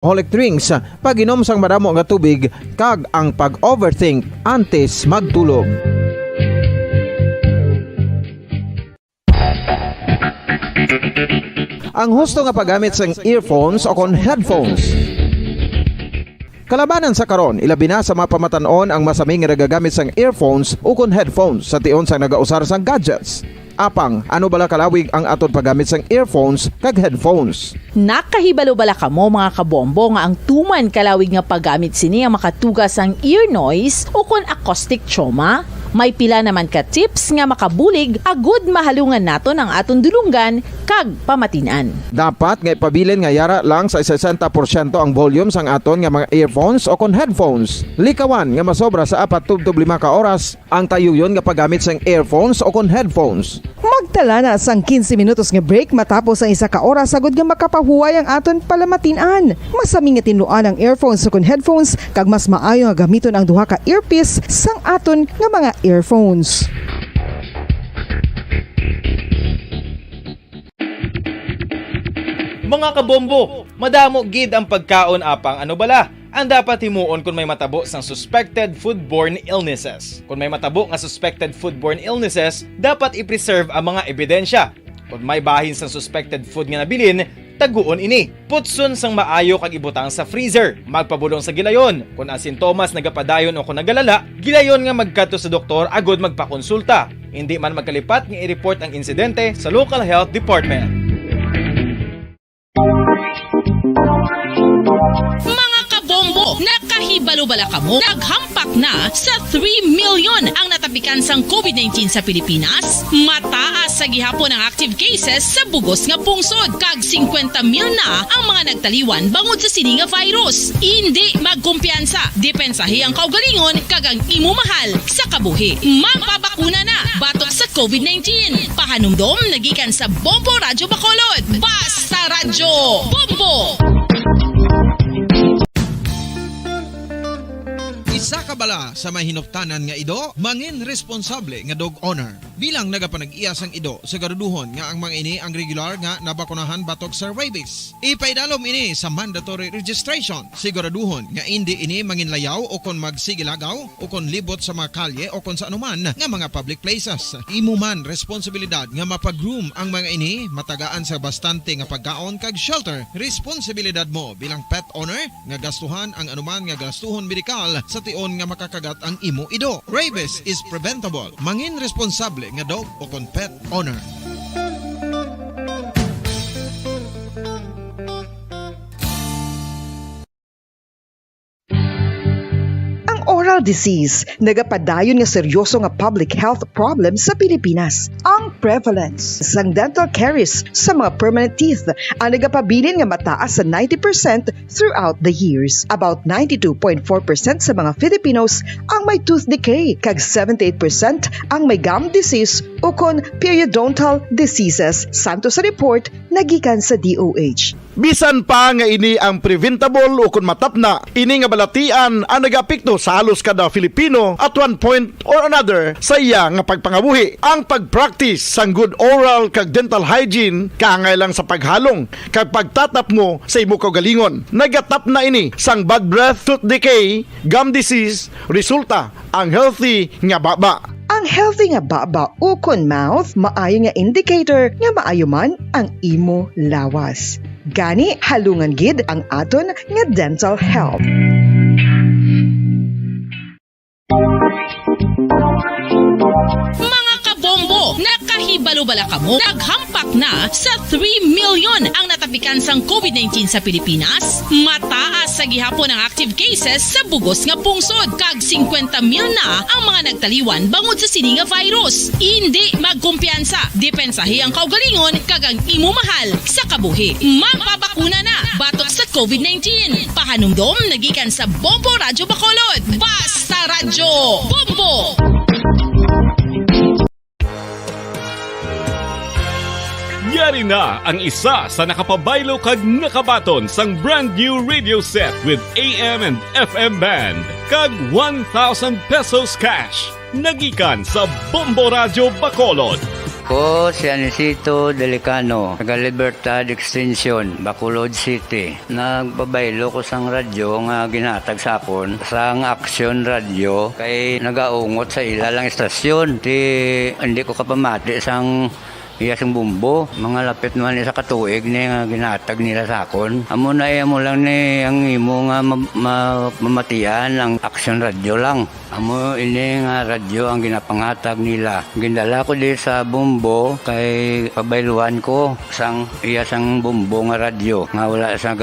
alcoholic drinks, pag-inom sang madamo nga tubig, kag ang pag-overthink antes magtulog. Ang husto nga paggamit sang earphones o kon headphones. Kalabanan sa karon, ilabi na sa mga pamatanon ang masaming nga nagagamit sang earphones o kon headphones sa tion sang nagausar sang gadgets. Apang, ano bala kalawig ang aton paggamit sang earphones kag headphones? Nakahibalo bala kamo mga kabombo nga ang tuman kalawig nga paggamit sini ang makatugas ang ear noise o kon acoustic trauma? May pila naman ka tips nga makabulig agud mahalungan naton ang aton dulunggan kag pamatinan. Dapat nga ipabilin nga yara lang sa 60% ang volume sang aton nga mga earphones o kon headphones. Likawan nga masobra sa 4-5 ka oras ang tayuyon nga paggamit sang earphones o kon headphones. Magtala na sang 15 minutos nga break matapos ang 1 ka oras sagud nga makapahuway ang aton palamatinan. Masami nga tinluan ang earphones o kon headphones kag mas maayo nga gamiton ang duha ka earpiece sang aton nga mga earphones. Mga kabombo, madamo gid ang pagkaon apang ano bala? Ang dapat himuon kung may matabo sang suspected foodborne illnesses. Kung may matabo nga suspected foodborne illnesses, dapat i-preserve ang mga ebidensya. Kung may bahin sang suspected food nga nabilin, taguon ini. Putson sang maayo kag ibutang sa freezer. Magpabulong sa gilayon. Kung ang sintomas nagapadayon o kung nagalala, gilayon nga magkadto sa doktor agud magpakonsulta. Hindi man magkalipat nga i-report ang insidente sa local health department. Mga kabombo, nakahibalo bala kamo? Naghampak na sa 3 million ang natapikan sang COVID-19 sa Pilipinas. Mataas sa gihapon ang active cases sa bugos nga pungsod. Kag 50 mil na ang mga nagtaliwan bangod sa sini nga virus. Hindi magkumpiyansa. Depensahi ang kaugalingon kag ang imo mahal sa kabuhi. Magpabakuna na batok sa COVID-19. Pahanumdom nagikan sa Bombo Radyo Bacolod. Basta Radyo Bombo! Isa ka bala sa mahinuptanan nga ido, mangin responsable nga dog owner. Bilang nagapanag-iyas ang ido, siguraduhon nga ang mga ini ang regular nga nabakunahan batok sa rabies. Ipaidalom ini sa mandatory registration. Siguraduhon nga hindi ini manginlayaw o kon magsigilagaw o kon libot sa mga kalye o kon sa anuman nga mga public places. Imo man responsibilidad nga mapag-groom ang mga ini, matagaan sa bastante nga pagkaon kag shelter. Responsibilidad mo bilang pet owner nga gastuhan ang anuman nga gastuhon medikal sa tion nga makakagat ang imo ido. Rabies is preventable. Mangin responsable nga dog o kon pet owner. Oral disease, nagapadayon nga seryoso nga public health problem sa Pilipinas. Ang prevalence sang dental caries sa mga permanent teeth ang nagapabilin nga mataas sa 90% throughout the years. About 92.4% sa mga Filipinos ang may tooth decay, kag 78% ang may gum disease o kon periodontal diseases, santo sa report nagikan sa DOH. Bisan pa nga ini ang preventable o kung matapna, ini nga balatian ang nagapikto sa halos kada Filipino at one point or another sa iya nga pagpangabuhi. Ang pagpractice sang good oral kag dental hygiene kaangay sa paghalong kag pagtatap mo sa imo kaugalingon. Nagatap na ini sang bad breath, tooth decay, gum disease, resulta ang healthy nga baba. Ang healthy nga baba o kon mouth, maayo nga indicator nga maayo man ang imo lawas. Gani halungan gid ang aton nga dental health. Mga kabombo, nakahibalo bala kamo? Naghampak na sa 3 million ang natapikan sang COVID-19 sa Pilipinas. Mataas sa gihapon ang active cases sa bugos nga pungsod. Kag 50 mil na ang mga nagtaliwan bangod sa sini nga virus. Hindi magkumpiyansa. Depensahi ang kaugalingon kag ang imo mahal sa kabuhi. Magpabakuna na batok sa COVID-19. Pahanumdom nagikan sa Bombo Radyo Bacolod. Basta Radyo Bombo! Yari na ang isa sa nakapabaylo kag nakabaton sang brand new radio set with AM and FM band kag 1,000 pesos cash. Nagikan sa Bombo Radyo Bacolod. Ako si Anisito Delicano, taga Libertad Extension, Bacolod City. Nagpabaylo ko sang radyo nga ginatag sa akon sang Action Radio kay nagaungot sa ilalang estasyon. Hindi ko kapamati sang iyasang bumbo, mga lapit naman sa katuig ni nga ginatag nila sa akon. Amo na mo lang ni ang imo nga mamatian ang Action Radio lang. Amo ini nga radyo ang ginapangatag nila. Gindala ko di sa bumbo kay pabayluan ko sang iyasang bumbo nga radyo nga wala sa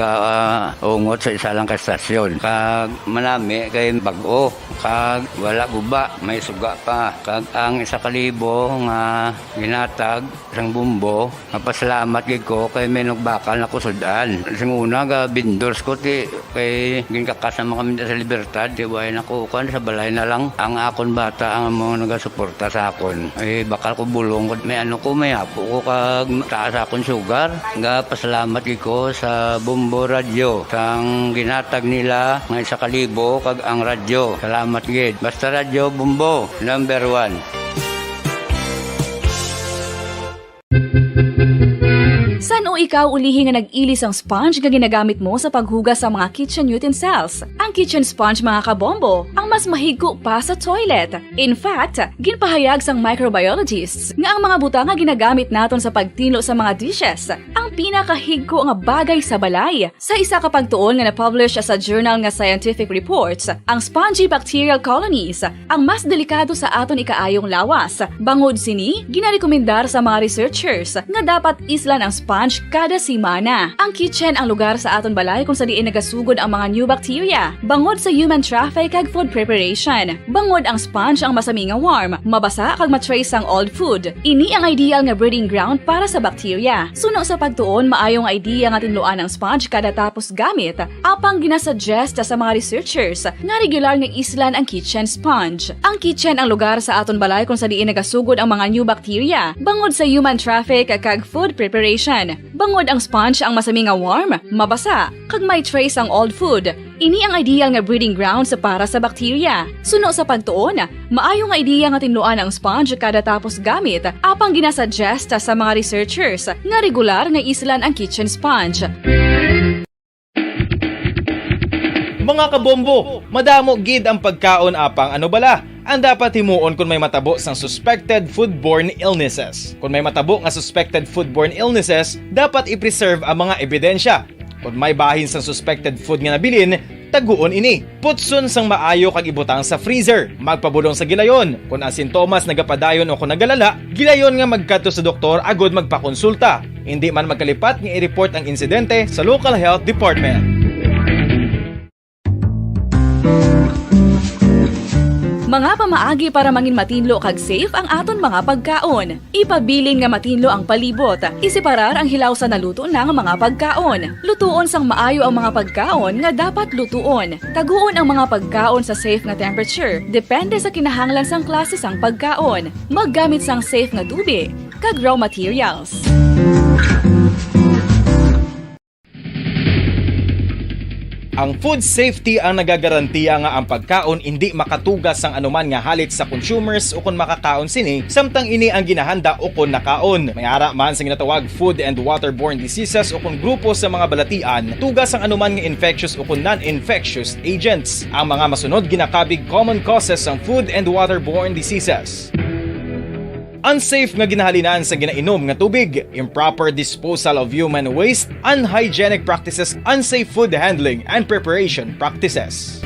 ungot sa isa lang ka estasyon. Kag manami kay bag-o, kag wala guba, may suga pa. Kag ang 1,000 nga ginatag sang bumbo, mapasalamat gid ko kay may nagbakal na kusudan. Sing una ga vendors ko ti kay ginkakasama kami sa Libertad, di way nakukan sa balay na lang ang akon bata ang mga nagasuporta sa akon. Bakal ko bulong may may apo ko kag taas akon sugar. Nga pasalamat gid ko sa Bumbo Radio sang ginatag nila nga 1,000 kag ang radyo. Salamat gid. Basta Radio Bumbo number 1. Saan o ikaw ulihi nga nag-ilis ang sponge nga ginagamit mo sa paghugas sa mga kitchen utensils? Ang kitchen sponge mga kabombo, ang mas mahigko pa sa toilet. In fact, ginpahayag sang microbiologists nga ang mga buta nga ginagamit naton sa pagtilo sa mga dishes, ang pinakahigko nga bagay sa balay. Sa isa ka pagtuon nga na-publish sa journal nga Scientific Reports, ang spongy bacterial colonies ang mas delikado sa aton ikaayong lawas. Bangod sini, ginarekomendar sa mga researchers nga dapat islan ang sponge kada simana. Ang kitchen ang lugar sa aton balay kung sa diin nagasugod ang mga new bacteria. Bangod sa human traffic kag food preparation. Bangod ang sponge ang masami nga warm, mabasa kag matrace ang old food. Ini ang ideal nga breeding ground para sa bacteria. Suno sa pagtuon, maayong idea nga tinluan ang sponge kada tapos gamit. Apang ginasuggest sa mga researchers nga regular nga islan ang kitchen sponge. Ang kitchen ang lugar sa aton balay kung sa diin nagasugod ang mga new bacteria. Bangod sa human traffic kag food preparation. Bangod ang sponge ang masami nga warm, mabasa, kag may trace ang old food. Ini ang ideal nga breeding ground sa para sa bacteria. Suno sa pagtuon, maayo nga idea nga tinluan ang sponge kada tapos gamit, apang ginasuggest sa mga researchers nga regular nga islan ang kitchen sponge. Mga kabombo, madamo gid ang pagkaon apang ano bala ang dapat himuon kung may matabo sang suspected foodborne illnesses. Kung may matabo nga suspected foodborne illnesses, dapat i-preserve ang mga ebidensya. Kung may bahin sang suspected food nga nabilin, taguon ini. Putson sang maayo kag ibutang sa freezer. Magpabulong sa gilayon. Kung ang sintomas nagapadayon o kung nagalala, gilayon nga magkadto sa doktor agod magpakonsulta. Hindi man magkalipat nga i-report ang insidente sa local health department. Mga pamaagi para mangin matinlo kag safe ang aton mga pagkaon. Ipabilin nga matinlo ang palibot. Isiparar ang hilaw sa naluto ng mga pagkaon. Lutuon sang maayo ang mga pagkaon nga dapat lutuon. Taguon ang mga pagkaon sa safe nga temperature. Depende sa kinahanglan sang klase sang pagkaon. Maggamit sang safe nga tubig kag raw materials. Ang food safety ang nagagarantiya nga ang pagkaon hindi makatugas sang anuman nga halit sa consumers o kung makakaon sini, samtang ini ang ginahanda o kung nakaon. May ara man sa ginatawag food and waterborne diseases o kung grupo sa mga balatian, tugas ang anuman nga infectious o kung non-infectious agents. Ang mga masunod ginakabig common causes ng food and waterborne diseases. Unsafe nga ginahalinan sa ginainom nga tubig, improper disposal of human waste, unhygienic practices, unsafe food handling and preparation practices.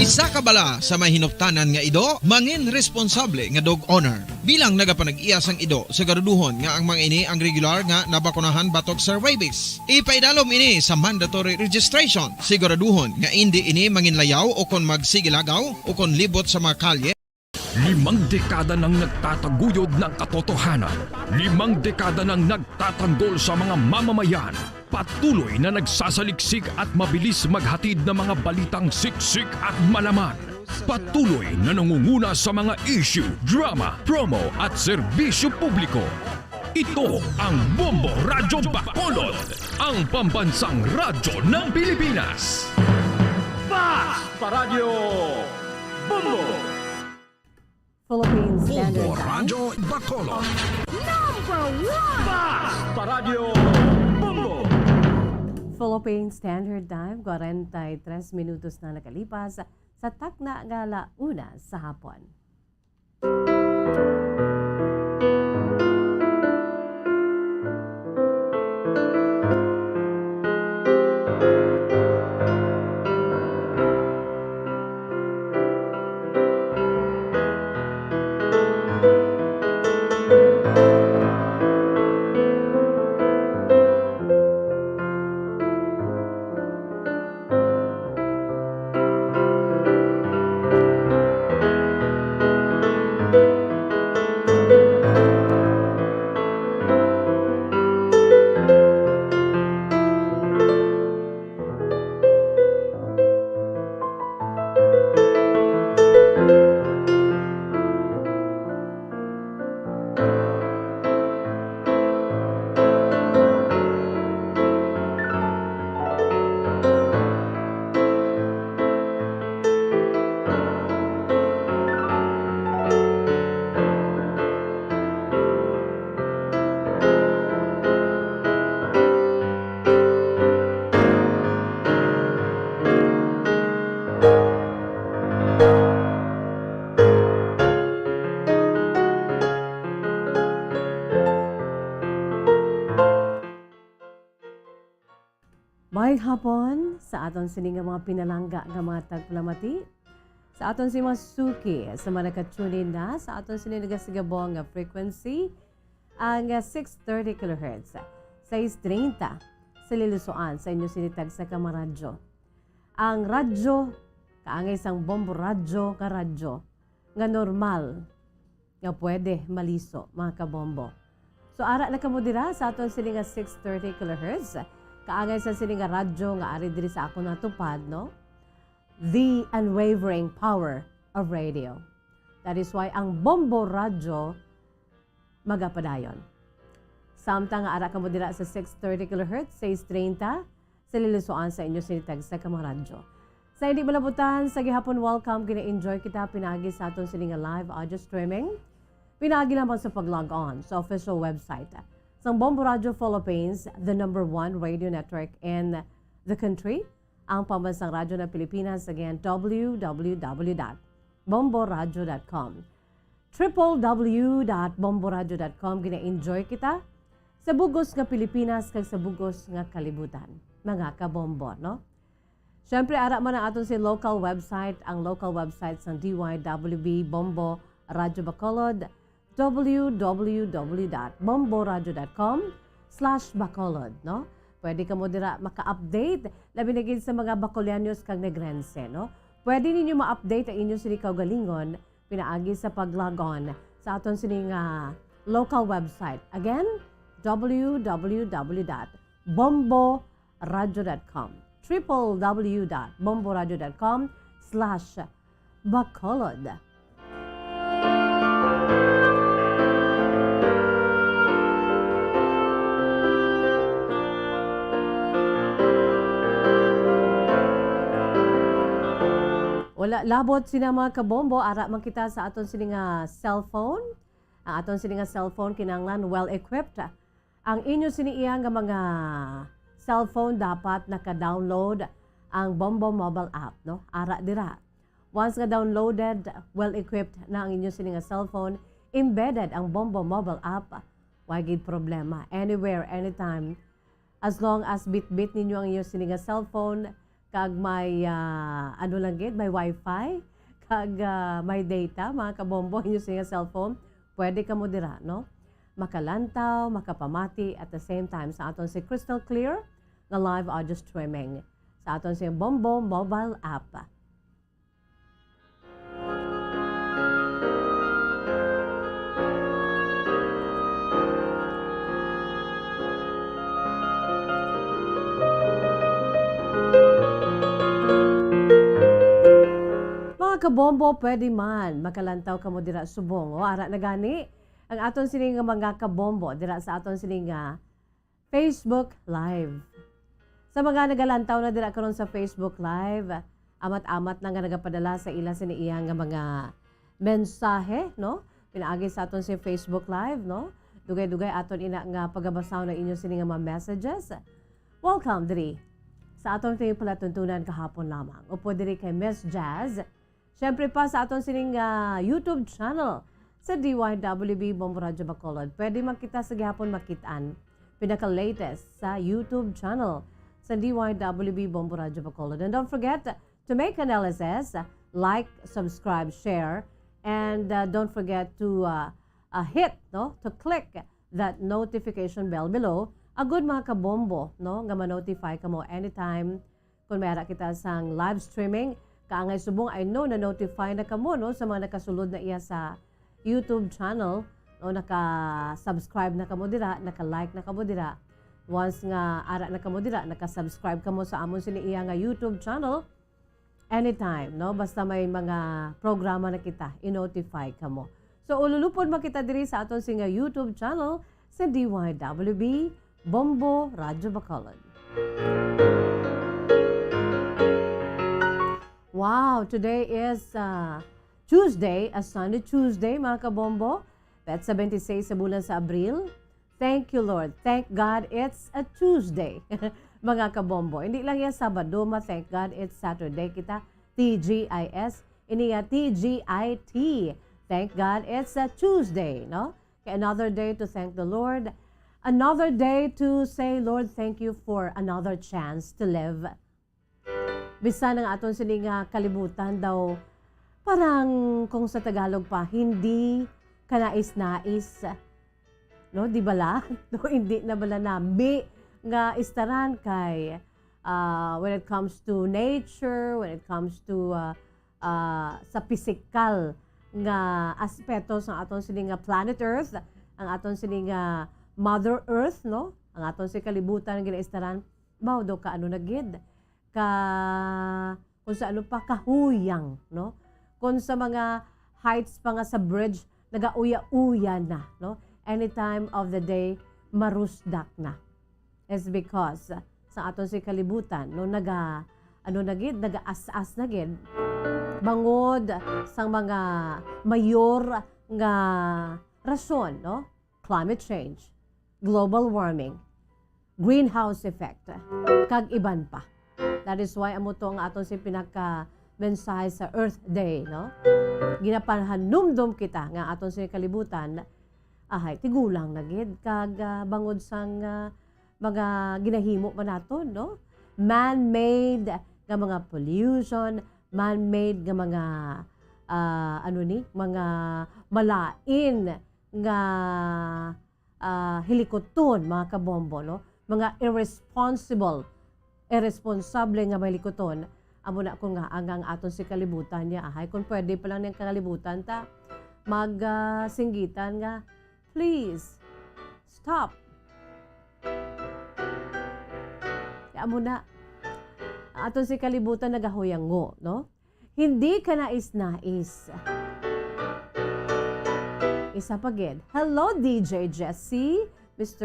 Isa ka bala sa may hinuptanan nga ido, mangin responsable nga dog owner. Bilang nagapanag-iyas ang ido, siguraduhon nga ang mga ini ang regular nga nabakunahan batok sa rabies. Ipaidalom ini sa mandatory registration. Siguraduhon nga hindi ini manginlayaw o kon magsigilagaw o kon libot sa mga kalye. 5 dekada nang nagtataguyod ng katotohanan. 5 dekada nang nagtatanggol sa mga mamamayan. Patuloy na nagsasaliksik at mabilis maghatid ng mga balitang siksik at malaman. Patuloy na nangunguna sa mga issue, drama, promo at serbisyo publiko. Ito ang Bumbo Radyo Bacolod, ang pambansang radyo ng Pilipinas. Fast Radyo Bumbo! Philippine Standard Bombo Time. Radyo Bacolod. Philippine Standard Time, 43 minutos na nakalipas sa takna nga launa sa hapon. May hapon sa aton sini nga mga pinalangga nga mga tagplamati. Sa aton si Masuki sa mga nakatunin na sa aton sini nagasigabong nga frequency ang 630 kHz. 630 sa Lilusoan sa inyo sinitag sa kamaradyo. Ang radyo kaangay isang bombo radyo ka radyo nga normal nga pwede maliso mga kabombo. So ara na kamo dira sa aton sini nga 630 kHz. Kaangay sa sining nga radyo nga ari diri sa ako natupad, no? The unwavering power of radio. That is why ang Bombo Radyo magapadayon. Samtang nga ara kamo dira sa 630 kHz, 630 sa Lilusoan sa inyo sinitag sa kamang radyo. Sa hindi malabutan, sa gihapon welcome, gina-enjoy kita pinagi sa aton sining nga live audio streaming. Pinagi naman sa pag-log on sa official website ng Bombo Radyo Philippines, the #1 radio network in the country. Ang pambansang radyo ng Pilipinas, again, www.bomboradyo.com. www.bomboradyo.com. Gina-enjoy kita sa bugos nga Pilipinas kag sa bugos nga kalibutan. Mga kabombo, no? Siyempre, ara man ang aton si local website, ang local website ng DYWB Bombo Radyo Bacolod, www.bomboradyo.com/Bacolod, no? Pwede ka mo dira maka-update labi na gid sa mga Bacolanios kag Negrense, no? Pwede ninyo ma-update ang inyo sini kaugalingon pinaagi sa pag-log on sa aton sini nga local website. Again, www.bomboradyo.com. www.bomboradyo.com/Bacolod. Wala labot sina mga kabombo, ara man kita sa aton sini nga cellphone. Ang aton sini nga cellphone kinahanglan well-equipped. Ang inyo sini iya nga mga cellphone dapat naka-download ang Bombo mobile app, no? Ara dira. Once nga downloaded, well-equipped na ang inyo sini nga cellphone, embedded ang Bombo mobile app, wa gid problema. Anywhere, anytime. As long as bit-bit ninyo ang inyo sini nga cellphone, kag may ano lang gid, may wifi, kag may data, mga kabombo, inyo sa cellphone, pwede ka mo dira, no? Makalantaw, makapamati, at the same time, sa aton si crystal clear na live audio streaming. Sa aton si Bombo mobile app. Kabombo, pwede man makalantaw ka mo dira subong. O ara na gani ang aton sining mga kabombo dira sa aton sining Facebook Live. Sa mga nagalantaw na dira karon sa Facebook Live, amat-amat na nga nagapadala sa ila sini iyang mga mensahe, no? Pinaagi sa aton si Facebook Live, no? Dugay-dugay aton ina nga pagabasaw na inyo sini nga mga messages. Welcome diri sa aton kayo palatuntunan kahapon lamang. Upo diri kay Miss Jazz. Siyempre pa sa aton sining YouTube channel sa DYWB Bombo Radyo Bacolod. Pwede makita sa gihapon makitaan. Pinaka-latest sa YouTube channel sa DYWB Bombo Radyo Bacolod. And don't forget to make an LSS, like, subscribe, share, and don't forget to hit, no, to click that notification bell below. A good mga kabombo, no, nga ma-notify ka mo anytime kung mayara kita sang live streaming. Kaangay subong I know na notify na ka mo, no, sa mga nakasulod na iya sa YouTube channel, no, naka-subscribe na ka mo dira, naka-like na ka mo dira. Once nga ara na ka mo dira, naka-subscribe ka mo sa amon sini iya nga YouTube channel, anytime, no, basta may mga programa na kita, i-notify ka mo. So, ululupod makita diri sa aton singa YouTube channel sa DYWB Bombo Radyo Bacolod. Wow, today is Tuesday, a Sunday Tuesday, mga kabombo. That's 76 sa bulan sa Abril. Thank you, Lord. Thank God it's a Tuesday, mga kabombo. Hindi lang yan Sabado, thank God it's Saturday. Kita TGIS, ini nga TGIT. Thank God it's a Tuesday, no? Okay, another day to thank the Lord. Another day to say, Lord, thank you for another chance to live. Bisa ng aton sining kalibutan daw, parang kung sa Tagalog pa, hindi ka nais-nais. No, di bala? No, hindi na bala na. May nga istaran kay when it comes to nature, when it comes to sa physical nga aspeto sa aton sining planet Earth, ang aton sining Mother Earth, no? Ang aton si kalibutan nga ginaistaran, mao do ka ano na gid ka kung sa ano pa kahuyang, no? Kung sa mga heights pa nga sa bridge, nagauya-uya na, no? Anytime of the day, marusdak na. It's because sa aton si kalibutan, no, naga-as-as na gid. Bangod sang mga mayor nga rason, no? Climate change, global warming, greenhouse effect, kag iban pa. That is why amo to ang aton si pinaka-mensahe sa Earth Day, no? Ginapanhanumdum kita nga aton si kalibutan, ahay, tigulang na gid kag bangod sang mga ginahimo pa naton, no? Man-made nga mga pollution, man-made nga mga mga malain nga hilikoton, mga kabombo, no? Mga irresponsible nga may likoton. Amo na ko nga ang aton si kalibutan niya, ahay, kung pwede pa lang niyang kalibutan ta magsinggitan nga, please stop. Amo na aton si kalibutan nagahuyango, no? Hindi ka nais-nais. Isa pa gid. Hello DJ Jessie, Miss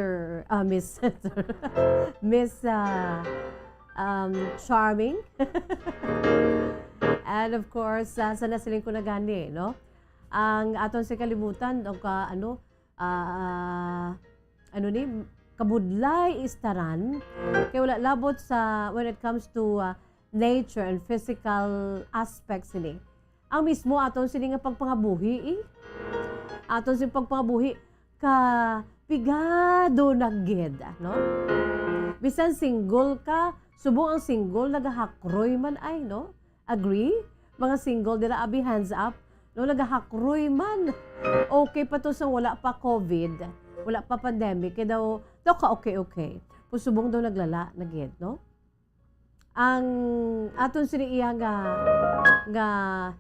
Charming. And of course, sa nasiling ko na gani, no? Ang aton si kalibutan o ka kabudlay istaran kay wala labot sa when it comes to nature and physical aspects ini. Ang mismo aton sini nga pagpangabuhi aton si pagpangabuhi ka pigado nagged, no? Bisan single ka, subong ang single nagahakroy man ay, no? Agree? Mga single dira abi hands up, no, nagahakroy man. Okay pa to sa wala pa COVID, wala pa pandemic, kaya daw ka okay. Pusubong daw naglala, naged, no? Ang aton siniiya nga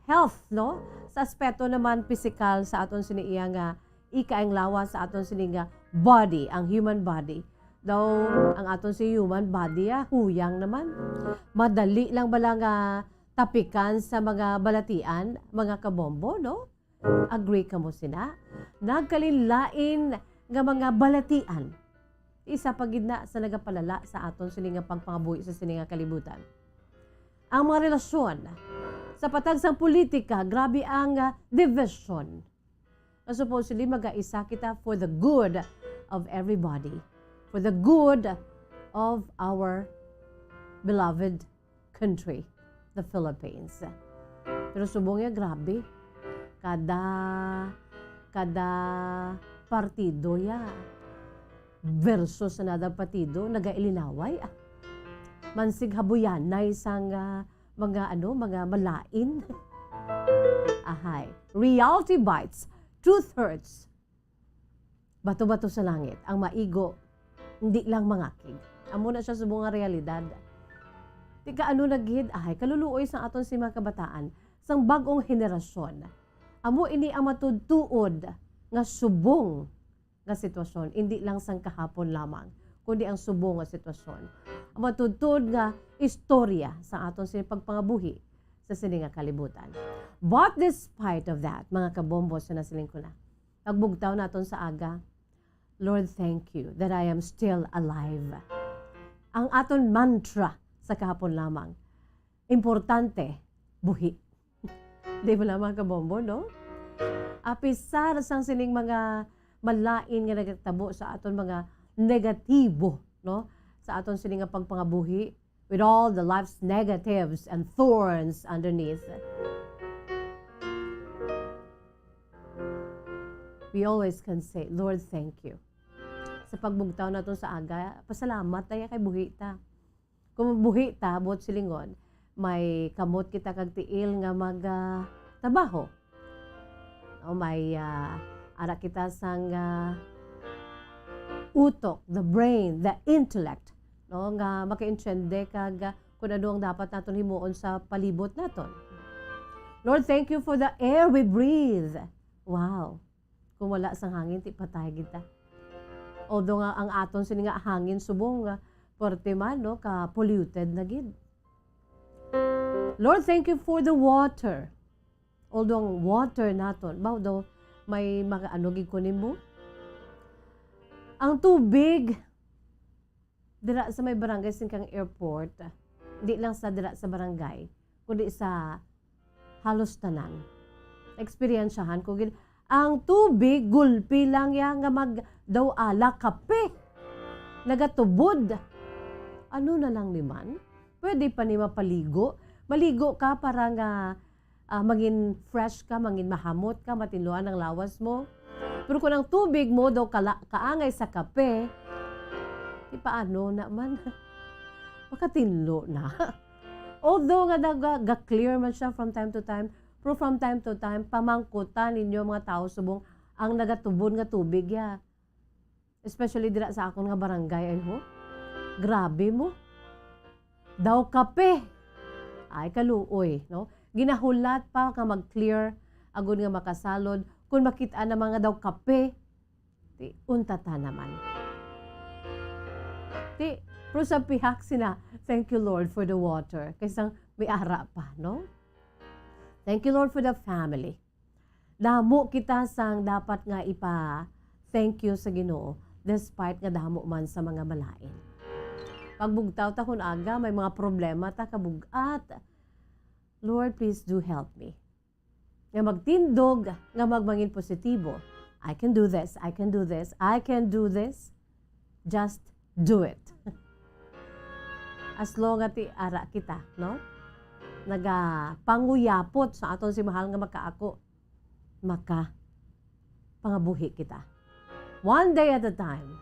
health, no? Sa aspeto naman physical, sa aton siniiya nga ikaang lawas sa aton sininga body, ang human body. Daw ang aton si human body huyang naman. Madali lang bala nga tapikan sa mga balatian, mga kabombo, no? Agree ka mo sina? Nagkalinlain nga mga balatian. Isa pagid na sa nagapalala sa aton sininga pagpangabuhi sa sininga kalibutan. Ang mga relasyon Sa patag sang politika, grabe ang division. Na supposedly mag-aisa kita for the good of everybody. For the good of our beloved country, the Philippines. Pero subong niya, grabe. Kada partido ya versus another partido nagailinaway. Mansig habuyanay sang mga malain. Ahay. Reality bites. Truth hurts. Bato-bato sa langit. Ang maigo, hindi lang mangakig. Amo na siya subong nga realidad. Di ka nagid, kaluluoy sang aton si mga kabataan, sang bagong henerasyon. Amo ini ang matudtuod nga subong nga sitwasyon, hindi lang sang kahapon lamang, kundi ang subong nga sitwasyon. Ang matudtuod nga istorya sa aton si pagpangabuhi sa sini nga kalibutan. But despite of that, mga kabombos na nasiling ko na, pagbugtaw naton sa aga, Lord, thank you that I am still alive. Ang aton mantra sa kahapon lamang, importante, buhi. Di ba lang mga kabombo, no? Apisar sang sining mga malain nga nagtabo sa aton mga negatibo, no? Sa aton sining nga pagpangabuhi with all the life's negatives and thorns underneath. We always can say, Lord, thank you. Sa pagbugtaw naton sa aga, pasalamat tayo kay buhi ta. Kung buhi ta, buot silingon, may kamot kita kag tiil nga trabaho. O may ara kita sang utok, the brain, the intellect, no, nga makaintende kag kung ano ang dapat naton himuon sa palibot naton. Lord, thank you for the air we breathe. Wow. Kung wala sang hangin, ti patay kita. Although nga ang aton sini nga hangin subong nga porte man, no, ka polluted na gid. Lord, thank you for the water. Although ang water naton, daw may makaanogig ko nimo. Ang tubig, dira sa may barangay singkang airport, hindi lang sa dira sa barangay, kundi sa halos tanan. Eksperyensyahan ko gid. Ang tubig, gulpi lang yan nga daw ala kape. Nagatubod. Ano na lang niman? Pwede pa ni mapaligo. Maligo ka para nga maging fresh ka, maging mahamot ka, matinluan ang lawas mo. Pero kung ang tubig mo daw kaangay sa kape, di paano naman? Makatinlo na. Although nga ga-clear man siya from time to time, pero from time to time, pamangkutan ninyo mga tao subong ang nagatubod nga tubig ya. Especially dira sa akong nga barangay, ay mo. Grabe mo. Daw kape. Ay kaluoy, no? Ginahulat pa ka mag-clear, agud nga makasalod. Kung makita na mga daw kape, di untata naman. Di, pero sa pihak sina, thank you Lord for the water. Kasi may ara pa, no? Thank you Lord for the family. Damo kita sang dapat nga thank you sa Ginoo despite nga damo man sa mga malain. Pagbugtaw ta kun aga, may mga problema ta kabugat. Lord, please do help me. Nga magtindog, nga magmangin positibo. I can do this, I can do this, I can do this. Just do it. As long as ara kita, no? Panguyapot sa aton si mahal nga makaako. Pangabuhi kita. One day at a time.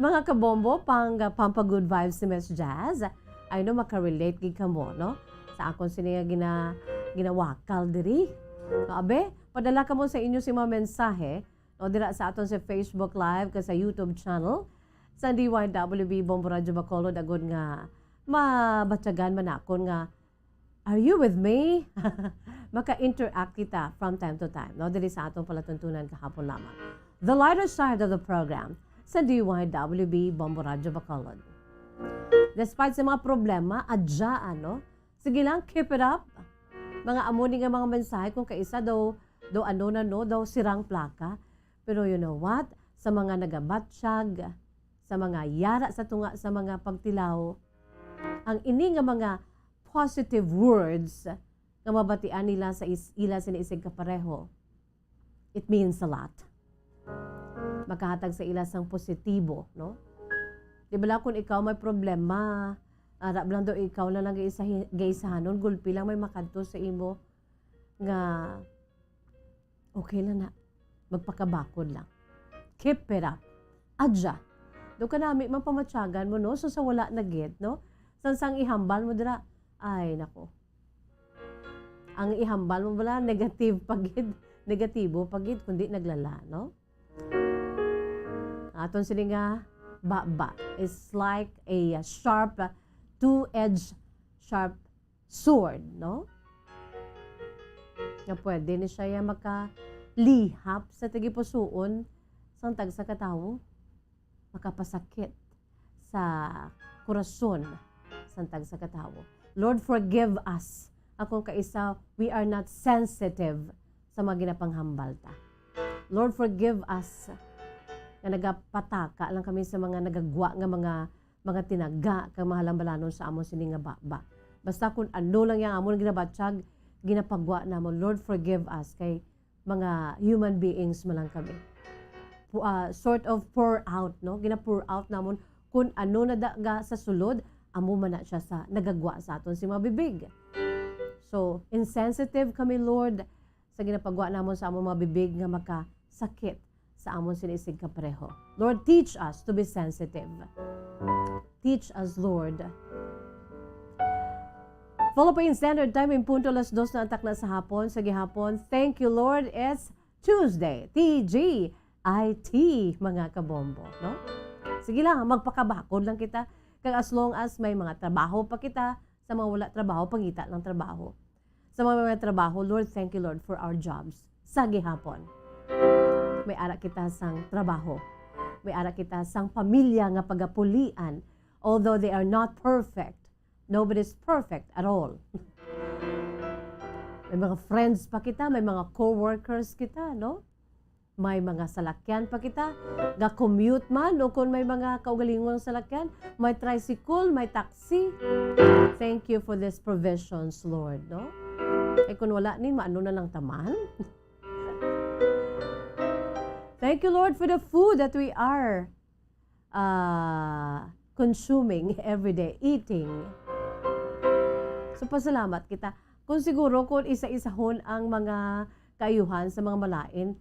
Mga kabombo, pampa-good vibes si Miss Jazz. I know makarelate gid ka mo, no? Sa akong siniya ginawakal diri. No, abe, padala ka mo sa inyo si mga mensahe, no, dira sa aton sa Facebook Live, ka sa YouTube channel, sa DYWB Bombo Radio Bacolod, agod nga mabatyagan man akon nga, are you with me? Maka-interact kita from time to time, no? Diri sa atong palatuntunan kahapon lamang. The lighter side of the program, sa DYWB Bombo Radio Bacolod. Despite sa mga problema, adyaan, no? Sige lang, keep it up. Mga amoni nga mga mensahe kung kaisa daw sirang plaka. Pero you know what? Sa mga nagabatsyag, sa mga yara sa tunga sa mga pagtilaw, ang ini nga mga positive words nga mabatian nila sa ila siniisig kapareho, it means a lot. Makahatag sa ila sang positibo, no? Di ba kung ikaw may problema, arap lang daw ikaw lang nag-iisahanon, gulpi lang may makadto sa imo nga okay lang na, magpakabakod lang. Keep it up. Adja. Doon ka namin, mapamatyagan mo, no? So, sa wala na git, no? Sansang ihambal mo dira, ay, nako. Ang ihambal mo bala, negatibo pagid, kundi naglala, no? Aton sila nga, ba is like a sharp, two-edged, sharp sword, no? Nga pwede ni siya makalihap sa tagipusoon sang tag sa katawo, makapasakit sa korason sang tag sa katawo. Lord, forgive us. Akong kaisa, we are not sensitive sa mga ginapanghambal ta. Lord, forgive us nga nagapataka lang kami sa mga nagagwa nga mga tinaga kang mahalambalanon sa amon sini nga baba. Basta kung ano lang yang amon ginabatsyag, ginapagwa namon. Lord, forgive us kay mga human beings man lang kami. Sort of pour out, no? Gina-pour out namon kung ano nadaga sa sulod, amo man na siya sa nagagwa sa aton si mga bibig. So, insensitive kami, Lord, sa ginapagwa namon sa among mga bibig nga makasakit sa amon sinisig kapareho. Lord, teach us to be sensitive. Teach us, Lord. Philippine Standard Time, in punto 2:00 na antak na sa hapon. Sa gihapon, thank you, Lord, it's Tuesday. TGIT, mga kabombo, no? Sige lang, magpakabakod lang kita. Kag as long as may mga trabaho pa kita, sa mga wala trabaho, pangita ng trabaho. Sa mga trabaho, Lord, thank you, Lord, for our jobs. Sa gihapon, may ara kita sang trabaho. May ara kita sang pamilya nga pagapulian. Although they are not perfect, nobody's perfect at all. May mga friends pa kita, may mga co-workers kita, no? May mga salakyan pa kita, ga-commute man, o kung may mga kaugalingong salakyan, may tricycle, may taxi. Thank you for these provisions, Lord, no? Eh kung wala ni, maano na lang taman? Thank you, Lord, for the food that we are consuming every day, eating. So, pasalamat kita. Kung siguro, kung isa-isahon ang mga kaayuhan sa mga malain,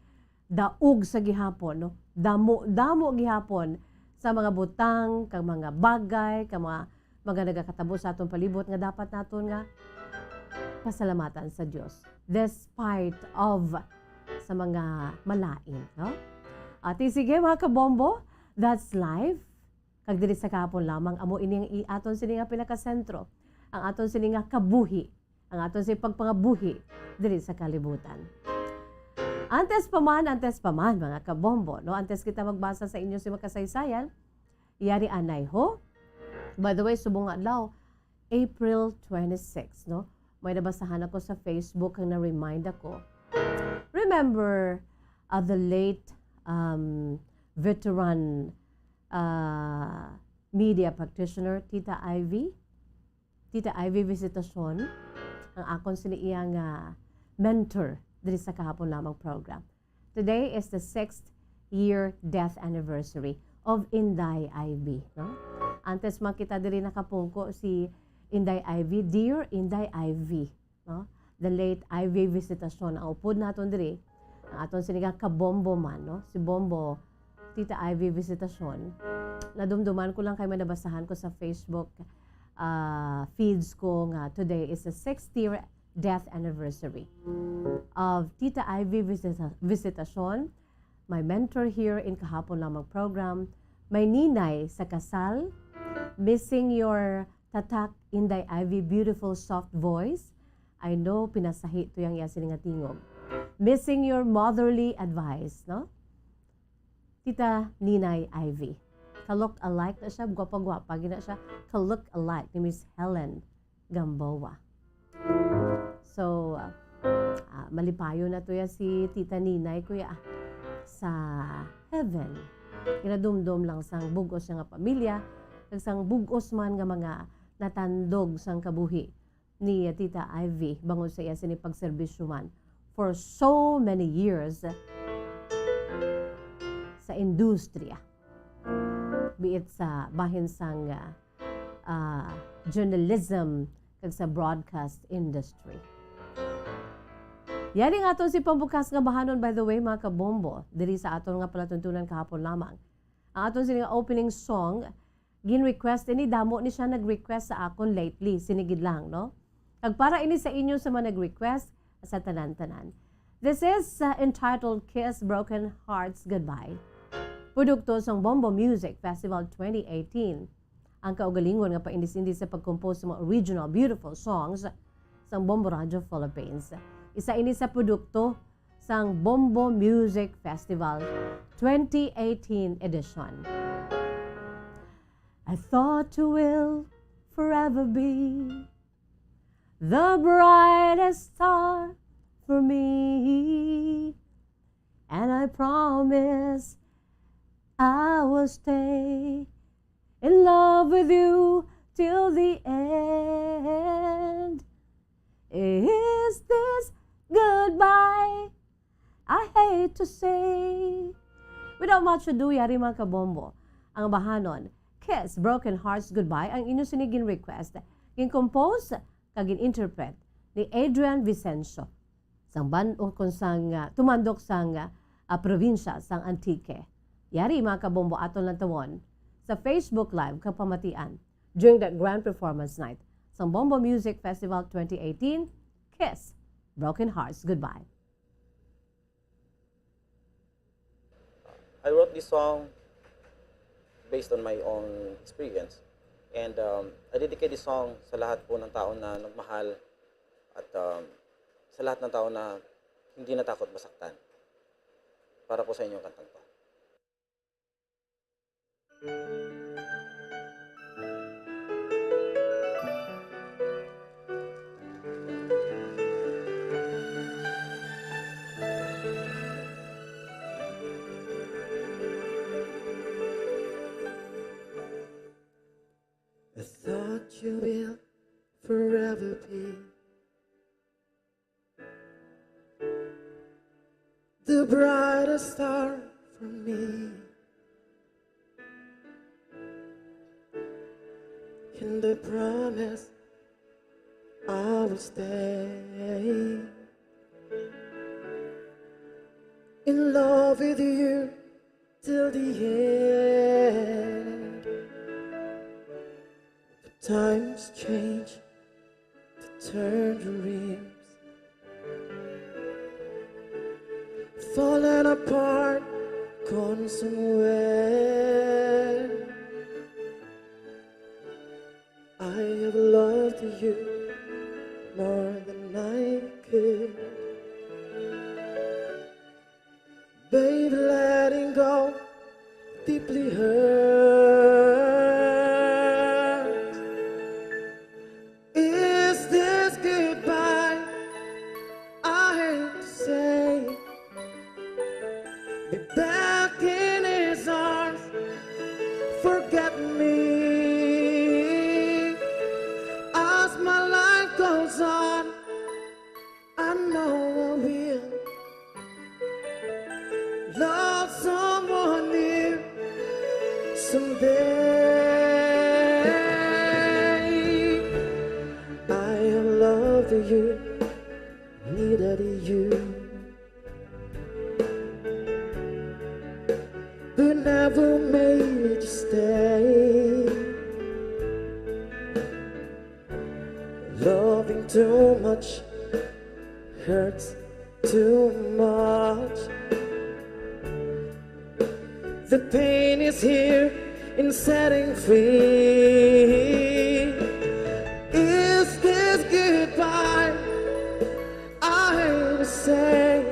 daog sa gihapon, no? Damo gihapon sa mga butang, kang mga bagay, kang mga nagakatabo sa atong palibot nga dapat naton nga pasalamatan sa Dios despite of sa mga malain, no? At sige mga kabombo, that's life. Kag diri sa kahapon lamang amo ini ang aton sini nga pinakasentro, ang aton sini nga kabuhi, ang aton sini pagpangabuhi diri sa kalibutan. Antes pa man, mga kabombo, no? Antes kita magbasa sa inyo si makasaysayan, yari anay ho. By the way, subong adlaw, April 26, no? May nabasahan ako sa Facebook ang na-remind ako. Remember the late veteran media practitioner, Tita Ivy? Tita Ivy Visitasyon, ang akon siniiyang mentor diri sa kahapon lamang program. Today is the 6th year death anniversary of Inday Ivy, no? Antes makita diri nakapungko si Inday Ivy, dear Inday Ivy, no? The late Ivy Visitasyon ang upod naton diri, ang aton sinigang kabombo man, no? Si Bombo, Tita Ivy Visitasyon. Nadumduman ko lang kay manabasahan ko sa Facebook feeds ko nga today is the 6th year death anniversary of Tita Ivy Visitasyon, my mentor here in kahapon lamang program, may ninay sa kasal, missing your tatak Inday Ivy beautiful soft voice. I know pinasahi to yang yasin nga tingog. Missing your motherly advice, no? Tita Ninay Ivy. Ka-look alike na siya, gwapa-gwapa gina siya. Ka-look alike ni Miss Helen Gamboa. So, malipayo na to ya si Tita Ninay, kuya, sa heaven. Ginadumdum lang sang bugos nga pamilya, kag sang bugos man nga mga natandog sang kabuhi. ni Tita Ivy bangon sa iya sini pagserbisyuhan for so many years sa industriya. Be it sa bahin sang journalism kag sa broadcast industry. Yan nga aton si pambukas nga bahanon, by the way, mga kabombo, diri sa aton nga palatuntunan kahapon lamang. Ang aton sini nga opening song, gin-request ini, damo ni siya nag-request sa akon lately, sinigid lang, no? Kag para ini sa inyo sa mga nag-request sa tanan-tanan. This is entitled Kiss Broken Hearts Goodbye. Produkto sang Bombo Music Festival 2018. Ang kaugalingon nga paindis-indis sa pag-compose sa mga original beautiful songs sang Bombo Radio Philippines. Isa ini sa produkto sang Bombo Music Festival 2018 edition. I thought you will forever be the brightest star for me, and I promise I will stay in love with you till the end. Is this goodbye? I hate to say. Without much ado, yari mga kabombo, ang bahanon, Kiss Broken Hearts Goodbye, ang inyo sinigin request, gin-compose, kagin-interpret, ni Adrian Vicencio, sang o kung sang tumandok sang probinsya, sang Antique. Yari mga kabombo, aton lang tawon, sa Facebook Live kapamatian, during that grand performance night, sang Bombo Music Festival 2018, Kiss Broken Hearts Goodbye. I wrote this song based on my own experience. And I dedicate this song sa lahat po ng tao na nagmahal at sa lahat ng tao na hindi natakot masaktan. Para po sa inyong kantang to. I thought you will forever be the brightest star for me, and I promise I will stay in love with you till the end. Times change to turn dreams, falling apart, gone somewhere. I have loved you more than I could. Baby, letting go deeply hurt. Is this goodbye? I hate to say. Be back in his arms. Forget me. As my life goes on, I know I will love someone new someday. I have loved you, needed you, but never made you stay. Loving too much hurts too much. The pain is here in setting free. Is this goodbye? I hate to say.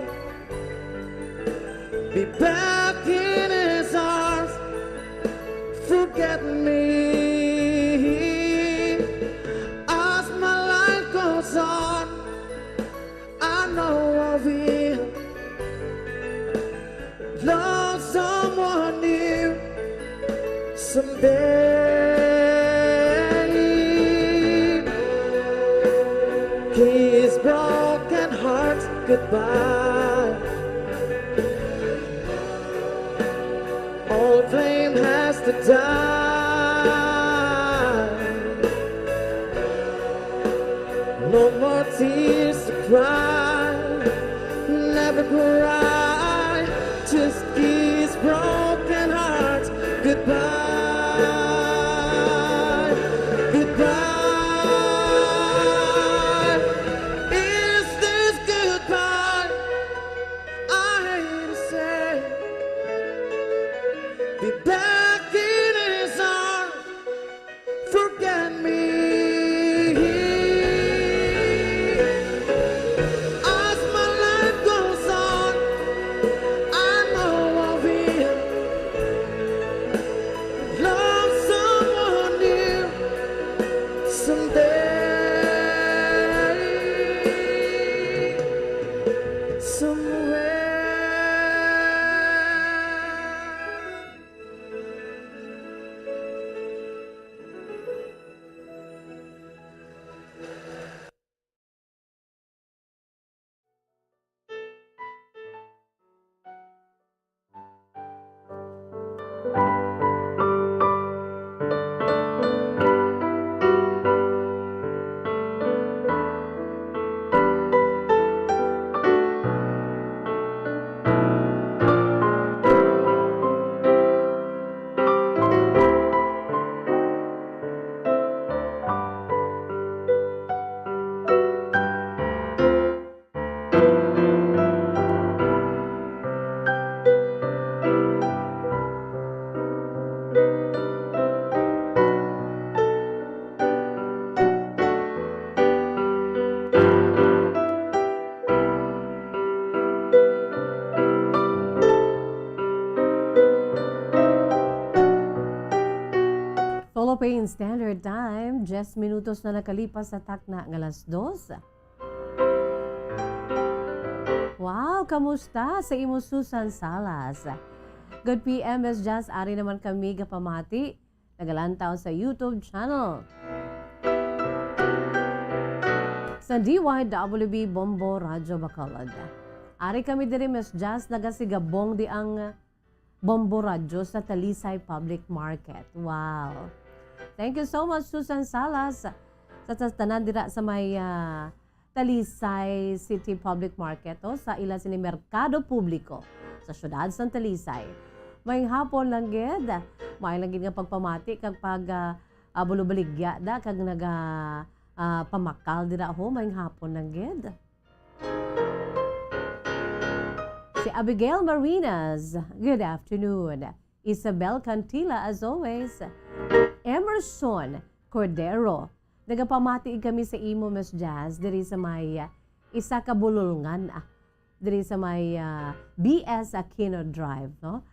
Be back in his arms. Forget me. As my life goes on, I know I will love someone new someday. goodbye. All flame has to die. No more tears to cry. Never cry. Just these broken hearts goodbye. Goodbye. Is this goodbye? I hate to say. Be back in his arms. Forget me. As my life goes on, I know I'll be love someone new someday. Philippine Standard Time, 10 minutos na nakalipas sa takna ng alas 2. Wow, kamusta sa imo Susan Salas? Good PM, Ms. Jazz, ari naman kami kapamati. Nagalantaw sa YouTube channel. Sa DYWB Bombo Radyo Bacolod. Ari kami diri, Ms. Jazz, nagasigabong di ang Bombo Radyo sa Talisay Public Market. Wow. Thank you so much, Susan Salas, sa tanan dira sa may Talisay City Public Market sa ila sini Merkado Publiko sa syudad sa Talisay. May hapon lang gid, may lang gid nga pagpamati kag pag bulubaligya da kag naga pamakal dira ho, may hapon lang gid. Si Abigail Marinas, good afternoon. Isabel Cantila, as always. Emerson Cordero, nagapamati kami sa imo, Ms. Jazz, diri sa may isa ka bululngan, diri sa may BS Aquino Drive, no?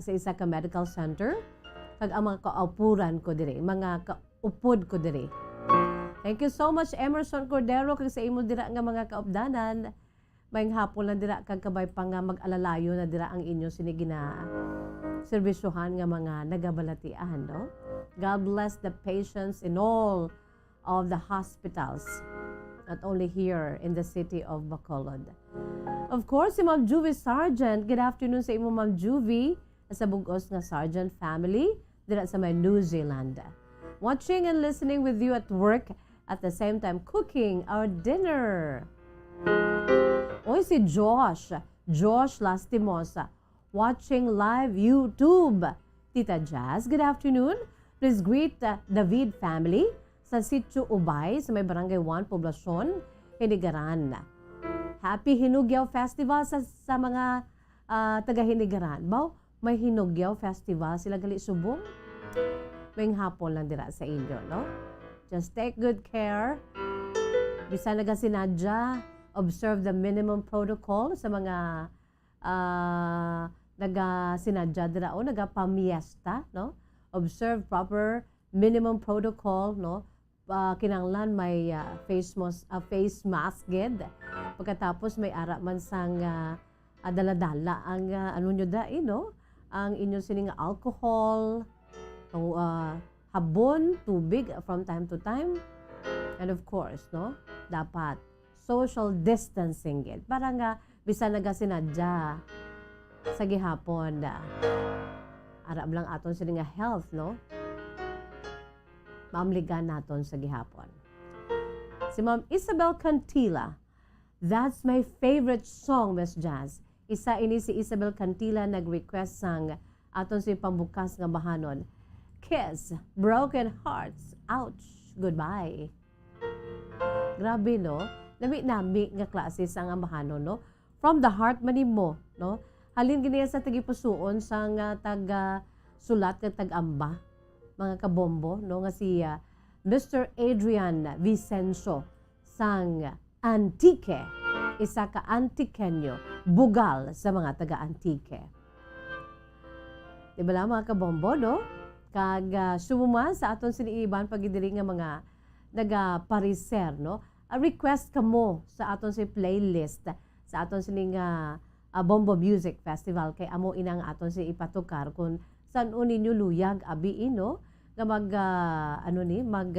Sa isa ka medical center. Kag ang mga kaupuran ko diri, mga kaupod ko diri. Thank you so much, Emerson Cordero, kag sa imo dira nga mga kaupdanan. Mayang hapon lang dira kag kabay pa nga mag-alalayo na dira ang inyo sinigina serbisyohan nga mga nagabalatian, no? God bless the patients in all of the hospitals, not only here in the city of Bacolod. Of course, si Ma'am Juvie Sargent, good afternoon sa imo, Ma'am Juvie, sa bugos nga Sargent family dira sa may New Zealand. Watching and listening with you at work, at the same time cooking our dinner. Oy, si Josh Lastimosa, watching live YouTube. Tita Jazz, good afternoon. Please greet David family sa Sitio Ubay sa may Barangay 1, Poblacion, Hinigaran. Happy Hinugyaw Festival sa mga taga-Hinigaran. Baw, may Hinugyaw Festival sila gali subong. May hapon lang dira sa inyo, no? Just take good care. Bisa naga sinadya, observe the minimum protocol sa mga naga-sinadya dira o naga-pamiesta, no? Observe proper minimum protocol, no? Kinanglan may face mask gid. Pagkatapos may ara man sang dala-dala ang ano nyo no? Ang inyo sining alcohol, habon, tubig from time to time. And of course, no? Dapat social distancing gid. Para nga bisan naga sinadya sa gihapon arab lang aton sila nga health, no? Maamligan naton sa gihapon. Si Ma'am Isabel Cantila, that's my favorite song, Miss Jazz. Isa ini si Isabel Cantila nag-request sang aton si pambukas nga bahanon. Kiss, Broken Hearts, ouch, goodbye. Grabe, no? Nami nga klase sang ambahanon, no? From the heart manimo, no? Halin giniya sa tagipusuon sang taga sulat nga tag-amba, mga kabombo, no? Nga si Mr. Adrian Vicencio sang Antique, isa ka Antiqueño, bugal sa mga taga-Antique. Diba lang mga kabombo, no? Kag sumuman sa aton siniiban pagidiri nga mga nagapariser, no? Request ka mo sa aton si playlist sa aton sining Bombo Music Festival kay amo inang aton si ipatukar kung saan ninyo luyag abiin, no? Nga mag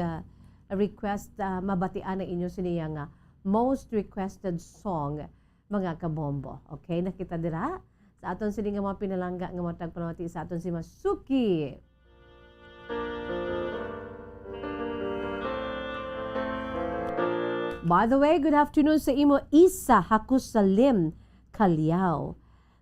request mabatian ang inyo siniya nga most requested song mga kabombo. Okay, nakita dira sa aton sini nga mga pinalangga nga matag panawati sa aton si Masuki. By the way, good afternoon sa imo Isa Hakusalim Kalyao.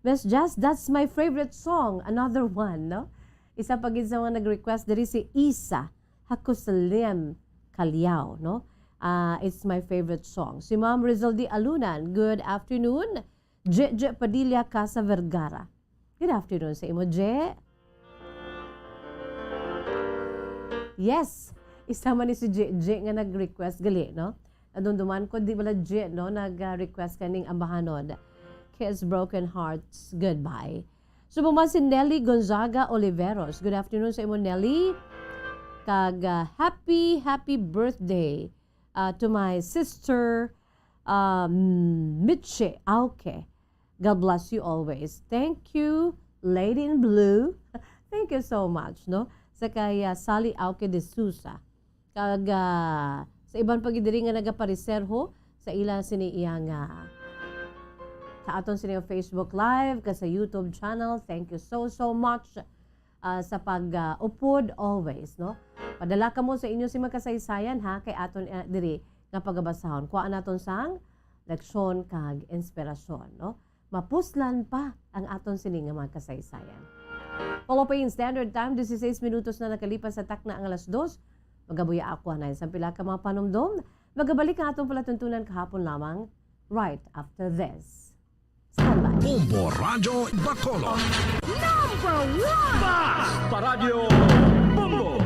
Miss Jazz, that's my favorite song. Another one, no? Isa pa gid sa mga nag-request diri si Isa Hakusalim Kalyao, no? It's my favorite song. Si Ma'am Rizaldi Alunan, good afternoon. Je Padilla Casa Vergara. Good afternoon sa imo, Je. Yes, isa man ni si Je nga nag-request gali, no? Adunduman ko di bala Je, no? Nag-request kaning ambahanon. Kiss Broken Hearts, goodbye. So buman si Nelly Gonzaga Oliveros. Good afternoon sa imo, Nelly. Kag happy birthday to my sister Mitche Auke. God bless you always. Thank you, Lady in Blue. Thank you so much, no? Sa kay Sally Auke de Sousa. Kag sa ibang pagidiri nga nagapariserho sa ila sini iyang sa aton sini Facebook Live ka sa YouTube channel. Thank you so much sa pag-upod always, no? Padala ka mo sa inyo si magkasaysayan ha kay aton diri nga pagabasahon. Kuha naton sang leksyon kag inspirasyon, no? Mapuslan pa ang aton sini nga magkasaysayan. Philippine Standard Time 16 minutos na nakalipas sa takna ang alas 2. Magabuya ako na sa pila ka mga panumdom. Magabalik ang atong palatuntunan kahapon lamang right after this. Standby. Bombo Radio Bacolod. Number 1! Basta Radio Bombo!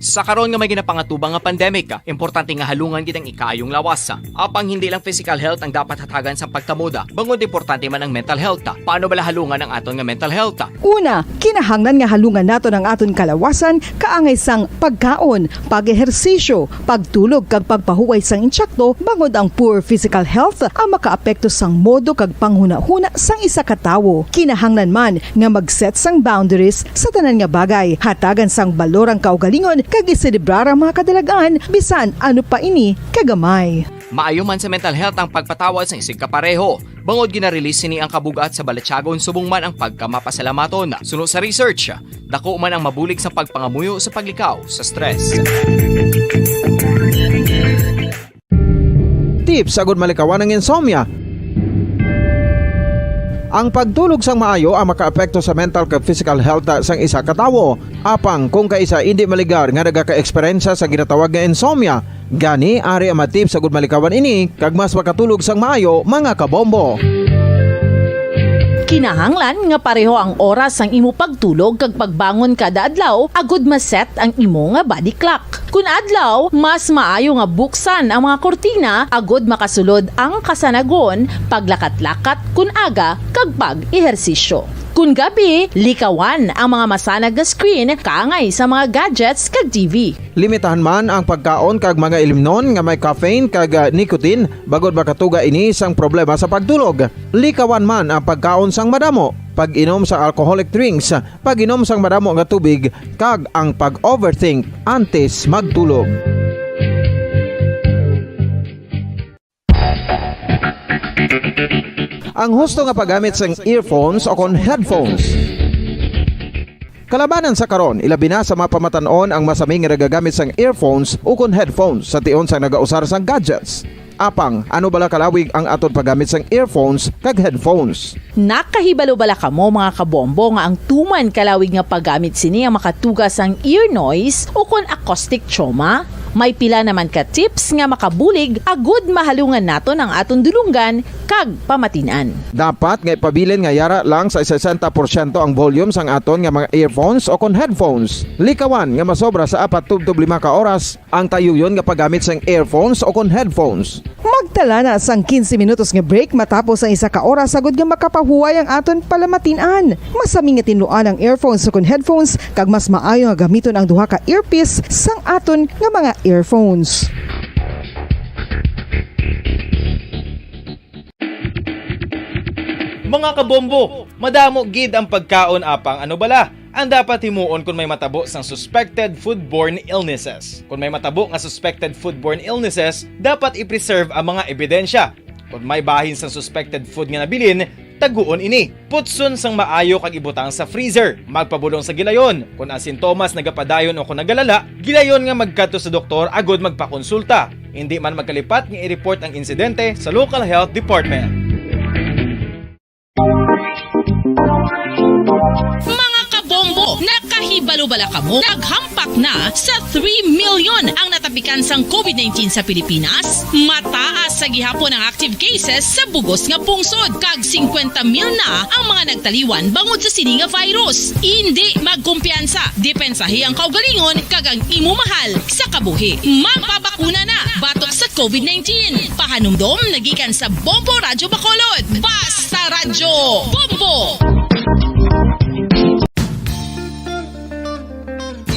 Sa karon nga may ginapangatubang nga pandemic, importante nga halungan gid ang ikaayong lawas. Apang hindi lang physical health ang dapat hatagan sa pagtamuda, bangod importante man ang mental health. Paano bala halungan ang aton nga mental health? Una, kinahanglan nga halungan nato ang aton kalawasan kaangay sang pagkaon, pag-ehersisyo, pagtulog kag pagpahuway sang insyakto bangod ang poor physical health ang makaapekto sang modo kag panghuna-huna sang isa ka tawo. Kinahanglan man nga mag-set sang boundaries sa tanan nga bagay, hatagan sang balorang kaugalingon kag iselebrar ang mga kadalagaan bisan ano pa ini kagamay. Maayo man sa mental health ang pagpatawad sa isig kapareho. Bangod gina-release ni ang kabugat sa Balatyagon subong man ang pagkamapasalamaton. Suno sa research, dako man ang mabulig sa pagpangamuyo sa paglikaw sa stress. Tips sagud malikawan ng insomnia. Ang pagtulog sang maayo ang makaapekto sa mental kag physical health sang isa ka tawo. Apang kung kaisa hindi maligar nga nagaka-eksperyensya sa ginatawag nga insomnia, gani ari ang matip sagud malikawan ini kag mas makatulog sang maayo mga kabombo. Kinahanglan nga pareho ang oras ang imo pagtulog kag pagbangon kada adlaw agud maset ang imo nga body clock. Kun adlaw, mas maayo nga buksan ang mga kortina agud makasulod ang kasanagon, paglakat-lakat kun aga kag pag-ehersisyo. Kun gabi, likawan ang mga masanag nga screen kaangay sa mga gadgets kag TV. Limitahan man ang pagkaon kag mga ilimnon nga may caffeine kag nicotine bagod makatuga ini sang problema sa pagtulog. Likawan man ang pagkaon sang madamo, pag-inom sa alcoholic drinks, pag-inom sang madamo nga tubig kag ang pag-overthink antes magtulog. ang husto nga paggamit sang earphones o kon headphones. Kalabanan sa karon, ilabi na sa mga pamatanon ang masaming nga nagagamit sang earphones o kon headphones sa tion sang nagausar sang gadgets. Apang, ano bala kalawig ang aton paggamit sang earphones kag headphones? Nakahibalo bala kamo mga kabombo nga ang tuman kalawig nga paggamit sini ang makatugas ang ear noise o kon acoustic trauma? May pila naman ka tips nga makabulig agud mahalungan naton ang aton dulungan kag pamatinan. Dapat nga ipabilin nga yara lang sa 60% ang volume sang aton nga mga earphones o kon headphones. Likawan nga masobra sa 4-5 ka oras ang tayuyon nga paggamit sang earphones o kon headphones. Magtala na sang 15 minutos nga break matapos ang 1 ka oras sagud nga makapahuway ang aton palamatinan. Masami nga tinluan ang earphones o kon headphones kag mas maayo nga gamiton ang duha ka earpiece sang aton nga mga earphones. Mga kabombo, madamo gid ang pagkaon apang ano bala ang dapat himuon kung may matabo sang suspected foodborne illnesses. Kung may matabo nga suspected foodborne illnesses, dapat i-preserve ang mga ebidensya. Kung may bahin sang suspected food nga nabilin, taguon ini. Putson sang maayo kag ibutang sa freezer. Magpabulong sa gilayon. Kung ang sintomas nagapadayon o kung nagalala, gilayon nga magkadto sa doktor agud magpakonsulta. Hindi man magkalipat nga i-report ang insidente sa local health department. Mga kabombo, nakahibalo bala kamo? Naghampak na sa 3 million ang natapikan sang COVID-19 sa Pilipinas. Mataas sa gihapon ang active cases sa bugos nga pungsod. Kag 50 mil na ang mga nagtaliwan bangod sa sini nga virus. Hindi magkumpiyansa. Depensahi ang kaugalingon kag ang imo mahal sa kabuhi. Magpabakuna na batok sa COVID-19. Pahanumdom nagikan sa Bombo Radyo Bacolod. Basta Radyo Bombo!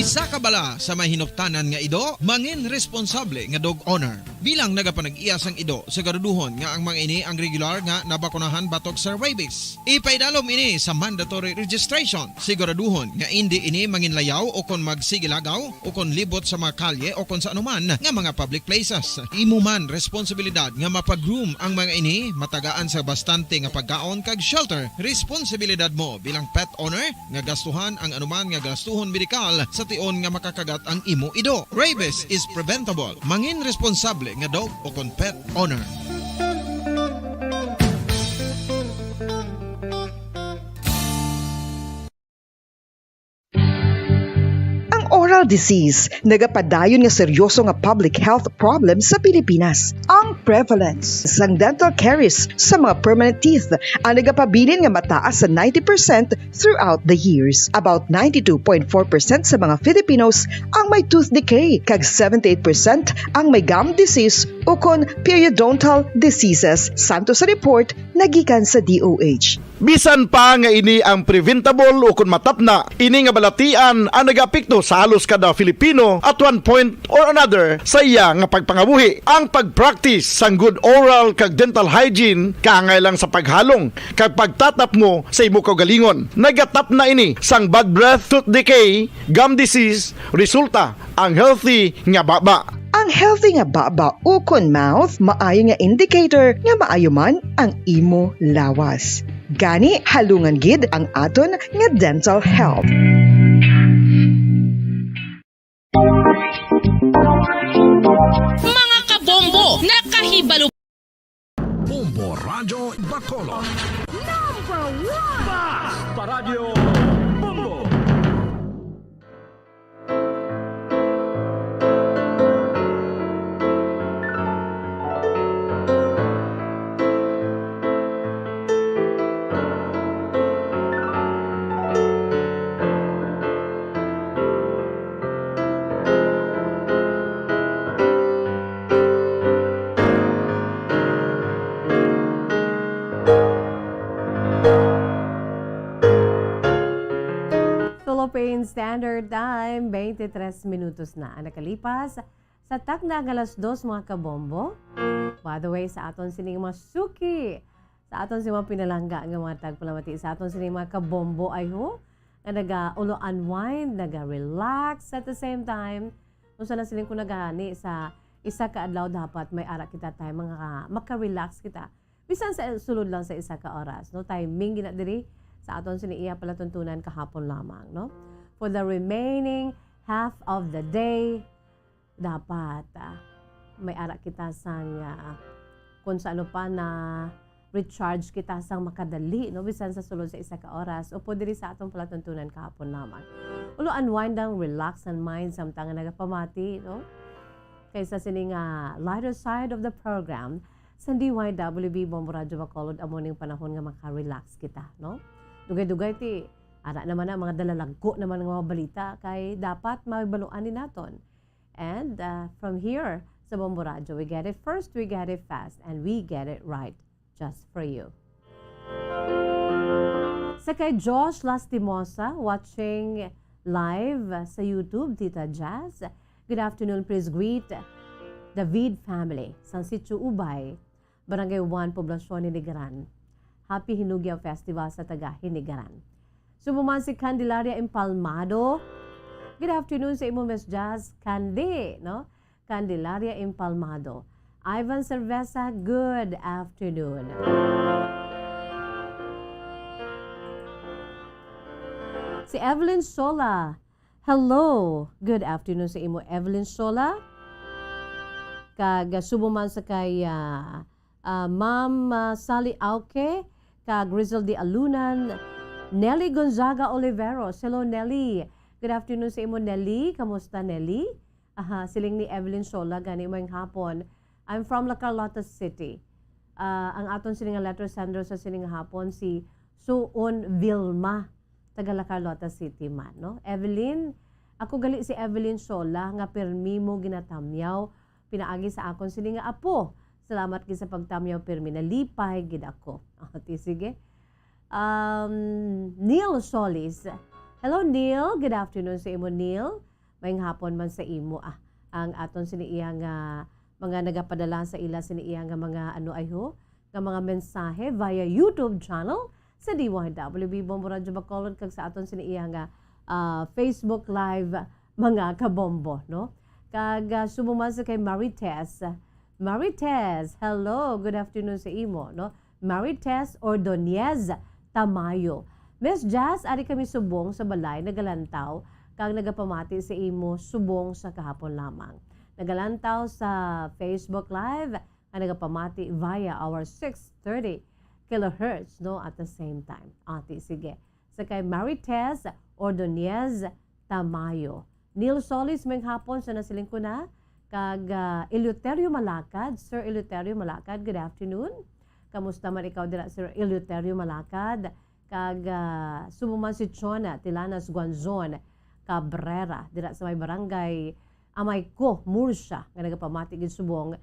Isa ka bala sa mahinuptanan nga ido, mangin responsable nga dog owner. Bilang nagapanag-iya sang ido, siguraduhon nga ang mga ini ang regular nga nabakunahan batok sa rabies. Ipaidalom ini sa mandatory registration. Siguraduhon nga hindi ini manginlayaw o kon magsigilagaw o kon libot sa mga kalye o kon sa anuman nga mga public places. Imo man responsibilidad nga mapag-groom ang mga ini, matagaan sa bastante nga pagkaon kag shelter. Responsibilidad mo bilang pet owner nga gastuhan ang anuman nga gastuhon medikal sa tion nga makakagat ang imo ido. Rabies is preventable. Mangin responsable nga dog o kon pet owner. Oral disease, nagapadayon nga seryoso nga public health problem sa Pilipinas. Ang prevalence sang dental caries sa mga permanent teeth ang nagapabilin nga mataas sa 90% throughout the years. About 92.4% sa mga Filipinos ang may tooth decay, kag 78% ang may gum disease o kon periodontal diseases, santo sa report nagikan sa DOH. Bisan pa nga ini ang preventable o kung matapna, ini nga balatian ang nagapikto sa halos kada Filipino at one point or another sa iya nga pagpangabuhi. Ang pagpractice sang good oral kag dental hygiene kaangay lang sa paghalong kag pagtatap mo sa imo kaugalingon. Nagatap na ini sang bad breath, tooth decay, gum disease, resulta ang healthy nga baba. Ang healthy nga baba o kon mouth, maayo nga indicator nga maayo man ang imo lawas. Gani, halungan gid ang aton nga dental health. Mga kabombo, nakahibalo Bombo Radyo Bacolod. Number 1! Basta Radyo Bombo! Philippine Standard Time, 23 minutos na ang nakalipas sa takna ng alas 2 mga kabombo. By the way, sa aton sining mga suki, sa aton sining mga pinalangga ng mga tagpalamati, sa aton sining mga kabombo ay ho, na naga-ulo unwind, naga-relax at the same time, kung saan siling ko nagahani sa isa ka adlaw dapat may ara kita tayo, maka-relax kita. Bisan sa sulod lang sa isa ka oras, no? Timing gina diri sa aton siniiya pala tuntunan kahapon lamang, no? For the remaining half of the day, dapat may ara kita sang kung sa ano pa na recharge kita sang makadali, no? Bisan sa sulod sa isa ka oras, upo diri sa atong pala tuntunan kahapon lamang. Ulo unwind ang relax and mind samtang nga nagapamati, no? Kaysa sining lighter side of the program, sa DYWB Bombo Radio Bacolod amo ning panahon nga maka-relax kita, no? Dugay-dugay ti ara naman ang mga dalalagko naman ng mga balita kay dapat mabaluan ni naton. And from here sa Bombo Radio, we get it first, we get it fast, and we get it right just for you. Sa kay Josh Lastimosa watching live sa YouTube, Tita Jazz. Good afternoon, please greet David family sa Sitio Ubay, Barangay 1, Poblasyon Hinigaran. Happy Hinugyaw Festival sa taga Hinigaran. Sumuman si Candelaria Impalmado. Good afternoon sa imo, Miss Jazz. Candy, no? Candelaria Impalmado. Ivan Cerveza, good afternoon. Si Evelyn Sola. Hello. Good afternoon sa imo, Evelyn Sola. Kag subuman sa kay Ma'am Sally Auke, kag Griselda Alunan, Nelly Gonzaga Oliveros. Hello, Nelly. Good afternoon sa imo, Nelly. Kamusta, Nelly? Siling ni Evelyn Sola, gani mo yung hapon. I'm from La Carlota City. Ang aton sining letter sender sa sining hapon si Suon Vilma, taga La Carlota City man, no? Evelyn, ako gali si Evelyn Sola nga permi mo ginatamyaw pinaagi sa akon sining nga apo. Salamat gid sa pagtamyaw permi nalipay gid ako. Sige. Neil Solis. Hello Neil, good afternoon sa imo Neil. Mayong hapon man sa imo ang aton siniiya nga mga nagapadala sa ila siniiya nga mga nga mga mensahe via YouTube channel sa DYWB Bombo Radio Bacolod kag sa aton siniiya nga Facebook Live mga kabombo, no? Kag sumuman sa kay Marites. Marites, hello, good afternoon sa imo, no? Marites Ordonez Tamayo. Miss Jazz, ari kami subong sa balay nagalantaw kag nagapamati sa imo subong sa kahapon lamang. Nagalantaw sa Facebook Live ang nagapamati via our 630 kilohertz, no, at the same time. Sige. Sa kay Marites Ordonez Tamayo. Neil Solis may hapon sa nasiling ko na kag Eleuterio Malakad. Sir Eleuterio Malakad, good afternoon. Kamusta man ikaw dira, Sir Eleuterio Malakad? Kag sumuman si Chona Tilanas Guanzon Cabrera dira sa may barangay Amayko, Murcia, nga nagapamati gid subong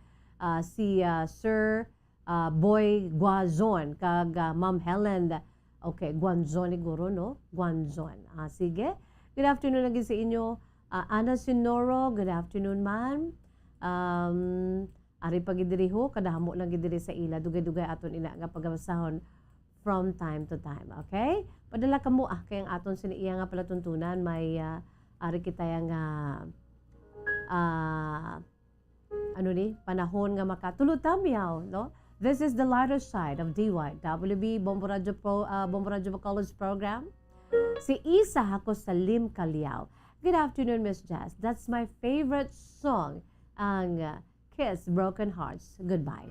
si Sir Boy Guazon kag Ma'am Helen. Okay, Guanzon siguro, no? Guanzon. Sige. Good afternoon lagi sa inyo. Ana Sinoro, good afternoon, ma'am. Ari pagidiri ho, kadahamo lang gidiri sa ila. Dugay-dugay aton ina nga pagabasahon from time to time. Okay? Padala ka mo kay ang aton siniiya nga palatuntunan may ari kita nga panahon nga makatulod tamyaw, no? This is the lighter side of DYWB Bombo Radio Bacolod's program. Si Isa Hako Salim Kaliao. Good afternoon, Miss Jazz. That's my favorite song, ang Kiss Broken Hearts Goodbye.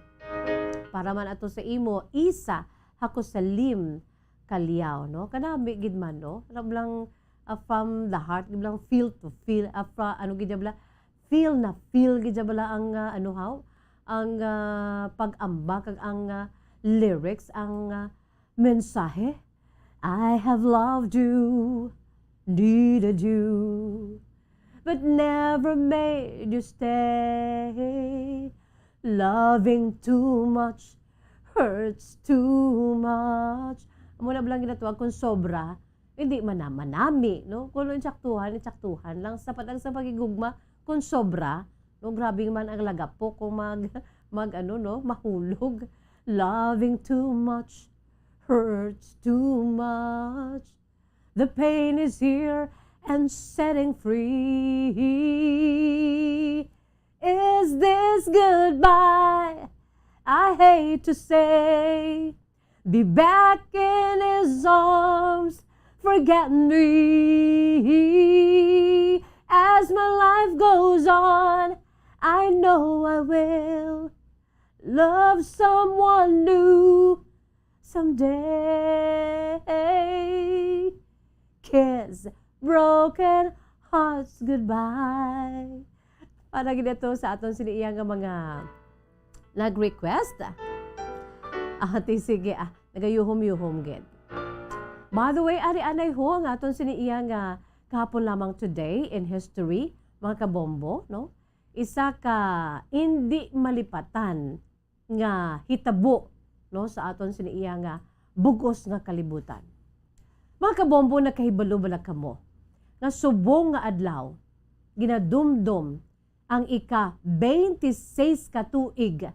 Para man ato sa imo, Isa Hako Salim Kaliao, no? Kanami gid man, no? Lang from the heart, gid lang feel to feel, gid bala feel na feel gid bala ang ang pag-amba kag ang lyrics, ang mensahe. I have loved you, needed you, but never made you stay. Loving too much hurts too much. Amo na blang ginatuwa kung sobra, hindi man naman nami, no? Kung insaktuhan lang sapat ang sa pagigugma kung sobra. No, grabe man ang lagapo kung mahulog. Loving too much hurts too much. The pain is here and setting free. Is this goodbye? I hate to say, be back in his arms, forget me. As my life goes on, I know I will love someone new someday. Kiss broken hearts goodbye. Para ginito sa aton siniya nga mga nag-request. Sige, nagayuhom-yuhom gid. By the way, ari anay ho nga aton siniya nga kahapon lamang today in history, mga kabombo, no? Isa ka hindi malipatan nga hitabo, no, sa aton siniya nga bugos nga kalibutan. Mga kabombo, nakahibalo bala kamo nga subong nga adlaw ginadumdum ang ika-26 ka tuig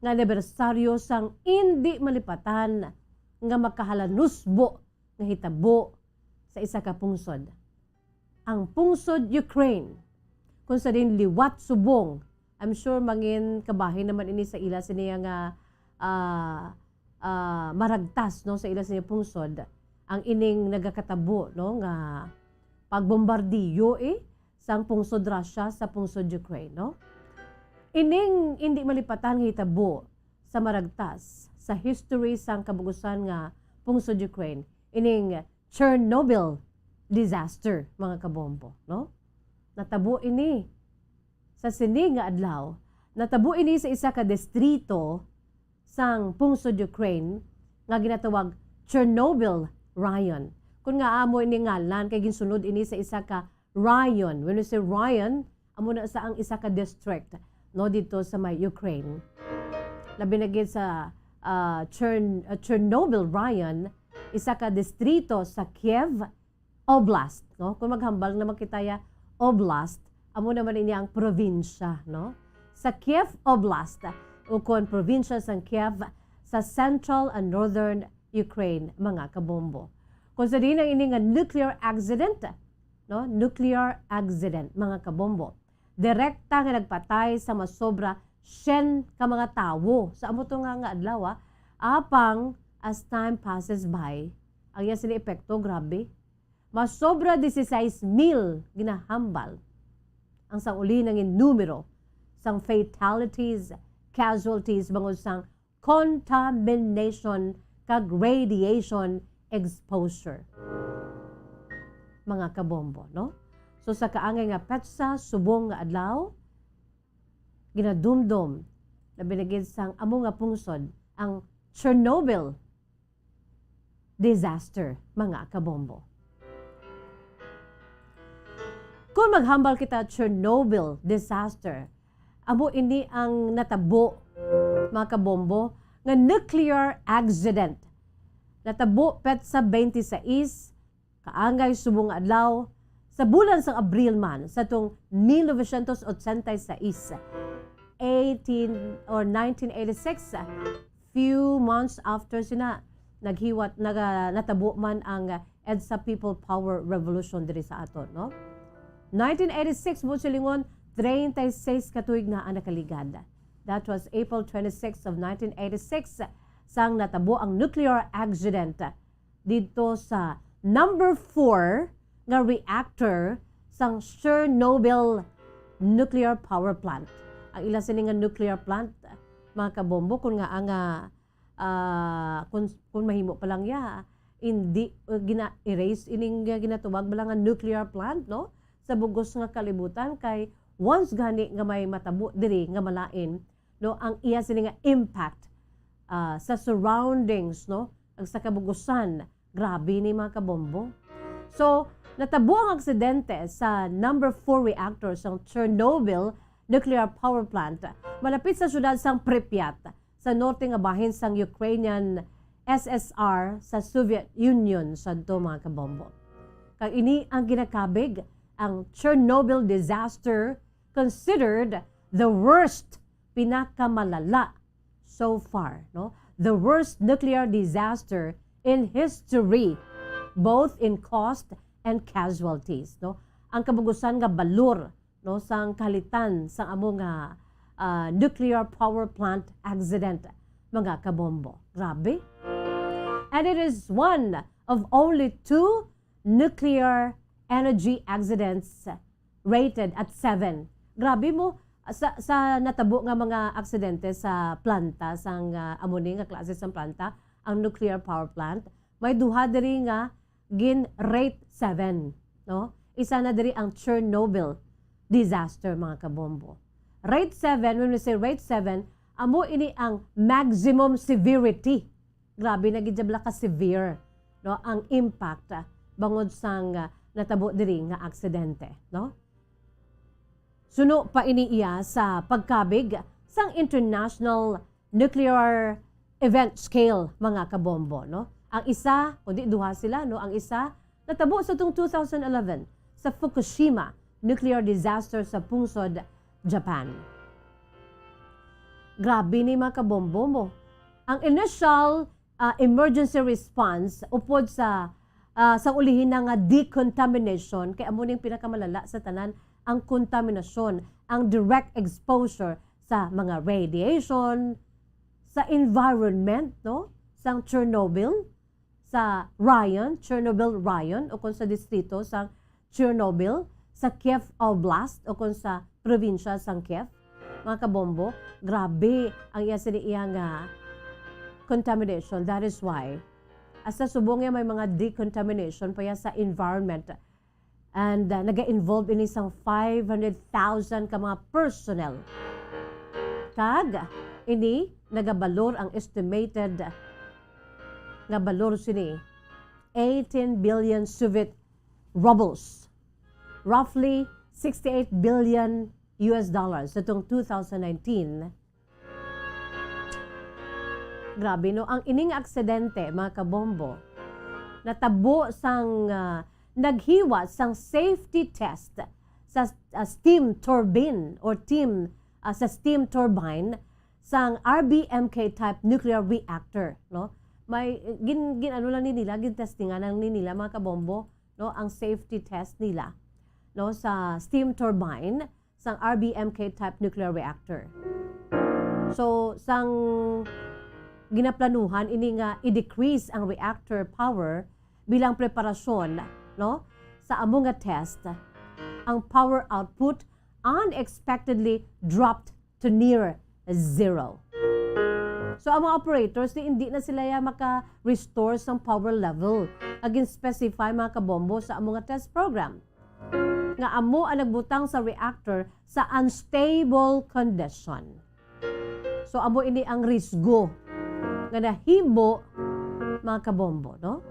nga anibersaryo sang hindi malipatan nga makahalanusbo nga hitabo sa isa ka pungsod. Ang pungsod Ukraine, kung sa din liwat subong, I'm sure mangin kabahin naman ini sa ila siniya nga maragtas, no, sa ila siniya pungsod, ang ining nagakatabo, no, nga pagbombardiyo sang pungsod Russia sa pungsod Ukraine, no? Ining hindi malipatan nga hitabo sa maragtas sa history sang kabugusan nga pungsod Ukraine, ining Chernobyl disaster, mga kabombo, no? Natabo ini sa sini nga adlaw, natabo ini sa isa ka distrito sang pungsod Ukraine nga ginatawag Chernobyl Ryan. Kung nga amo ini ngalan kay ginsunod ini sa isa ka Ryan. When we say Ryan, amo na sa ang isa ka district, no, dito sa may Ukraine. Labi na gid sa Chernobyl Ryan, isa ka distrito sa Kiev Oblast, no? Kung maghambal na makitaya Oblast, amo naman ini ang probinsya, no? Sa Kiev Oblast, o kung probinsya sa Kiev sa central and northern Ukraine, mga kabombo. Kung sa din ang ini nga nuclear accident, no? Nuclear accident, mga kabombo. Direkta nga nagpatay sa masobra 100 ka mga tawo. Sa amo to nga adlaw, apang as time passes by, ang yan sila epekto, grabe. Masobra 16,000 ginahambal ang sang uli ng numero sang fatalities, casualties, bangod sang contamination kag radiation exposure. Mga kabombo, no? So sa kaangay nga petsa, subong nga adlaw, ginadumdum na binigid sang amo nga pungsod ang Chernobyl disaster, mga kabombo. Kung maghambal kita Chernobyl disaster, amo ini ang natabo, mga kabombo, nga nuclear accident. Natabo petsa 26 kaangay subong adlaw sa bulan sang Abril man sa tong 1986, 1986, few months after sina naghiwat natabo man ang EDSA People Power Revolution diri sa aton, no? 1986 mo silingon 36 katuig na ang nakaligad. That was April 26 of 1986 sang natabo ang nuclear accident dito sa number 4 nga reactor sang Chernobyl nuclear power plant. Ang ila sini nga nuclear plant, mga kabombo, kung nga ang kung mahimo pa lang ya, hindi gina-erase ining ginatubag ba lang nga nuclear plant, no? Sa bugos nga kalibutan kay once gani nga may matabo diri nga malain, no, ang iya sini nga impact sa surroundings, no, ang sa kabugusan, grabe ni mga kabombo. So natabo ang aksidente sa number 4 reactor sa Chernobyl nuclear power plant malapit sa syudad sang Pripyat sa norte nga bahin sang Ukrainian SSR sa Soviet Union sadto, mga kabombo. Kag ini ang ginakabig ang Chernobyl disaster, considered the worst, pinakamalala so far, no? The worst nuclear disaster in history, both in cost and casualties, no? Ang kabugusan nga balur, no, sang kalitan sang amo nga nuclear power plant accident, mga kabombo. Grabe. And it is one of only 2 nuclear energy accidents rated at 7. Grabe mo, sa natabo nga mga aksidente sa planta, sang amuni nga klase sa planta, ang nuclear power plant, may duha diri nga gin rate 7. No? Isa na diri ang Chernobyl disaster, mga kabombo. Rate 7, when we say rate 7, amo ini ang maximum severity. Grabe na gidjabla ka severe, no, ang impact bangod sang natabo diri nga aksidente, no? Suno pa iniiya sa pagkabig sang International Nuclear Event Scale, mga kabombo, no? Ang isa, kundi duha sila, no? Ang isa natabo sa tung 2011 sa Fukushima nuclear disaster sa pungsod Japan. Grabe ni mga kabombo mo. Ang initial emergency response upod sa ulihin na nga decontamination, kaya amo ning pinakamalala sa tanan ang kontaminasyon, ang direct exposure sa mga radiation, sa environment, no? Sa Chernobyl, sa Chernobyl Ryan, o kung sa distrito sa Chernobyl, sa Kiev Oblast, o kung sa probinsya sa Kiev. Mga kabombo, grabe ang iya siniyang contamination. That is why, asa subong may mga decontamination pa sa environment. And naga-involve in isang 500,000 ka mga personnel. Kag, ini nagabalor ang estimated nga balor sini 18 billion Soviet rubles. Roughly 68 billion US dollars itong 2019. Grabe, no? Ang ining aksidente, mga kabombo, natabo sang naghiwa sang safety test sa steam turbine or sa steam turbine sang RBMK type nuclear reactor, no? May ano lang nila, testingan lang nila, mga kabombo, no, ang safety test nila, no, sa steam turbine sang RBMK type nuclear reactor. So sang ginaplanuhan ini nga i-decrease ang reactor power bilang preparasyon, no, sa amo nga test. Ang power output unexpectedly dropped to near zero. So ang mga operators hindi na sila maka-restore sa power level agin specify, mga kabombo, sa amo nga test program nga amo ang nagbutang sa reactor sa unstable condition. So amo ini ang risgo nga nahimo, mga kabombo, no?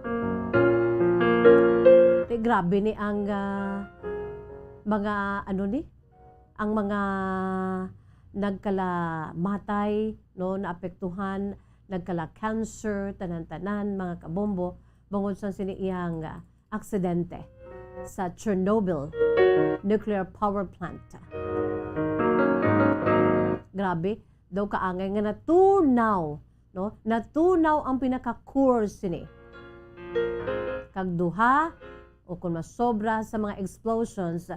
Grabe ni ang mga ang mga nagkalamatay, no, naapektuhan, nagkala-cancer, tanan-tanan, mga kabombo, bangod sa siniyang aksidente sa Chernobyl nuclear power plant. Grabe, daw kaangay nga natunaw, no? Natunaw ang pinaka-course ni. Kagduha, o kung masobra sa mga explosions,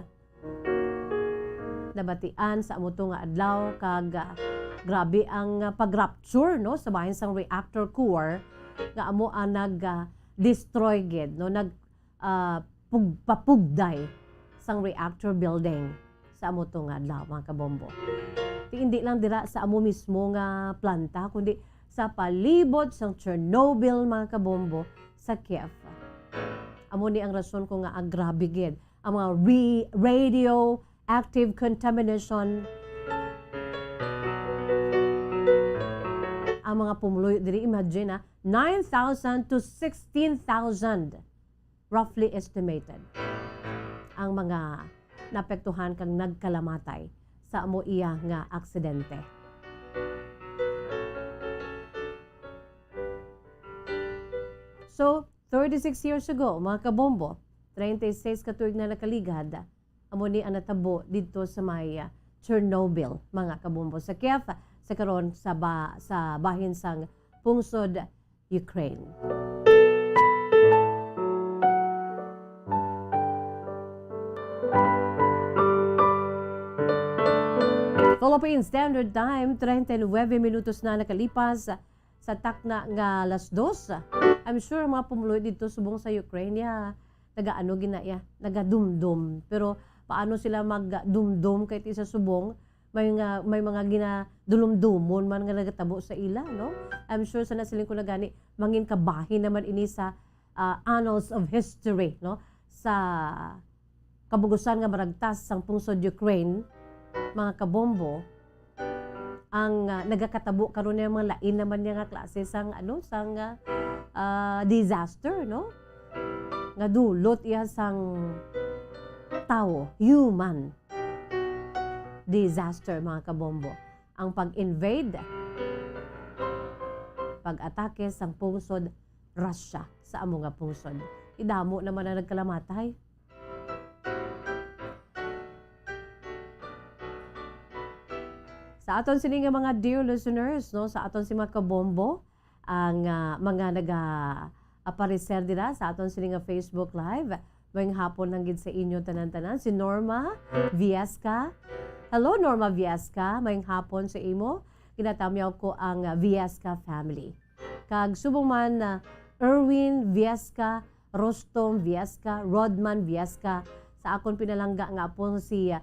nabatian sa amuto nga adlaw, kag grabe ang pag-rupture, no, sa bahin sang reactor core nga amo ang nag-destroy gid, no, papugday sang reactor building sa amuto nga adlaw, mga kabombo. Hindi lang dira sa amo mismo nga planta, kundi sa palibot sang Chernobyl, mga kabombo, sa Kiev. Amo ni ang rason ko nga grabe gid ang mga radioactive contamination, ang mga pumuloy diri. Imagine 9,000 to 16,000 roughly estimated ang mga napektuhan kang nagkalamatay sa amo iya nga aksidente. So 36 years ago, mga kabombo, 36 katuig na nakaligad, amo ni ang natabo dito sa may Chernobyl, mga kabombo, sa Kiev, sa karon sa bahin sang pungsod Ukraine. Philippine Standard Time, 39 minutos na nakalipas sa takna nga alas 2. I'm sure mga pumuloy dito subong sa Ukraine nagaano ginaya, nagadumdum. Pero paano sila magdumdum kahit isa subong? May mga ginadulumdumon man nga nagatabo sa ila, no? I'm sure sana siling ko na gani mangin kabahin naman ini sa annals of history, no? Sa kabugusan nga maragtas sang pungsod Ukraine, mga kabombo, ang nagakatabo karon nga mga lain naman nga klase sang disaster, no? Nga dulot iya sang tao, human disaster, mga kabombo. Ang pag-invade, pag-atake sang pungsod Russia sa amo nga pungsod. Idamo naman na nagkalamatay. Sa aton sini nga mga dear listeners, no, sa aton si mga kabombo, ang mga naga-aparecer dira sa aton sini nga Facebook Live, mayong hapon lang gid sa inyo tanan-tanan. Si Norma Viesca. Hello, Norma Viesca. Mayong hapon sa imo. Kinatamyaw ko ang Viesca family. Kag subong man Erwin Viesca, Rostom Viesca, Rodman Viesca. Sa akon pinalangga nga po si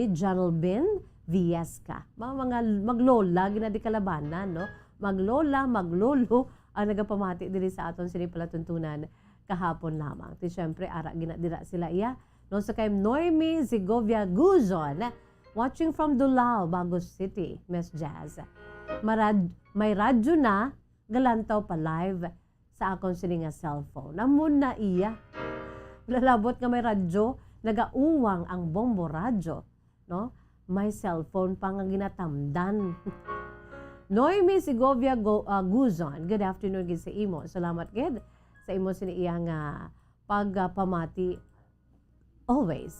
Janel Ben Viesca. Mga maglola, ginadi kalabanan, no? Maglola, maglolo, ang nagapamati diri sa aton sini palatuntunan kahapon lamang. Ti syempre, ara ginadira sila iya. No, sa kay Noemi Zigovia Guzon, watching from Dulao, Bagos City, Miss Jazz. May radyo na, galantaw pa live sa akong sini nga cellphone. Namun na iya. Lalabot nga may radyo, nagauwang ang bombo radyo. No? May cellphone pa nga ginatamdan. Noemi Zigovia Guzon, good afternoon gid sa imo. Salamat gid sa imo sini iya nga pagpamati always.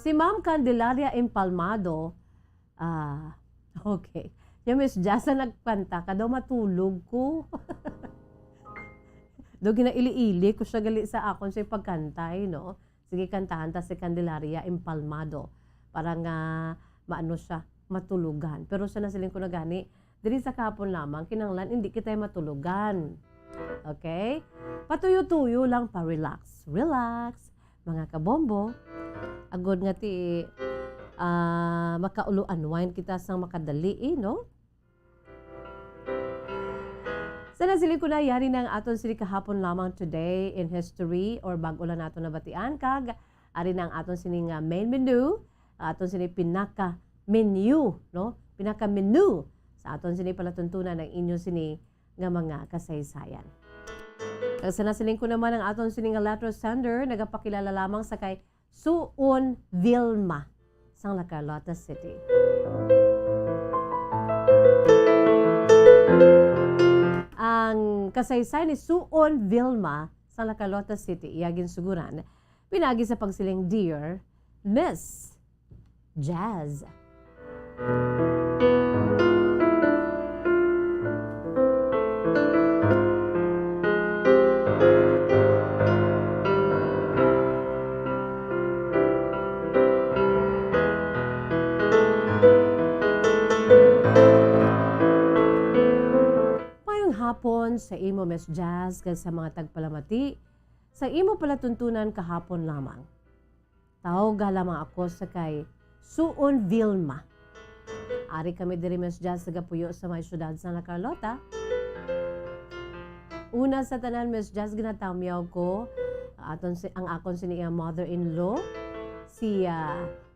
Si Ma'am Candelaria Empalmado, okay. Yung Miss Jasa nagkanta ka daw matulog ko. Do ginaili-ili ko siya gali sa akon sa pagkantay, no? Sige, kantahan ta si Candelaria Empalmado para nga maano siya, matulugan. Pero sa nasiling ko na gani, diri sa kapon lamang, kinanglan, hindi kita matulugan. Okay? Patuyo-tuyo lang, pa-relax. Relax, mga kabombo. Agod nga ti, makaulo-unwind kita sang makadali, no? Sa nasiling ko na, yari na ang aton sili kahapon lamang today in history or bago lang nato nabatian. Kag, ari na ang aton sini nga main menu, aton sini pinaka-menu, no? Pinaka-menu sa aton sini palatuntunan ng inyo sini nga mga kasaysayan. Sa nasiling ko naman ang aton sini nga letter sender, nagapakilala lamang sa kay Suon Vilma sang La Carlota City. Ang kasaysayan ni Suon Vilma sa La Carlota City, iyagin suguran, pinagi sa pagsiling Dear Miss Jazz. Hapon sa imo Miss Jazz kag sa mga tagpalamati sa imo palatuntunan kahapon lamang. Tawag lamang ako sa kay Suon Vilma. Ari kami diri Miss Jazz sa gapuyo sa may syudad sa La Carlota. Una sa tanan Miss Jazz ginatamyaw ko ang akon sini mother-in-law si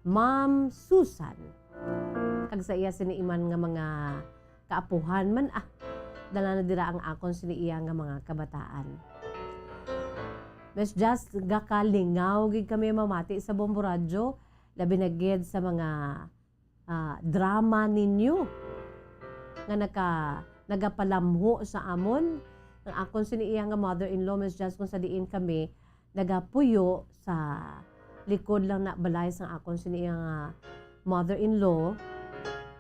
Ma'am Susan. Kag sa iya sini iman nga mga kaapuhan man dala na dira ang akon siniiya nga mga kabataan. Miss Jazz, gakalingaw gid kami mamati sa Bombo Radyo, labi na gid sa mga drama ninyo nga nagapalamho sa amon. Ang akon siniiya nga mother-in-law, Miss Jazz, kung sa diin kami nagapuyo sa likod lang na balay sa akon siniiya nga mother-in-law.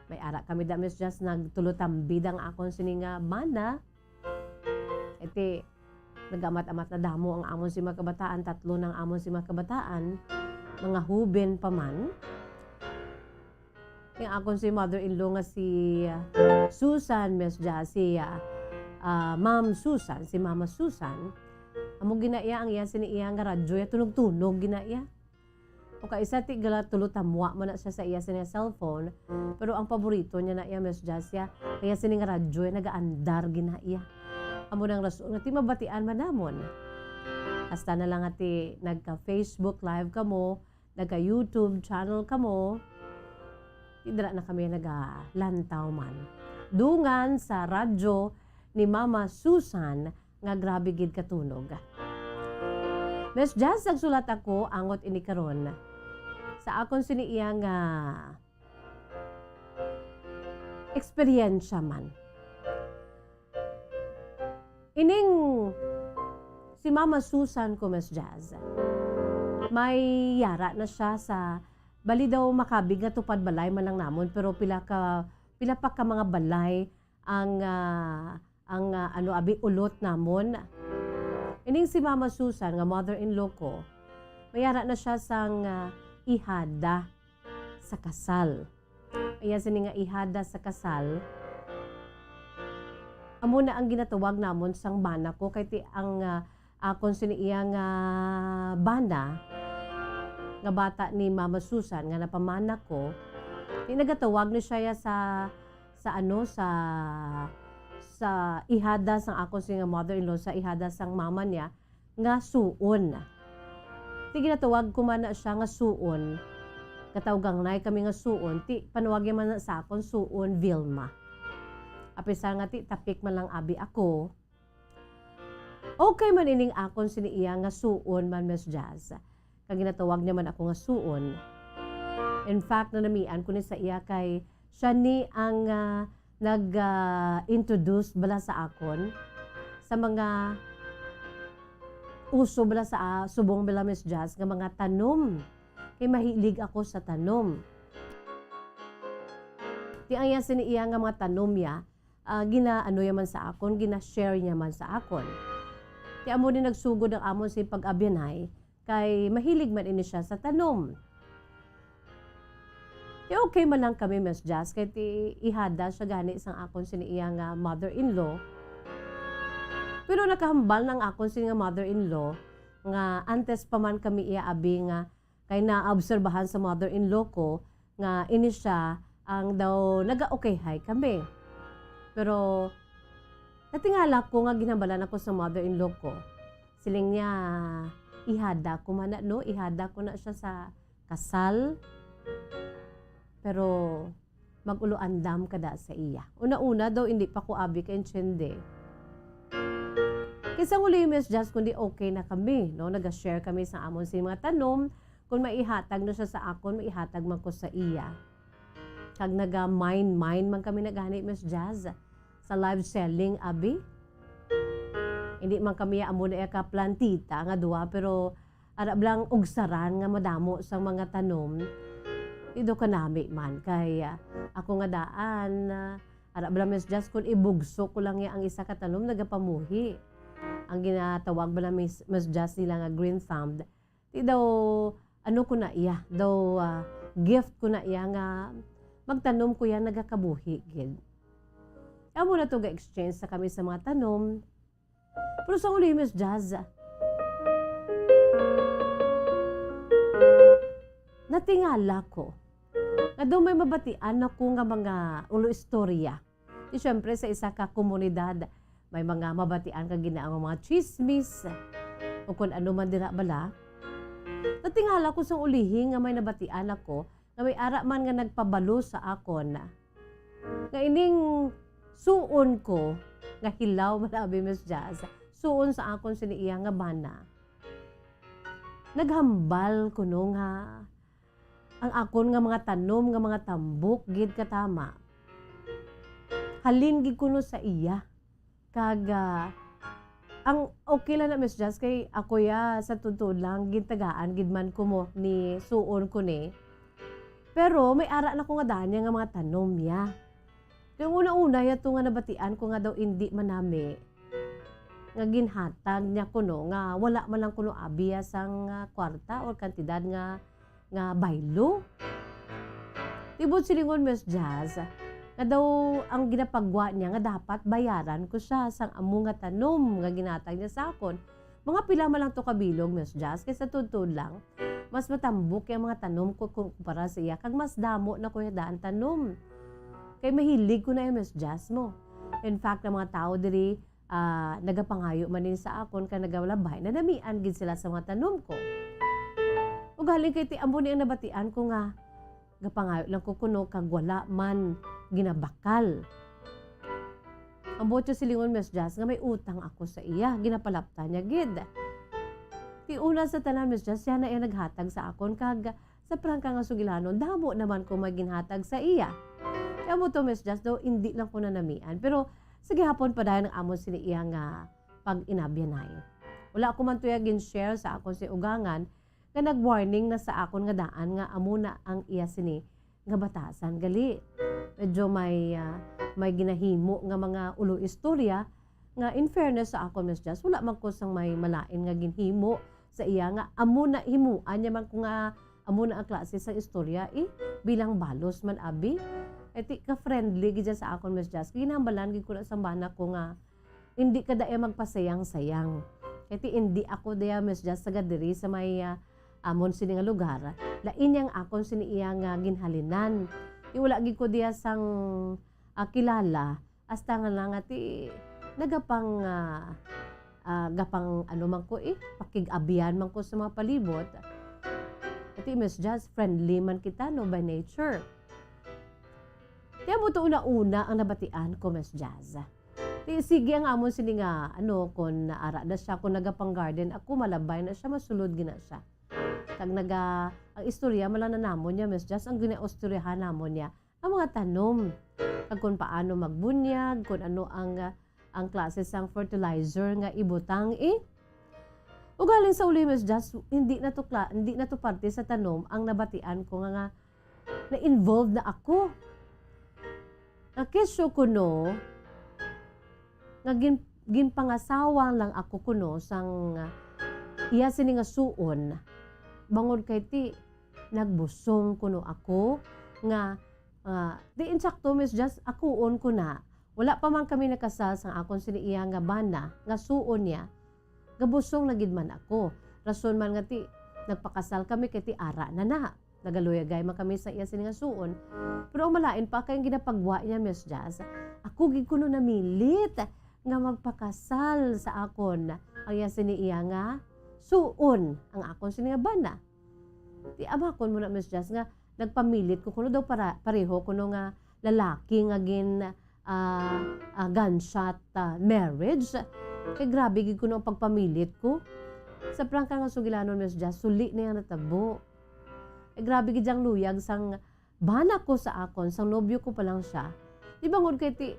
May ara kami da Miss Jazz nagtulotambid ang akon sini nga mana. Iti nagamat-amat na damo ang amon si mga kabataan, 3 ng amon si mga kabataan, mga huben pa man. Yung akon si mother-in-law nga si Susan, Miss Jassy, Ma'am Susan, si Mama Susan, amo ginaiya ang iya siniiya nga radyo, ya tunog-tunog ginaiya. O kaisa ti gala tulutamwa man na siya sa iya siya cellphone, pero ang paborito niya na iya, Miss Jassy, kaya sining radyo, nagaandar ginaiya. Amo nang rason nga ti mabatian man namon. Hasta na lang ati nagka-Facebook live kamo, nagka-YouTube channel kamo, idra na kami nagalantaw man. Dungan sa radyo ni Mama Susan nga grabe gid katunog. Miss Jazz, nagsulat ako angot ini karon sa akon siniiya nga eksperyensya man. Ining si Mama Susan ko, Miss Jazz, may yara na siya sa bali daw makabig nga tupad balay man lang namon, pero pila pa ka mga balay ang abi ulot namon. Ining si Mama Susan nga mother-in-law ko, may yara na siya sang ihada sa kasal. Ayan sini nga ihada sa kasal. Amo na ang ginatawag namon sang bana ko kay ti ang akon siniiya nga bana nga bata ni Mama Susan nga napamana ko, nagatawag ni siya sa ihada sang akon nga mother-in-law, sa ihada sang mama niya nga suon. Ti ginatawag ko man na siya nga suon. Katawgang nay kami nga suon, ti panawagyan man na sa akon suon Vilma. Apisa nga ti tapik man lang abi ako. Okay man ining akon siniiya nga suon man, Miss Jazz. Kag ginatawag niya man ako nga suon. In fact, nanamian ko ni sa iya kay siya ni ang nag-introduce bala sa akon sa mga uso bala sa subong bala, Miss Jazz, nga mga tanom. Kay mahilig ako sa tanom. Di ang yan siniiya nga mga tanom ya, gina-ano yaman sa akon, gina-share niya man sa akon. Di amo din nagsugod ang amon si pag-abyanay, kay mahilig man ini siya sa tanom. Di okay man lang kami, Miss Jazz, kay ti ihada siya gani isang akon siniiya nga mother-in-law. Pero nakahambal ng akon sini nga mother-in-law, nga antes pa man kami abi nga, kay naobserbahan sa mother-in-law ko, nga ini siya ang daw naga-okay-hay kami. Pero natingala ko nga ginambalan ako sa mother-in-law ko. Siling niya, ihada ko man na, no? Ihada ko na siya sa kasal. Pero mag-ulo andam kada sa iya. Una-una daw, hindi pa ko abi ka-intindi. Kisang uli, Miss Jazz, kundi okay na kami, no? Nag-share kami sa amon sa mga tanom. Kung maihatag na siya sa akon, maihatag man ko sa iya. Kag naga-mine man kami nagani, Miss Jazz, sa live selling, abi. Hindi man kami amo na ka plantita nga duwa, pero arab lang ugsaran nga madamo sa mga tanom. Ido ka nami man. Kay ako nga daan, arab lang, Miss Jazz, kung ibugso ko lang ang isa ka tanom, nagapamuhi. Ang ginatawag ba lang, Miss Jazz, nila nga green thumb. Di daw, ano ko na iya, daw gift ko na iya nga magtanom ko yan, nagakabuhi, gid. Kaya muna ito ga-exchange sa kami sa mga tanom. Pero sa uli, Miss Jazz, natingala ko na daw may mabatian ako nga mga ulo istorya. Di syempre sa isa ka komunidad, may mga mabatian ka ginaang mga chismis, o kung ano man dira bala. Natingala ko sa ulihi nga may nabatian ako, na may ara man nga nagpabalo sa akon. Nga ining suon ko, nga hilaw malabi, Miss Jazz, suon sa akon siniiya nga bana. Naghambal ko no nga ang akon nga mga tanom, nga mga tambok, gid katama. Halin gid ko no sa iya. Kag ang okay lang na, Miss Jazz, kay ako ya sa tutud lang gintagaan gid man ko mo ni suon ko ni. Pero may ara na ko nga danya nga mga tanom ya. Yung una-una yato nga nabatian ko nga daw hindi manami. nga ginhatag niya kuno nga wala man lang kuno abiya sang kwarta or kantidad nga baylo. Tibod silingon Miss Jazz, nga daw ang ginapagwa niya nga dapat bayaran ko siya sang amo nga tanom nga ginatag niya sa akon. Mga pila man lang to kabilog Miss Jazz, kaysa tudtod lang mas matambok yung mga tanom ko kumpara sa iya kag mas damo na ko daan tanom. Kay mahilig ko na yung Miss Jazz mo. In fact, ang mga tao diri nagapangayo man din sa akon ka nagawalabay na namian gid sila sa mga tanom ko. Ug galing kay ti ambo ni ang nabatian ko nga gapangayo lang ko kuno kag wala man ginabakal. Ang botyo silingon Miss Jazz nga may utang ako sa iya, ginapalapta niya gid. Ti una sa tanan Miss Jazz, siya na iya naghatag sa akon kag sa prangka nga sugilanon damo naman ko maginhatag sa iya. Kaya mo to Miss Jazz daw hindi lang ko na namian, pero sige hapon pa dahil ng amon sini iya nga pag inabyanay. Wala ako man tuya gin-share sa akon si ugangan nga nag-warning na sa akon nga daan nga amo na ang iya sini nga batasan gali. Medyo may ginahimo nga mga ulo istorya nga in fairness sa akon Miss Jazz, wala man ko sang may malain nga ginhimo sa iya nga amo na himuan niya man ko nga amo na ang klase sa istorya bilang balos man abi. Eti ka-friendly gid sa akon Miss Jazz. Ginambalan gid ko na sa bana ko nga hindi ka daya magpasayang-sayang. Eti hindi ako daya Miss Jazz sa diri sa may amon sini nga lugar. Lain yang akon sini iya nga ginhalinan. Wala gid ko diya sang kilala hasta nga lang ati nagapang gapang ano man ko pakig-abiyan man ko sa mga palibot. Eti Miss Jazz, friendly man kita no by nature. Kaya mo ito una-una ang nabatian ko, Miss Jazz. Sige ang amon sini nga, kung naara na siya, kung nagapang garden, ako malabay na siya, masulod gina siya. Kag ang istorya, malang na namon niya, Miss Jazz, ang gina-istoryahan namon niya, ang mga tanom. Kag kung paano magbunyag, kung ano ang klase sang fertilizer nga ibutang O galing sa uli, Miss Jazz, hindi na to parte sa tanom ang nabatian ko nga na-involved na ako. Nakisyo ko no, nga ginpangasawang lang ako kuno sang iya sini nga suon. Bangod kay ti, nagbusong kuno ako nga di insakto Miss Jazz, akuon ko na. Wala pa man kami nakasal sang akon sini iya nga bana, nga suon niya. Gabusong na gid man ako. Rason man nga ti, nagpakasal kami kay ti ara na. Nagaluyagay man kami sa iya sini nga suon. Pero ang malain pa kayong ginapagwa niya, Miss Jazz, ako gid kuno namilit nga magpakasal sa akon. Ang iya sini iya nga suon ang akon sini nga bana. Ti amakon mo na Miss Jazz nga nagpamilit ko kuno daw pareho kuno nga lalaki nga gunshot marriage. Kay grabe gid kuno ang pagpamilit ko. Sa prangka nga sugilanon Miss Jazz, suli na yang natabo. Grabe gid ang luyag sang bana ko sa akon, sang nobyo ko pa lang siya. Di bangod kay ti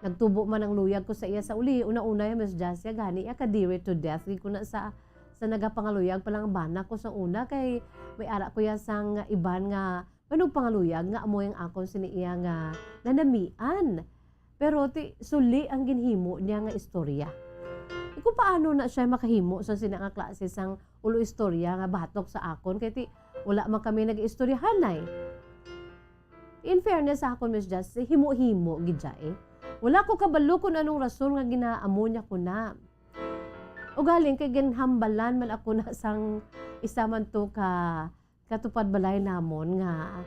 nagtubo man ang luyag ko sa iya sa uli. Una-una ya Miss Jazz, ya gani ya kadiri to death gid ko na sa nagapangaluyag pa lang bana ko sa una kay may ara ko ya sang iban nga manong pangaluyag nga amo yang akon sini iya nga nanamian. Pero ti suli ang ginhimo niya nga istorya. Kung paano na siya makahimo sa sina nga klase sang ulo istorya nga batok sa akon kay ti wala man kami nag-istoryahanay. In fairness sa akon Miss Jazz, himo-himo gid siya Wala ko kabalo kung anong rason nga ginaamo niya ko na. O galing kay ginhambalan man ako na sang isa man to katupad balay namon nga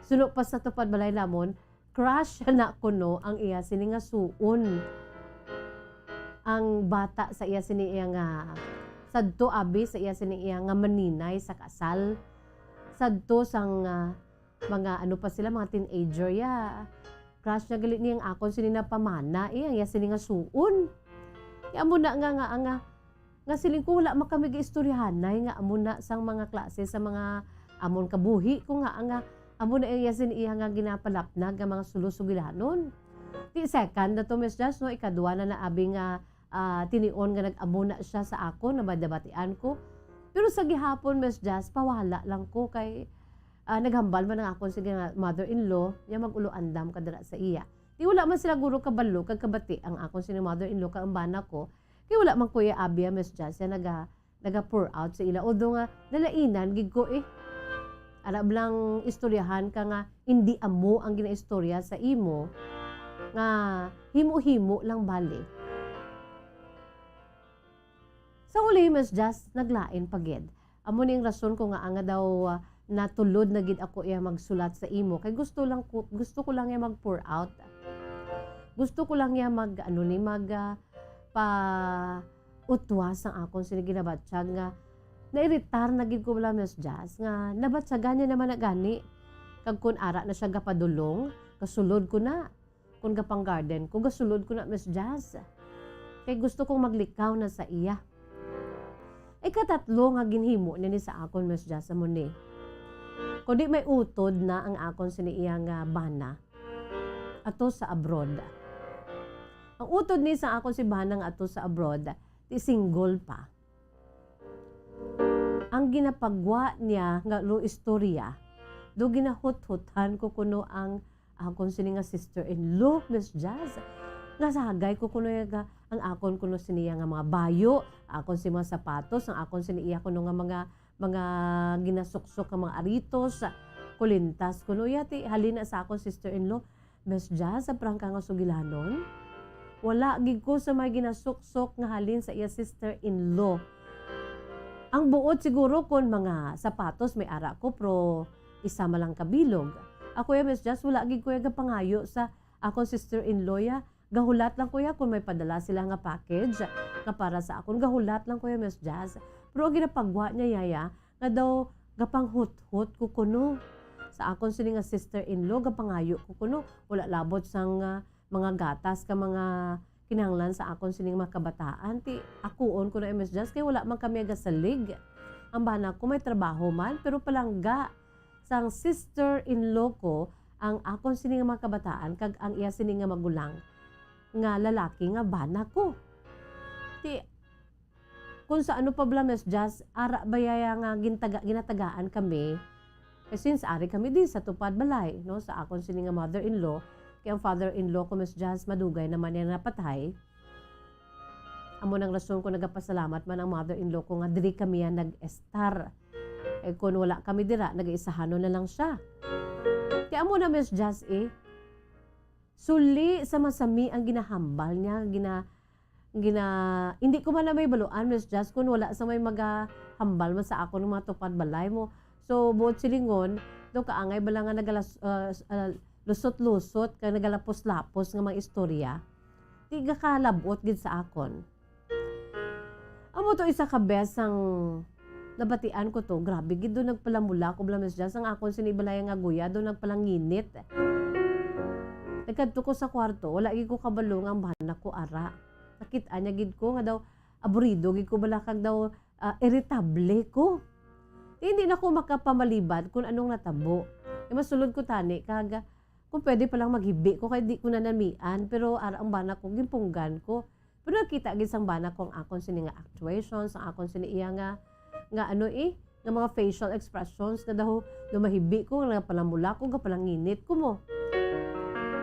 suno pa sa tupad balay namon crush na kuno ang iya sini nga suon. Ang bata sa iya sini iya nga sadto abi sa iya sini iya nga maninay sa kasal. Sadto sang mga ano pa sila, mga teenager crush na galit niyang akon sini na pamana ang iya sini nga suon. Kaya amo na nga siling ko wala man kami gi-istoryahanay nga amo na sang mga klase sa mga amon kabuhi ko nga amo na iya sini iya nga ginapalapnag nga mga sulusugilanon. Di second na to Miss Jazz, no, ikadua na abi nga tinion nga nag-amo na siya sa ako na madabatian ko. Pero sa gihapon Miss Jazz, pawala lang ko kay naghambal man ang akon sige mother-in-law niya mag-ulo andam kadara sa iya. Di wala man sila guro kabalo kag kabati ang akon sini mother-in-law ka ang bana ko. Kaya wala man Kuya Abia, Miss Jazz, naga-pour out sa ila. Although nga, nalainan, gid ko arab lang istoryahan ka nga, hindi amo ang ginaistorya sa imo, nga himo-himo lang bali. Sa uli, Miss Jazz, naglain pagid. Amo ning rason ko nga daw natulod na gid ako magsulat sa imo kay gusto ko lang mag-pour out. Gusto ko lang utwas ang akong siniginabatsyag nga nairitar na gid ko wala, Miss Jazz, nga nabatsagan niya naman na gani. Kag kun ara na siya gapadulong, kasulod ko na. Kung gapang garden ko, gasulod ko na, Miss Jazz. Kay gusto kong maglikaw na sa iya. Ikatatlo nga ginhimo nini sa akon, Miss Jazz, amo ni. Kundi may utod na ang akon siniiya nga bana ato sa abroad. Ang utod ni sa akon si bana nga ato sa abroad, ti single pa. Ang ginapagwa niya nga lo istorya, do ginahut-hutan ko kuno ang akon sini nga sister-in-law, Miss Jazz. Nasagay ko kuno ang akon kuno siniya nga mga bayo, akon si mga sapatos, ang akon siniya kuno nga mga ginasuksok nga mga aritos, kulintas kuno yati halina sa akon sister-in-law, Miss Jazz, sa prangka nga sugilanon. Wala gid ko sa may ginasuksok nga halin sa iya sister-in-law. Ang buot siguro kon mga sapatos may ara ko pro isa malang kabilog. Ako Miss Jazz, wala gid ko pangayo sa akon sister-in-law ya. Gahulat lang kuya kung may padala sila nga package nga para sa akon. Gahulat lang kuya, Miss Jazz. Pero ang ginapagwa niya yaya, nga daw gapang hut-hut ko kuno. Sa akon sini nga sister-in-law, gapangayo ko kuno. Wala labot sang mga gatas ka mga kinahanglan sa akon sini mga kabataan. Ti akuon ko na, Miss Jazz, kaya wala man kami agasalig. Ang bana ko may trabaho man, pero palangga sang sister-in-law ko ang akon sini nga mga kabataan kag ang iya sini nga magulang nga lalaki nga bana ko. Ti kung sa ano pa bla, Miss Jazz, ara bayaya nga ginatagaan kami. Since ari kami din sa tupad balay, no, sa akon sini nga mother-in-law, kaya ang father-in-law ko, Miss Jazz, madugay naman yan napatay. Amo nang rason ko nagapasalamat man ang mother-in-law ko nga diri kami yan nag-estar. Kung wala kami dira, nag-iisahano na lang siya. Kaya amo na, Miss Jazz, suli sa masami ang ginahambal niya, hindi ko man na may baluan, Miss Jazz, kung wala sa may magahambal man sa ako ng mga tupad balay mo. So, buot silingon, do kaangay bala nga lusot-lusot, ka nagalapos-lapos nga mga istorya, di kalabot gid sa akon. Amo to isa ka best ang nabatian ko to, grabe gid do nagpalamula ko bala, Miss Jazz, ang akon sinibalay nga guya, do nagpalanginit. Nagkadto ko sa kwarto, wala gid ko kabalong ang bana ko ara. Nakita niya gid ko nga daw aburido gid ko balakag daw irritable ko. Hindi na ko makapamalibad kung anong natabo. Masulod ko tani kaga kung pwede palang maghibi ko kay di ko na namian, pero ara ang bana ko gimpunggan ko. Pero nakita gid sang bana ko ang akon sini nga actuations, ang akon sini iya nga nga mga facial expressions na daw lumahibi ko, nga palamula ko, nga palanginit ko mo.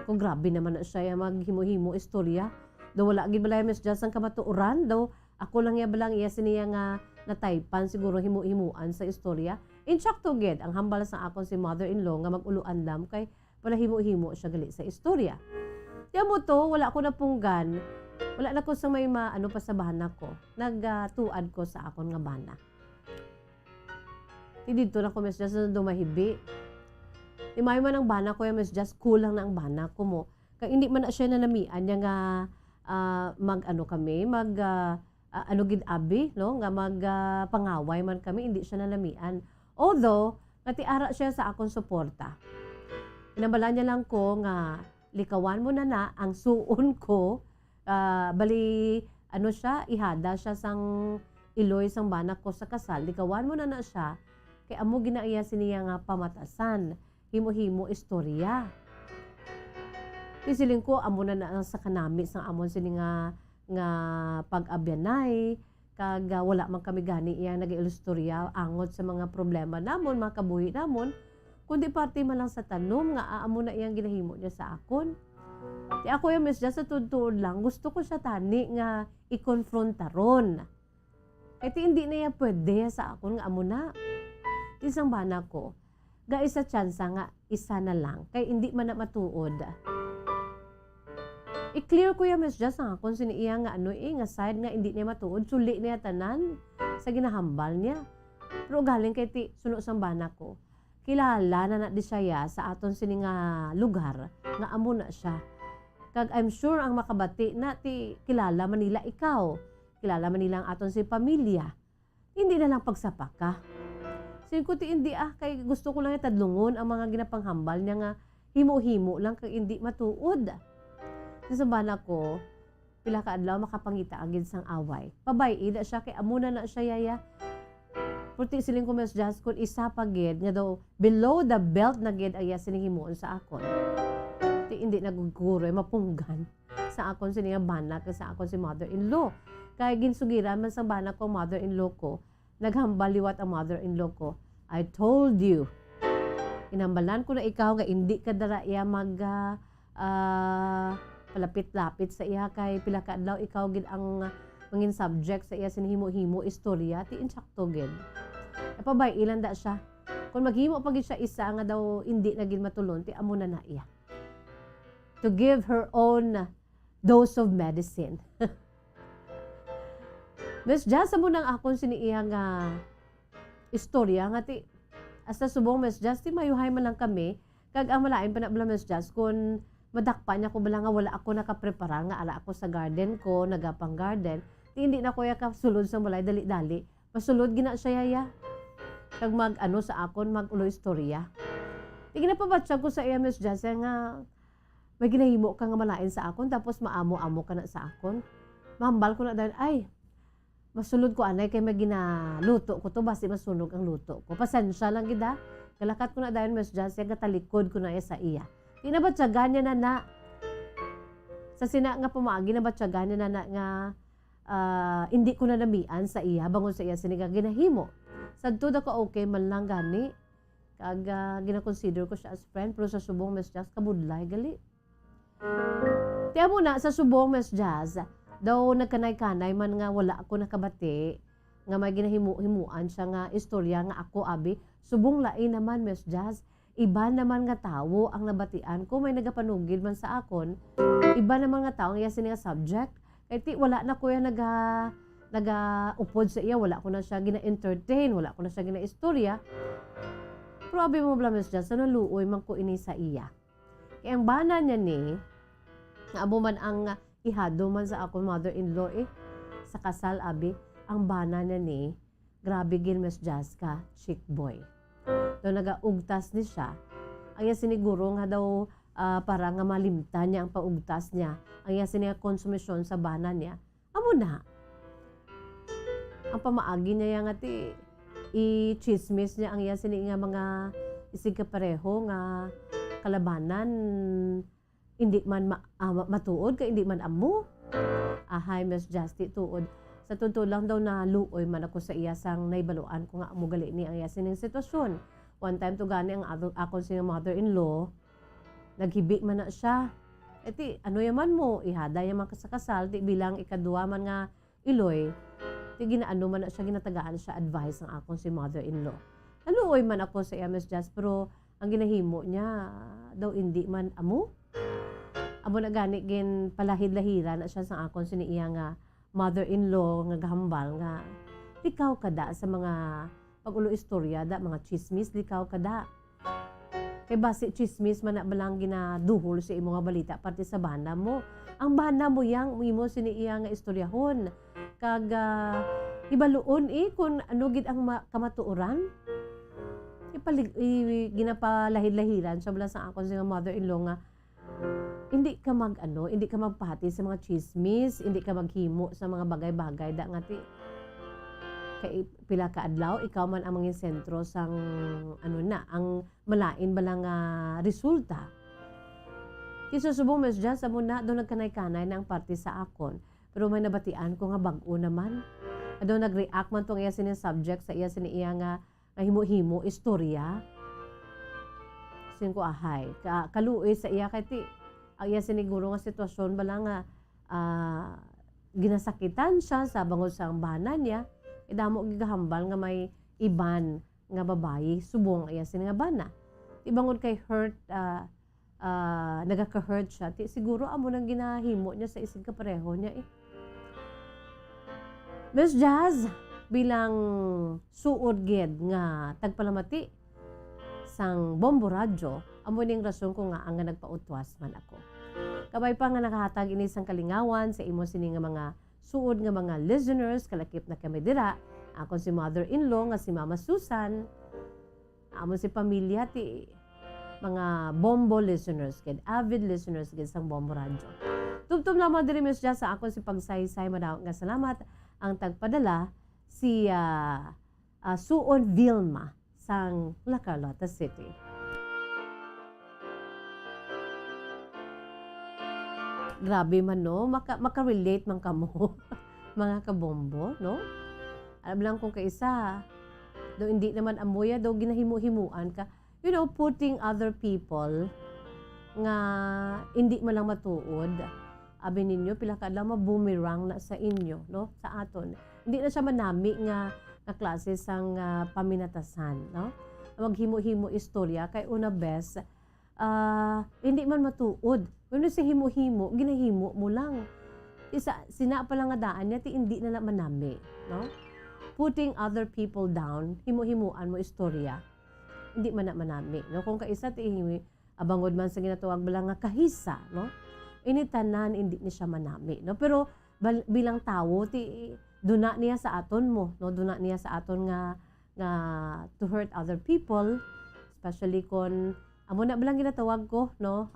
Kung grabe naman na siya maghimo-himo istorya. Daw wala gid balay, Miss Jazz, ang kamatuoran. Daw ako lang balang iya siniya nga nataypan siguro himo-himuan sa istorya. In sakto gid ang hambal sa akon si mother-in-law nga mag-uluan lam kay pala himo-himo siya gali sa istorya. Tiyan mo to, wala ko na punggan. Wala na ko sa may pa sa bana ko. Nagtuad ko sa akon nga bana. Dito na ko, Miss Jazz, na dumahibi. Imay man ang bana ko, Miss Jazz, kulang na ang bana ko mo. Kaya hindi man na siya nanamian niya nga gid abi, no? Nga pangaway man kami, hindi siya nanamian. Although, natiara siya sa akong suporta. Pinabala niya lang ko nga, likawan mo na ang suon ko, ihada siya sang iloy sang bana ko sa kasal, likawan mo na siya, kay amo ginaiya siniya nga pamatasan, himo-himo istorya. Isiling ko, amo na sa kanami sang amon sini nga pag-abyanay, kag wala man kami gani iya nag-ilustorya angot sa mga problema namon, mga kabuhi namon, kundi parte man lang sa tanom nga amo na iyang ginahimo niya sa akon. Ti ako yung Miss Jazz sa tuod lang, gusto ko siya tani nga i-confronta ron. Kaya ti hindi na yan pwede sa akon nga amo na. Ti isang bana ko, ga isa tsansa nga isa na lang, kay hindi man na matuod. I-clear ko yung Miss Jazz nga kung siniiya nga nga side nga hindi niya matuod, suli niya tanan sa ginahambal niya. Pero galing kay ti suno sang bana ko, kilala na di siya sa aton sini nga lugar nga amo na siya. Kag I'm sure ang makabati na ti kilala Manila ikaw, kilala Manila ang aton si pamilya. Hindi na lang pagsapak ka. Sin ko ti hindi kay gusto ko lang itadlungon ang mga ginapanghambal niya nga himo-himo lang kag hindi matuod. Sa bana ko, pila ka adlaw makapangita agid sang away. Pabay-ida siya kay amuna na siya yaya. Puti siling ko Miss Jazz kun isa pa gid nga daw below the belt na gid aya sining himuon sa akon. Ti hindi naguguro mapunggan sa akon sining bana kay sa akon si mother-in-law. Kay ginsugiran man sa bana ko mother-in-law ko, naghambaliwat ang mother-in-law ko. I told you. Inambalan ko na ikaw nga hindi ka dara iya mag palapit-lapit sa iya kay pila ka adlaw ikaw gid ang mangin subject sa iya sinhimo-himo istorya ti insakto gid. Pabay ilan da siya. Kung maghimo pa gid siya isa nga daw hindi na gid matulon ti amo na iya. To give her own dose of medicine. Miss Jazz mo nang akon siniiya nga istorya nga ti asa subong Miss Jazz ti mayuhay man lang kami kag ang malain pa na bala Miss Jazz kun madakpa niya ko bala nga wala ako nakapreparar nga ala ako sa garden ko nagapang garden ti hindi na ko ya kasulod sa mulay dali-dali masulod gina siya yaya kag mag sa akon mag ulo istorya ti ginapabatsyag ko sa iya Miss Jazz nga may ginahimo ka nga malain sa akon tapos maamo-amo ka na sa akon mahambal ko na dahil ay masulod ko anay kay may ginaluto ko to basi masunog ang luto ko pasensya lang gida kalakat ko na dahil Miss Jazz nga talikod ko na sa iya inabatyagan niya na sa sina nga pamaagi na batyagan niya na nga hindi ko na namian sa iya bangon sa iya sinigang ginahimo sadto da ko okay man lang gani kag gina-consider ko siya as friend pero sa subong Miss Jazz kabudlay gali tiya mo na sa subong Miss Jazz daw nagkanay-kanay man nga wala ako nakabati nga may ginahimo-himuan siya nga istorya nga ako abi subong lain naman Miss Jazz iba naman nga tawo ang nabatian ko may nagapanugid man sa akon iba naman nga tawo nga sini nga subject kay ti wala na ko ya upod sa iya wala ko na siya gina-entertain wala ko na siya gina-istorya probe mo bla Miss Jazz na luoy man ko ini sa iya kay ang bana niya ni nga abo man ang ihado man sa akon mother-in-law sa kasal abi ang bana niya ni grabe gin Miss Jazz ka chick boy daw nagaugtas ni siya. Ang siniguro nga daw para nga malimtan niya ang paugtas niya. Ang siniya konsumisyon sa bana niya. Amo na. Ang pamaagi niya nga ti i-chismis niya ang sini nga mga isig kapareho nga kalabanan hindi man matuod kay hindi man amo. Ahay Miss Justy tuod. Sa totoo lang daw na luoy man ako sa iya sang naibaluan ko nga amo gali ni ang sining sitwasyon. One time to gani ang akon siyang mother-in-law, naghibi man na siya. Eti, ano yaman mo, ihada yaman ka sa kasal, ti bilang ikadua man nga iloy, ti ginaano man na siya, ginatagaan siya advice ng akon si mother-in-law. Naluoy man ako sa MS Jazz, pero ang ginahimo niya, daw hindi man amo. Amo na gani, gin palahid-lahira na siya sa akon siniiya nga mother-in-law, nga gahambal, nga ikaw kada sa mga pag-ulo istorya da mga chismis likaw kada kay base chismis man na balang ginaduhol sa imo nga balita parte sa bana mo ang bana mo yang imo siniiya nga istoryahon kag ibaluon kung ano gid ang kamatuoran ginapalahid-lahiran sa bala sa akon sa mother-in-law nga hindi ka hindi ka magpahati sa mga chismis hindi ka maghimo sa mga bagay-bagay da nga ti kay pila ka adlaw ikaw man ang mangin sentro sang ang malain balang resulta. Kisa subong Miss Jazz amo na daw nagkanay-kanay na ang parte sa akon pero may nabatian ko nga bag-o naman. Daw nag-react man tong iya sining subject sa iya siniiya nga himo-himo istorya. Sin ko ahay kaluoy sa iya kay ti ang iya siniguro nga sitwasyon bala nga ginasakitan siya sa bangod sa banan niya, damo gigahambal nga may iban nga babayi subong iya sini nga bana. Ibangod kay hurt nagaka-hurt siya, siguro amo nang ginahimo niya sa isig kapareho niya eh. Miss Jazz, bilang suod gid nga tagpalamati sang Bombo Radyo, amo ning rason ko nga ang nagpautwas man ako. Kabay pa nga nakahatag ini sang kalingawan sa imo sini nga mga suod nga mga listeners, kalakip na kami dira. Ako si mother-in-law nga si Mama Susan. Amo si pamilya ti mga Bombo listeners, kid avid listeners gid sang Bombo Radyo. Tubtub na mo diri Miss Jazz sa ako si pagsaysay madaw nga salamat ang tagpadala si Suon Vilma sang La Carlota City. Grabe man no, maka-relate man kamo mga kabombo, no? Alam lang kung kaisa, do hindi naman amoya, do ginahimu-himuan ka. You know, putting other people nga hindi man lang matuod. Abi ninyo, pila ka lang ma-boomerang na sa inyo, no? Sa aton. Hindi na siya manami nga klase sang paminatasan, no? Maghimu-himu istorya, kay una best, hindi man matuod. Kung si himu-himu, ginahimu mo lang. Sina pa lang nga daan niya, hindi na manami, no? Putting other people down, himu-himuan mo istorya, hindi man na manami, no? Kung kaisa, abangod man sa ginatawag bala nga kahisa, no? Initanan, hindi ni siya manami, no? Pero bilang tao, duna niya sa aton mo, no? Duna niya sa aton nga to hurt other people, especially kung amo na bilang ginatawag ko, no?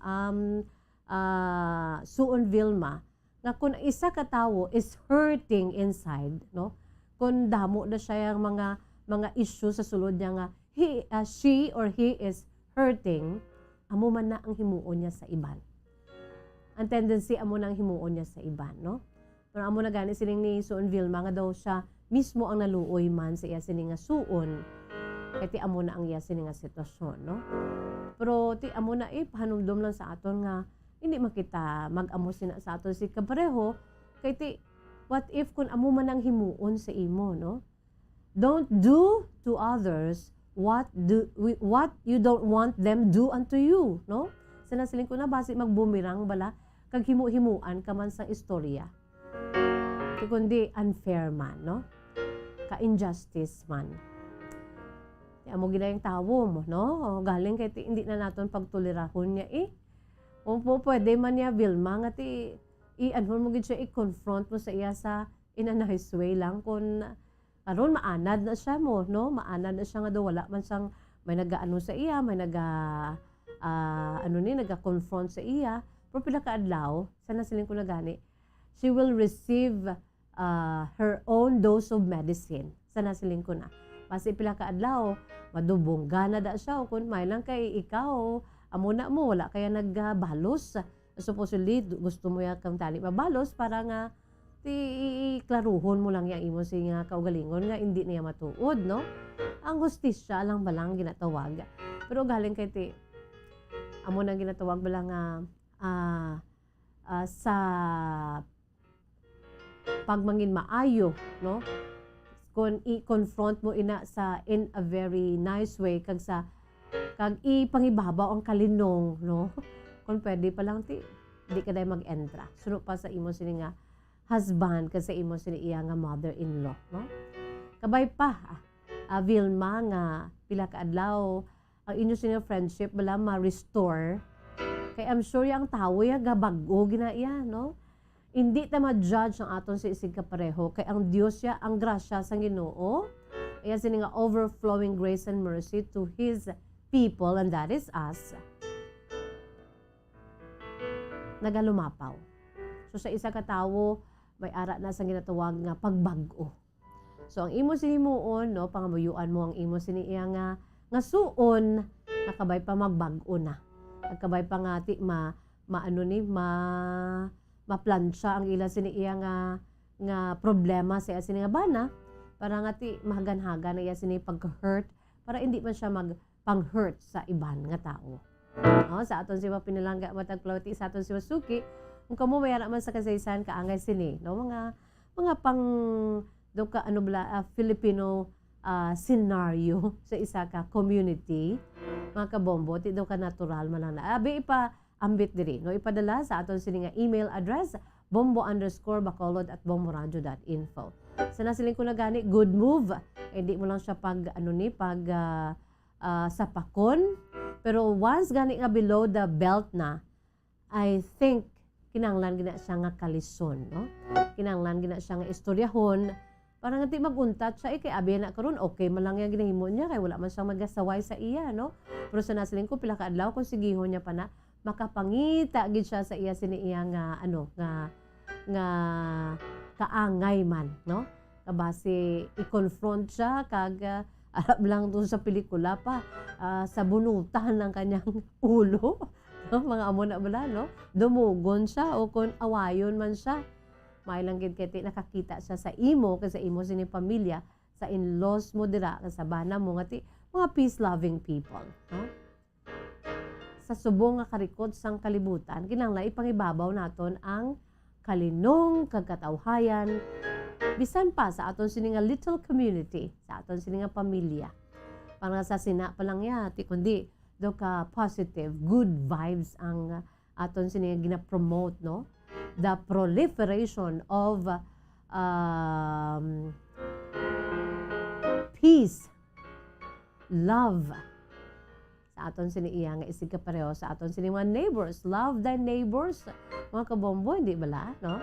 Suon Vilma, nga kung isa ka tao is hurting inside, no? Kung damo na siya yung mga issue sa sulod niya nga she or he is hurting, amo man na ang himuon niya sa iban. Ang tendency amo nang himuon niya sa iban, no? Pero amo na gani sining ni Suon Vilma nga daw siya mismo ang naluoy man sa iya sining nga suon. Kaya amo na ang iya sining nga sitwasyon, no? Pero amo na pahanumdum lang sa aton nga hindi makita mag-amo sina sa aton si kapareho kay what if kung amo man ang himuon sa imo, no? Don't do to others what you don't want them do unto you, no? Sinasiling ko na basi magbumirang bala kag himu-himuan ka man sa istorya. Kundi unfair man, no? Ka-injustice man. Amo ginayang tawo mo, no? Galing kay hindi na naton pagtolerahon niya O pwede man niya Vilma nga i-anhon mo gid siya i-confront mo sa iya sa in a nice way lang kung karon maanad na siya mo, no? Maanad na siya nga do wala man siyang may nagaano sa iya, may naga-confront sa iya. Pero pila ka adlaw, sana siling ko na gani, she will receive her own dose of medicine. Sana siling ko na. Kasi pila ka adlaw, madubong gana da siya o kung may lang kay ikaw, amo na mo, wala kaya nagbalos. Supposedly, gusto mo yung kang tali mabalos para nga iklaruhon mo lang yung imo nga kaugalingon nga hindi niya matuod, no? Ang hustisya lang balang ginatawag. Pero galing kay amo nang ginatawag bala nga sa pagmangin maayo, no? Kung i-confront mo ina in a very nice way kag ipangibabaw ang kalinong, no? Kung pwede pa lang di ka dahil mag-entra. Sunod pa sa imo sini nga husband kasi imo sini iya nga mother-in-law, no? Kabay pa Vilma nga pila ka adlaw ang inyo sini friendship bala ma-restore. Kay I'm sure yang tawo ya gabago gina iya, no? Hindi ta ma-judge ang aton sa isig kapareho kay ang Dios ya ang grasya sang Ginoo. Iya sini nga overflowing grace and mercy to His people and that is us. Nagalumapaw. So sa isa ka tawo may ara na sang ginatawag nga pagbag-o. So ang imo sinimuon, no, pangamuyuan mo ang imo siniya nga suon nakabay pa magbag-o na. Nakabay pa nga maplansya ang ila siniya nga problema sa sini nga bana para nga mahagan-hagan na iya sini pag-hurt para hindi man siya magpang-hurt sa iban nga tao. Sa aton si mga pinalangga matag plawati sa aton si Masuki, kung kamo mayara man sa kasaysayan kaangay sini, no? Mga pang Filipino scenario sa isa ka community, mga kabombo, ti daw ka natural man lang na. Abi ipa ambit diri, no? Ipadala sa aton sini nga email address bombo_bacolod@bomboradio.info. Sa nasiling ko na gani, good move. Hindi mo lang siya sapakon. Pero once gani nga below the belt na, I think kinanglan gina siya nga kalison, no? Kinanglan gina siya nga istoryahon. Parang nga maguntat siya, kay abi na karon okay man lang yung ginahimo niya, kay wala man siyang magasaway sa iya, no? Pero sa nasiling ko, pila ka adlaw kung sigihon niya pa na, makapangita gid siya sa iya siniya nga kaangay man, no? Kabase i-confront siya kag arap lang doon sa pelikula pa sa bunutan ng kanyang ulo, no? Mga amo na bala, no? Dumugon siya o kung awayon man siya, may lang gid kay nakakita siya sa imo kasi imo sini pamilya sa in-laws mo dira sa bana mo nga mga peace-loving people, no? Sa subong nga karikot sang kalibutan, kinahanglan ipangibabaw naton ang kalinong kagkatawhayan bisan pa sa aton sini nga little community, sa aton sini nga pamilya. Para sa sina pa lang yati kundi do ka positive, good vibes ang aton sini nga gina-promote, no? The proliferation of peace, love, sa aton siniiya nga isig ka pareho sa aton sini mga neighbors. Love thy neighbors. Mga kabombo, hindi bala, no?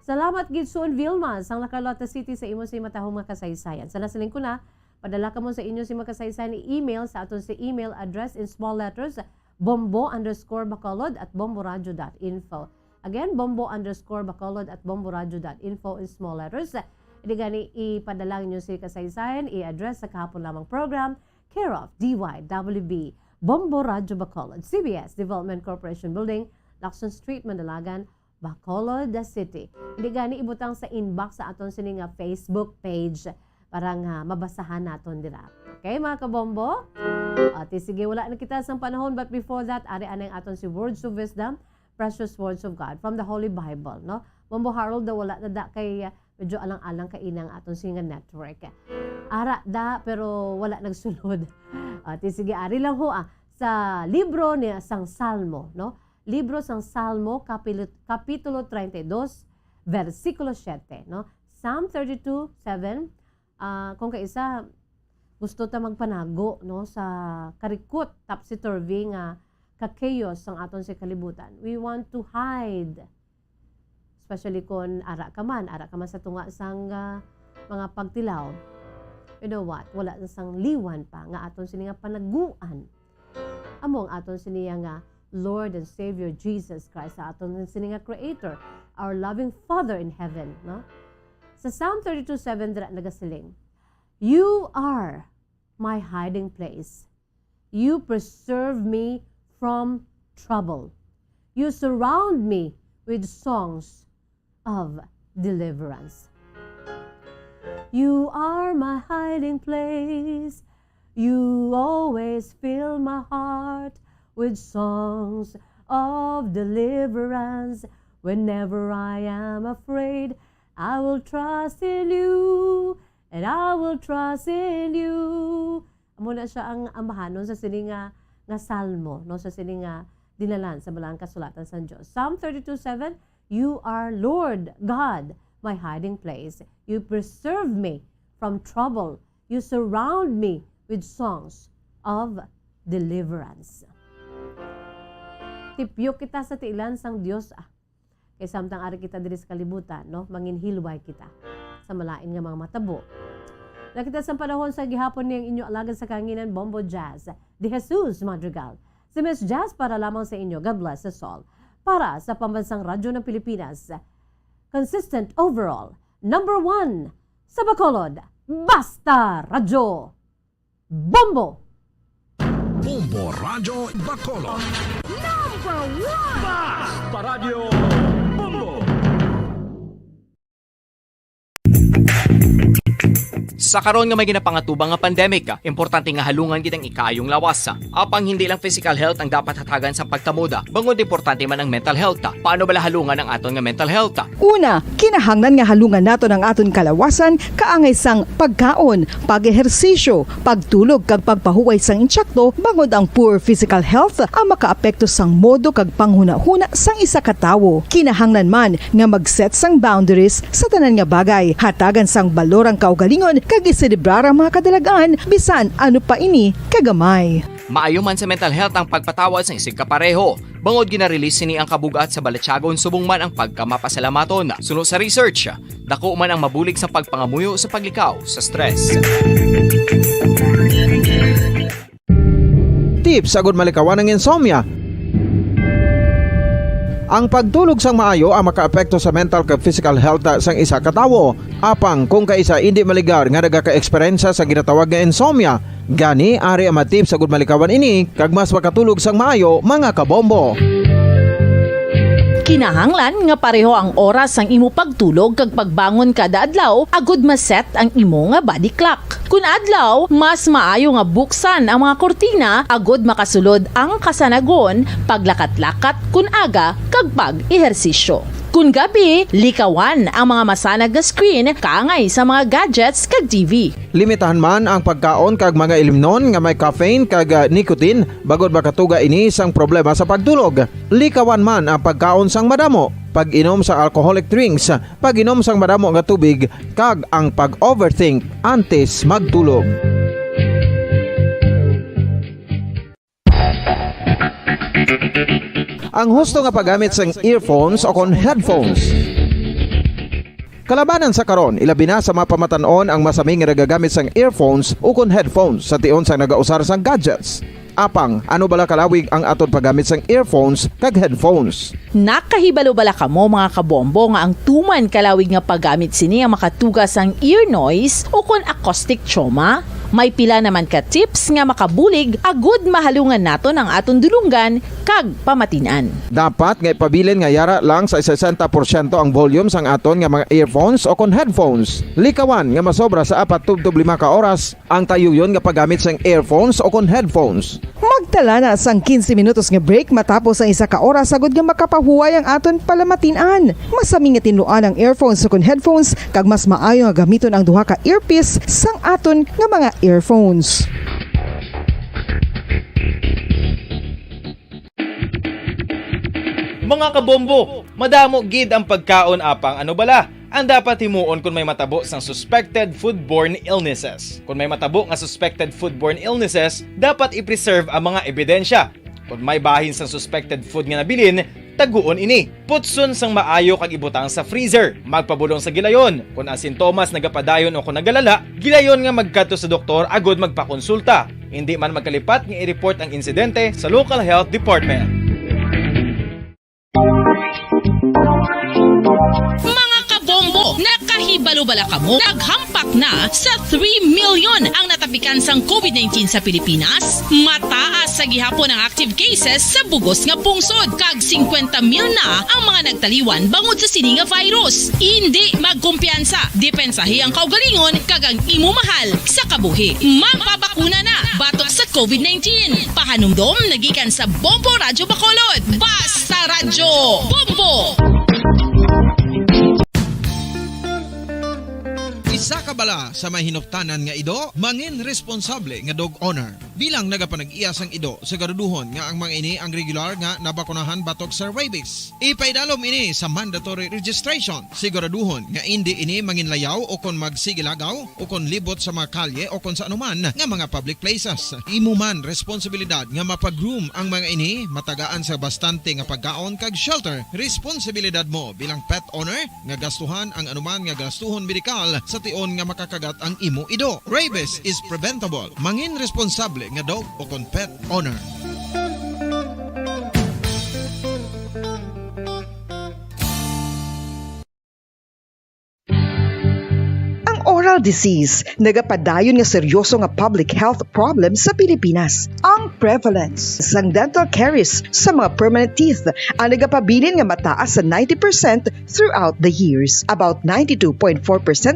Salamat gid Son Vilma sang Carlota City sa imo si matahong mga kasaysayan. Sa nasiling ko na, padala ka mo sa inyo si mga kasaysayan i-email sa aton si email address in small letters bombo_bacolod@bomboradio.info. Again, bombo_bacolod@bomboradio.info in small letters. Hindi gani ipadala nyo si kasaysayan, i-address sa kahapon lamang program, care of DYWB, Bombo Radio Bacolod, CBS Development Corporation Building, Lacson Street, Mandalagan, Bacolod City. Hindi gani ibutang sa inbox sa aton sini nga Facebook page para nga mabasahan naton dira. Okay, mga kabombo? At sige, wala na kita sa panahon, but before that, ari anang aton si Words of Wisdom, Precious Words of God from the Holy Bible, no? Bombo Harold daw wala na da kay medyo alang-alang kainang aton singa network. Ara da pero wala nagsunod. At sige, ari lang ho sa libro ni sang Salmo, no? Libro sang Salmo kapitulo 32 versikulo 7, no? Psalm 32:7. Kung kaisa gusto ta magpanago, no, sa karikot topsy-turvy nga ka-chaos ang aton sa kalibutan. We want to hide. Especially kung ara ka man sa tunga sang mga pagtilaw. You know what? Wala na sang liwan pa nga aton sini nga panaguan. Among aton sini nga Lord and Savior Jesus Christ, sa aton sini nga Creator, our loving Father in heaven, no? Sa Psalm 32:7 dira nagasiling, You are my hiding place. You preserve me from trouble. You surround me with songs of deliverance. You are my hiding place. You always fill my heart with songs of deliverance. Whenever I am afraid, I will trust in you, and I will trust in you. Amo na siya ang amahanon sa sini nga salmo, no, sa sini nga dinalan sa balang kasulatan sa Dios. Psalm 32:7, You are Lord God, my hiding place. You preserve me from trouble. You surround me with songs of deliverance. Tipyo kita sa tiilan sang Dios kay samtang ari kita diri sa kalibutan, no, manginhilway kita sa malain nga mga matabo. Nakita sa panahon sa gihapon niyang inyo alagad sa kanginan Bombo Jazz, De Jesus Madrigal. Si Miss Jazz para lamang sa inyo. God bless us all. Para sa Pambansang Radyo ng Pilipinas, consistent overall, number 1 sa Bacolod, Basta Radyo Bombo! Bombo Radyo Bacolod. Number 1! Basta Radyo Bombo! Sa karon nga may ginapangatubang nga pandemic, importante nga halungan gid ang ikaayong lawas. Apang hindi lang physical health ang dapat hatagan sa pagtamuda, bangod importante man ang mental health. Paano bala halungan ang aton nga mental health? Una, kinahanglan nga halungan nato ang aton kalawasan kaangay sang pagkaon, pag-ehersisyo, pagtulog kag pagpahuway sang insyakto bangod ang poor physical health ang makaapekto sang modo kag panghuna-huna sang isa ka tawo. Kinahanglan man nga mag-set sang boundaries sa tanan nga bagay, hatagan sang balorang kaugalingon kag iselebrar ang mga kadalagaan bisan ano pa ini kagamay. Maayo man sa mental health ang pagpatawad sa isig kapareho. Bangod ginarelease ni ang kabugat sa Balatyagon subong man ang pagkamapasalamaton. Sunod sa research, dako man ang mabulig sa pagpangamuyo sa paglikaw sa stress. Tips agud malikawan ng insomnia. Ang pagtulog sang maayo ang makaapekto sa mental kag physical health sang isa ka tawo. Apang kung kaisa hindi maligar nga nagaka-eksperyensya sa ginatawag nga insomnia, gani ari ang matip sa gud malikawan ini kag mas makatulog sang maayo mga kabombo. Kinahanglan nga pareho ang oras sang imo pagtulog kag pagbangon kada adlaw agud maset ang imo nga body clock. Kun adlaw, mas maayo nga buksan ang mga kortina agud makasulod ang kasanagon, paglakat-lakat kun aga kag pag-ehersisyo. Kun gabi, likawan ang mga masanag nga screen kaangay sa mga gadgets kag TV. Limitahan man ang pagkaon kag mga ilimnon nga may caffeine kag nicotine bagod makatuga ini sang problema sa pagtulog. Likawan man ang pagkaon sang madamo, pag-inom sa alcoholic drinks, pag-inom sang madamo nga tubig kag ang pag-overthink antes magtulog. Ang husto nga paggamit sang earphones o kon headphones. Kalabanan sa karon, ilabi na sa mapamatanon ang masami nga nagagamit sang earphones o kon headphones sa tion sang nagausar sang gadgets. Apang, ano bala kalawig ang aton paggamit sang earphones kag headphones? Nakahibalo bala kamo mga kabombo nga ang tuman kalawig nga paggamit sini ang makatugas ang ear noise o kon acoustic trauma? May pila naman ka tips nga makabulig agud mahalungan naton ang aton dulunggan kag pamatinan. Dapat nga ipabilin nga yara lang sa 60% ang volume sang aton nga mga earphones o kon headphones. Likawan nga masobra sa 4-5 ka oras ang tayuyon nga paggamit sang earphones o kon headphones. Magtala na sang 15 minutos nga break matapos ang isa ka oras agud nga makapahuway ang aton palamatinan. Masami nga tinluan ang earphones o kon headphones kag mas maayo nga gamiton ang duha ka earpiece sang aton nga mga earphones. Mga kabombo, madamo gid ang pagkaon apang ano bala ang dapat himuon kung may matabo sang suspected foodborne illnesses. Kung may matabo nga suspected foodborne illnesses, dapat i-preserve ang mga ebidensya. Kung may bahin sang suspected food nga nabilin, taguon ini. Putson sang maayo kag ibutang sa freezer. Magpabulong sa gilayon. Kung ang sintomas nagapadayon o kung nagalala, gilayon nga magkadto sa doktor agud magpakonsulta. Hindi man magkalipat nga i-report ang insidente sa local health department. Mga kabombo, nakahibalo bala kamo? Naghampak na sa 3 million ang natapikan sang COVID-19 sa Pilipinas. Mataas sa gihapon ang active cases sa bugos nga pungsod. Kag 50 mil na ang mga nagtaliwan bangod sa sini nga virus. Hindi magkumpiyansa. Depensahi ang kaugalingon kag ang imo mahal sa kabuhi. Magpabakuna na batok sa COVID-19. Pahanumdom nagikan sa Bombo Radyo Bacolod. Basta Radyo Bombo! Isa ka bala sa may hinuptanan nga ido, mangin responsable nga dog owner. Bilang nagapanag-iya sang ido, siguraduhon nga ang mga ini ang regular nga nabakunahan batok sa rabies. Ipaidalom ini sa mandatory registration. Siguraduhon nga hindi ini manginlayaw o kon magsigilagaw o kon libot sa mga kalye o kon sa anuman nga mga public places. Imo man responsibilidad nga mapag-groom ang mga ini, matagaan sa bastante nga pagkaon kag shelter. Responsibilidad mo bilang pet owner nga gastuhan ang anuman nga gastuhon medikal sa tion nga makakagat ang imo ido. Rabies is preventable. Mangin responsable nga dog o kon pet owner. oral disease nagapadayon nga seryoso nga public health problem sa Pilipinas. Ang prevalence sang dental caries sa mga permanent teeth ang nagapabilin nga mataas sa 90% throughout the years. About 92.4%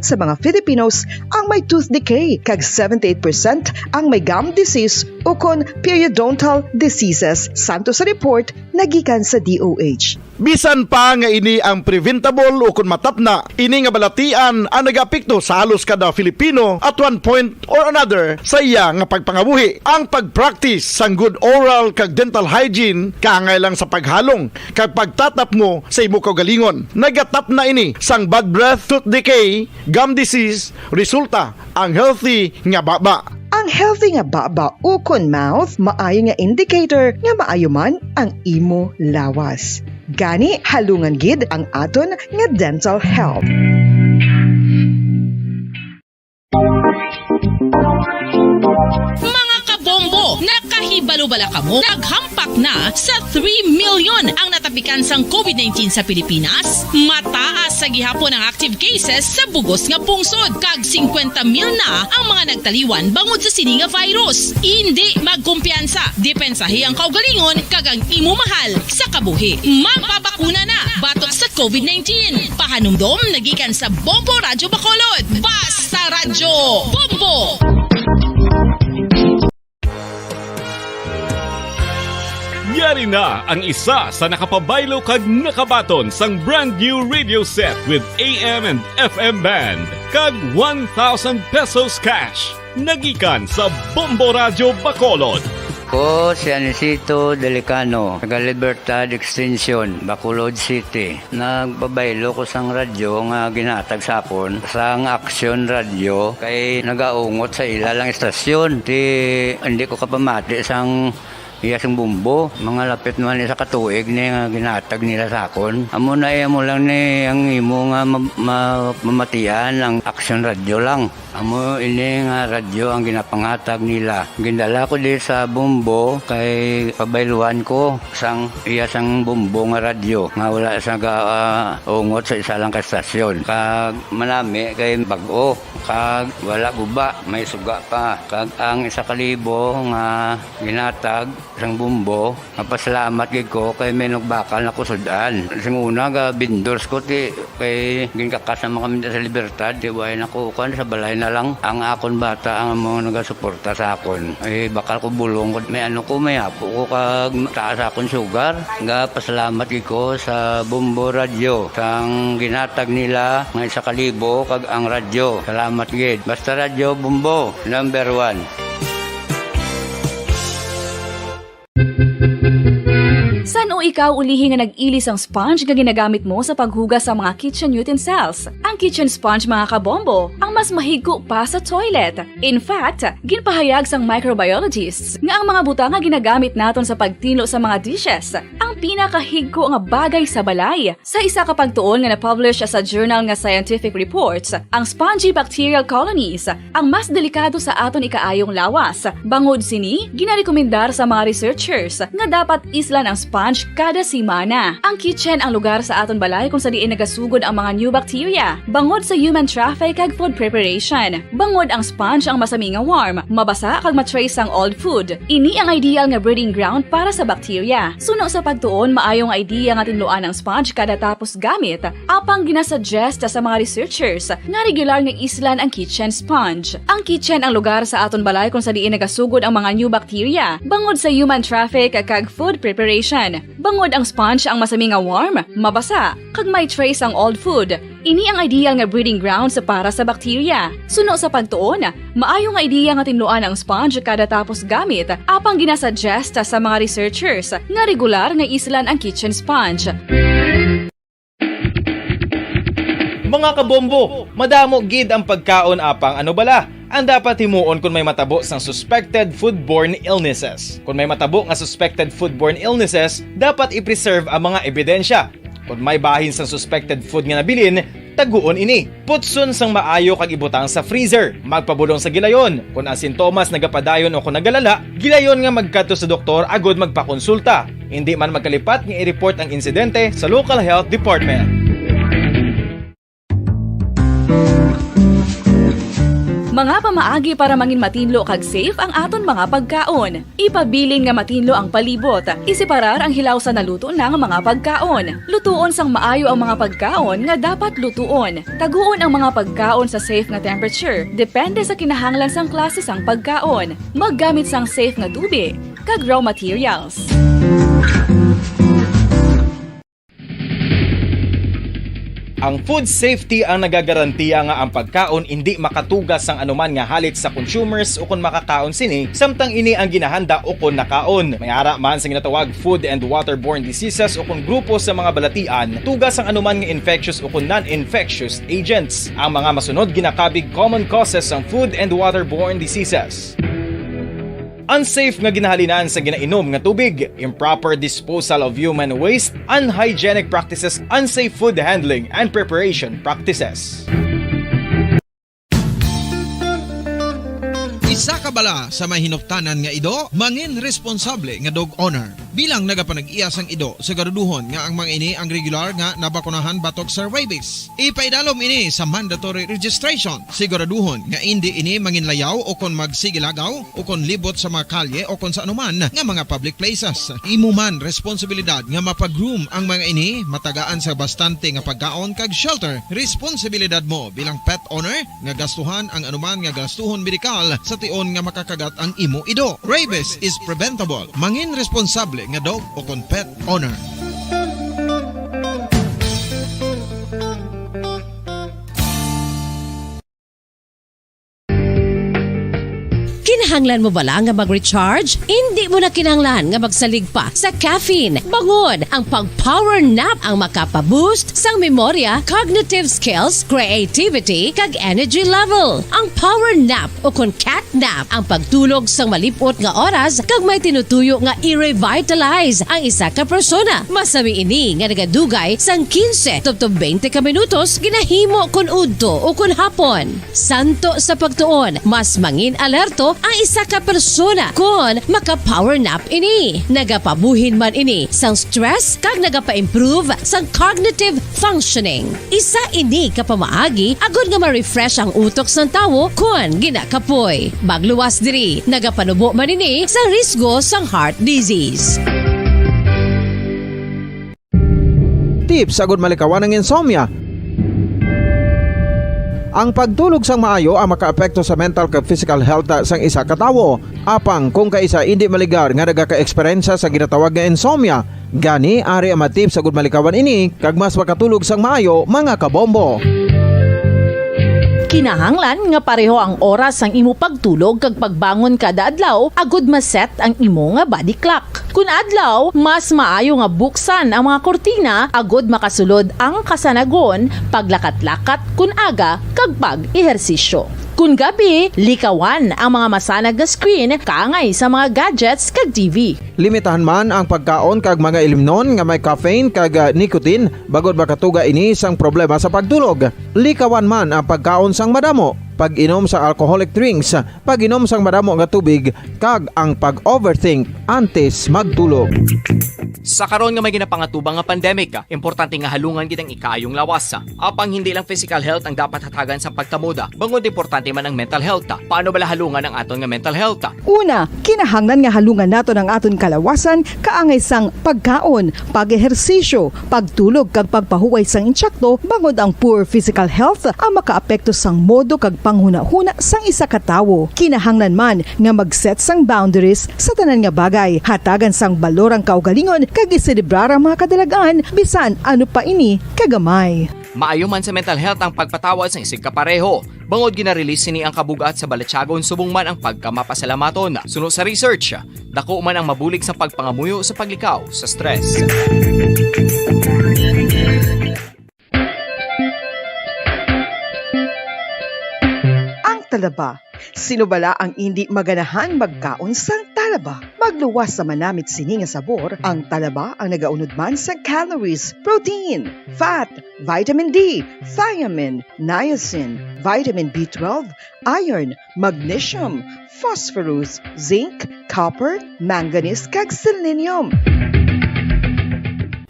sa mga Filipinos ang may tooth decay, kag 78% ang may gum disease o kon periodontal diseases, santo sa report nagikan sa DOH. Bisan pa nga ini ang preventable o kung matapna, ini nga balatian ang nagapikto sa halos kada Filipino at one point or another sa iya nga pagpangabuhi. Ang pagpractice sang good oral kag dental hygiene kaangay lang sa paghalong kag pagtatap mo sa imo kaugalingon. Nagatap na ini sang bad breath, tooth decay, gum disease, resulta ang healthy nga baba. Ang healthy nga baba o kon mouth maayo nga indicator nga maayo man ang imo lawas. Gani halungan gid ang aton nga dental health. Mga kabombo, nakahibalo-bala ka mo? Naghampak na sa 3 million ang natapikan sang COVID-19 sa Pilipinas. Mataas sa gihapon ang active cases sa bugos nga pungsod. Kag 50 mil na ang mga nagtaliwan bangod sa sini nga virus. Hindi magkumpiyansa. Depensahi ang kaugalingon kag ang imo mahal sa kabuhi. Magpabakuna na batok sa COVID-19. Pahanumdom nagikan sa Bombo Radyo Bacolod. Basta Radyo Bombo! Yari na ang isa sa nakapabaylo kag nakabaton sang brand new radio set with AM and FM band kag 1,000 pesos cash. Nagikan sa Bombo Radyo Bacolod. Ko si Anisito Delicano, taga Libertad Extension, Bacolod City. Nagbabaylo ko sang radyo nga ginatag sapon sang Action Radio kay nagaungot sa ilalang estasyon. Hindi ko kapamati sang iyasang bumbo, mga lapit naman sa katuig ni nga ginatag nila sakon. Amo na mo lang ni ang imo nga mamatian ang Action Radio lang. Amo ini nga radyo ang ginapangatag nila. Gindala ko di sa bumbo kay pabayluan ko sang iyasang bumbo nga radyo nga wala sa ungot sa isa lang ka stasyon. Kag manami kay bag-o, kag wala guba, may suga pa. Kag ang 1,000 nga ginatag sang bumbo, mapasalamat gid ko kay may nagbakal na kusudan. Sing una ga bindors ko ti kay ginkakasama kami sa Libertad, di way nako kan sa balay na lang ang akon bata ang mga nagasuporta sa akon. Ay bakal ko bulong ko may may apo ko kag taas akon sugar. Nga pasalamat gid ko sa Bombo Radio sang ginatag nila nga 1,000 kag ang radyo. Salamat gid. Basta Radyo Bombo number 1. San o ikaw ulihi nga nag-ilis ang sponge nga ginagamit mo sa paghugas sa mga kitchen utensils? Ang kitchen sponge mga kabombo, ang mas mahigko pa sa toilet. In fact, ginpahayag sang microbiologists nga ang mga butang nga ginagamit naton sa pagtino sa mga dishes ang pinakahigko nga bagay sa balay. Sa isa ka pagtuon nga na-publish sa journal nga Scientific Reports, ang spongy bacterial colonies ang mas delikado sa aton ikaayong lawas. Bangod sini, ginarekomendar sa mga researchers nga dapat islan ang sponge kada simana. Ang kitchen ang lugar sa aton balay kung sa diin nagasugod ang mga new bacteria. Bangod sa human traffic kag food preparation. Bangod ang sponge ang masami nga warm, mabasa kag matrace ang old food. Ini ang ideal nga breeding ground para sa bacteria. Suno sa pagtuon, maayong idea nga tinluan ang sponge kada tapos gamit. Apang ginasuggest sa mga researchers nga regular nga islan ang kitchen sponge. Ang kitchen ang lugar sa aton balay kung sa diin nagasugod ang mga new bacteria. Bangod sa human traffic kag food preparation. Bangod ang sponge ang masami nga warm, mabasa, kag may trace ang old food. Ini ang ideal nga breeding ground sa para sa bacteria. Suno sa pagtuon, maayo nga idea nga tinluan ang sponge kada tapos gamit, apang ginasuggest sa mga researchers nga regular nga islan ang kitchen sponge. Mga kabombo, madamo gid ang pagkaon apang ano bala. Ang dapat himuon kung may matabo sang suspected foodborne illnesses. Kung may matabo nga suspected foodborne illnesses, dapat i-preserve ang mga ebidensya. Kung may bahin sang suspected food nga nabilin, taguon ini. Putson sang maayo kag ibutang sa freezer. Magpabulong sa gilayon. Kung ang sintomas nagapadayon o kung nagalala, gilayon nga magkadto sa doktor agod magpakonsulta. Hindi man magkalipat nga i-report ang insidente sa local health department. Mga pamaagi para mangin matinlo kag safe ang aton mga pagkaon. Ipabilin nga matinlo ang palibot. Isiparar ang hilaw sa naluto na nga mga pagkaon. Lutuon sang maayo ang mga pagkaon nga dapat lutuon. Taguon ang mga pagkaon sa safe nga temperature. Depende sa kinahanglan sang klase sang pagkaon. Maggamit sang safe nga tubig kag raw materials. Ang food safety ang nagagarantiya nga ang pagkaon hindi makatugas sang anuman nga halit sa consumers o kung makakaon sini, samtang ini ang ginahanda o kung nakaon. May ara man sa ginatawag food and waterborne diseases o kung grupo sa mga balatian, tugas ang anuman nga infectious o kung non-infectious agents. Ang mga masunod ginakabig common causes ng food and waterborne diseases. Unsafe nga ginahalinan sa ginainom nga tubig, improper disposal of human waste, unhygienic practices, unsafe food handling and preparation practices. Isa ka bala sa mahinuptanan nga ido, mangin responsable nga dog owner. Bilang nagapanag-iyas ang ido, siguraduhon nga ang mga ini ang regular nga nabakunahan batok sa rabies. Ipaidalom ini sa mandatory registration. Siguraduhon nga hindi ini manginlayaw o kon magsigilagaw o kon libot sa mga kalye o kon sa anuman nga mga public places. Imo man responsibilidad nga mapag-groom ang mga ini, matagaan sa bastante nga pagkaon kag shelter. Responsibilidad mo bilang pet owner nga gastuhan ang anuman nga gastuhon medikal sa tion nga makakagat ang imo ido. Rabies is preventable. Mangin responsable nga dog o kon pet owner. Kinahanglan mo bala nga mag-recharge? Hindi mo na kinahanglan nga magsalig pa sa caffeine. Bangod ang pag-power nap ang makapaboost sang memorya, cognitive skills, creativity, kag energy level. Ang power nap o kon cat nap ang pagtulog sang malipot nga oras kag may tinutuyo nga i-revitalize ang isa ka persona. Masami ini nga nagadugay sang 15 to 20 ka minutos ginahimo kun udto o kun hapon. Santo sa pagtuon, mas mangin alerto ang isa ka persona kung maka-power nap ini. Nagapabuhin man ini sang stress kag nagapa-improve sang cognitive functioning. Isa ini kapamaagi agud nga ma-refresh ang utok sang tawo kung ginakapoy. Bagluwas diri, nagapanubo man ini sa risgo sang heart disease. Tips agud malikawan ng insomnia. Ang pagtulog sang maayo ang makaapekto sa mental kag physical health sang isa ka tawo. Apang kung kaisa hindi maligar nga nagaka-eksperyensya sa ginatawag nga insomnia, gani ari ang matip sa gud malikawan ini kag mas makatulog sang maayo mga kabombo. Kinahanglan nga pareho ang oras ang imo pagtulog kag pagbangon kada adlaw agud maset ang imo nga body clock. Kun adlaw, mas maayo nga buksan ang mga kortina agud makasulod ang kasanagon, paglakat-lakat kun aga kag pag-ehersisyo. Kun gabi, likawan ang mga masanag nga screen kaangay sa mga gadgets kag TV. Limitahan man ang pagkaon kag mga ilimnon nga may caffeine kag nicotine bagod makatuga ini sang problema sa pagtulog. Likawan man ang pagkaon sang madamo, pag-inom sa alcoholic drinks, pag-inom sang madamo nga tubig kag ang pag-overthink antes magtulog. Sa karon nga may ginapangatubang nga pandemic, importante nga halungan gid ang ikayong lawas. Apang hindi lang physical health ang dapat hatagan sa pagkamuda, bangod importante man ang mental health. Paano bala halungan ang aton nga mental health? Una, kinahanglan nga halungan nato ang aton kalawasan kaangay sang pagkaon, pag-ehersisyo, pagtulog kag pagpahuway sang insyakto bangod ang poor physical health ang makaapekto sang modo kag panghuna-huna sang isa ka tawo. Kinahanglan man nga mag-set sang boundaries sa tanan nga bagay, hatagan sang balorang kaugalingon kag iselebrar ang mga kadalagaan bisan ano pa ini kagamay. Maayo man sa mental health ang pagpatawad sa isig kapareho. Bangod ginarelease ni ang kabugat sa Balatyagon subong man ang pagkamapasalamaton. Suno sa research, dako man ang mabulig sa pagpangamuyo sa paglikaw sa stress. Ang talaba. Sino bala ang hindi maganahan magkaon sang talaba? Magluwas sa manamit sini nga sabor, ang talaba ang nagaunod man sa calories, protein, fat, vitamin D, thiamine, niacin, vitamin B12, iron, magnesium, phosphorus, zinc, copper, manganese kag selenium.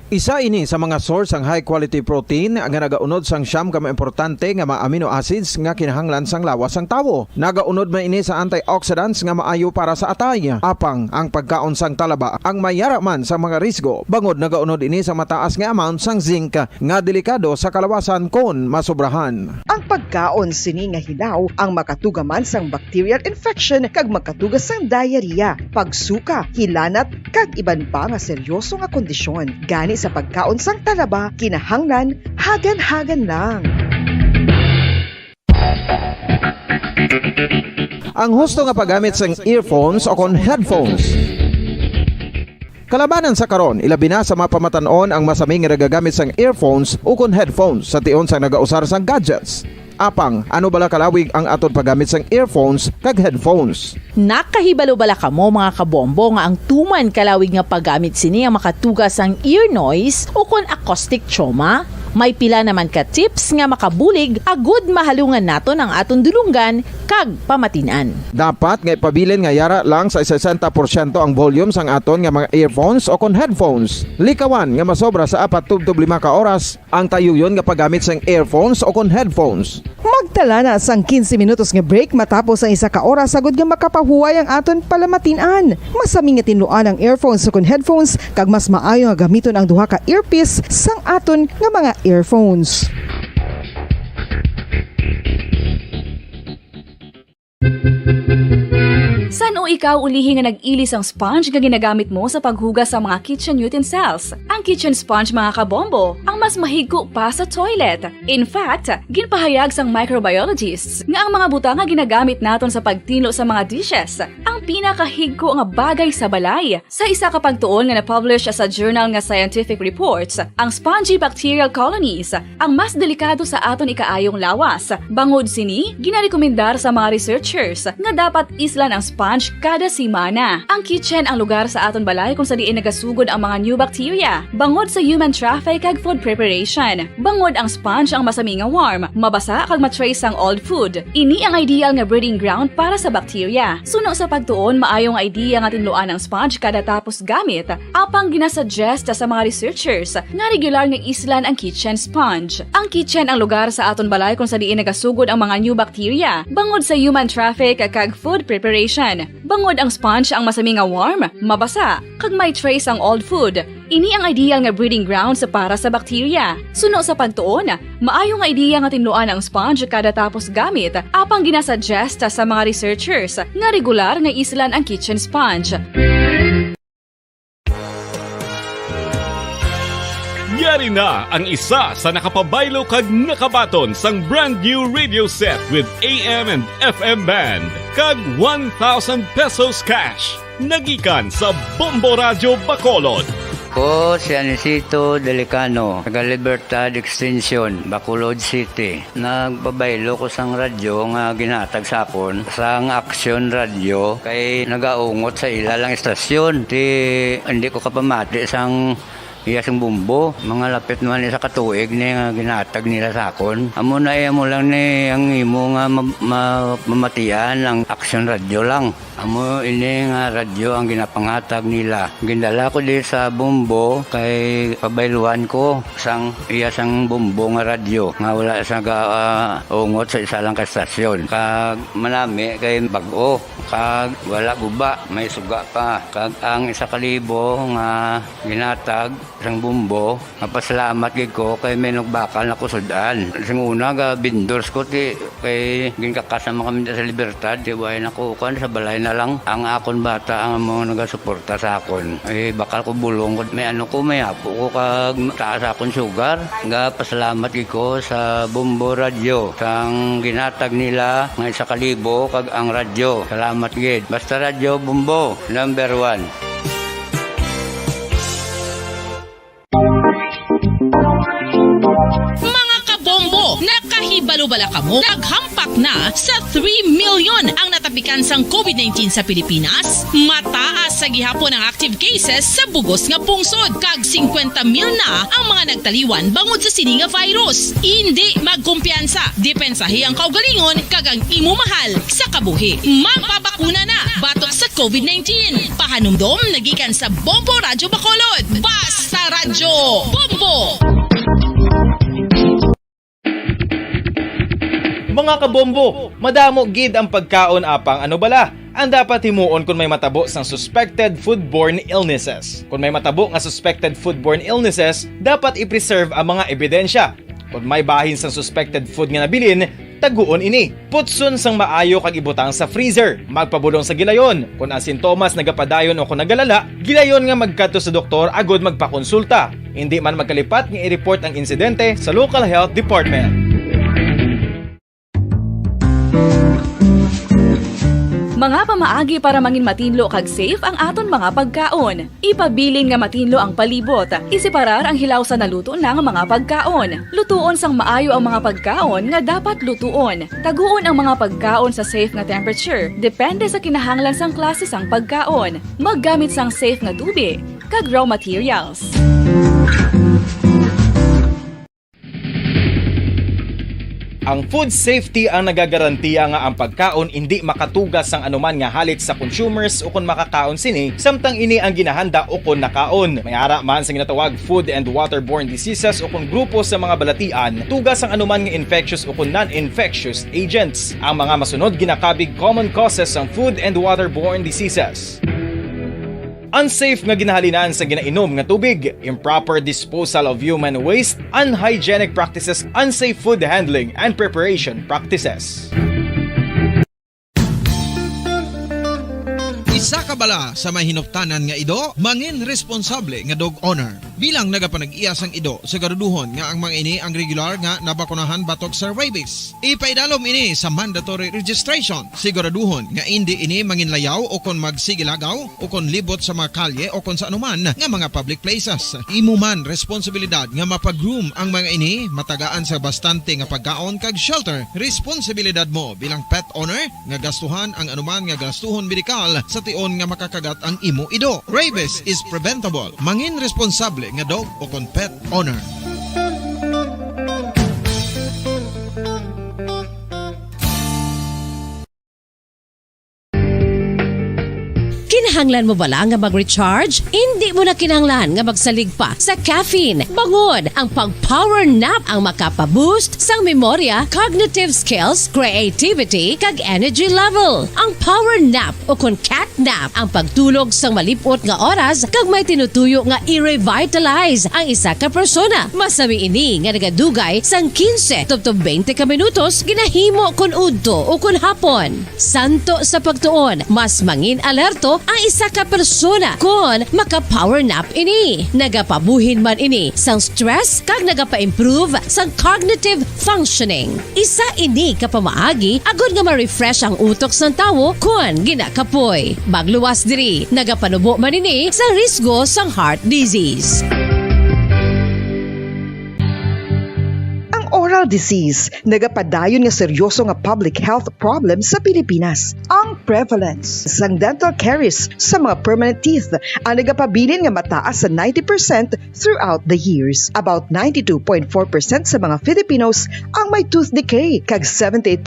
Isa ini sa mga source ang high quality protein nga nagaunod sang siyam ka importante nga mga amino acids nga kinahanglan sang lawas sang tawo. Nagaunod man ini sa antioxidants nga maayo para sa atay. Apang ang pagkaon sang talaba ang mayara man sa mga risgo. Bangod nagaunod ini sa mataas nga amount sang zinc nga delikado sa kalawasan kon masobrahan. Ang pagkaon sini nga hilaw ang makatugaman sang bacterial infection kag makatugas sang diarrhea, pagsuka, hilanat kag iban pa nga seryoso nga kondisyon. Gani sa pagkaon sang talaba kinahanglan hagan-hagan lang. Ang husto nga paggamit sang earphones o kon headphones. Kalabanan sa karon, ilabi na sa mapamatanon ang masaming nga nagagamit sang earphones o kon headphones sa tion sang nagausar sang gadgets. Apang, ano bala kalawig ang aton paggamit sang earphones kag headphones? Nakahibalo bala kamo mga kabombo nga ang tuman kalawig nga paggamit sini ang makatugas sang ear noise o kon acoustic trauma? May pila naman ka tips nga makabulig agud mahalungan naton ang aton dulunggan kag pamatinan. Dapat nga ipabilin nga yara lang sa 60% ang volume sang aton nga mga earphones o kon headphones. Likawan nga masobra sa 4 to 5 ka oras ang tayuyon nga paggamit sang earphones o kon headphones. Magtala na sang 15 minutos nga break matapos ang 1 ka oras sagod nga makapahuway ang aton palamatinan. Masami nga tinluan ang earphones o kon headphones kag mas maayo nga gamiton ang duha ka earpiece sang aton nga mga earphones. San o ikaw ulihi nga nag-ilis ang sponge nga ginagamit mo sa paghugas sa mga kitchen utensils? Ang kitchen sponge mga kabombo, ang mas mahigko pa sa toilet. In fact, ginpahayag sang microbiologists nga ang mga butang nga ginagamit naton sa pagtinlo sa mga dishes ang pinakahigko nga bagay sa balay. Sa isa ka pagtuon nga na-publish sa journal nga Scientific Reports, ang spongy bacterial colonies ang mas delikado sa aton ikaayong lawas. Bangod sini, ginarekomendar sa mga researchers nga dapat islan ang sponge kada simana. Ang kitchen ang lugar sa aton balay kung sa diin nagasugod ang mga new bacteria. Bangod sa human traffic kag food preparation. Bangod ang sponge ang masami nga warm, mabasa kag matrace ang old food. Ini ang ideal nga breeding ground para sa bacteria. Suno sa pagtuon, maayong idea nga tinluan ang sponge kada tapos gamit. Apang ginasuggest sa mga researchers nga regular nga islan ang kitchen sponge. Ang kitchen ang lugar sa aton balay kung sa diin nagasugod ang mga new bacteria. Bangod sa human traffic kag food preparation. Bangod ang sponge ang masami nga warm, mabasa, kag may trace ang old food. Ini ang ideal nga breeding ground sa para sa bacteria. Suno sa pagtuon, maayong idea nga tinluan ang sponge kada tapos gamit. Apang ginasuggest sa mga researchers nga regular nga islan ang kitchen sponge. Yari na ang isa sa nakapabaylo kag nakabaton sang brand new radio set with AM and FM band kag 1,000 pesos cash. Nagikan sa Bombo Radio Bacolod. Ko si Anisito Delicano, taga Libertad Extension, Bacolod City. Nagpabaylo ko sang radyo nga ginatag sapon sang Action Radio kay nagaungot sa ilalang estasyon. Hindi ko kapamati sang iyasang bumbo, mga lapit naman sa katuig ni nga ginatag nila sakon. Amo na mo lang ni ang imo nga mamatian ang Action Radio lang. Amo ini nga radyo ang ginapangatag nila. Gindala ko di sa bumbo kay pabayluan ko sang iyasang bumbo nga radyo nga wala sa ungot sa isa lang ka estasyon. Kag manami kay bag-o, kag wala guba, may suga pa. Kag ang 1,000 nga ginatag sang bumbo, napasalamat gid ko kay may nagbakal na kusudan. Sing una ga vendors ko ti kay ginkakasama kami sa Libertad, di way nakukan sa balay na lang ang akon bata ang mga nagasuporta sa akon. Bakal ko bulong may may apo ko kag taas akon sugar. Ga pasalamat gid ko sa Bombo Radio sang ginatag nila nga 1,000 kag ang radyo. Salamat gid. Basta Radio Bombo number 1. Mga kabombo, nakahibalo bala ka kamo. Naghampak na sa 3 million ang natapikan sang COVID-19 sa Pilipinas. Mataas sa gihapon ang active cases sa bugos nga pungsod. Kag 50 mil na ang mga nagtaliwan bangod sa sini nga virus. Hindi magkumpiyansa. Depensahi ang kaugalingon kag ang imo mahal sa kabuhi. Magpabakuna na batok sa COVID-19. Pahanumdom nagikan sa Bombo Radyo Bacolod. Basta Radyo Bombo! Mga kabombo, madamo gid ang pagkaon apang ano bala ang dapat himuon kung may matabo sang suspected foodborne illnesses. Kung may matabo nga suspected foodborne illnesses, dapat i-preserve ang mga ebidensya. Kung may bahin sang suspected food nga nabilin, taguon ini. Putson sang maayo kag ibutang sa freezer. Magpabulong sa gilayon. Kung ang sintomas nagapadayon o kung nagalala, gilayon nga magkadto sa doktor agod magpakonsulta. Hindi man magkalipat nga i-report ang insidente sa local health department. Mga pamaagi para mangin matinlo kag safe ang aton mga pagkaon. Ipabilin nga matinlo ang palibot. Isiparar ang hilaw sa naluto na nga mga pagkaon. Lutuon sang maayo ang mga pagkaon nga dapat lutuon. Taguon ang mga pagkaon sa safe nga temperature. Depende sa kinahanglan sang klase sang pagkaon. Maggamit sang safe nga tubig kag raw materials. Ang food safety ang nagagarantiya nga ang pagkaon hindi makatugas sang anuman nga halit sa consumers o kung makakaon sini, samtang ini ang ginahanda o kung nakaon. May ara man sa ginatawag food and waterborne diseases o kung grupo sa mga balatian, tugas ang anuman nga infectious o kung non-infectious agents. Ang mga masunod ginakabig common causes ng food and waterborne diseases. Unsafe nga ginahalinan sa ginainom nga tubig, improper disposal of human waste, unhygienic practices, unsafe food handling, and preparation practices. Isa ka bala sa may hinuptanan nga ido, mangin responsable nga dog owner. Bilang nagapanag-iyas ang ido, siguraduhon nga ang mga ini ang regular nga nabakunahan batok sa rabies. Ipaidalom ini sa mandatory registration. Siguraduhon nga hindi ini manginlayaw o kon magsigilagaw o kon libot sa mga kalye o kon sa anuman nga mga public places. Imo man responsibilidad nga mapag-groom ang mga ini, matagaan sa bastante nga pagkaon kag shelter. Responsibilidad mo bilang pet owner nga gastuhan ang anuman nga gastuhon medikal sa tion nga makakagat ang imo ido. Rabies is preventable. Mangin responsable nga dog o kon pet owner. Kinahanglan mo bala nga mag-recharge? Hindi mo na kinahanglan nga magsalig pa sa caffeine. Bangod ang pag-power nap ang makapaboost sang memorya, cognitive skills, creativity, kag energy level. Ang power nap o kon cat nap ang pagtulog sang malipot nga oras kag may tinutuyo nga i-revitalize ang isa ka persona. Masami ini nga nagadugay sang 15 to 20 ka minutos ginahimo kon udto o kon hapon. Santo sa pagtuon, mas mangin alerto ang isa ka persona kung maka-power nap ini. Nagapabuhin man ini sang stress kag nagapa-improve sang cognitive functioning. Isa ini kapamaagi agud nga ma-refresh ang utok sang tawo kung ginakapoy. Magluwas diri, nagapanubo man ini sa risgo sang heart disease. Oral disease, nagapadayon nga seryoso nga public health problem sa Pilipinas. Ang prevalence sang dental caries sa mga permanent teeth ang nagapabilin nga mataas sa 90% throughout the years. About 92.4% sa mga Filipinos ang may tooth decay, kag 78%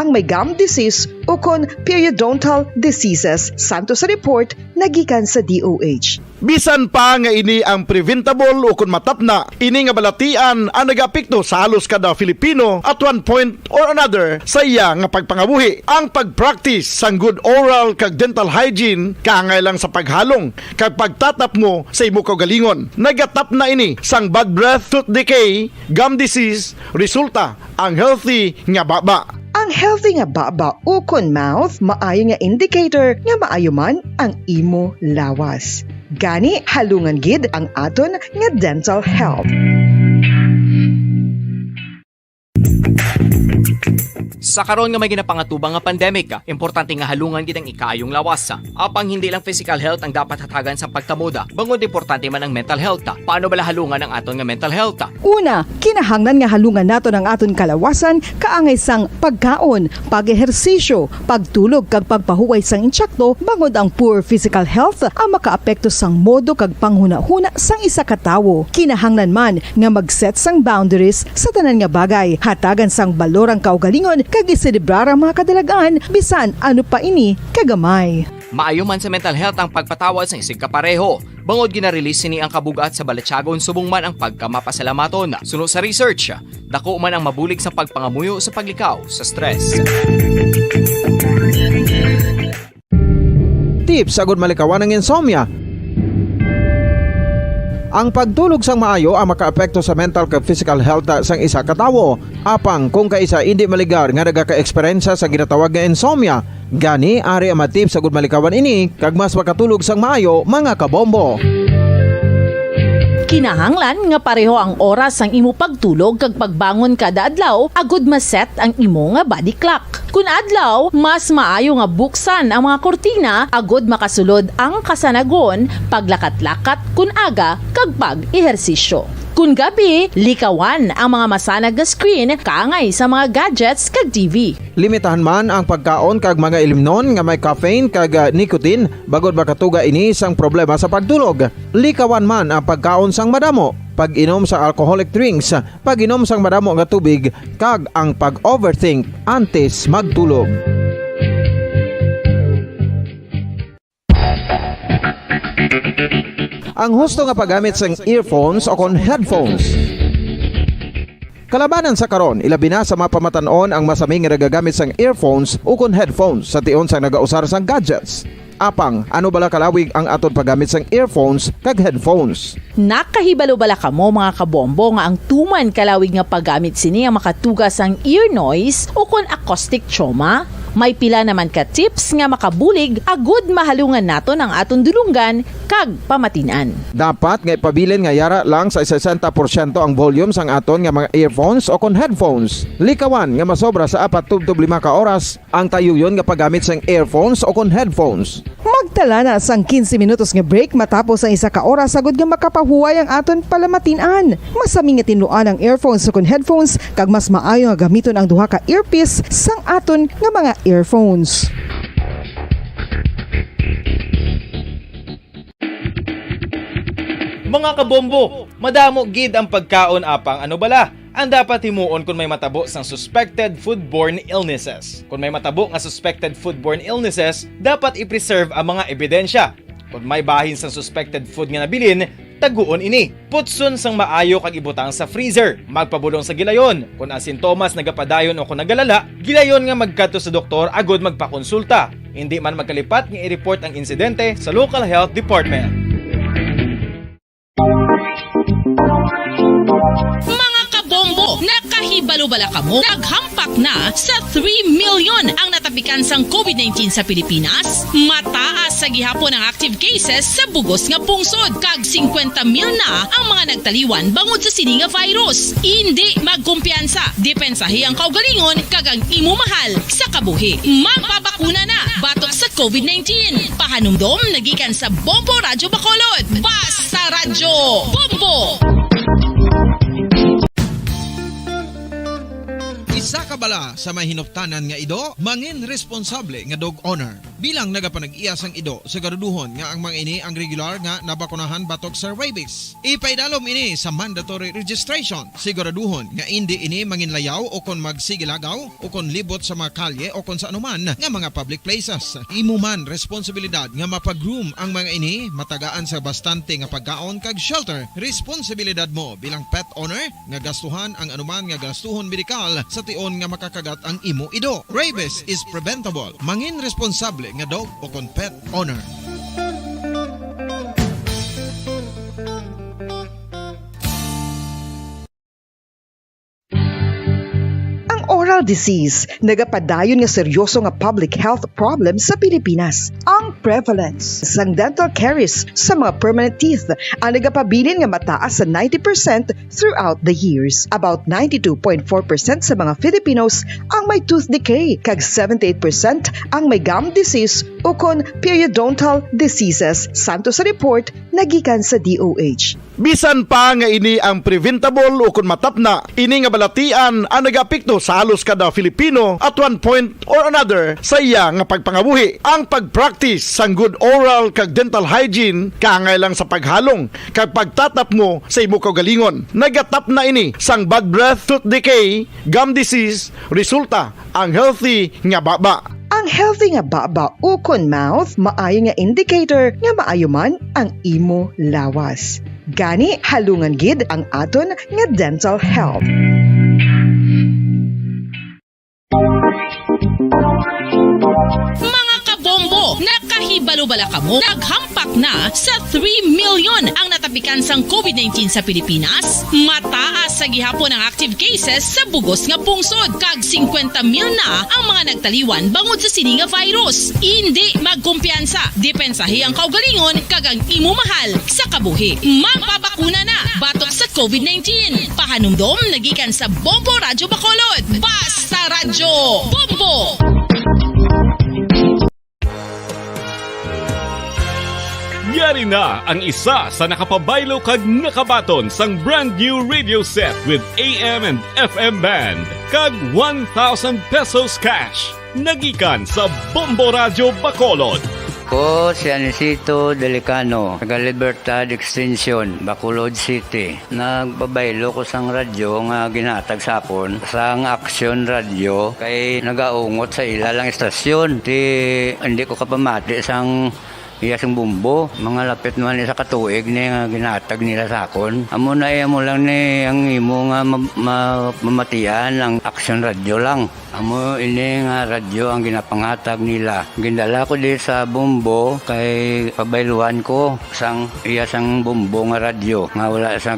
ang may gum disease o kon periodontal diseases, santo sa report nagikan sa DOH. Bisan pa nga ini ang preventable o kung matapna, ini nga balatian ang nagapikto sa halos kada Filipino at one point or another sa iya nga pagpangabuhi. Ang pag-practice sang good oral kag dental hygiene kaangay sa paghalong kag pagtatap mo sa imo kaugalingon. Nagatap na ini sang bad breath, tooth decay, gum disease, resulta ang healthy nga baba. Ang healthy nga baba o kon mouth, maayo nga indicator nga maayo man ang imo lawas. Gani halungan gid ang aton nga dental health. Sa karon nga may ginapangatubang nga pandemic, importante nga halungan gid ang ikaayong lawas. Apang hindi lang physical health ang dapat hatagan sa pagtamuda, bangod importante man ang mental health. Paano bala halungan ang aton nga mental health? Una, kinahanglan nga halungan nato ng aton kalawasan kaangay sang pagkaon, pag-ehersisyo, pagtulog kag pagpahuway sang insyakto bangod ang poor physical health ang makaapekto sang modo kag panghuna-huna sang isa ka tawo. Kinahanglan man nga mag-set sang boundaries sa tanan nga bagay, hatagan sang balorang kaugalingon kag iselebrar ang mga kadalagan bisan ano pa ini kagamay. Maayo man sa mental health ang pagpatawad sa isig kapareho. Bangod ginarelease ni ang kabugat sa Balatyagon subong man ang pagkamapasalamaton. Suno sa research, dako man ang mabulig sa pagpangamuyo sa paglikaw sa stress. Tips agud malikawan ng insomnia. Ang pagtulog sang maayo ang makaapekto sa mental kag physical health sang isa ka tawo. Apang kung kaisa hindi maligar nga nagaka-eksperyensya sa ginatawag nga insomnia, gani ari ang matip sa gud malikawan ini kag mas makatulog sang maayo mga kabombo. Kinahanglan nga pareho ang oras sang imo pagtulog kag pagbangon kada adlaw agud maset ang imo nga body clock. Kun adlaw, mas maayo nga buksan ang mga kortina agud makasulod ang kasanagon, paglakat-lakat kun aga kag pag-ehersisyo. Kun gabi, likawan ang mga masanag nga screen kaangay sa mga gadgets kag TV. Limitahan man ang pagkaon kag mga ilimnon nga may caffeine kag nicotine bagod makatuga ini sang problema sa pagtulog. Likawan man ang pagkaon sang madamo, pag-inom sa alcoholic drinks, pag-inom sang madamo nga tubig kag ang pag-overthink antes magtulog. Ang husto nga paggamit sang earphones o kon headphones. Kalabanan sa karon, ilabi na sa mapamatanon ang masami nga nagagamit sang earphones o kon headphones sa tion sang nagausar sang gadgets. Apang, ano bala kalawig ang aton paggamit sang earphones kag headphones? Nakahibalo bala kamo mga kabombo nga ang tuman kalawig nga paggamit sini ang makatugas sang ear noise o kon acoustic trauma? May pila naman ka tips nga makabulig agud mahalungan naton ang aton dulunggan kag pamatinan. Dapat nga ipabilin nga yara lang sa 60% ang volume sang aton nga mga earphones o kon headphones. Likawan nga masobra sa 4-5 ka oras ang tayuyon nga paggamit sang earphones o kon headphones. Magtala na sang 15 minutos nga break matapos ang isa ka oras agud nga makapahuway ang aton palamatinan. Masami nga tinuan ang earphones o kon headphones kag mas maayo nga gamiton ang duha ka earpiece sang aton nga mga earphones. Mga kabombo, madamo gid ang pagkaon apang ano bala ang dapat himuon kung may matabo sang suspected foodborne illnesses. Kung may matabo nga suspected foodborne illnesses, dapat i-preserve ang mga ebidensya. Kung may bahin sang suspected food nga nabilin, taguon ini. Putson sang maayo kag ibutang sa freezer. Magpabulong sa gilayon. Kung ang sintomas nagapadayon o kung nagalala, gilayon nga magkadto sa doktor agud magpakonsulta. Hindi man magkalipat nga i-report ang insidente sa local health department. Mga kabombo, nakahibalo bala kamo? Naghampak na sa 3 million ang natapikan sang COVID-19 sa Pilipinas. Mataas sa gihapon ang active cases sa bugos nga pungsod. Kag 50 mil na ang mga nagtaliwan bangod sa sini nga virus. Hindi magkumpiyansa. Depensahi ang kaugalingon kag ang imo mahal sa kabuhi. Magpabakuna na batok sa COVID-19. Pahanumdom nagikan sa Bombo Radyo Bacolod. Basta Radyo Bombo! Isa ka bala sa may hinuptanan nga ido, mangin responsable nga dog owner. Bilang nagapanag-iyas ang ido, siguraduhon nga ang mga ini ang regular nga nabakunahan batok sa rabies. Ipaidalom ini sa mandatory registration. Siguraduhon nga hindi ini manginlayaw o kon magsigilagaw o kon libot sa mga kalye o kon sa anuman nga mga public places. Imo man responsibilidad nga mapag-groom ang mga ini, matagaan sa bastante nga pagkaon kag shelter. Responsibilidad mo bilang pet owner nga gastuhan ang anuman nga gastuhon medikal sa tion nga makakagat ang imo ido. Rabies is preventable. Mangin responsable nga dog o kon pet owner. Ang oral disease, nagapadayon nga seryoso nga public health problem sa Pilipinas. Ang prevalence sang dental caries sa mga permanent teeth ang nagapabilin nga mataas sa 90% throughout the years. About 92.4% sa mga Filipinos ang may tooth decay, kag 78% ang may gum disease o kon periodontal diseases, santo sa report nagikan sa DOH. Bisan pa nga ini ang preventable o kung matapna, ini nga balatian ang nagapikto sa halos kada Filipino at one point or another sa iya nga pagpangabuhi. Ang pagpractice sang good oral kag dental hygiene kaangay lang sa paghalong kag pagtatap mo sa imo kaugalingon. Nagatap na ini sang bad breath, tooth decay, gum disease, resulta ang healthy nga baba. Ang healthy nga baba o kon mouth maayo nga indicator nga maayo man ang imo lawas. Gani halungan gid ang aton nga dental health. Mga kabombo, nakahibalo-bala ka mo? Naghampak na sa 3 million ang natapikan sang COVID-19 sa Pilipinas. Mataas sa gihapon ang active cases sa bugos nga pungsod. Kag 50 mil na ang mga nagtaliwan bangod sa sini nga virus. Hindi magkumpiyansa. Depensahi ang kaugalingon kag ang imo mahal sa kabuhi. Magpabakuna na batok sa COVID-19. Pahanumdom nagikan sa Bombo Radyo Bacolod. Basta Radyo Bombo! Yari na ang isa sa nakapabaylo kag nakabaton sang brand new radio set with AM and FM band kag 1,000 pesos cash. Nagikan sa Bombo Radyo Bacolod. Ko si Anisito Delicano, taga Libertad Extension, Bacolod City. Nagbabaylo ko sang radyo nga ginatag sapon sang Action Radio kay nagaungot sa ilalang estasyon. Hindi ko kapamati sang iyasang bumbo, mga lapit naman sa katuig ni nga ginatag nila sa akon. Amo na mo lang ni ang imo nga mamatian ang Action Radio lang. Amo ini nga radyo ang ginapangatag nila. Gindala ko di sa bumbo kay pabayluan ko sang iyasang bumbo nga radyo nga wala sa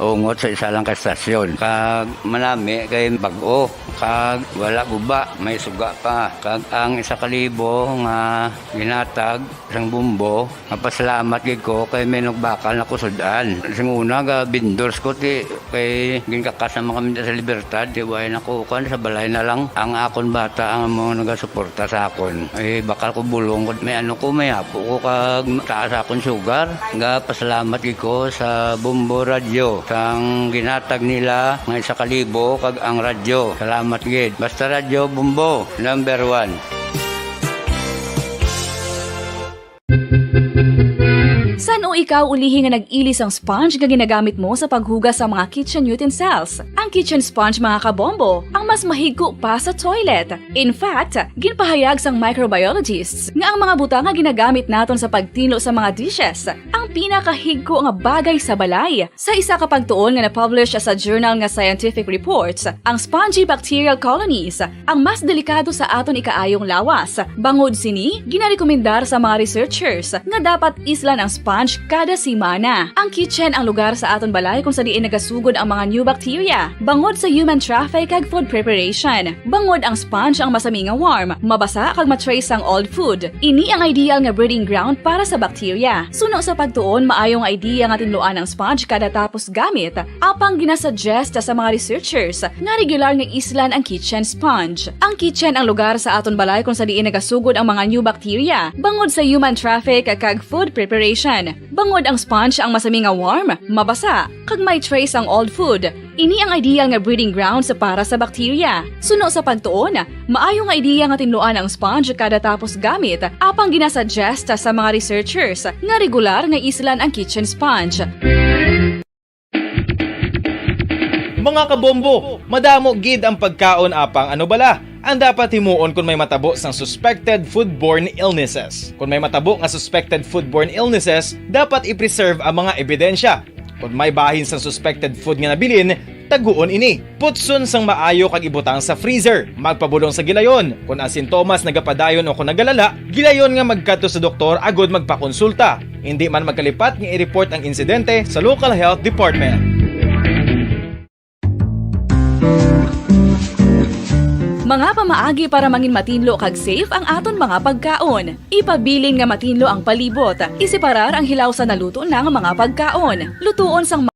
ungot sa isa lang ka estasyon. Kag manami kay bag-o, kag wala guba, may suga pa. Kag ang 1,000 nga ginatag sang bumbo, mapasalamat gid ko kay may nagbakal na kusudan. Sing una ga bindors ko ti kay ginkakasama kami sa Libertad, di way nako kan sa balay na lang ang akon bata ang mga nagasuporta sa akon. Ay bakal ko bulong ko may ano ko may apo ko kag taas akon sugar. Ga pasalamat gid ko sa Bombo Radio sang ginatag nila nga 1,000 kag ang radyo. Salamat gid. Basta Radyo Bombo number 1. San o ikaw ulihi nga nag-ilis ang sponge nga ginagamit mo sa paghugas sa mga kitchen utensils? Ang kitchen sponge mga kabombo, ang mas mahigko pa sa toilet. In fact, ginpahayag sang microbiologists nga ang mga butang nga ginagamit naton sa pagtino sa mga dishes ang pinakahigko nga bagay sa balay. Sa isa ka pagtuon nga na-publish sa journal nga Scientific Reports, ang spongy bacterial colonies ang mas delikado sa aton ikaayong lawas. Bangod sini, ginarekomendar sa mga researchers nga dapat islan ang sponge kada simana. Ang kitchen ang lugar sa aton balay kung sa diin nagasugod ang mga new bacteria. Bangod sa human traffic kag food preparation. Bangod ang sponge ang masami nga warm, mabasa kag matrace ang old food. Ini ang ideal nga breeding ground para sa bacteria. Suno sa pagtuon, maayong idea nga tinluan ang sponge kada tapos gamit. Apang ginasuggest sa mga researchers nga regular nga islan ang kitchen sponge. Ang kitchen ang lugar sa aton balay kung sa diin nagasugod ang mga new bacteria. Bangod sa human traffic kag food preparation. Bangod ang sponge ang masami nga warm, mabasa, kag may trace ang old food. Ini ang ideal nga breeding grounds para sa bacteria. Suno sa pagtuon, maayo nga idea nga tinluan ang sponge kada tapos gamit, apang ginasuggest sa mga researchers nga regular nga islan ang kitchen sponge. Mga kabombo, madamo gid ang pagkaon apang ano bala? Ang dapat himuon kung may matabo sang suspected foodborne illnesses. Kung may matabo nga suspected foodborne illnesses, dapat i-preserve ang mga ebidensya. Kung may bahin sang suspected food nga nabilin, taguon ini. Putson sang maayo kag ibutang sa freezer. Magpabulong sa gilayon. Kung ang sintomas nagapadayon o kung nagalala, gilayon nga magkadto sa doktor agod magpakonsulta. Hindi man magkalipat nga i-report ang insidente sa local health department. Mga pamaagi para mangin matinlo kag safe ang aton mga pagkaon. Ipabilin nga matinlo ang palibot. Isiparar ang hilaw sa naluto ng mga pagkaon. Lutuon sang 5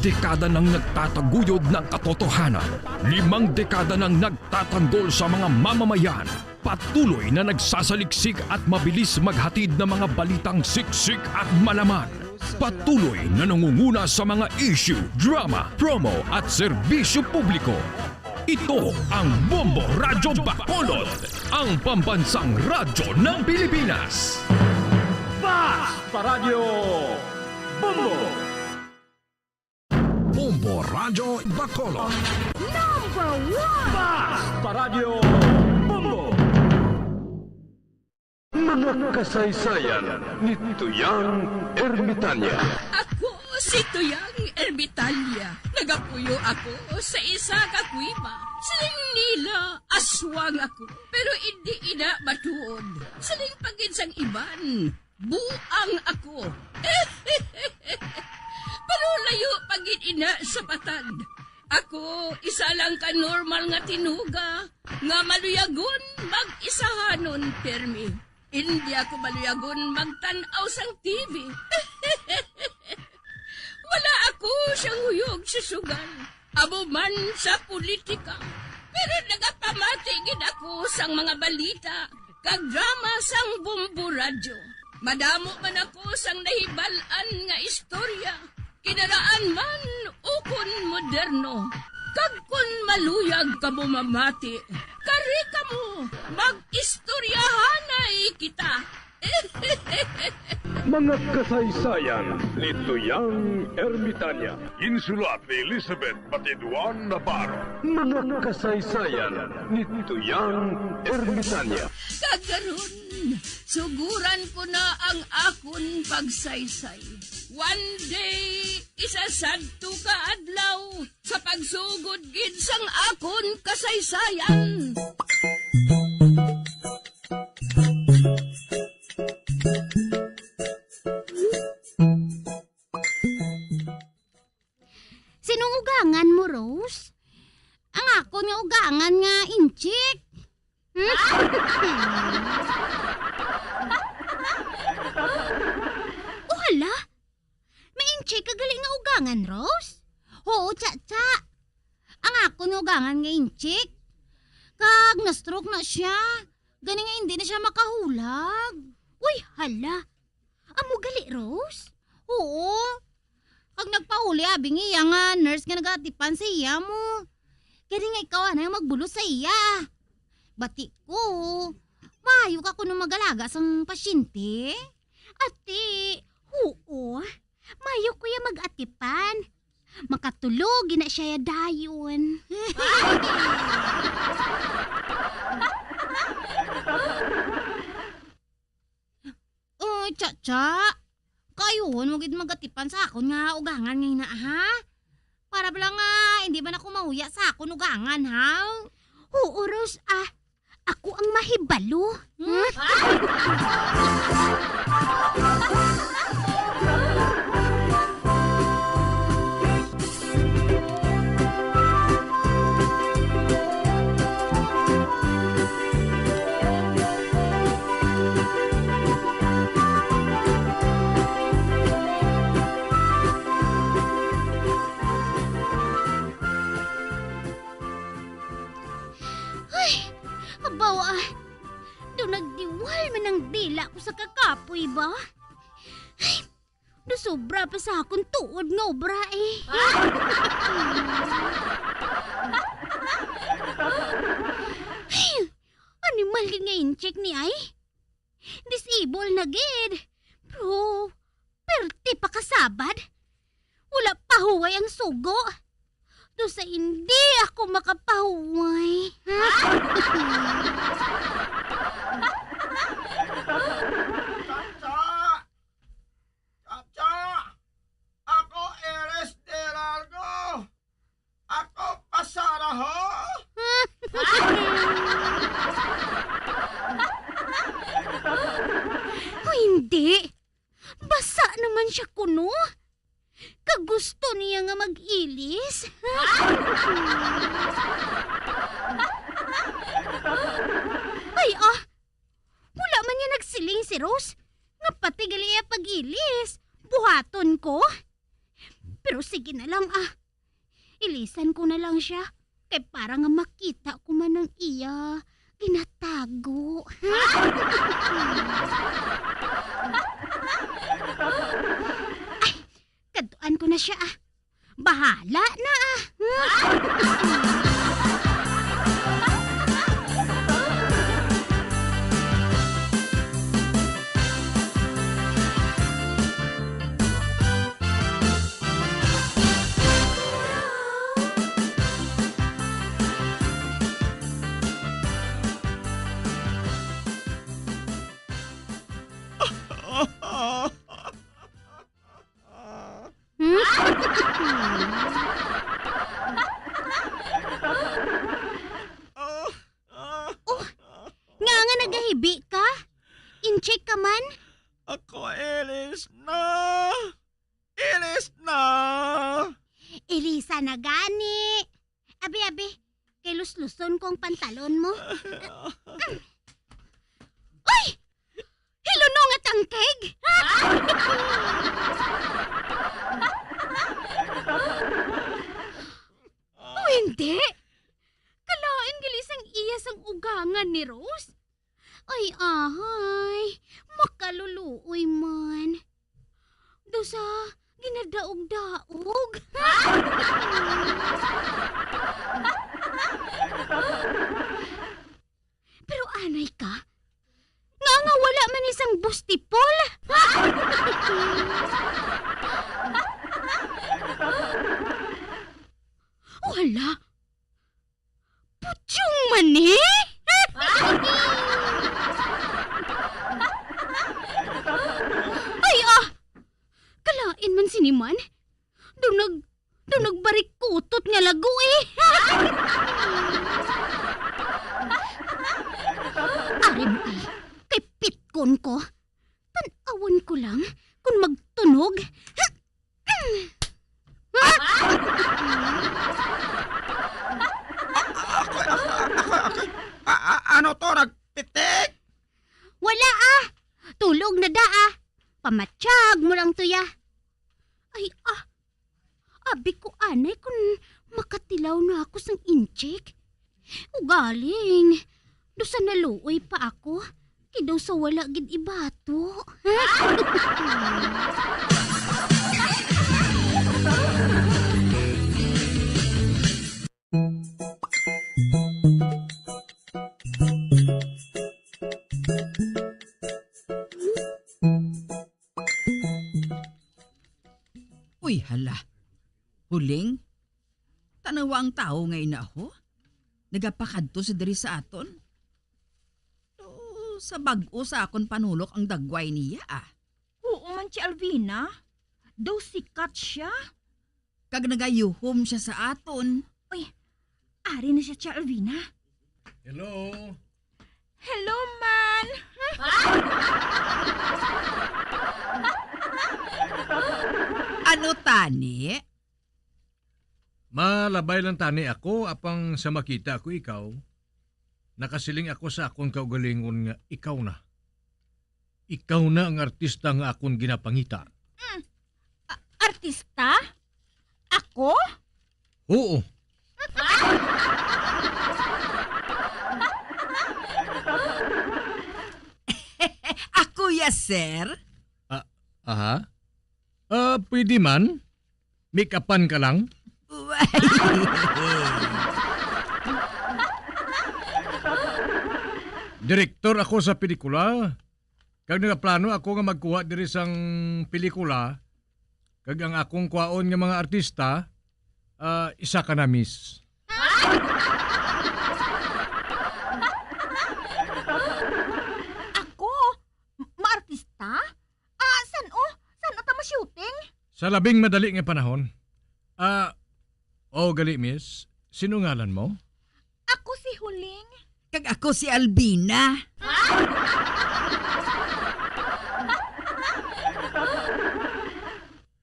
dekada nang nagtataguyod ng katotohanan. 5 dekada nang nagtatanggol sa mga mamamayan. Patuloy na nagsasaliksik at mabilis maghatid ng mga balitang siksik at malaman. Patuloy na nangunguna sa mga issue, drama, promo at serbisyo publiko. Ito ang Bombo Radyo Bacolod, ang pambansang radyo ng Pilipinas. Fast Radyo Bombo! Bombo Radyo Bacolod. Number 1! Fast Radyo Bombo! Mga kasaysayan ni Tuyang Ermitanya. Ako si Tuyang Ermitanya. Nagapuyo ako sa isa ka kuiba. Siling nila, aswang ako. Pero hindi ina matuod. Siling paginsang iban, buang ako. Pero layo pagin ina sa patag. Ako, isa lang ka normal nga tinuga. Nga maluyagon, mag-isahanon, permi. Hindi ako maluyagon magtanaw sang TV. Wala ako siyang huyog sa sugal. Amo man sa politika. Pero nagapamatigid ako sang mga balita. Kag drama sang Bombo Radyo. Madamo man ako sang nahibalan nga istorya. Kinaraan man ukon moderno. Kag kun maluyag ka mo mamati, kari ka mo, mag-istoryahanay kita. Mga kasaysayan ni Tuyang Ermitanya. Insulat ni Elizabeth Batiduan Navarro. Mga kasaysayan ni Tuyang Ermitanya. Kagaron, suguran ko na ang akon pagsaysay. One day, isasadto ka adlaw sa pagsugod gid sang akon kasaysayan. Sinong ugangan mo, Rose? Ang akon nga ugangan nga inchik. Hala? Inchik kagali nga ugangan, Rose? Oo, tsa-tsa. Ang ako nga ugangan nga inchik. Kag na-stroke na siya. Gani nga hindi na siya makahulag. Uy, hala. Amo gali, Rose? Oo. Kag nagpahuli, abing iya nga nurse nga nagatipan sa iya mo. Gani nga ikaw na yung magbulo sa iya. Bati ko. Mayo ka kuno magalaga sang pasyente. Ate, oo. Mayo kuya mag-atipan. Makatulog na siya dayon. Oh, tsa-tsa. Kayon, wag mag-atipan sa akon nga ugangan ngayon na, ha? Para pala nga, hindi ba na kumahuya sa akon ugangan, ha? Oo, Rose, ako ang mahibalo. Nagdiwal man ang dila ko sa kakapoy ba? Ay, nasobra pa sa akong tuod nga obra eh. Ay, animal ka nga incheck ni ay? Disable na gid. Pero, perti pa kasabad. Wala pa huway ang sugo. Do sa hindi ako makapahuway. Chacha! Ako Eres de Largo! Ako Pasara ho! Hindi! Basa naman siya kuno. Kagusto niya nga mag-ilis. Balikan ko na lang siya. Kay para nga makita ko man ng iya. Ginatago. Ay, kaduan ko na siya ah. Bahala na ah. Nga nagahibi ka? In-check ka man? Ako ilis na! Ilis na! Elisa na gani. Abi, kay lusluson kong pantalon mo. Uy! Hilunong at angkeg! O hindi? Kalain gilisang iya sang ugangan ni Rose? Ay, makaluluoy man. Dosa, ginadaog-daog. Pero anay ka? Nga wala man isang bustipol. Wala. Putyong mani? Ay kalain man siniman. Doon nagbarikutot nga lago eh. Ari mo ay, kay pitkon ko. Tanawan ko lang kung magtunog. Ano to, nagpitik? Wala tulog na da Pamatsyag mo lang tuya. Ay abi ko anay kung makatilaw na ako sang inchik. Ugaling. Dosa naluoy pa ako. Kidaw sa wala gid ibato. Uy, hala. Huling? Tanawa ang tao ngayon na ako? Nagapakadto sa diri sa aton? Sa bag-o sa akon panulok ang dagway niya Oo man si Alvina. Daw sikat siya. Kag nagayuhom siya sa aton. Uy, ari na siya si Alvina. Hello? Hello, man! Ano tani? Malabay lang tani ako apang sa makita ko ikaw. Nakasiling ako sa akong kaugalingon nga ikaw na. Ikaw na ang artista nga akong ginapangita. Artista? Ako? Oo. Ako ya, sir? Aha? Pwede man. Make-upan ka lang. Direktor ako sa pelikula. Kag nagaplano ako nga magkuha diri sang pelikula. Kag ang akong kuhaon nga mga artista, isa ka na, miss. Ako? Maartista? Saan ata ma-shooting? Sa labing madali nga panahon. Gali, miss. Sino ngalan mo? Ako si Huling. Kag ako si Albina.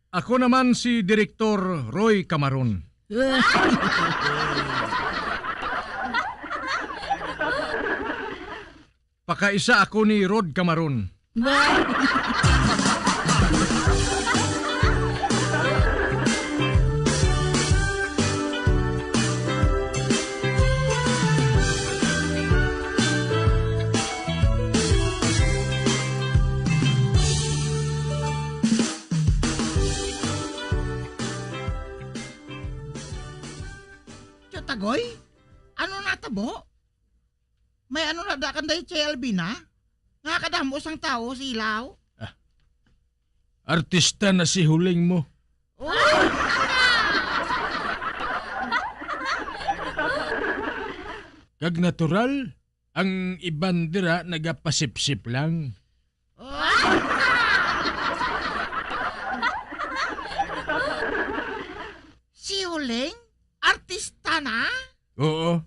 Ako naman si Direktor Roy Camaron. Pakaisa ako ni Rod Camaron. Tagoy? Ano natabo? May ano na da kanday Che Albina? Nga kadamo sang tao si Ilaw? Artista na si Huling mo. Kag natural, ang iban dira nagapasipsip lang. Si Huling? Artista na? Oo.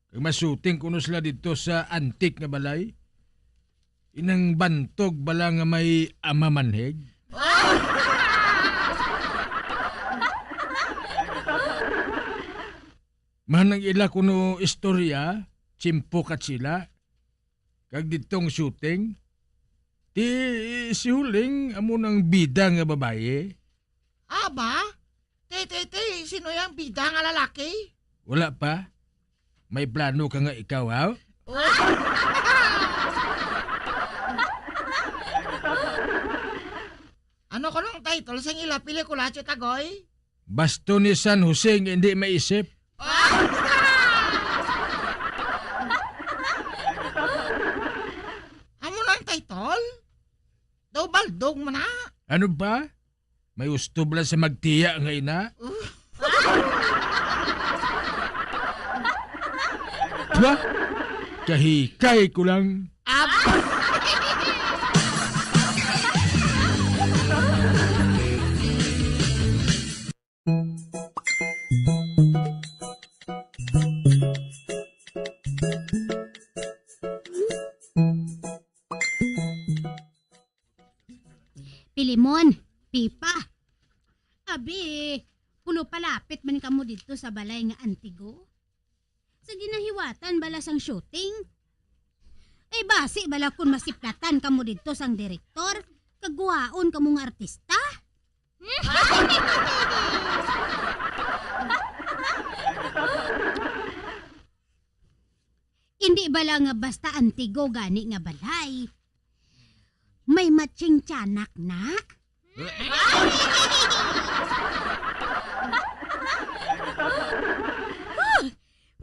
Kag masuting kuno sila dito sa antik nga balay. Inang bantog bala nga may amamanheg. Manang ila kuno istorya, chimpo kat sila. Kag ditong shooting, ti si Huling amo ng bida nga babae. Aba? Sino yung bida nga lalaki? Wala pa. May plano ka nga ikaw, ha? Ano ko nung title sa ila pelikula, Che Tagoy? Basto ni San Jose nga hindi maisip. Amo na ang title? Daw baldog mo na? Ano ba? May gusto ba sa magtiya nga ina? Ba? Kahikay ko lang. Pilimon, Pipa. Abi, puno palapit man kamo dito sa balay nga Antigo. Sa ginahiwatan bala sang shooting. Ay basi bala kun masiplatan kamo dito sang direktor, kaguhaon kamo nga artista. Hindi bala nga basta Antigo gani nga balay. May matching tiyanak na.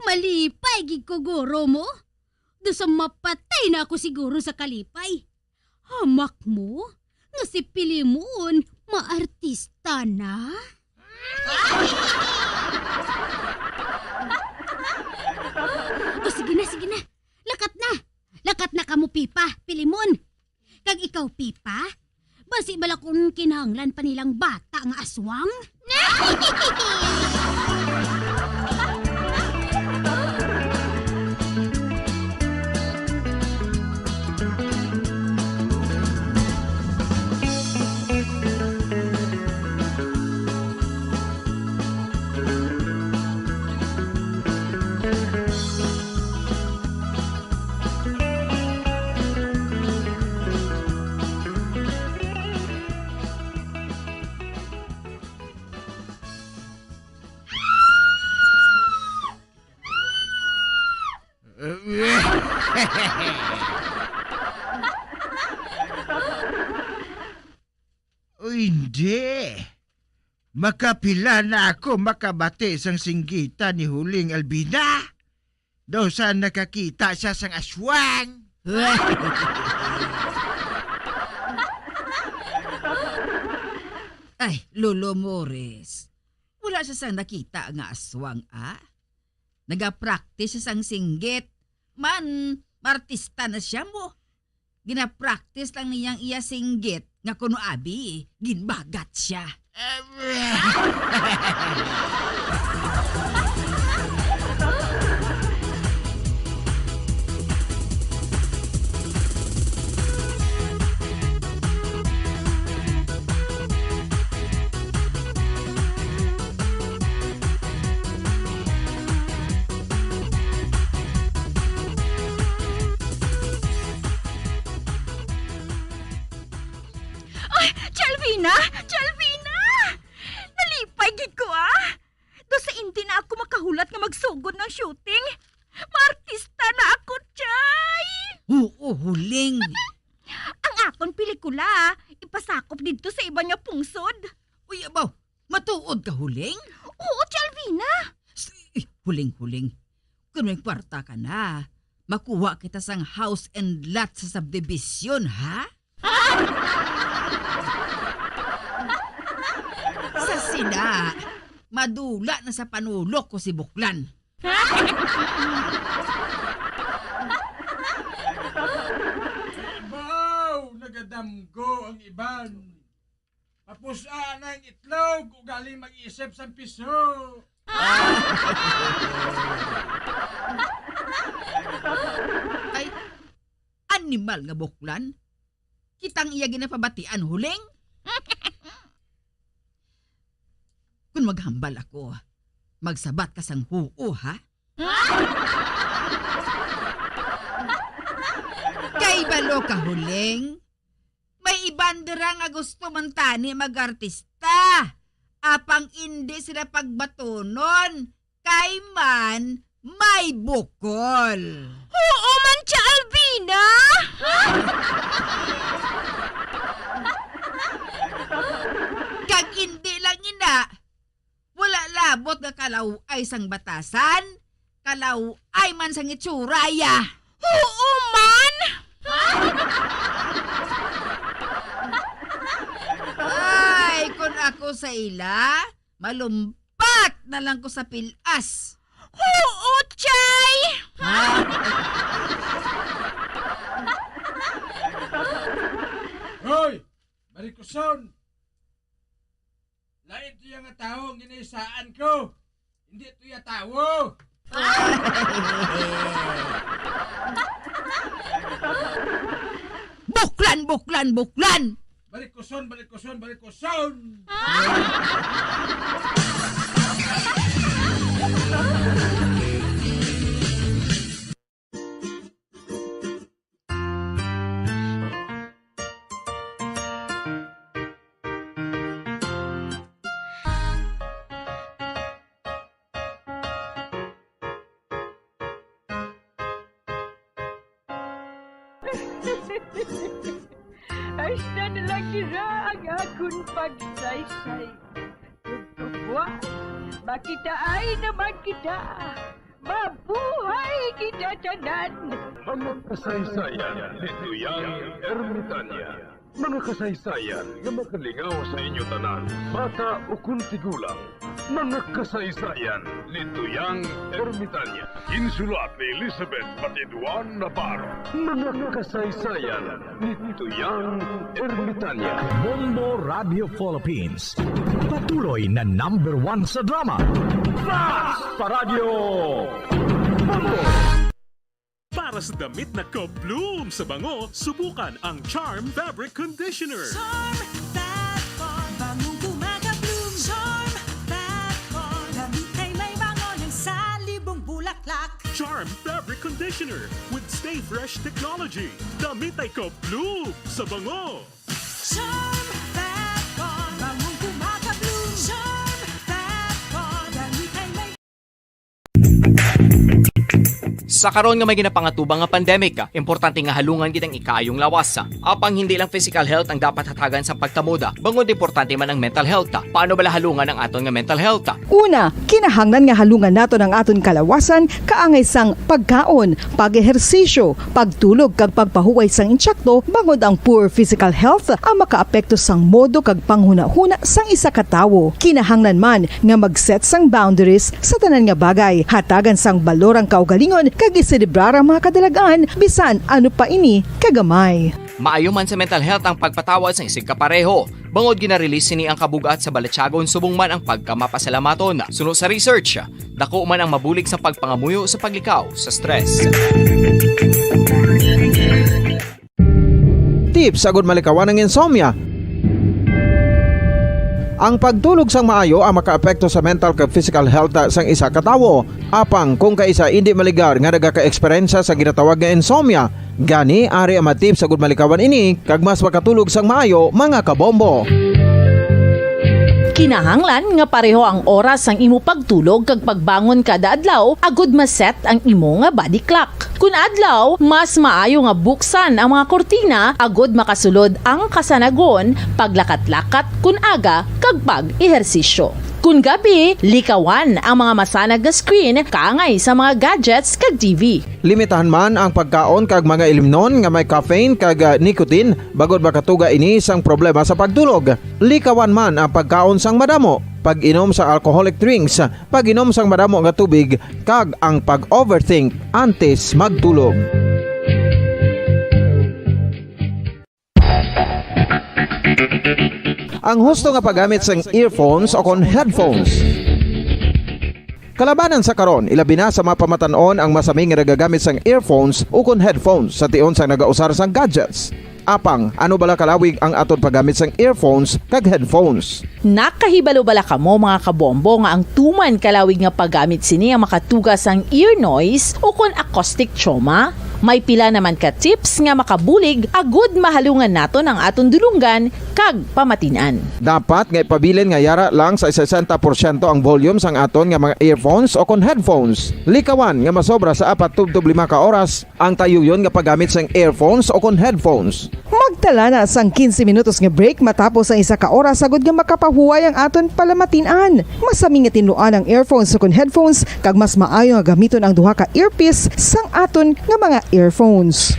Malipay gig ko guro mo. Do sa mapatay na ako siguro sa kalipay. Hamak mo nga si Pilimon maartista na. O sige na. Lakat na kamo Pipa, Pilimon. Kag ikaw, Pipa, basi bala kung kinahanglan pa nilang bata nga aswang? Hindi. Makapila na ako makabate sang singgita ni Huling Albina. Daw saan nakakita siya sang aswang. Ay, Lolo Morris. Wala siya sang nakita nga aswang, Nagapractice siya sang singgit. Man, artista na siya mo. Ginapractice lang niyang iya singgit nga kuno abi, ginbagat siya. Chalvina! Nalipay gid ko Do sa hindi na ako makahulat nga magsugod ng shooting. Maartista na ako, Chay! Oo, Huling. Ang akon pelikula, ipasakop dito sa iba nga pungsod. Uy, abaw, matuod ka, Huling? Oo, Chalvina. Huling-huling, kung may kwarta ka na, makuha kita sang house and lot sa subdivision, ha? Sa sina, madula na sa panulok ko si Buklan. Baw, nagadamgo ang iban. Papusaan ang itlog o galing mag-isip sa piso. Ay, animal nga Buklan. Kitang iya ginapabatian huling. Kung maghambal ako, magsabat ka sang huo, ha? Kay balo ka huling. May ibandera nga gusto man tani mag-artista. Apang hindi sila pagbatonon. Kay man, may bukol. Oo man, Tia Alvina! Kag hindi lang ina, wala labot nga kalaw ay sang batasan, kalaw ay man sang itsuraya. Oo man! Ay, kung ako sa ila, malumpat na lang ko sa pilas. Oo, Chay! Hoy, Marikuson! Lain ito yung tao ang ginaisaan ko. Hindi ito yung tao. Buklan, buklan, buklan! Barikuson, barikuson, barikuson! Hasta na lang sila ang akong pagsaysay. Pagkabuas, makita ay naman kita. Mabuhay kita tanan. Mga kasaysayan ni Tuyang Ermitanya. Mga kasaysayan nga makalingaw sa inyo tanan, bata o kung tigulang. Mga kasaysayan ni Tuyang Ermitanya. Insulat ni Elizabeth Batiduan Navarro. Mga kasaysayan ni Tuyang Ermitanya. Bombo Radio Philippines. Patuloy na #1 sa drama. Flash Paradyo! Bombo! Para sa damit na ka-bloom sa bango, subukan ang Charm Fabric Conditioner. Charm Fat-On, bangong kumaga-bloom. Charm Fat-On, damit ay may bango ng salibong bulaklak. Charm Fabric Conditioner with Stay Fresh Technology. Damit ay ka-bloom sa bango. Charm Fat-On, bangong kumaga-bloom. Charm Fat-On, damit ay may Sa karon nga may ginapangatubang nga pandemic, importante nga halungan kitang ikayong lawas. Apang hindi lang physical health ang dapat hatagan sa pagtamuda, bangod importante man ang mental health. Paano bala halungan ang aton nga mental health? Una, kinahanglan nga halungan nato ng aton kalawasan kaangay sang pagkaon, pag-ehersisyo, pagtulog kag pagpahuway sang insyakto bangod ang poor physical health ang makaapekto sang modo kag panghuna-huna sang isa ka tawo. Kinahanglan man nga mag-set sang boundaries sa tanan nga bagay, hatagan sang balorang kaugalingon kag iselebrar ang mga kadalagaan bisan ano pa ini kagamay. Maayo man sa mental health ang pagpatawad sa isig kapareho. Bangod ginarelease ni ang kabugat sa Balachagon subong man ang pagkamapasalamaton. Sunod sa research, dako man ang mabulig sa pagpangamuyo sa paglikaw sa stress. Tips agud malikawan ng insomnia. Ang pagtulog sang maayo ang makaapekto sa mental kag physical health sang isa ka tawo. Apang kung kaisa hindi maligar nga nagaka-eksperyensya sa ginatawag nga insomnia, gani ari ang matip sa gud malikawan ini kag mas makatulog sang maayo mga kabombo. Kinahanglan nga pareho ang oras ang imo pagtulog kag pagbangon kada adlaw agud maset ang imo nga body clock. Kun adlaw, mas maayo nga buksan ang mga kortina agud makasulod ang kasanagon, paglakat-lakat kun aga kag pag-ehersisyo. Kun gabi, likawan ang mga masanag na screen kaangay sa mga gadgets kag TV. Limitahan man ang pagkaon kag mga ilimnon nga may caffeine kag nicotine bagod makatuga ini sang problema sa pagtulog. Likawan man ang pagkaon sang madamo, pag-inom sa alcoholic drinks, pag-inom sang madamo nga tubig kag ang pag-overthink antes magtulog. Ang husto nga paggamit sang earphones o kon headphones. Kalabanan sa karon, ilabi na sa mga pamatanon ang masaming nga nagagamit sang earphones o kon headphones sa tion sang nagausar sang gadgets. Apang, ano bala kalawig ang aton paggamit sang earphones kag headphones? Nakahibalo bala kamo mga kabombo nga ang tuman kalawig nga paggamit sini ang makatugas ang ear noise o kon acoustic trauma? May pila naman ka tips nga makabulig agud mahalungan naton ang aton dulunggan kag pamatinan. Dapat nga ipabilin nga yara lang sa 60% ang volume sang aton nga mga earphones o kon headphones. Likawan nga masobra sa 4-5 ka oras ang tayuyon nga paggamit sang earphones o kon headphones. Magtala na sang 15 minutos nga break matapos ang 1 ka oras sagod nga makapahuway ang aton palamatinan. Masami nga tinuan ang earphones o kon headphones kag mas maayo nga gamiton ang duha ka earpiece sang aton nga mga earphones.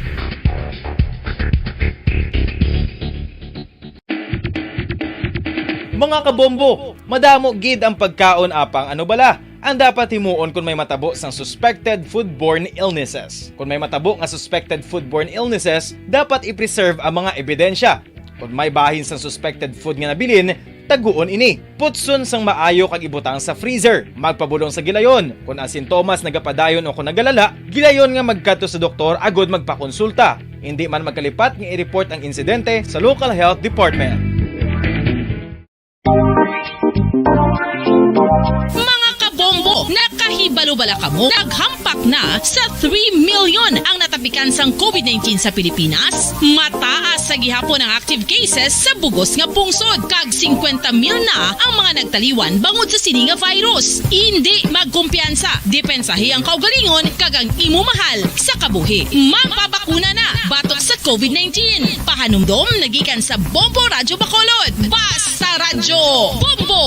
Mga kabombo, madamo gid ang pagkaon apang ano bala ang dapat himuon kung may matabo sang suspected foodborne illnesses. Kung may matabo nga suspected foodborne illnesses, dapat i-preserve ang mga ebidensya. Kung may bahin sang suspected food nga nabilin, taguon ini. Putson sang maayo kag ibutang sa freezer. Magpabulong sa gilayon. Kung ang sintomas nagapadayon o kung nagalala, gilayon nga magkadto sa doktor agud magpakonsulta. Hindi man magkalipat nga i-report ang insidente sa local health department. Mga kabombo, nakahibalo bala kamo? Naghampak na sa 3 million ang natapikan sang COVID-19 sa Pilipinas. Mataas sa gihapon ang active cases sa bugos nga pungsod. Kag 50 mil na ang mga nagtaliwan bangod sa sini nga virus. Hindi magkumpiyansa. Depensahi ang kaugalingon kag ang imo mahal sa kabuhi. Magpabakuna na batok sa COVID-19. Pahanumdom nagikan sa Bombo Radyo Bacolod. Basta Radyo Bombo!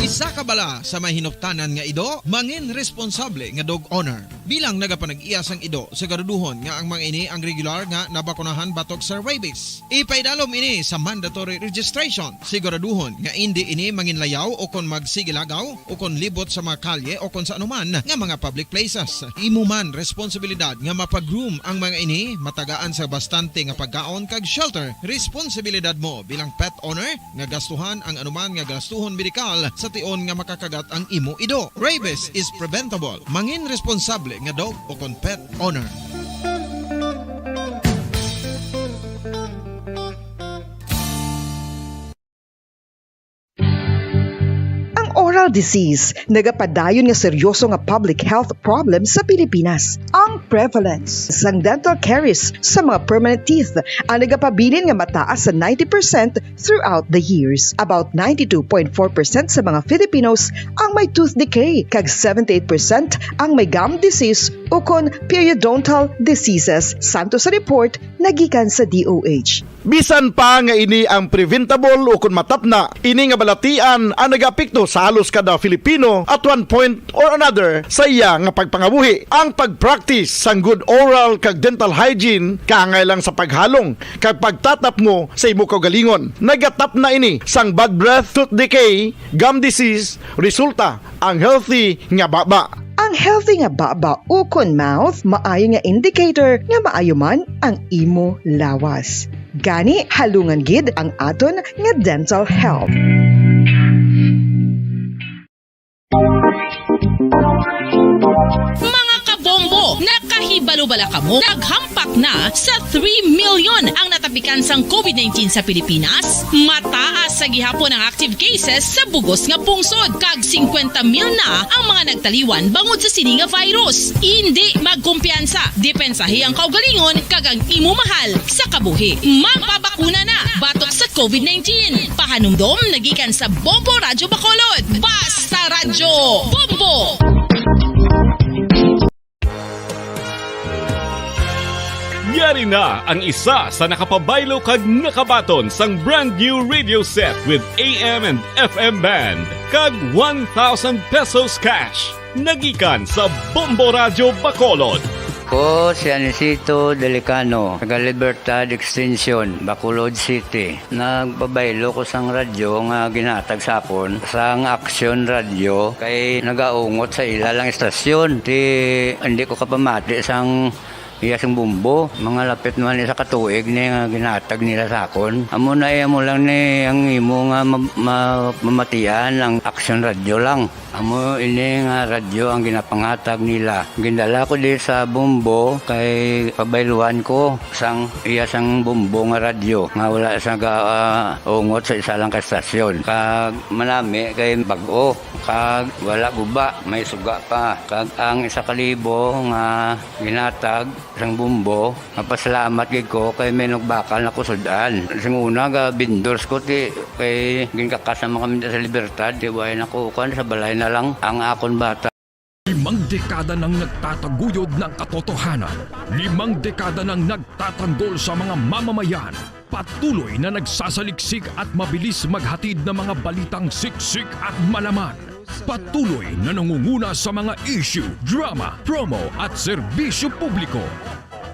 Isa ka bala sa mahinuptanan nga ido, mangin responsable nga dog owner. Bilang nagapanag-iyas ang ido, siguraduhon nga ang mga ini ang regular nga nabakunahan batok sa rabies. Ipaidalom ini sa mandatory registration. Siguraduhon nga hindi ini manginlayaw o kon magsigilagaw o kon libot sa mga kalye o kon sa anuman nga mga public places. Imo man responsibilidad nga mapag-groom ang mga ini, matagaan sa bastante nga pagkaon kag shelter. Responsibilidad mo bilang pet owner nga gastuhan ang anuman nga gastuhon medikal sa tion nga makakagat ang imo ido. Rabies is preventable. Mangin responsable nga dog o kon pet owner. Oral disease, nagapadayon nga seryoso nga public health problem sa Pilipinas. Ang prevalence sang dental caries sa mga permanent teeth ang nagapabilin nga mataas sa 90% throughout the years. About 92.4% sa mga Filipinos ang may tooth decay, kag 78% ang may gum disease o kon periodontal diseases. Santo sa report nagikan sa DOH. Bisan pa nga ini ang preventable o kung matapna, ini nga balatian ang nagapikto sa halos kada Filipino at one point or another sa iya nga pagpangabuhi. Ang pag-practice sang good oral kag dental hygiene kaangay lang sa paghalong kag pagtatap mo sa imo kaugalingon. Nagatap na ini sang bad breath, tooth decay, gum disease, resulta ang healthy nga baba. Ang healthy nga baba o kon mouth, maayo nga indicator nga maayo man ang imo lawas. Gani, halungan gid ang aton nga dental health. Mga kabombo, nakahibalo bala kamo? Naghampak na sa 3 million ang natapikan sang COVID-19 sa Pilipinas. Mataas sa gihapon ang active cases sa bugos nga pungsod. Kag 50 mil na ang mga nagtaliwan bangod sa sini nga virus. Hindi magkumpiyansa. Depensahi ang kaugalingon kag ang imo mahal sa kabuhi. Magpabakuna na batok sa COVID-19. Pahanumdom nagikan sa Bombo Radyo Bacolod. Basta Radyo Bombo! Yari na ang isa sa nakapabaylo kag nakabaton sang brand new radio set with AM and FM band kag 1,000 pesos cash. Nagikan sa Bombo Radio Bacolod. Ko si Anisito Delicano, taga Libertad Extension, Bacolod City. Nagbabaylo ko sang radyo nga ginatag sapon sang Action Radio kay nagaungot sa ilalang estasyon. Hindi ko kapamati sang iyasang bumbo, mga lapit naman sa katuig ni nga ginatag nila sakon. Amo na mo lang ni ang imo nga mamatian ang Action Radio lang. Amo ini nga radyo ang ginapangatag nila. Gindala ko di sa bumbo kay pabayluan ko sang iyasang bumbo nga radyo nga wala sa ungot sa isa lang ka estasyon. Kag manami kay bag-o, kag wala guba, may suga pa. Kag ang 1,000 nga ginatag sang bumbo, mapasalamat gid ko kay may nagbakal na kusudan. Sing una ga bindors ko ti kay ginkakasama kami sa Libertad, di way nako kan sa balay na lang ang akon bata. 5 dekada nang nagtataguyod ng katotohanan. 5 dekada nang nagtatanggol sa mga mamamayan. Patuloy na nagsasaliksik at mabilis maghatid ng mga balitang siksik at malaman. Patuloy na nangunguna sa mga issue, drama, promo at serbisyo publiko.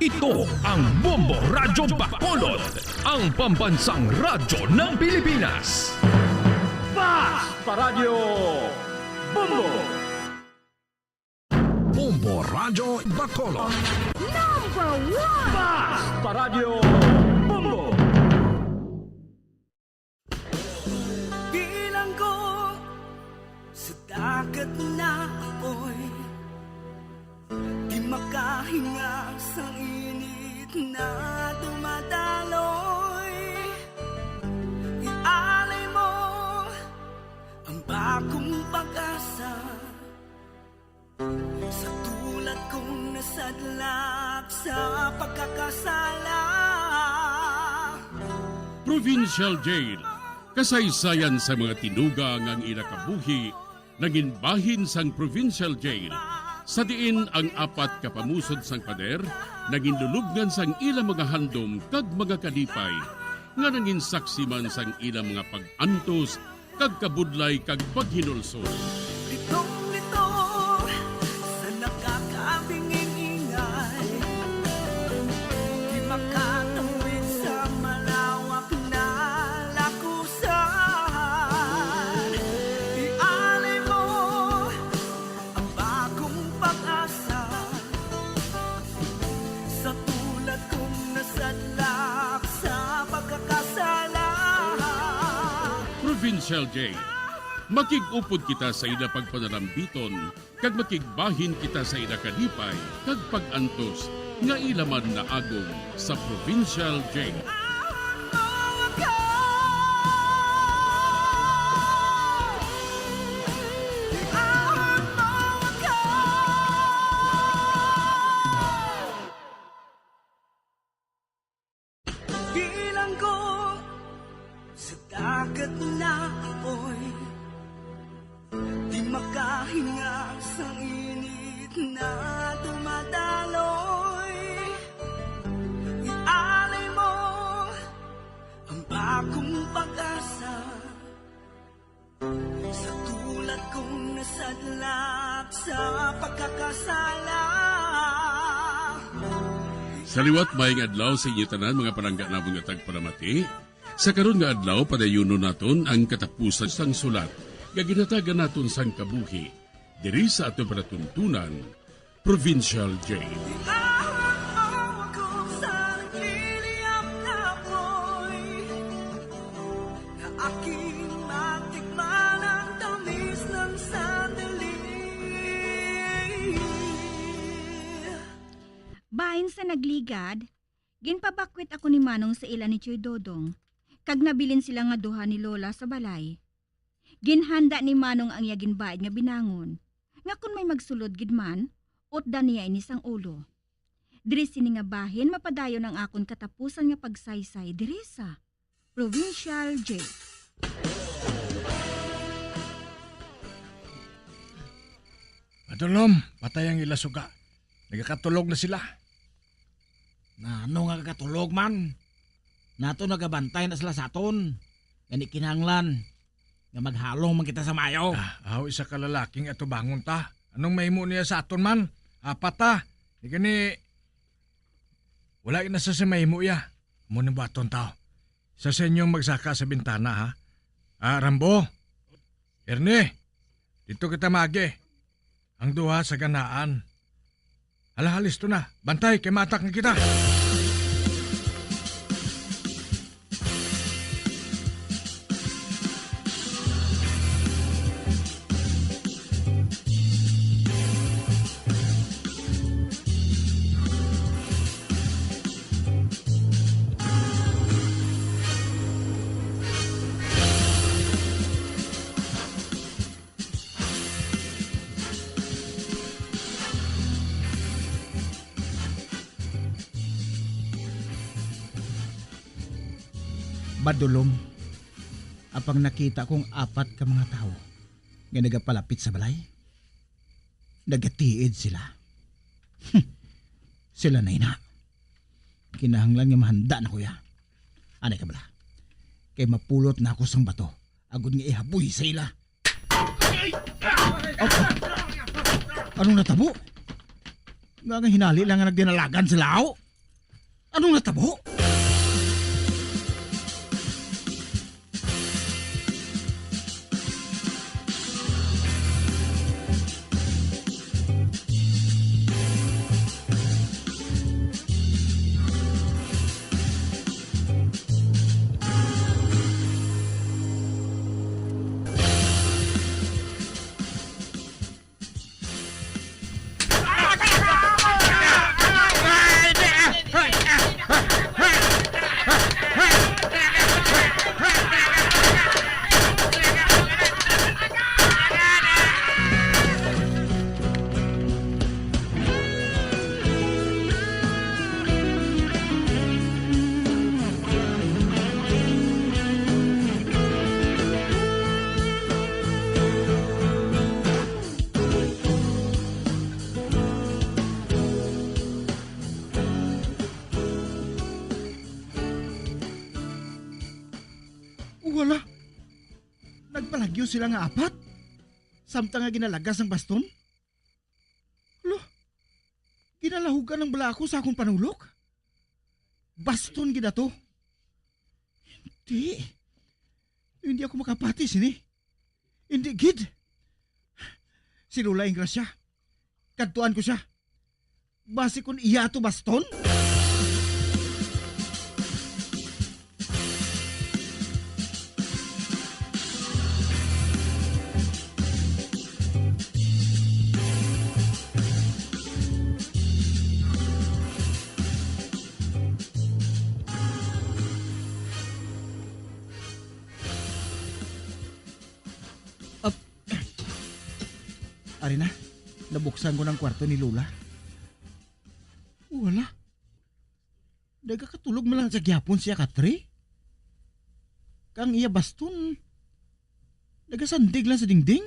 Ito ang Bombo Radyo Bacolod, ang pambansang radyo ng Pilipinas. Basta Radio Bombo! Bombo Radyo Bacolod. Number 1! Basta Radio Bombo! Bilang ko sa dagat na apoy, di makahinga sa init na dumadaloy. Ialay mo ang bagong pag-asa sa tulad kong nasadlak sa pagkakasala. Provincial Jail, kasaysayan sa mga tinugang ang inakabuhi, naging bahin sang Provincial Jail. Sa diin ang 4 kapamusod sang pader, naging lulubngan sang ilang mga handom kag mga kalipay, nga naging saksi man sang ilang mga pag-antos, kag kabudlay kag paghinulsol. Litong-lito sa nakakabinging ingay, di makatawid sa malawak na lakusan. Ialay mo ang bagong pag-asa sa tulad kong nasadlak sa pagkakasala. Provincial Jail, makigupod kita sa ila pagpanalambiton, kag makigbahin kita sa ila kalipay, kag pag-antos, nga ilaman na agong sa Provincial Jail. Bilang ko sa dagat na apoy, di makahinga sa init na dumadaloy. Ialay mo ang bagong pag-asa sa tulad kong nasadlak sa pagkakasala. Sa liwat maayong adlaw sa inyo tanan mga palangga na mga tagpalamati, sa karon nga adlaw padayuno naton ang katapusan sang sulat nga ginatagan naton sang kabuhi diri sa aton panatuntunan Provincial Jail. Aking matikman ang tamis ng sandali. Bahin sa nagligad, ginpabakwit ako ni Manong sa ila ni Choy Dodong, kag nabilin sila nga duha ni Lola sa balay. Ginhanda ni Manong ang yagin baid nga binangon, nga kun may magsulod gid man, utda niya inis ang ulo. Diri sini nga bahin mapadayon ang akon katapusan nga pagsaysay diri sa Provincial Jail. Adolom, patay ang ila suga. Nagakatulog na sila. Ano nga katulog man? Nato nagabantay na sila sa aton. Gani kinahanglan nga maghalong man kita sa mayo. Aw, isa ka lalaking ato bangon ta. Anong mahimo niya sa aton man? Apat ta. Di gani, wala na sa mahimo ya. Muna ba aton tao? Sa senyong magsaka sa bintana ha? Rambo, Erne, dito kita magi. Ang duha sa ganaan. Alahalis to na. Bantay, kay matak na kita. Badulom, apang nakita kong apat ka mga tao nga nagapalapit sa balay. Nagatiid sila. Sila na ina. Kinahanglan nga mahanda na kuya. Anay ka bala? Kay mapulot na ako sang bato. Agud nga ihaboy sa ila. Anong natabo? Nga hinali lang nga nagdinalagan sila ako. Anong natabo? Wala. Nagpalagyo sila nga apat. Samtang nga ginalagas ang baston. Lo, ginalahugan ng balako sa akong panulok. Baston gina to. Hindi ako makapatis ini. Hindi gid. Sinula yung grasya. Kadtuan ko siya. Basi kung iya to baston. Ari na, nabuksan ko ng kwarto ni Lola. Wala. Nagkakatulog mo lang sa gyapon siya katri. Kang iya baston. Nagasandig lang sa dingding.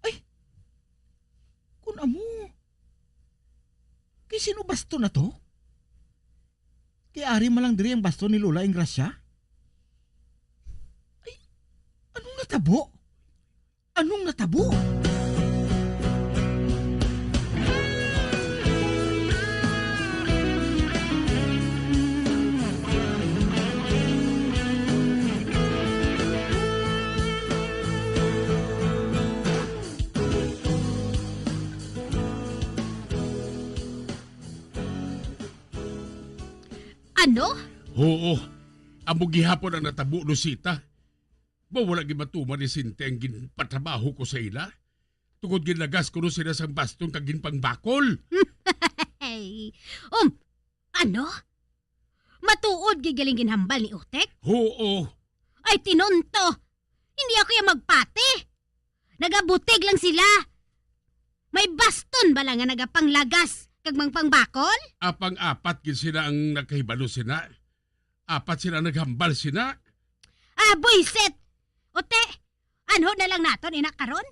Ay, kun amo. Kay sino baston na to? Kay ari malang diri ang baston ni Lola ang grasya. Ay, anong natabo? Anong natabo? Ano? Oo. Amo gihapon ang natabo, Rosita. Wala gimatuman ni Sinte ang ginpatrabaho ko sa ila. Tungod ginagas ko no sila sang baston kag ginpangbakol. Hey. Ano? Matuod gigaling ginhambal ni Utek? Oo. Ay tinunto. Hindi ako yung magpati. Nagabutig lang sila. May baston ba lang nga nagapanglagas kag mangpangbakol? Apang-apat gin sila ang nagkahibalo sina. Apat sila naghambal sina. Buisit! Ote, ano na lang naton inakaron?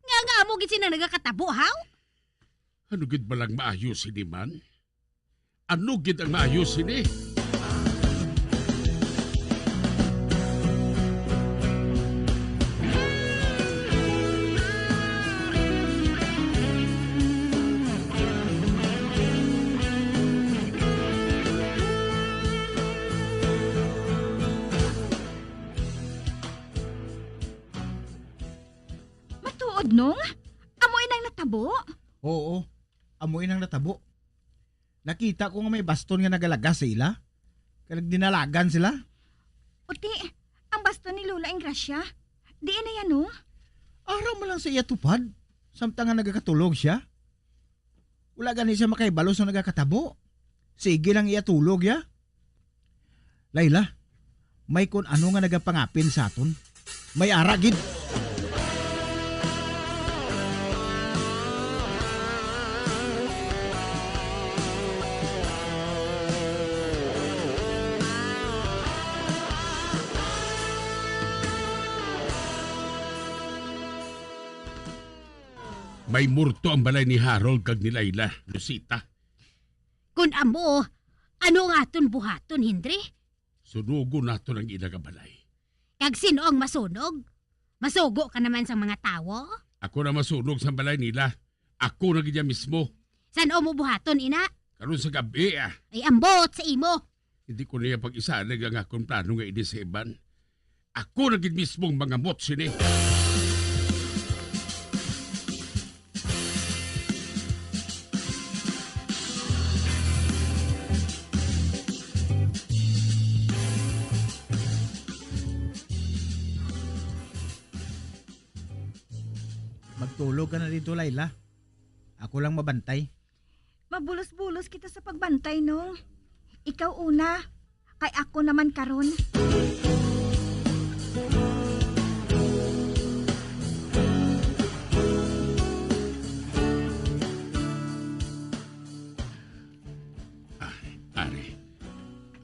Nga mo gid sina nagakatabo, haw? Ano gid ba lang maayos sini man? Ano gid ang maayos ini? Matuod nung? Amoy nang natabo? Oo, amoy nang natabo. Nakita ko nga may baston nga nagalagas sa ila. Kaya dinalagan sila. Uti, ang baston ni Lola Ingracia. Di na yan, no? Araw mo lang sa iya tupad. Samtang nga nagakatulog siya. Wala gani siya makaibalo sa nagakatabo. Sige lang iya tulog ya. Layla, may kun ano nga nagapangapin sa aton. May aragid. May murto ang balay ni Harold kag ni Layla, Lucita. Kun amo, ano nga aton buhaton, Hindri? Sunugo nato ng ilaga balay. Kag sino ang masunog? Masugo ka naman sa mga tawo? Ako na masunog sa balay nila. Ako na gidya mismo. San o mo buhaton, ina? Karon sa gabi Ay ambot sa imo. Hindi ko niya pag-isalig ang akong plano nga ini sa iban. Ako na gid mismong mga mot sini. Magtulog ka na dito, Layla. Ako lang mabantay. Mabulos-bulos kita sa pagbantay, nung. Ikaw una, kay ako naman karon.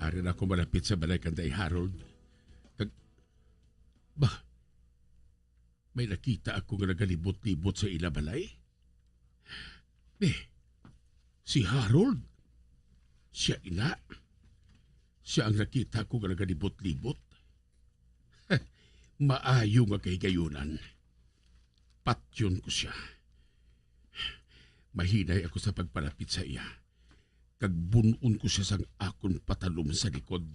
Ari na ako malapit sa balay kanday Harold. May nakita ako nga nagalibot-libot sa ila balay. Si Harold. Siya ina. Siya ang nakita ko nga nagalibot-libot. Maayo nga kay gayunan. Patyon ko siya. Mahinay ako sa pagpalapit sa iya. Kagbunon ko siya sang akon patalom sa likod.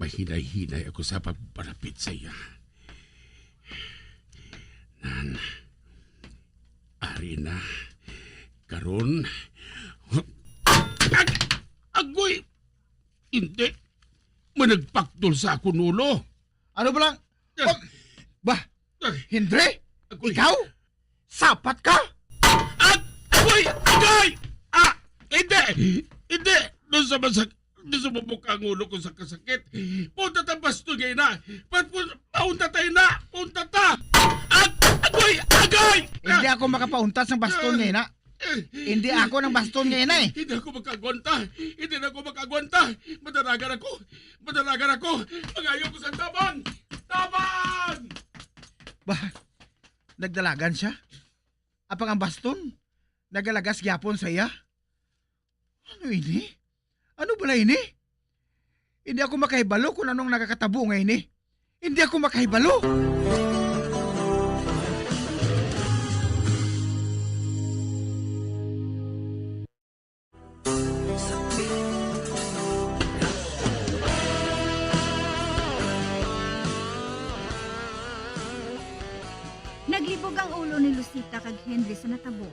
Mahinay-hinay ako sa pagpalapit sa iya. Nan, ari na, karon, agoy, hindi, managpaktol sa akong ulo. Ano ba lang? Hindri? Ikaw? Sapat ka? Agoy, agay! Hindi, doon sa mabukang ulo ko sa kasakit. Punta ta basto ngayon na. Punta tayo na. Punta ta. Agoy! Agay! Hindi ako makapauntas ng baston ngayon na. Hindi ako ng baston ngayon na eh. Hindi ako makagwanta. Madalagan ako. Magayaw ko sa tabang. Nagdalagan siya? Apang ang baston? Nagalagas gyapon sa iya? Ano ini? Ano pala ini? Hindi ako makahibalo kung anong nakakatabo ngayon eh. Hindi ako makahibalo. Naglibog ang ulo ni Lucita kag Henry sa natabo.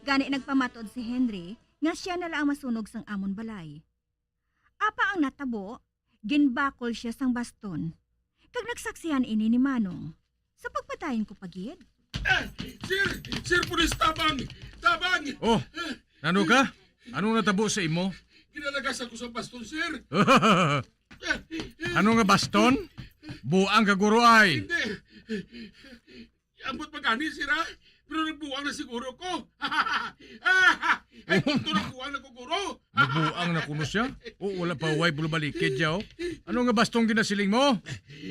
Gani nagpamatod si Henry nga siya na lang masunog sang amon balay. Apa ang natabo, ginbakol siya sang baston. Kag nagsaksihan ini ni Manong. Sa pagpatayin ko pagid. Sir, pulis, tabang! Oh, nano ka? Anong natabo sa imo? Ginalagas ako sa baston, sir. Ano nga baston? Buang ka guro ay. Hindi. Ambot magani, sir, ha? Pero nagbuang na siguro ko. Ay, punto nagbuang na ko, guro. Nagbuang na kuno siya? O wala pa way bulubalikid yaw? Ano nga bastong ginasiling mo?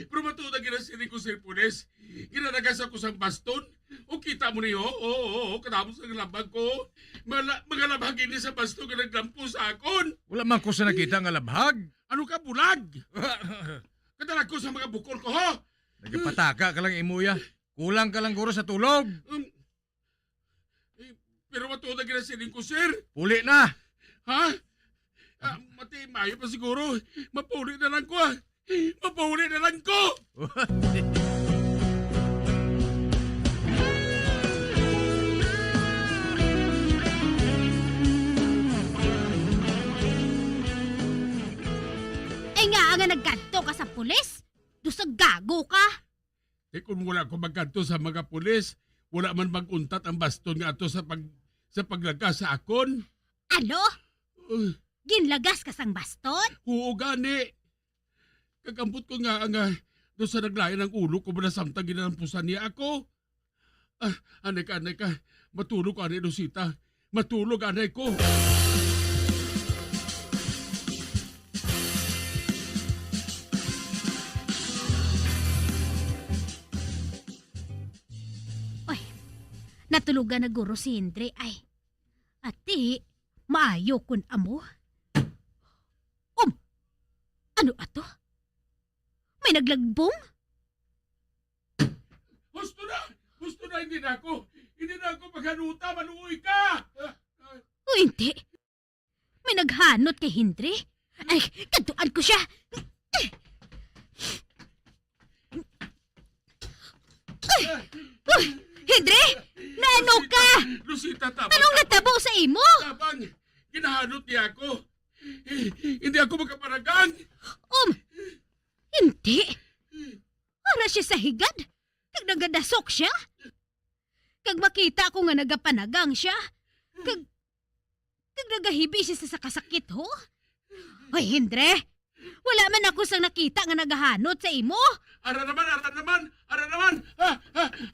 Pero matuda ginasiling ko, sir, pulis. Ginalagas ako sa baston. O kita mo niyo? Oo, katapos ng labag ko. Mga labag ini sa basto ka naglampo sa akon. Wala man ko sa nakita nga labhag. Ano ka, bulag? Kadalag ko sa mga bukol ko, ho? Nagpataka ka lang imuya. Kulang ka lang guro sa tulog. Pero matuod na sining ko, sir. Puli na. Ha? Mati, mayo pa siguro. Mapuli na lang ko, ah. Mapuli na lang ko! Ay nga nagkanto ka sa pulis? Dusag gago ka? Kung wala ko magkanto sa mga pulis, wala man maguntat ang baston nga ato sa paglagas sa akon. Ano? Ginlagas ka sang baston? Oo, gani. Kagambot ko nga doon sa naglayan ng ulo ko ba na samtang ginampusan niya ako. Anay ka. Matulog anay, Rosita. Matulog anay ko. Natulugan na guro si Hindre ay. Ati, maayo kun amo. Ano ato? May naglagbong? Gusto na, hindi na ako maghanuta, manuoy ka! O hindi. May naghanot kay Hindre? Ay, kantuan ko siya. Hindre! Naano ka? Rosita, tabang. Anong natabo sa imo? Tabang, ginahanot niya ako. Hindi ako magkaparagang. Hindi. Ara siya sa higad. Kag nagadasok siya. Kag makita ko nga nagapanagang siya. Kag nagahibi siya sa kasakit ho. Ay, Hindre. Wala man ako sang nakita nga nagahanot sa imo. Ara naman.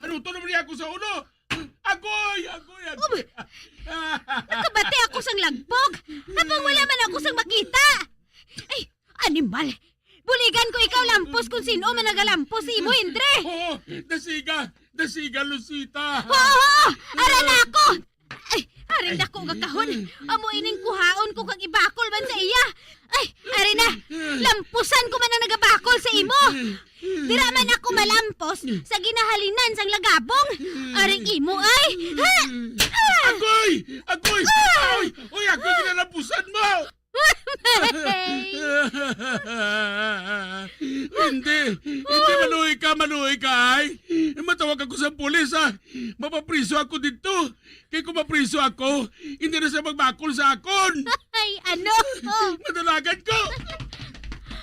Ano to naman niya ako sa ulo? Agoy! Nakabati ako sang lagpog. Habang wala man ako sang makita. Ay, animal. Buligan ko ikaw lampos kung sino man nagalampos si imo, Hindre. Oo, nasiga, Lucita. Oo, ara na ako. Ay, arin na ko kakahon. Amo ining kuhaon ko kag ibakol man sa iya. Ay, arin na. Lampusan ko man ang nagabakol sa imo. Dira man ako malampos sa ginahalinan sang lagabong. Aring imo ay. Ha! Agoy! Oy, ako ginalampusan mo! Hindi manuhi ka ay. Matawag ako sa pulis ha. Mapapriso ako dito. Kaya kung mapriso ako, hindi na siya magbakol sa akon. Ay, ano? Madalagan ko.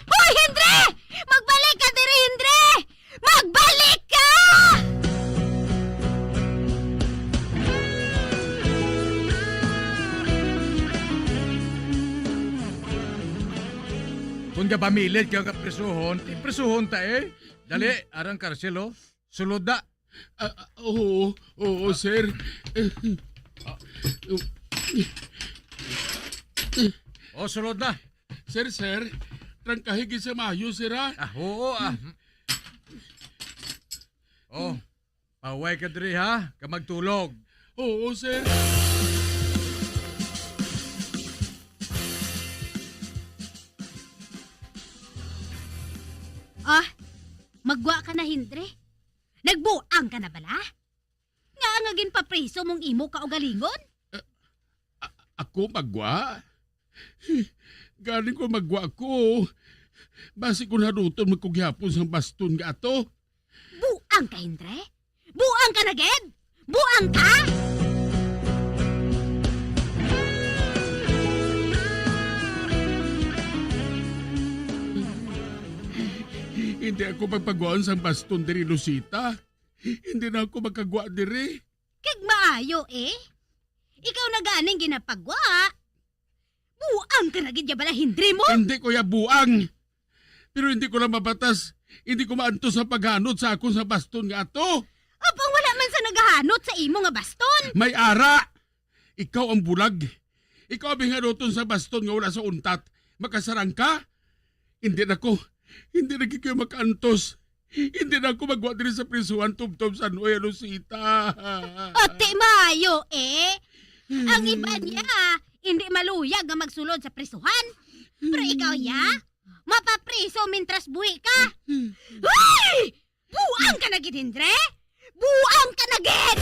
Hoy, Hindre! Magbalik ka diri, Hindre! Magbalik ka! Kung ka pamilit ka kaprisuhon, iprisuhon ta eh. Dali, arang karselo. Sulod da. Oo, sir. Sulod na. Sir, trangkahigin sa mayo, sir ha? Oo. Paway ka diri ha, ka magtulog. Oo, sir. Magwa ka na, Hindre. Nagbuang ka na bala? Nga ngagin papriso mong imo ka o galingon? Ako magwa? Galing ko magwa ko. Basi ko naruton magkugyapon sa baston nga ato. Buang ka, Hindre? Buang ka na, Ged? Buang ka? Hindi ako magpagwaan sa baston diri, Lucita. Hindi na ako magkagwa diri. Kag maayo eh. Ikaw na ganing ginapagwa. Buang ka na gid bala, Hindre mo? Hindi ko ya buang. Pero hindi ko na mabatas. Hindi ko maanto sa paghanot sa akong sa baston nga ato. Apang wala man sa nagahanot sa imo nga baston. May ara. Ikaw ang bulag. Ikaw ang binghanuton sa baston nga wala sa untat. Makasarang ka? Hindi na ko. Hindi na kayo makaantos. Hindi na ako magwa din sa prisuhan tubtob sa Nueva Rosita. Ate Mayo ang iba niya, hindi maluyag ang magsulod sa prisuhan. Pero ikaw ya, mapapriso mintras buhi ka. Hoy! Buang ka na gid, Hendre! Buang ka na gid!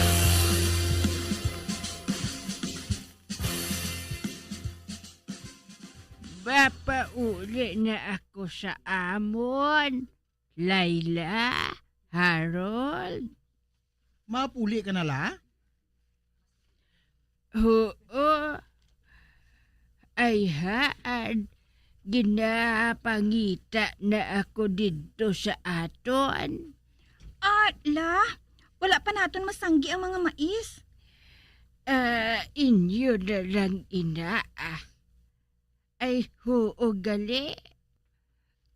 Bapauli na ako sa amon. Layla, Harold. Mapuli ka na la? Oo. Ay haan, ginapangita na ako dito sa aton. La, wala pa naton masanggi ang mga mais. Inyo na lang ina Ay hoo gali.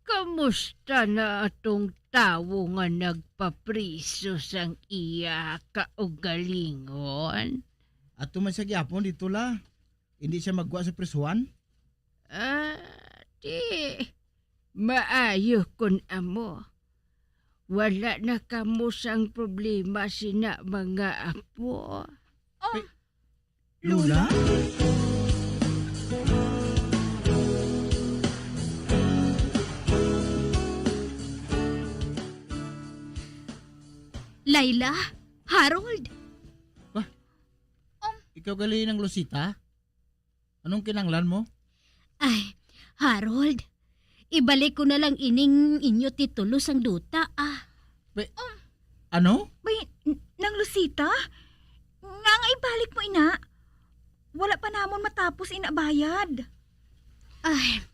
Kamusta na atong tawo nga nagpapriso sang iya kaugalingon? At tuman sa gyapon dito la. Hindi siya magwa sa prisuhan? Di. Maayo kun amo. Wala na kamo sang problema sina mga apo. Lula? Layla, Harold. Ikaw gali ng Rosita? Anong kinanglan mo? Ay, Harold, ibalik ko na lang ining inyo titulo sang duta Ano? Bay, nang Lucita? Nga ibalik mo ina. Wala pa namon matapos inabayad. Ay,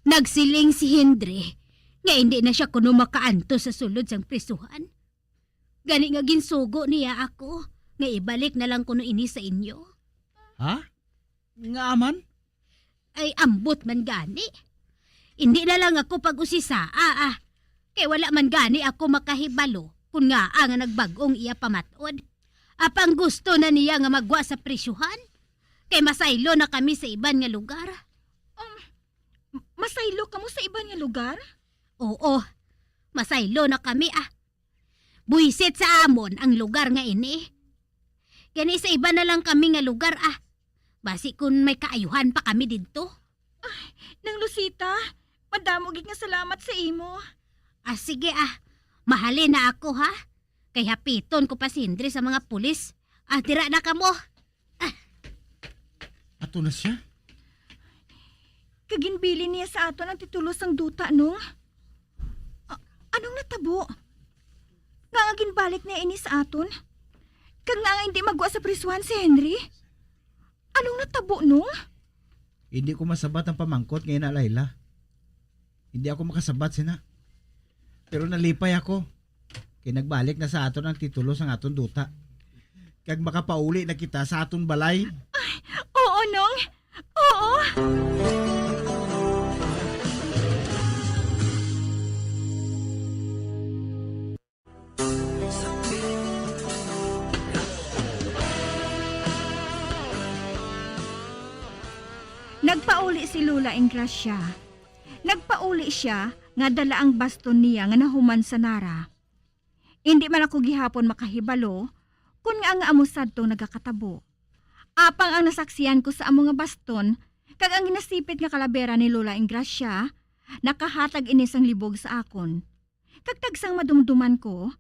nagsiling si Hendre nga hindi na siya kuno makaanto sa sulod sang prisuhan. Gani nga ginsugo niya ako nga ibalik na lang kuno ini sa inyo. Ha? Nga aman? Ay ambot man gani. Hindi na lang ako pag-usisaa Kay wala man gani ako makahibalo kung nga nga nagbagong iya pamatod. Apang gusto na niya nga magwa sa presyuhan. Kay masaylo na kami sa iban nga lugar. Masaylo ka mo sa iban nga lugar? Oo, masaylo na kami Buisit sa amon ang lugar nga ini. Gani sa iba na lang kami nga lugar Basi kung may kaayuhan pa kami dito. Nang Lucita, madamo gid nga salamat sa imo. Sige mahalin na ako Kay hapiton ko pa si Hendre sa mga pulis. Tira na kamo. Ato na siya? Kaginbili niya sa aton ang titulo sang duta nung. Anong natabo? Nga ginbalik niya ini sa aton? Kag nga hindi magwa sa prisuhan si Henry? Anong natabo nung? Hindi ko masabat ang pamangkot ngayon na Layla. Hindi ako makasabat sina. Pero nalipay ako. Kaya nagbalik na sa aton ang titulo sang aton duta. Kag makapauli na kita sa aton balay. Oo, nung. Oo. Nagpauli si Lula Ingracia. Nagpauli siya nga dala ang baston niya nga nahuman sa Nara. Hindi man ako gihapon makahibalo kun nga ang amusad to nagakatabo. Apang ang nasaksiyan ko sa amo nga baston kag ang ginasipit nga kalabera ni Lula Ingracia nakahatag inisang libog sa akon. Kag tagsang madumduman ko,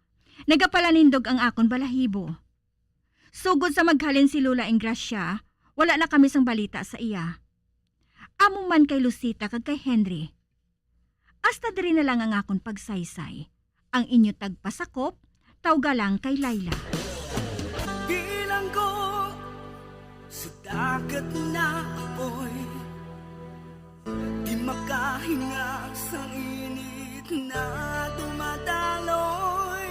nagapalanindog ang akon balahibo. Sugod sa maghalin si Lula Ingracia, wala na kami sang balita sa iya. Amo man kay Lucita kag kay Henry. Hasta diri na lang ang akon pagsaysay. Ang inyo tagpasakop, tawga lang kay Layla. Bilang ko sa dagat na apoy, di makahinga sa init na dumadaloy.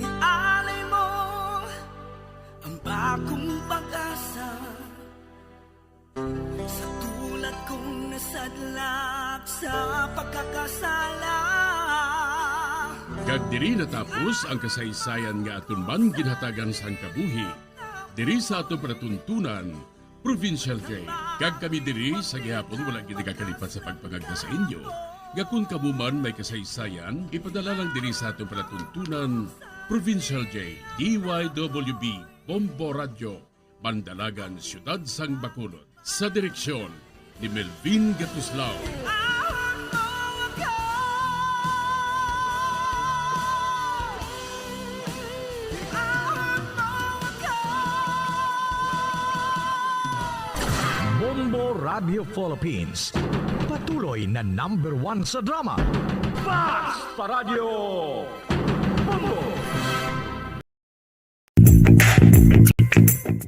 Ialay mo ang bagong pag-asa sa tulad kong nasadlak sa pagkakasala. Kag diri natapos ang kasaysayan nga aton man ginhatagan sang kabuhi. Diri sa ato panatuntunan, Provincial Jail. Kag kami diri sa gihapon wala gid nakakalipat sa pagpangagda sa inyo. Gakun kamuman may kasaysayan, ipadala lang din sa atong palatuntunan, Provincial Jail, DYWB, Bombo Radio, Bandalagan, Siyudad Sang Bacolod, sa direksyon ni Melvin Gatuslao. Bombo Radio Philippines. Patuloy na #1 sa drama. Basta Radio Bombo!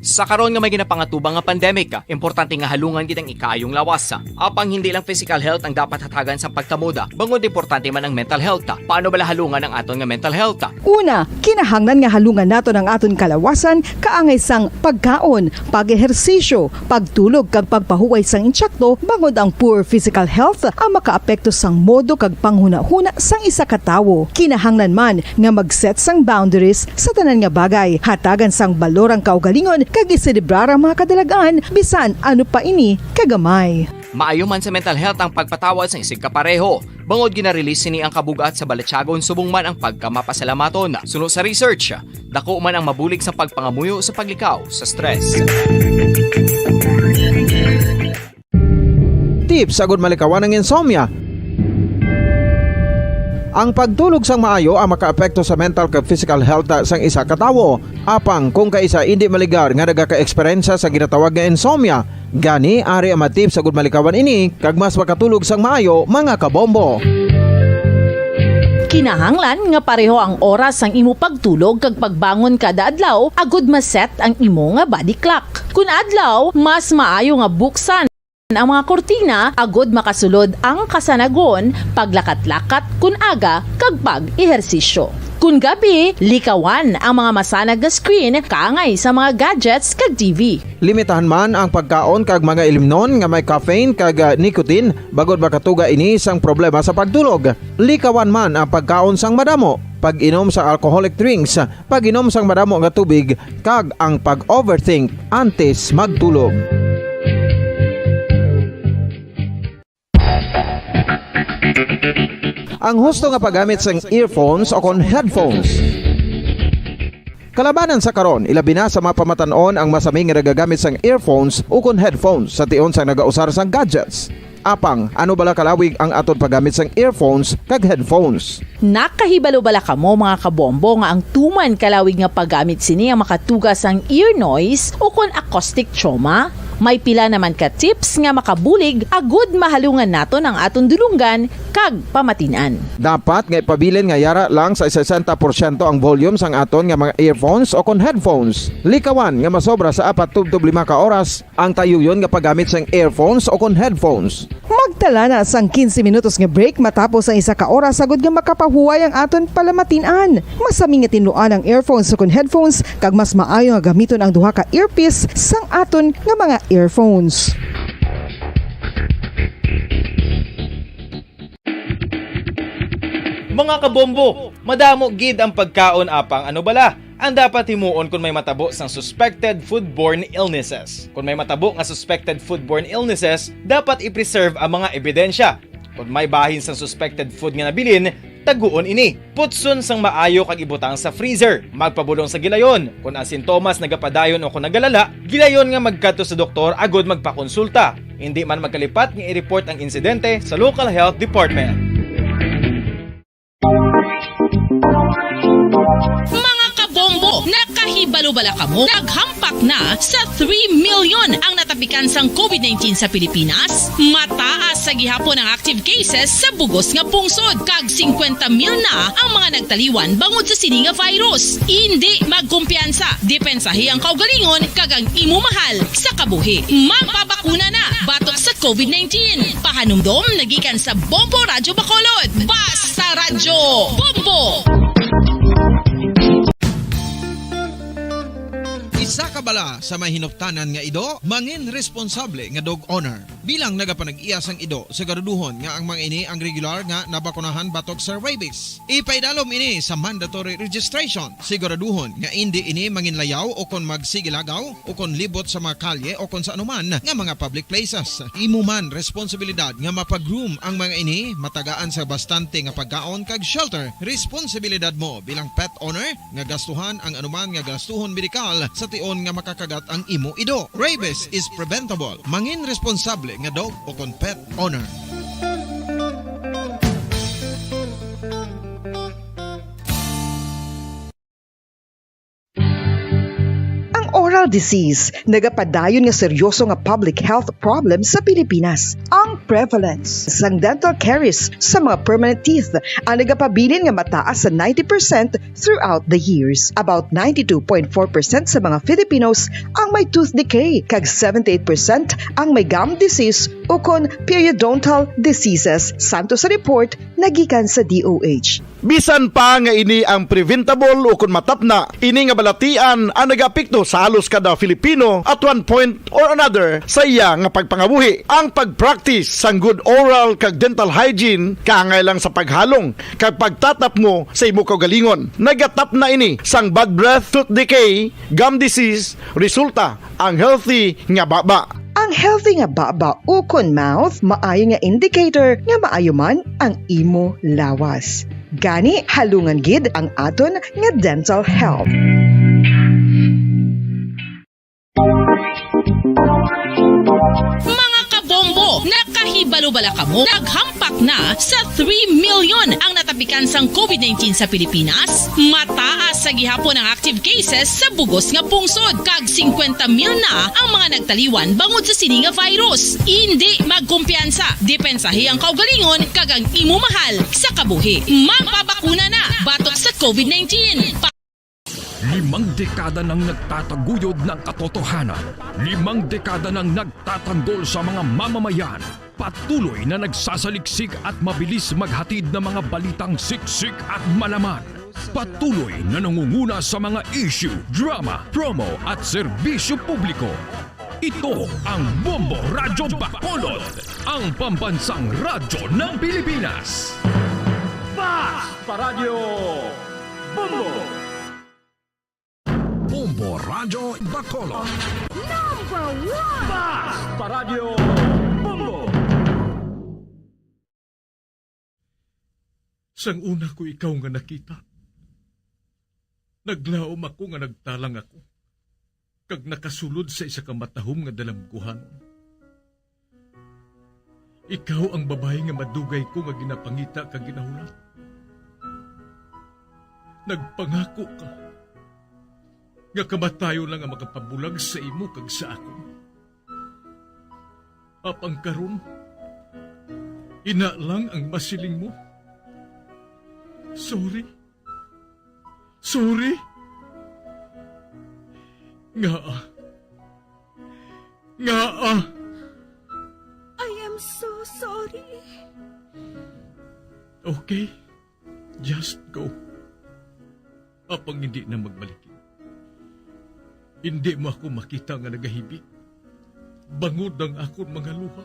Sa karon nga may ginapangatubang nga pandemic, importante nga halungan gid ang ikaayong lawas. Apang hindi lang physical health ang dapat hatagan sa pagkamuda, bangod importante man ang mental health. Paano bala halungan ang aton nga mental health? Una, kinahanglan nga halungan nato ang aton kalawasan kaangay sang pagkaon, pag-ehersisyo, pagtulog kag pagpahuway sang insyakto bangod ang poor physical health ang makaapekto sang modo kag panghuna-huna sang isa ka tawo. Kinahanglan man nga mag-set sang boundaries sa tanan nga bagay, hatagan sang balorang kaugalingon kag iselebrar ang mga kadalagan bisan ano pa ini kagamay. Maayo man sa mental health ang pagpatawad sa isig kapareho. Bangod ginarelease ni ang kabugat sa Balatyagon subong man ang pagkamapasalamaton. Suno sa research, dako man ang mabulig sa pagpangamuyo sa paglikaw sa stress. Tips agud malikawan ng insomnia. Ang pagtulog sang maayo ang makaapekto sa mental kag physical health sang isa ka tawo. Apang kung kaisa hindi maligar nga nagaka-eksperyensya sa ginatawag nga insomnia, gani ari ang matip sa gud malikawan ini kag mas makatulog sang maayo mga kabombo. Kinahanglan nga pareho ang oras ang imo pagtulog kag pagbangon kada adlaw agud maset ang imo nga body clock. Kun adlaw, mas maayo nga buksan ang mga kortina agud makasulod ang kasanagon, paglakat-lakat kun aga kag pag-ehersisyo. Kun gabi, likawan ang mga masanag nga screen kaangay sa mga gadgets kag TV. Limitahan man ang pagkaon kag mga ilimnon nga may caffeine kag nicotine bagod makatuga ini sang problema sa pagtulog. Likawan man ang pagkaon sang madamo, pag-inom sa alcoholic drinks, pag-inom sang madamo nga tubig kag ang pag-overthink antes magtulog. Ang husto nga paggamit sang earphones o kon headphones. Kalabanan sa karon, ilabi na sa mga pamatanon ang masaming nga nagagamit sang earphones o kon headphones sa tion sang nagausar sang gadgets. Apang, ano bala kalawig ang aton paggamit sang earphones kag headphones? Nakahibalo bala kamo mga kabombo nga ang tuman kalawig nga paggamit sini ang makatugas ang ear noise o kon acoustic trauma? May pila naman ka tips nga makabulig agud mahalungan naton ang aton dulunggan kag pamatinan. Dapat nga ipabilin nga yara lang sa 60% ang volume sang aton nga mga earphones o kon headphones. Likawan nga masobra sa 4-5 ka oras ang tayuyon nga paggamit sang earphones o kon headphones. Magtala na sang 15 minutos nga break matapos ang isa ka oras agud nga makapahuway ang aton palamatinan. Masami nga tinuan ang earphones o kon headphones kag mas maayo nga gamiton ang duha ka earpiece sang aton nga mga earphones. Mga kabombo, madamo gid ang pagkaon apang ano bala? Ang dapat himuon kung may matabo sang suspected foodborne illnesses. Kung may matabo nga suspected foodborne illnesses, dapat i-preserve ang mga ebidensya. Kung may bahin sang suspected food nga nabilin, taguon ini. Putson sang maayo kag ibutang sa freezer. Magpabulong sa gilayon. Kung ang sintomas nagapadayon o kung nagalala, gilayon nga magkadto sa doktor agud magpakonsulta. Hindi man magkalipat nga i-report ang insidente sa local health department. Mga kabombo, nakahibalo bala kamo? Naghampak na sa 3 million ang natapikan sang COVID-19 sa Pilipinas. Mataas sa gihapon ang active cases sa bugos nga pungsod. Kag 50 mil na ang mga nagtaliwan bangod sa sini nga virus. Hindi magkumpiyansa. Depensahi ang kaugalingon kag ang imo mahal sa kabuhi. Magpabakuna na batok sa COVID-19. Pahanumdom nagikan sa Bombo Radyo Bacolod. Basta Radyo Bombo! Isa ka bala sa mahinuptanan nga ido, mangin responsable nga dog owner. Bilang nagapanag-iyas ang ido, siguraduhon nga ang mga ini ang regular nga nabakunahan batok sa rabies. Ipaidalom ini sa mandatory registration. Siguraduhon nga hindi ini manginlayaw o kon magsigilagaw o kon libot sa mga kalye o kon sa anuman nga mga public places. Imuman responsibilidad nga mapag-groom ang mga ini, matagaan sa bastante nga pagkaon kag shelter. Responsibilidad mo bilang pet owner nga gastuhan ang anuman nga gastuhon medikal sa tion nga makakagat ang imo ido. Rabies is preventable. Mangin responsable nga dog o kon pet owner. Oral disease, nagapadayon nga seryoso nga public health problem sa Pilipinas. Ang prevalence sang dental caries sa mga permanent teeth ang nagapabilin nga mataas sa 90% throughout the years. About 92.4% sa mga Filipinos ang may tooth decay, kag 78% ang may gum disease o kon periodontal diseases. Santo sa report nagikan sa DOH. Bisan pa nga ini ang preventable o kung matapna, ini nga balatian ang nagapikto sa halos kada Filipino at one point or another sa iya nga pagpangabuhi. Ang pag-practice sang good oral kag dental hygiene kaangay sa paghalong kag pagtatap mo sa imo kaugalingon. Nagatap na ini sang bad breath, tooth decay, gum disease, resulta ang healthy nga baba. Ang healthy nga baba o kon mouth, maayo nga indicator nga maayo man ang imo lawas. Gani halungan gid ang aton nga dental health. Mga kabombo, nakahibalo-bala ka mo? Naghampak na sa 3 million ang natapikan sang COVID-19 sa Pilipinas. Mataas sa gihapon ang active cases sa bugos nga pungsod. Kag 50 mil na ang mga nagtaliwan bangod sa sini nga virus. Hindi magkumpiyansa. Depensahi ang kaugalingon kag ang imo mahal sa kabuhi. Magpabakuna na batok sa COVID-19. 5 dekada nang nagtataguyod ng katotohanan. 5 dekada nang nagtatanggol sa mga mamamayan. Patuloy na nagsasaliksik at mabilis maghatid ng mga balitang siksik at malaman. Patuloy na nangunguna sa mga issue, drama, promo at serbisyo publiko. Ito ang Bombo Radyo Bacolod, ang pambansang radyo ng Pilipinas. Basta Radio Bombo! Bombo Radyo Bacolod. Number 1! Basta Radio Bombo! Sang una ko ikaw nga nakita, naglaom ako nga nagtalang ako, kag nakasulod sa isa ka matahom nga dalamguhan. Ikaw ang babae nga madugay ko nga ginapangita kag ginahulat. Nagpangako ka nga kamatayo lang ang makapabulag sa imo kag sa ako. Apang karon, ina lang ang masiling mo. Sorry. Sorry. Nga. I am so sorry. Okay, just go. Apang hindi na magbalikin. Hindi mo ako makita nga nagahibik. Bangod ang akong mga luha.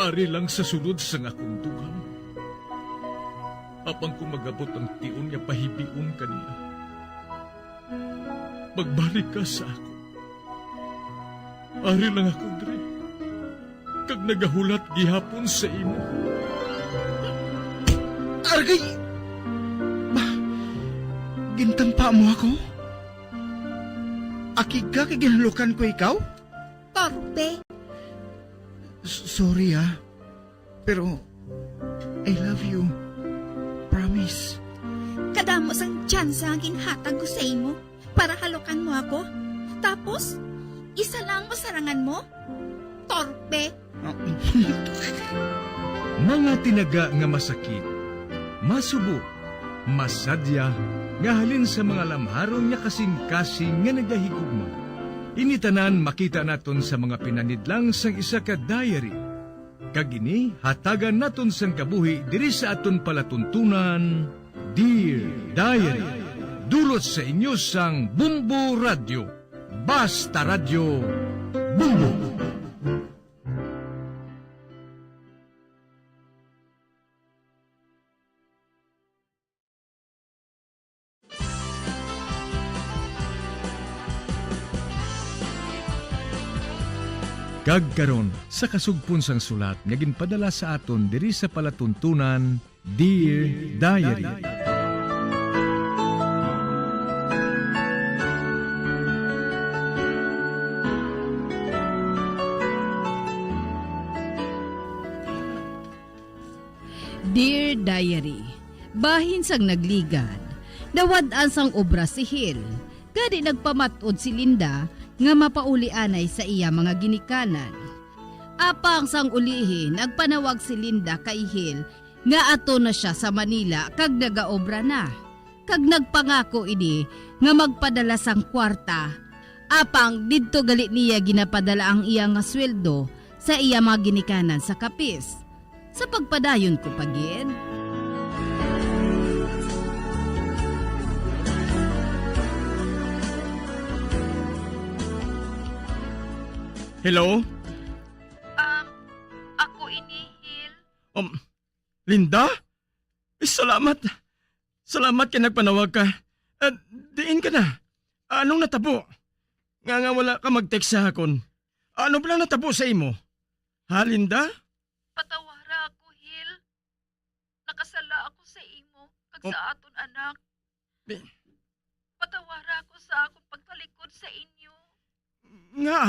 Ari lang sa sulod sang akong duham. Apang kung magabot ang tiun nga pahibiun kaniya. Magbalik ka sa ako. Ari lang ako, Dre. Kag nagahulat gihapon sa imo. Argay! Gintampa mo ako? Akiga kay ginalukan ko ikaw? Torpe. Sorry pero I love you. Promise. Kadamo sang tsansa ang ginhatag ko sa imo para halukan mo ako. Tapos, isa lang masarangan mo? Torpe. Mga tinaga nga masakit, masubo, masadya, nga halin sa mga lamharong nga kasing-kasing nga nagahigugma. Initanan makita naton sa mga pinanidlang sang isa ka diary. Kagini, hatagan naton sang kabuhi diri sa aton palatuntunan, Dear Diary. Dulot sa inyo sang Bombo Radio. Basta Radio Bumbo. Kagkaron sa kasugpon sang sulat nga ginpadala sa aton diri sa palatuntunan, Dear Diary. Dear Diary, bahin sang nagligad, nawad-an sang obra si Hill, kadi nagpamatod si Linda nga mapaulianay sa iya mga ginikanan. Apang sang ulihin, nagpanawag si Linda kay Hill nga ato na siya sa Manila kag nagaobra na. Kag nagpangako ini nga magpadala sang kwarta. Apang didto gali niya ginapadala ang iya nga sweldo sa iya mga ginikanan sa Kapis. Sa pagpadayon ko pagin. Hello? Ako ini, Hill. Linda? Salamat. Salamat ka nagpanawag ka. Diin ka na. Anong natabo? Nga wala ka mag-text sa akon. Ano ba lang natabo sa imo? Ha, Linda? Patawara ako, Hill. Nakasala ako sa imo kag sa aton anak. Patawara ako sa akong pagtalikod sa inyo. Nga,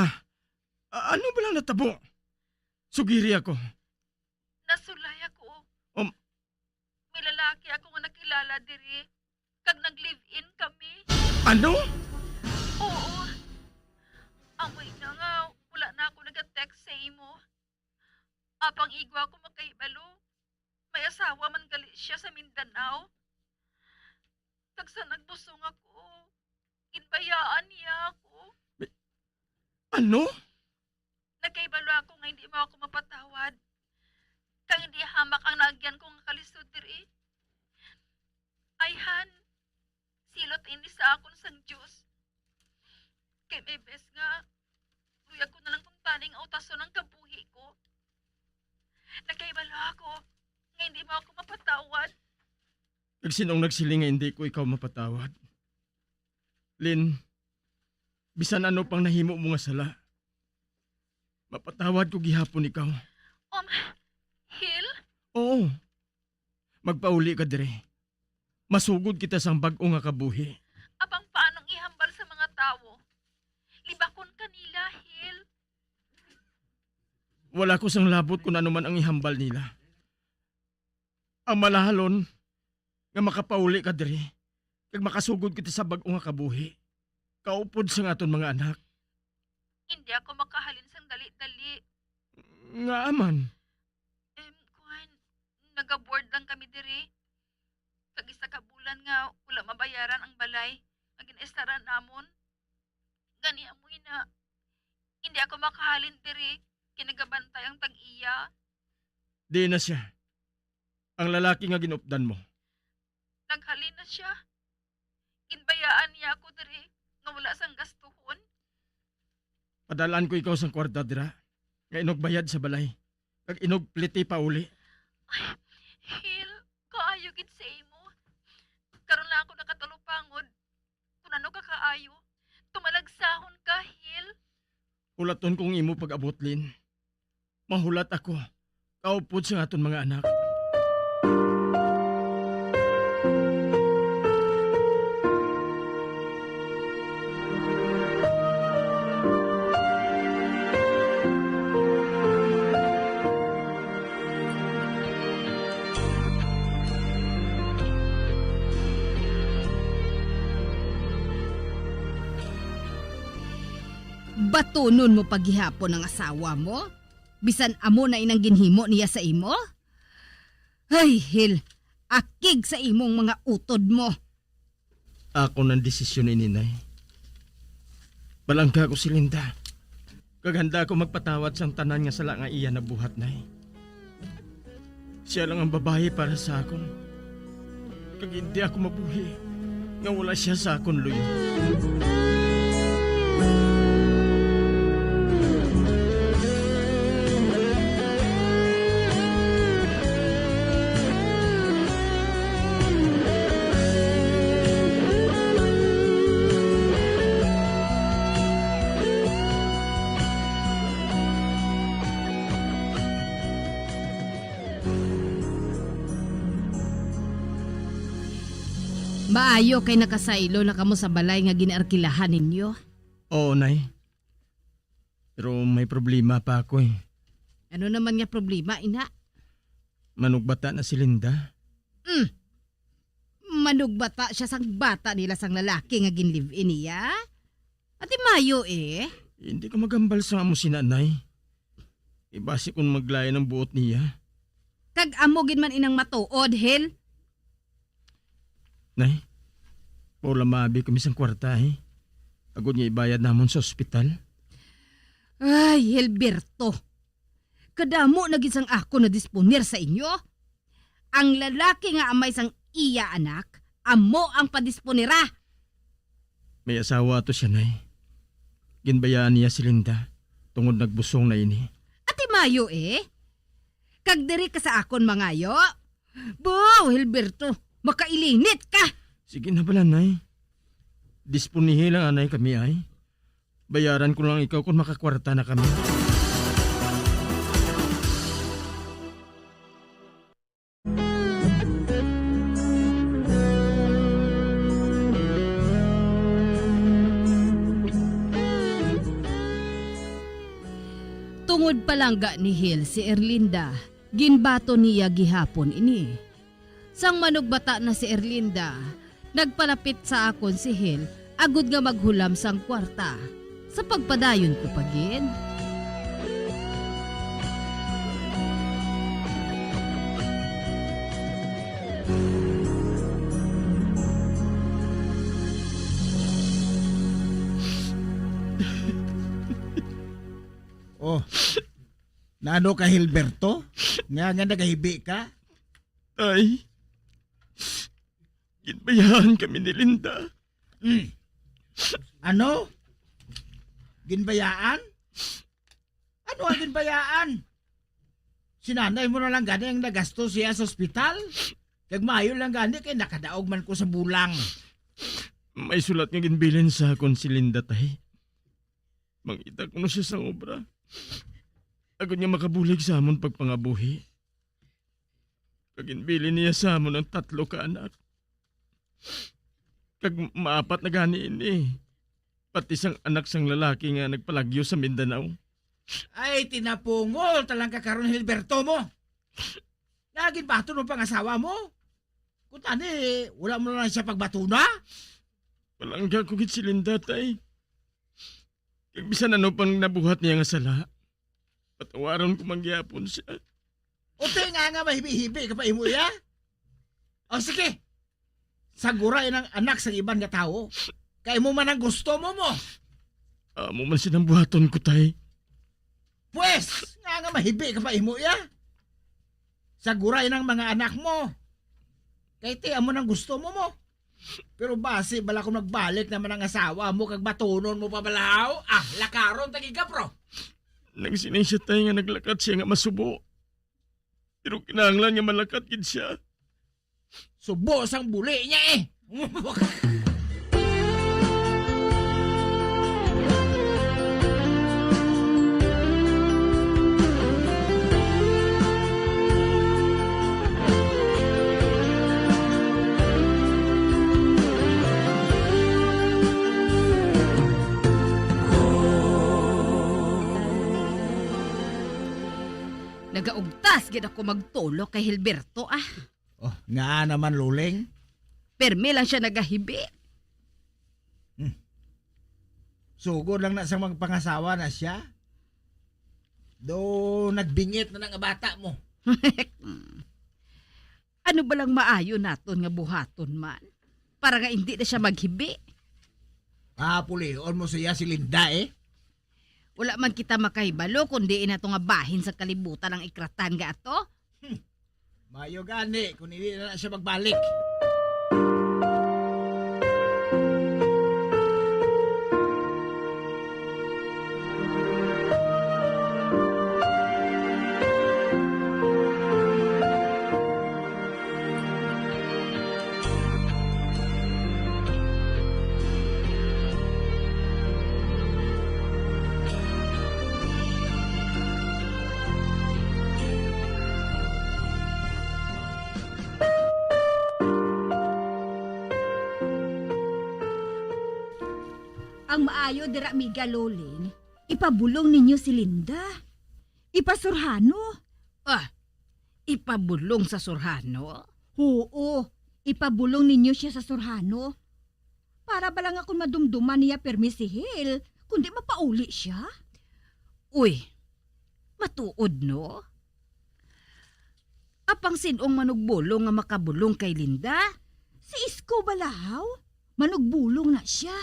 ano ba lang natabo? Sugiri ako. Nasulay ako. May lalaki ako nga nakilala diri. Kag nag-live-in kami. Ano? Oo. Amoy na nga, wala na ako nag-text sa imo. Apang igwa ko makahibalo. May asawa man gali siya sa Mindanao. Kag sa nagbusong ako, inbayaan niya ako. Ano? Nagkaibalo ako nga hindi mo ako mapatawad. Kang hindi hamak ang nagyan ko nga kalisod diri. Ayhan, silot ini sa akon sang Diyos. Kay may bes nga, luyag ko na lang kung taning utaso ng kabuhi ko. Nagkaibalo ako nga hindi mo ako mapatawad. Nagsinong nagsiling nga hindi ko ikaw mapatawad. Lin, bisan ano pang nahimo mo nga sala. Mapatawad ko gihapon ikaw. Hill? Oo. Magpauli ka dire. Masugod kita sang bag-o nga kabuhi. Apang paanong ihambal sa mga tao? Libakon kanila, Hill. Wala ko sang labot kung ano man ang ihambal nila. Ang malahalon, nga makapauli ka dire, kag makasugod kita sa bag-o nga kabuhi. Kaupod sa aton mga anak. Hindi ako makahalin sang dali-dali. Nga aman. Nag-board lang kami diri. Kag isa ka bulan nga wala mabayaran ang balay. Nagin-estaran namon. Gani amoy na. Hindi ako makahalin diri. Kinagabantay ang tag-iya. Di na siya. Ang lalaki nga ginupdan mo. Naghalin na siya. Ginbayaan niya ako diri. Nga wala sang gastuhon. Padalaan ko ikaw sang kwarta dira. Nga inog bayad sa balay. Kag inog pliti pa uli. Hill, kaayo gid sa imo. Karon lang ako nakatulupangod. Kung ano ka kaayo, tumalagsahon ka, Hill. Hulaton kong imo pag-abot, Lin. Mahulat ako. Kaupod sa aton mga anak. Batunon mo paghihapon ng asawa mo? Bisan amo na inang ginhimo niya sa imo? Ay, Hill, akig sa imong mga utod mo. Ako ng desisyon ni Ninay. Balangga ko si Linda. Kaganda ko magpatawad sang tanan nga sala nga iya na buhat, Nay. Siya lang ang babae para sa akon. Kag hindi ako mabuhi nga wala siya sa akon luyo. Maayo kay nakasaylo na kamo sa balay nga ginarkilahan ninyo. Oo, Nay. Pero may problema pa ako eh. Ano naman nga problema, ina? Manugbata na si Linda. Manugbata siya sang bata nila sang lalaki nga ginlive-in niya. Ati mayo eh. Hindi ko magambal sa amo si nanay. Ibasi kung maglaya ng buot niya. Kag amogin man inang matuod, hel. Nay, wala mabi kami sang kwarta eh. Agod niya ibayad namon sa ospital. Ay, Hilberto. Kadamo na gisang ako na disponer sa inyo. Ang lalaki nga amay sang iya anak, amo ang padisponera. May asawa to siya, Nay. Ginbayaan niya si Linda tungod nagbusong na ini. Ati mayo eh. Kag diri ka sa akon mangayo. Bo, Hilberto, makailinit ka. Sige na pala, Nay. Disponihe lang anay kami ay. Bayaran ko lang ikaw kung makakwarta na kami. Tungod palangga ni Hil si Erlinda, ginbato niya gihapon ini. Sang manugbata na si Erlinda, nagpalapit sa akon si Hil, agud nga maghulam sang kwarta. Sa pagpadayon ko pagin. Oh, nano ka Hilberto? Nga nagahibi ka? Ay, ginbayaan kami ni Linda. Ano? Ginbayaan? Ano ang ginbayaan? Sinanay mo na lang gani ang nagasto siya sa ospital? Kag maayo lang gani kay nakadaog man ko sa bulang. May sulat nga ginbilin sa akon si Linda tay. Mangita ko na siya sa obra. Agad niya makabulig sa amon pagpangabuhi. Kaginbilin niya sa amon ang 3 ka anak. Kag maapat na gani ini. Pati sang anak sang lalaki nga nagpalagyo sa Mindanao. Ay, tinapungol talang kakaroon Hilberto mo. Naging bato ng pangasawa mo. Kung tani, wala mo na siya pagbatuna. Walang gagugit si Linda tay. Kag bisan ano pang nabuhat niya nga sala. Patawaran ko mangyapon siya. Uti nga mahibi-hibi ka pa imo ya. O sige. Sagura ang anak sa iban nga tao. Kay mo man ang gusto mo mo. Amo man sinang buhaton ko tay. Pwes, nga mahibi ka pa imo ya. Saguray ng mga anak mo. Kay ti amo nang gusto mo mo. Pero base bala kung nagbalik naman ang asawa mo kag batunon mo pa balaw. Lakaron tagi ka pro. Nagsinay siya tayo nga naglakat siya nga masubo. Pero kinahanglan nga malakat gid siya. Subo sang buli niya eh. Nagaugtas gid ako magtulo kay Hilberto ah. Oh, nga naman luling. Perme lang siya nagahibi. Sugod lang na sa magpangasawa na siya. Do nagbingit na ng bata mo. Ano ba lang maayo naton nga buhaton man? Para nga hindi na siya maghibi. Pulion mo siya si Linda eh. Wala man kita makahibalo kundi ina to nga bahin sa kalibutan ng ikratan ga ato. Mayo gani kung hindi na siya magbalik. Ang maayo dira miga loling, ipabulong ninyo si Linda. Ipasurhano. Ipabulong sa surhano? Oo, ipabulong ninyo siya sa surhano. Para ba lang ako madumduman niya permisihil, kundi mapauli siya? Uy, matuod no? Apang sinong manugbulong nga makabulong kay Linda? Si Isko balahaw, manugbulong na siya.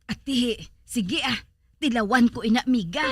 Ati, sige tilawan ko ina miga.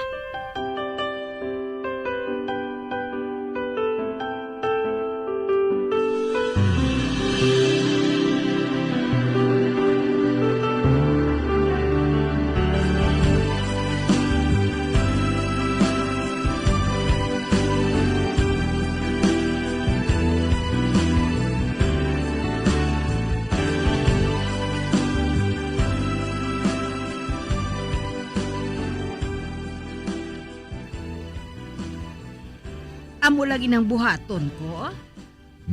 Amo lagi ng buhaton ko?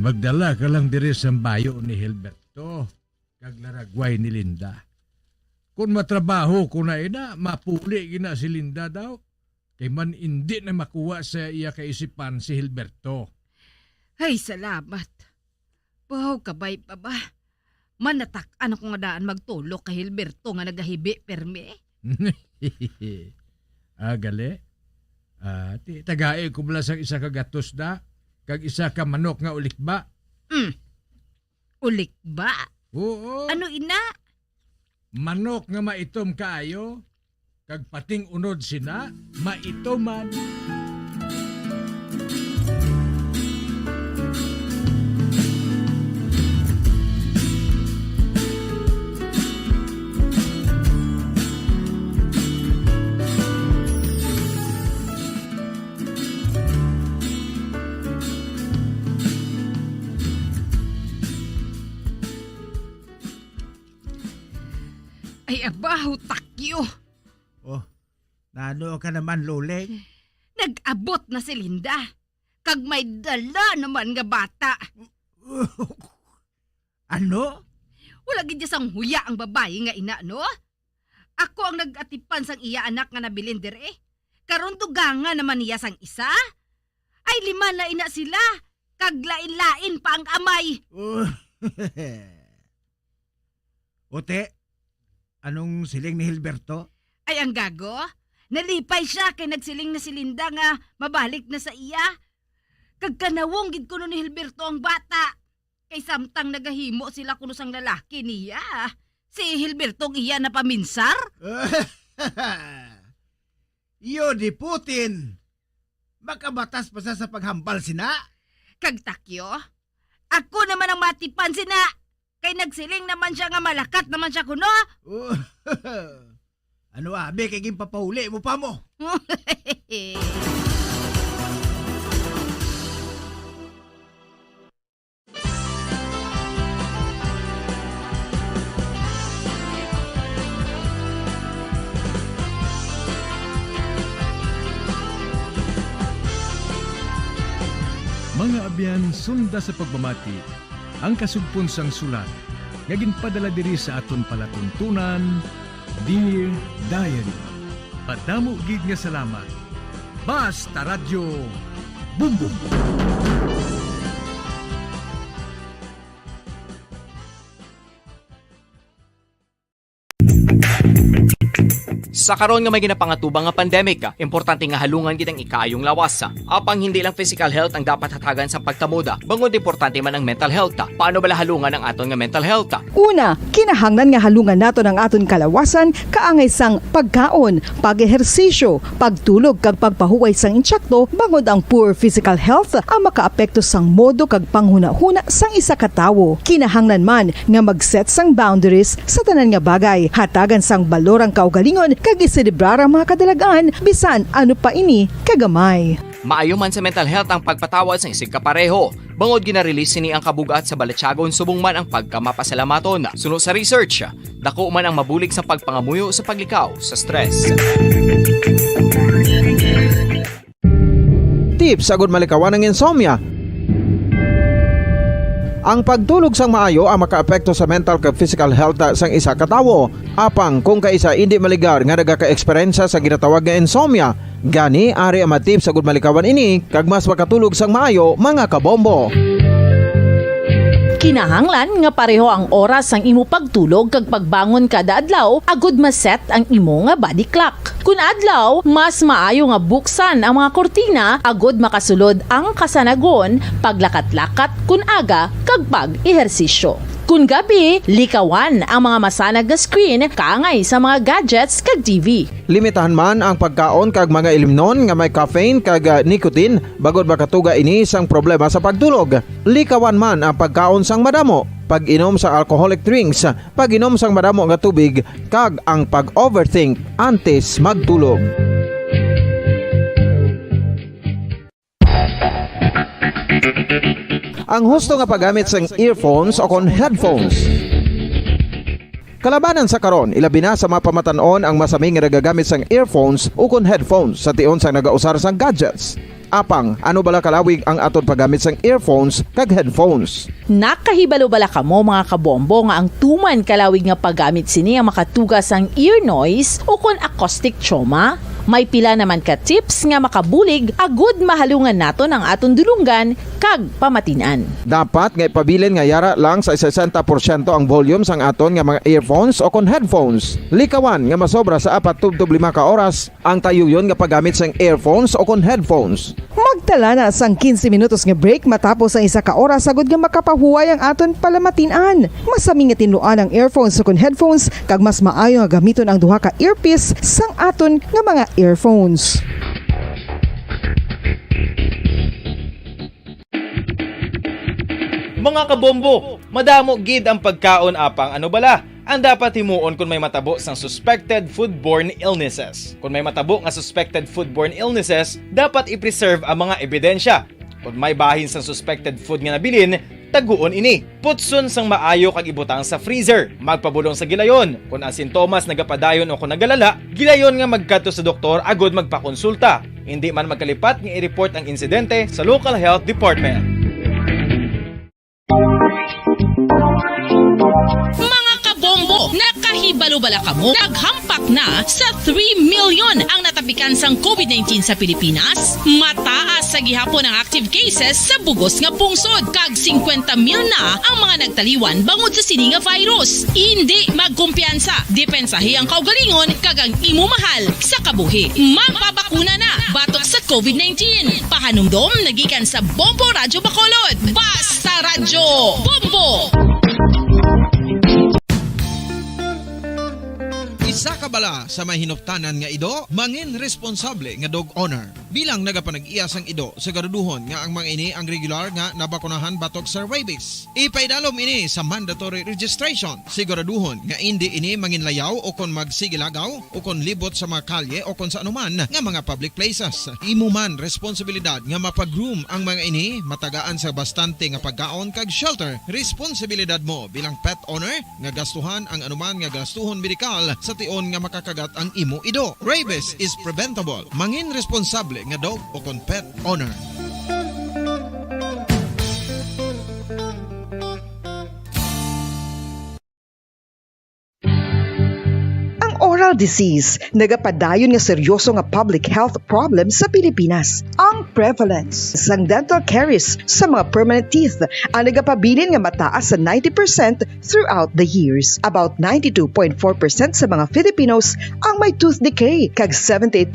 Magdala ka lang diri sa bayo ni Hilberto, kag laragway ni Linda. Kung matrabaho ko na ina, mapuli gina si Linda daw. Kay man hindi na makuha sa iya kaisipan si Hilberto. Ay, salamat. Bahaw kabay pa ba? Manatak-an ako nga daan magtulok kay Hilberto nga nagahibi permi. Gali? Tagae ko bala sang isa ka gatos da, kag isa ka manok nga ulikba. Ulikba? Oo. Ano ina? Manok nga maitom kaayo, kag pating unod sina, maitoman. Ay, abaho takyo. Nano ka naman, Loleng? Nag-abot na si Linda. Kag may dala naman nga bata. Ano? Wala gid sang huya ang babae nga ina, no? Ako ang nag-atipan sang iya anak nga nabilin dire. Karon dugangan naman niya sang isa. Ay 5 na ina sila. Kag lain-lain pa ang amay. Ote, anong siling ni Hilberto? Ay ang gago. Nalipay siya kay nagsiling na si Linda nga mabalik na sa iya. Kag kanawong gid kuno ni Hilberto ang bata. Kay samtang nagahimo sila kuno sang lalaki niya. Si Hilberto ang iya na paminsar. Yo di Putin. Makabatas pa sa paghambal sina. Kag takyo, ako naman ang matipan sina. Kay nagsiling naman siya nga malakat naman siya kuno. Ano abe kay gimpapahuli mo pa mo? Mga abyan, sunda sa pagmamati, ang kasugpon sang sulat, nga ginpadala diri sa aton palatuntunan, Dear Diary. Padamo gid nga salamat. Basta Radyo Bumbum. Sa karon nga may ginapangatubang nga pandemic, importante nga halungan gid ang ikaayong lawas. Apang hindi lang physical health ang dapat hatagan sa pagkamuda, bangod importante man ang mental health. Paano bala halungan ang aton nga mental health? Una, kinahanglan nga halungan nato ng aton kalawasan kaangay sang pagkaon, pag-ehersisyo, pagtulog kag pagpahuway sang insyakto bangod ang poor physical health ang makaapekto sang modo kag panghuna-huna sang isa ka tawo. Kinahanglan man nga mag-set sang boundaries sa tanan nga bagay, hatagan sang balorang kaugalingon kag iselebrar ang mga kadalagaan bisan ano pa ini kagamay. Maayo man sa mental health ang pagpatawad sa isig kapareho. Bangod gina-release ni ang kabugat sa Balachagon subong man ang pagkamapasalamaton. Sunod sa research, dako man ang mabulig sa pagpangamuyo sa paglikaw sa stress. Tips agud malikawan ng insomnia. Ang pagtulog sang maayo ang makaapekto sa mental kag physical health sang isa ka tawo. Apang kung kaisa hindi maligar nga nagaka-eksperyensya sa ginatawag nga insomnia, gani ari ang matip sa gud malikawan ini kag mas makatulog sang maayo mga kabombo. Kinahanglan nga pareho ang oras ang imo pagtulog kag pagbangon kada adlaw agud maset ang imo nga body clock. Kun adlaw, mas maayo nga buksan ang mga kortina agud makasulod ang kasanagon, paglakat-lakat kun aga kag pag-ehersisyo. Kun gabi, likawan ang mga masanag nga screen kaangay sa mga gadgets kag TV. Limitahan man ang pagkaon kag mga ilimnon nga may caffeine kag nicotine bagod makatuga ini sang problema sa pagtulog. Likawan man ang pagkaon sang madamo, pag-inom sa alcoholic drinks, pag-inom sang madamo nga tubig kag ang pag-overthink antes magtulog. Ang husto nga paggamit sang earphones o kon headphones. Kalabanan sa karon, ilabi na sa mga pamatanon ang masaming nga nagagamit sang earphones o kon headphones sa tion sang nagausar sang gadgets. Apang, ano bala kalawig ang aton paggamit sang earphones kag headphones? Nakahibalo bala kamo mga kabombo nga ang tuman kalawig nga paggamit sini ang makatugas ang ear noise o kon acoustic trauma? May pila naman ka tips nga makabulig agud mahalungan naton ang aton dulunggan kag pamatinan. Dapat nga ipabilin nga yara lang sa 60% ang volume sang aton nga mga earphones o kon headphones. Likawan nga masobra sa 4-5 ka oras ang tayuyon nga paggamit sang earphones o kon headphones. Magtala na sang 15 minutos nga break matapos ang 1 ka oras sagud nga makapahuway ang aton palamatinan. Masami nga tinluan ang earphones o kon headphones kag mas maayo nga gamiton ang duha ka earpiece sang aton nga mga earphones. Mga kabombo, madamo gid ang pagkaon apang ano bala? Ang dapat himuon kung may matabo sang suspected foodborne illnesses. Kung may matabo nga suspected foodborne illnesses, dapat i-preserve ang mga ebidensya. Kung may bahin sang suspected food nga nabilin, taguon ini. Putson sang maayo kag ibutang sa freezer. Magpabulong sa gilayon. Kung ang sintomas nagapadayon o kung nagalala, gilayon nga magkadto sa doktor agud magpakonsulta. Hindi man magkalipat nga i-report ang insidente sa local health department. Mga kabombo, nakahibalo bala kamo? Naghampak na sa 3 million ang natapikan sang COVID-19 sa Pilipinas. Mataas sa gihapon ang active cases sa bugos nga pungsod. Kag 50 mil na ang mga nagtaliwan bangod sa sini nga virus. Hindi magkumpiyansa. Depensahi ang kaugalingon kag ang imo mahal sa kabuhi. Magpabakuna na batok sa COVID-19. Pahanumdom nagikan sa Bombo Radyo Bacolod. Basta Radyo Bombo! Isa ka bala sa mahinuptanan nga ido, mangin responsable nga dog owner. Bilang nagapanag-iyas ang ido, siguraduhon nga ang mga ini ang regular nga nabakunahan batok sa rabies. Ipaidalom ini sa mandatory registration. Siguraduhon nga hindi ini manginlayaw o kon magsigilagaw o kon libot sa mga kalye o kon sa anuman nga mga public places. Imo man responsibilidad nga mapag-groom ang mga ini, matagaan sa bastante nga pagkaon kag shelter. Responsibilidad mo bilang pet owner nga gastuhan ang anuman nga gastuhon medikal sa tion nga makakagat ang imo ido. Rabies is preventable. Mangin responsable nga dog o kon pet owner. Oral disease, nagapadayon nga seryoso nga public health problem sa Pilipinas. Ang prevalence sang dental caries sa mga permanent teeth ang nagapabilin nga mataas sa 90% throughout the years. About 92.4% sa mga Filipinos ang may tooth decay, kag 78%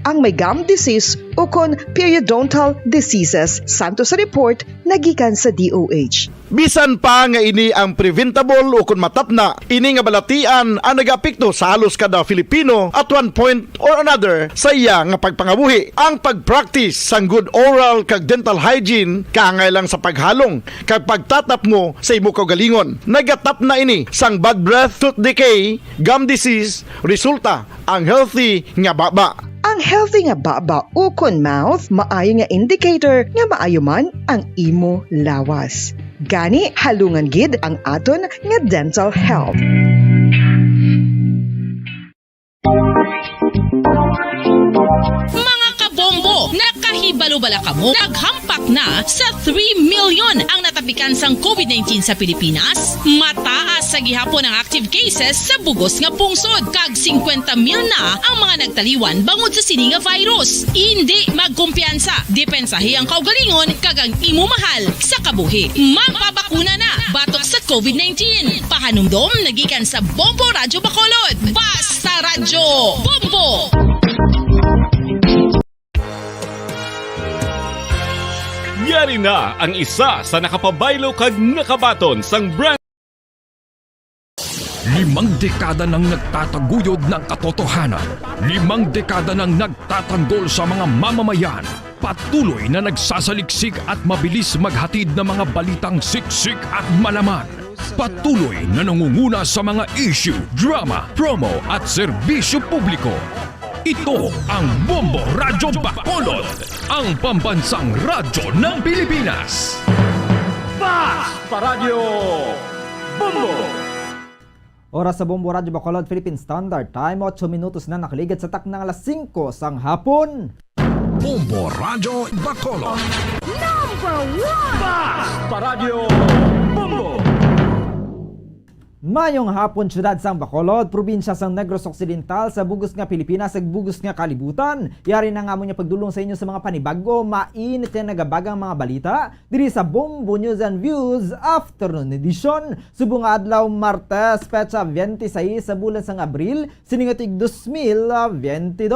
ang may gum disease o kon periodontal diseases. Santo sa report nagikan sa DOH. Bisan pa nga ini ang preventable o kung matapna, ini nga balatian ang nagapikto sa halos kada Filipino at one point or another sa iya nga pagpangabuhi. Ang pag-practice sang good oral kag dental hygiene kaangay lang sa paghalong kag pagtatap mo sa imo kaugalingon. Nagatap na ini sang bad breath, tooth decay, gum disease, resulta ang healthy nga baba. Ang healthy nga baba o kon mouth, maayo nga indicator nga maayo man ang imo lawas. Gani, halungan gid ang aton nga dental health. Mga kabombo, nakahibalo kahibalo-bala kamo, naghampak na sa 3 million ang natapikan sang COVID-19 sa Pilipinas. Mataas sa gihapon ang active cases sa bugos nga pungsod, kag 50 mil na ang mga nagtaliwan bangod sa sini nga virus. Hindi magkumpiyansa, depensahi ang kaugalingon kag ang imo mahal sa kabuhi. Magpabakuna na batok sa COVID-19. Pahanumdom nagikan sa Bombo Radyo Bacolod. Basta Radyo Bombo! Yari na ang isa sa nakapabaylo kag nakabaton sang brand. 5 dekada nang nagtataguyod ng katotohanan. 5 dekada nang nagtatanggol sa mga mamamayan. Patuloy na nagsasaliksik at mabilis maghatid ng mga balitang siksik at malaman. Patuloy na nangunguna sa mga issue, drama, promo at serbisyo publiko. Ito ang Bombo Radyo Bacolod, ang pambansang radyo ng Pilipinas. Basta Radio Bombo! Oras sa Bombo Radyo Bacolod, Philippine Standard Time, 8 minutos na nakaligid sa taknang alas 5 sang hapon. Bombo Radyo Bacolod. Number 1! Basta Radio Bombo! Mayong hapon, syudad sang Bacolod, probinsya sang Negros Occidental, sa bugos nga Pilipinas, sa bugos nga kalibutan. Yari na nga mo niya pagdulong sa inyo sa mga panibago, mainit na nagabagang mga balita, diri sa Bombo News and Views Afternoon Edition. Subong adlaw Martes, petsa 26 sa bulan sang Abril, siningatig 2022.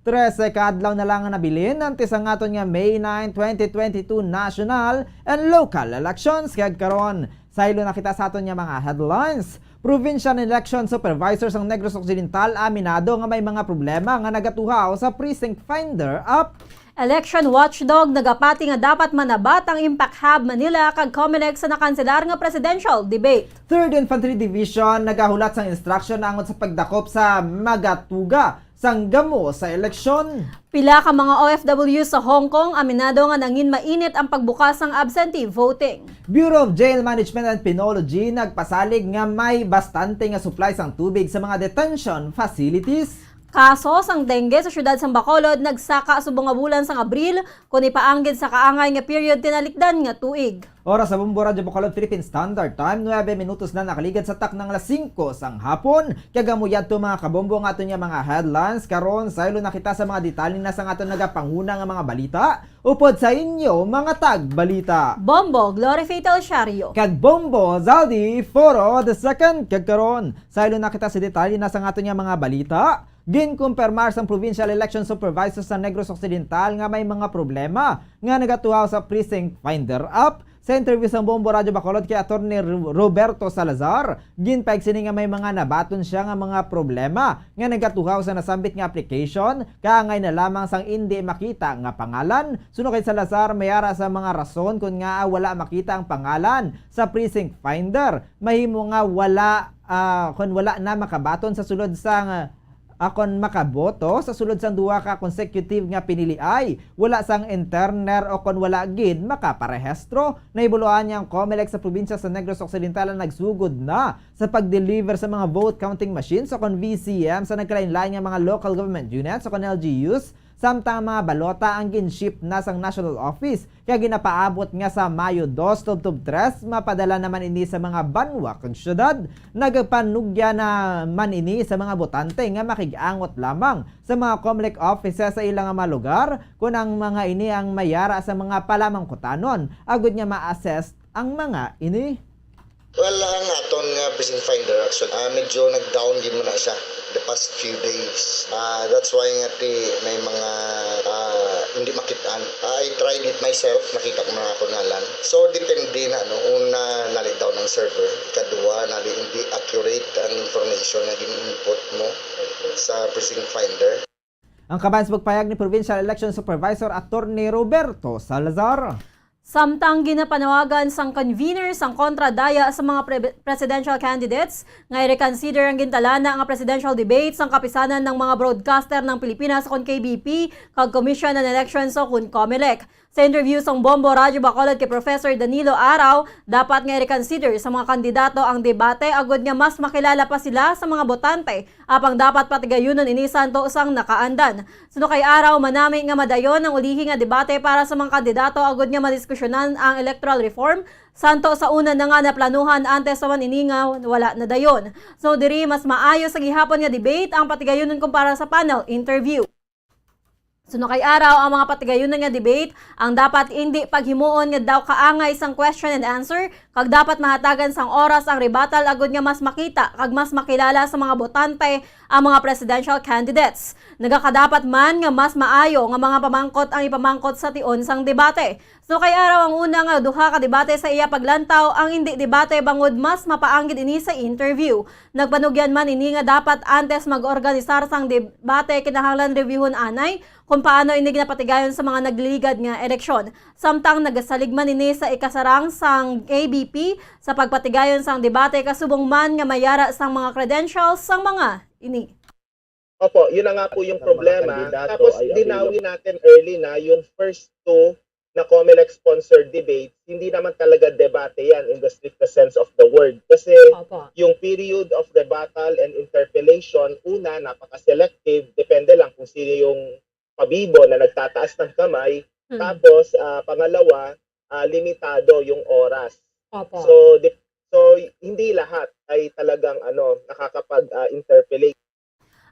13 kaadlaw na lang ang nabilin antes ang aton nga May 9, 2022 national and local elections. Kaya karon, saylo na kita sa aton nga mga headlines. Provincial Election Supervisor sang Negros Occidental aminado nga may mga problema nga nagatuhaw sa Precinct Finder app. Election watchdog nagapati nga dapat manabat ang Impact Hub Manila kag COMELEC sa nakanselar nga presidential debate. 3rd Infantry Division nagahulat sang instruction angon sa pagdakop sa magatuga sang gamo sa eleksyon. Pila ka mga OFW sa Hong Kong aminado nga nangin mainit ang pagbukas ng absentee voting. Bureau of Jail Management and Penology nagpasalig nga may bastante nga supply sang tubig sa mga detention facilities. Kaso sang dengue sa syudad sang Bacolod nagsaka subong nga bulan sang Abril kun ipaanggid sa kaangay nga period tinalikdan nga tuig. Oras sa Bombo Radyo Bacolod, Philippine Standard Time, 9 minutos na nakaligad sa taknang alas 5 sang hapon. Kagamuyad to mga kabombo nga ato niya mga headlines. Karon, saylo na kita sa mga detalye na sang ato nagapanguna nga mga balita. Upod sa inyo, mga tag-balita. Bombo, Glory Fatal Shario. Kag Bombo, Zaldi, Foro, the second. Kag karon, saylo na kita sa detalye na sang ato niya mga balita. Ginkumpirmar sang Provincial Election Supervisor sa Negros Occidental nga may mga problema nga nagatuhaw sa Precinct Finder app. Sa interview sa Bombo Radyo Bacolod kay Attorney Roberto Salazar, ginpaig sini nga may mga nabaton siya nga mga problema nga nagatuhaw sa nasambit nga application, kaangay na lamang sang hindi makita nga pangalan. Suno kay Salazar, mayara sa mga rason kung nga wala makita ang pangalan sa Precinct Finder. Mahimo nga kung wala na makabaton sa sulod sang akon makaboto sa sulod sang duha ka consecutive nga piniliay, wala sang interner o kon wala gid makaparehistro. Naibuluan niyang COMELEC sa probinsya sa Negros Occidental ang nagsugod na sa pag-deliver sa mga vote counting machines o kon VCM sa nagkalain-lain nga mga local government units o kon LGUs. Samtang mga balota ang ginship na sang national office kaya ginapaabot nga sa Mayo 2, 2023 mapadala naman ini sa mga banwa kang syudad. Nagpanugya na man ini sa mga botante nga makigangot lamang sa mga COMELEC offices sa ilang mga lugar kung ang mga ini ang mayara sa mga palamangkutanon agud nga ma-assess ang mga ini. Well, ang aton nga Precinct Finder action, medyo nag-down din mo na siya the past few days. That's why nga may mga hindi makitaan. I tried it myself, nakita ko na ako ngalan. So, depende na, no? Una, nali down ang server. Kadua, nali hindi accurate ang information na gin-input mo sa Precinct Finder. Ang kabayan sa pagpayag ni Provincial Election Supervisor Attorney Roberto Salazar. Samtang ginapanawagan sang convener sang kontradaya sa mga presidential candidates, nga i-reconsider ang gintalana nga presidential debate sang kapisanan ng mga broadcaster ng Pilipinas kon KBP kag Commission on Elections o kun COMELEC. Sa interview sa Bombo Radyo Bacolod kay Professor Danilo Araw, dapat nga i-reconsider sa mga kandidato ang debate agud nga mas makilala pa sila sa mga botante apang dapat patigayunon ini santo sang nakaandan. Suno kay Araw manami nga madayon ang ulihi nga debate para sa mga kandidato agud nga madiskusyonan ang electoral reform santo sa una na nga naplanuhan antes sa ini nga wala na dayon. So diri mas maayo sa gihapon nga debate ang patigayunon kumpara sa panel interview. Suno kay Araw, ang mga patigayunan nga debate ang dapat hindi paghimuon nga daw kaangay sang question and answer kag dapat mahatagan sang oras ang rebuttal agud nga mas makita kag mas makilala sa mga botante ang mga presidential candidates. Nagakadapat man nga mas maayo nga mga pamangkot ang ipamangkot sa tion sang debate. So kay Araw ang una nga duha ka debate sa iya paglantaw ang hindi debate bangod mas mapaanggid ini sa interview. Nagpanugyan man ini nga dapat antes mag-organisar sang debate kinahanglan reviewon anay kung paano ini ginapatigayon sa mga nagliligad nga eleksyon. Samtang nagasaligman ini sa ikasarang sang ABP sa pagpatigayon sang debate kasubong man nga mayara sang mga credentials sang mga ini. Opo, yun na nga po yung problema. Tapos dinawin natin early na yung first two na COMELEC-sponsored debate, hindi naman talaga debate yan in the strictest sense of the word. Kasi yung period of rebuttal and interpellation, una, napaka-selective, depende lang kung sino yung pabibo na nagtataas ng kamay. Tapos, pangalawa, limitado yung oras. So, hindi lahat ay talagang nakakapag-interpellate.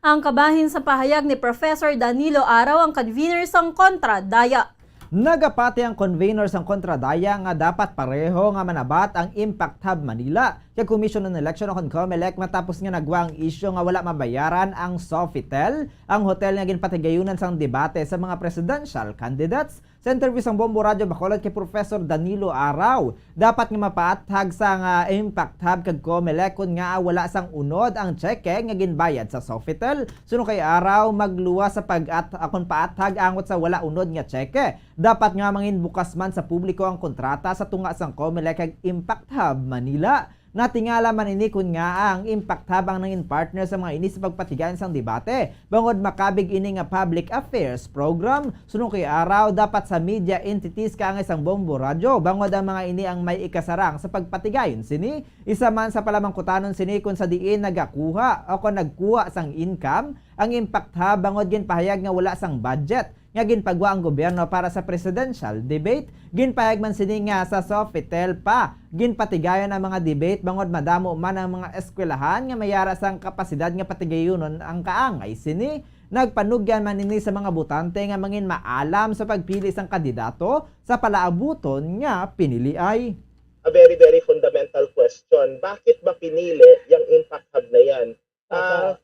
Ang kabahin sa pahayag ni Professor Danilo Araw ang convener sang Kontra Daya. Nagapati ang convener sang kontradaya nga dapat pareho nga manabat ang Impact Hub Manila kay Commission on Election o COMELEC matapos nga nagwa ang isyu nga wala mabayaran ang Sofitel, ang hotel nga ginpatigayunan sang debate sa mga presidential candidates. Sa interview sang Bombo Radyo Bacolod kay Professor Danilo Araw, dapat nga mapaathag sang Impact Hub kag COMELEC kun nga wala sang unod ang cheque nga ginbayad sa Sofitel. Suno kay Araw magluwa sa pag-akon paathag angot sa wala unod nga cheque. Dapat nga mangin bukas man sa publiko ang kontrata sa tunga sang COMELEC kag Impact Hub Manila. Natingala man ini kun nga ang Impact Hub ang nangin partner sa mga ini sa pagpatigayon sang debate. Bangod makabig ini nga public affairs program, sunong kay Araw dapat sa media entities ka ang isang Bombo Radyo. Bangod ang mga ini ang may ikasarang sa pagpatigayon sini. Isa man sa palamangkutanon sini kun sa diin nagakuha o kung nagkuha sang income, ang Impact Hub bangod ginpahayag nga wala sang budget nga ginpagwa ang gobyerno para sa presidential debate. Ginpahayag man sini nga sa Sofitel pa ginpatigayon ang mga debate bangod madamo man ang mga eskwelahan nga mayara sang kapasidad nga patigayonon ang kaangay sini. Nagpanugyan man ini sa mga botante nga mangin maalam sa pagpili sang kandidato sa palaabuton nga pinili ay a very, very fundamental question. Bakit ba pinili yung Impact Hub na yan?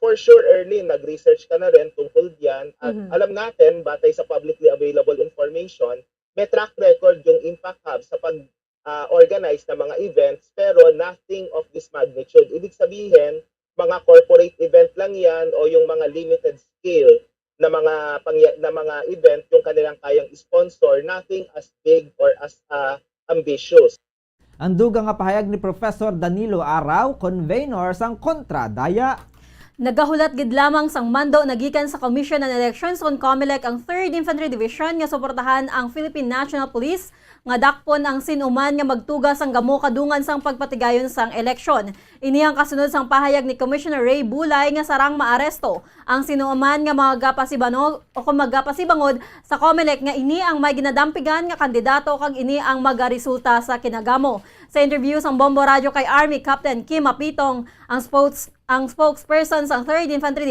For sure, early, nag-research ka na rin tungkol diyan. At alam natin, batay sa publicly available information, may track record yung Impact Hub sa pag-organize ng mga events, pero nothing of this magnitude. Ibig sabihin, mga corporate event lang yan o yung mga limited scale na mga event yung kanilang kayang sponsor, nothing as big or as ambitious. Ang dugang nga pahayag ni Professor Danilo Araw, convener sang Kontradaya. Nagahulat gid lamang sang mando nagikan sa Commission on Elections on COMELEC ang 3rd Infantry Division nga suportahan ang Philippine National Police nga dakpon ang sinuman nga magtugas ang gamo kadungan sang pagpatigayon sang eleksyon. Ini ang kasunod sang pahayag ni Commissioner Ray Bulay nga sarang maaresto ang sinuman nga magapasibangod o kung magapasibangod sa COMELEC nga ini ang may ginadampigan nga kandidato kag ini ang magaresulta sa kinagamo. Sa interview sang Bombo Radyo kay Army Captain Kim Apitong, ang spokesperson sa 3rd Infantry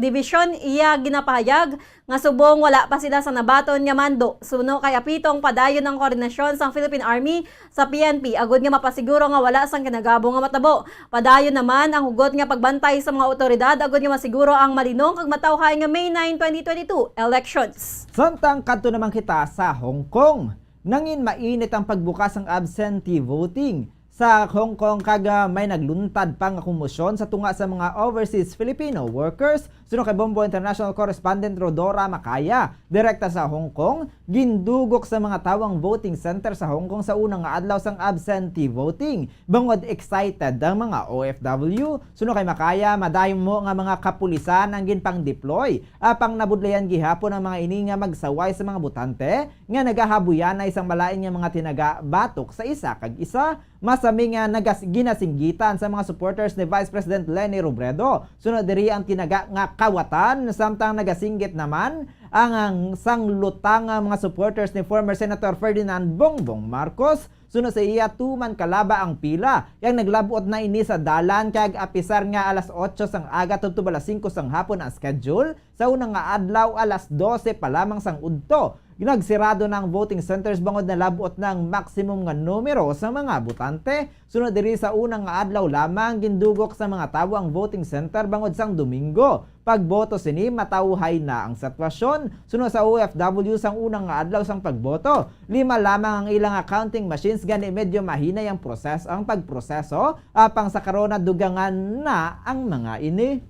Division iya ginapahayag nga subong wala pa sila sa nabaton nga mando. Suno kay Apitong padayon ang koordinasyon sa Philippine Army sa PNP agud nga mapasiguro nga wala sang kinagabo nga matabo. Padayon naman ang hugot nga pagbantay sa mga otoridad agud nga masiguro ang malinong kag matawhay nga May 9, 2022 elections. Samtang kadto naman kita sa Hong Kong. Nangin mainit ang pagbukas ng absentee voting sa Hong Kong kag may nagluntad pa nga komosyon sa tunga sa mga overseas Filipino workers. Suno kay Bombo International Correspondent Rodora Macaya, direkta sa Hong Kong, gindugok sa mga tawang voting center sa Hong Kong sa unang nga adlaw sang absentee voting. Bangod excited ang mga OFW. Suno kay Macaya, madayon mo nga mga kapulisan ang ginpang-deploy apang nabudlayan gihapon ang mga ini nga magsaway sa mga botante nga nagahabuyan na isang malain nga mga tinaga-batok sa isa kag isa. Masami nga ginasinggitan sa mga supporters ni Vice President Leni Robredo. Sunod diri ang tinaga nga kawatan, samtang nagasinggit naman ang sanglutang mga supporters ni former Senator Ferdinand Bongbong Marcos. Sunod sa iya tuman kalaba ang pila yang naglabot na ini sa dalan kag apisar nga alas 8 sang aga tubto alas 5 sang hapon ang schedule. Sa unang nga adlaw alas 12 pa lamang sang udto. Ginagsirado ng voting centers bangod na labot ng maximum nga numero sa mga botante. Sunod diri sa unang nga adlaw lamang gindugok sa mga tawo ang voting center bangod sang Domingo. Pagboto sini matawhay na ang sitwasyon. Sunod sa OFW sang unang nga adlaw sang pagboto, 5 lamang ang ilang counting machines gani medyo mahina ang pagproseso apang sa karon dugangan na ang mga ini.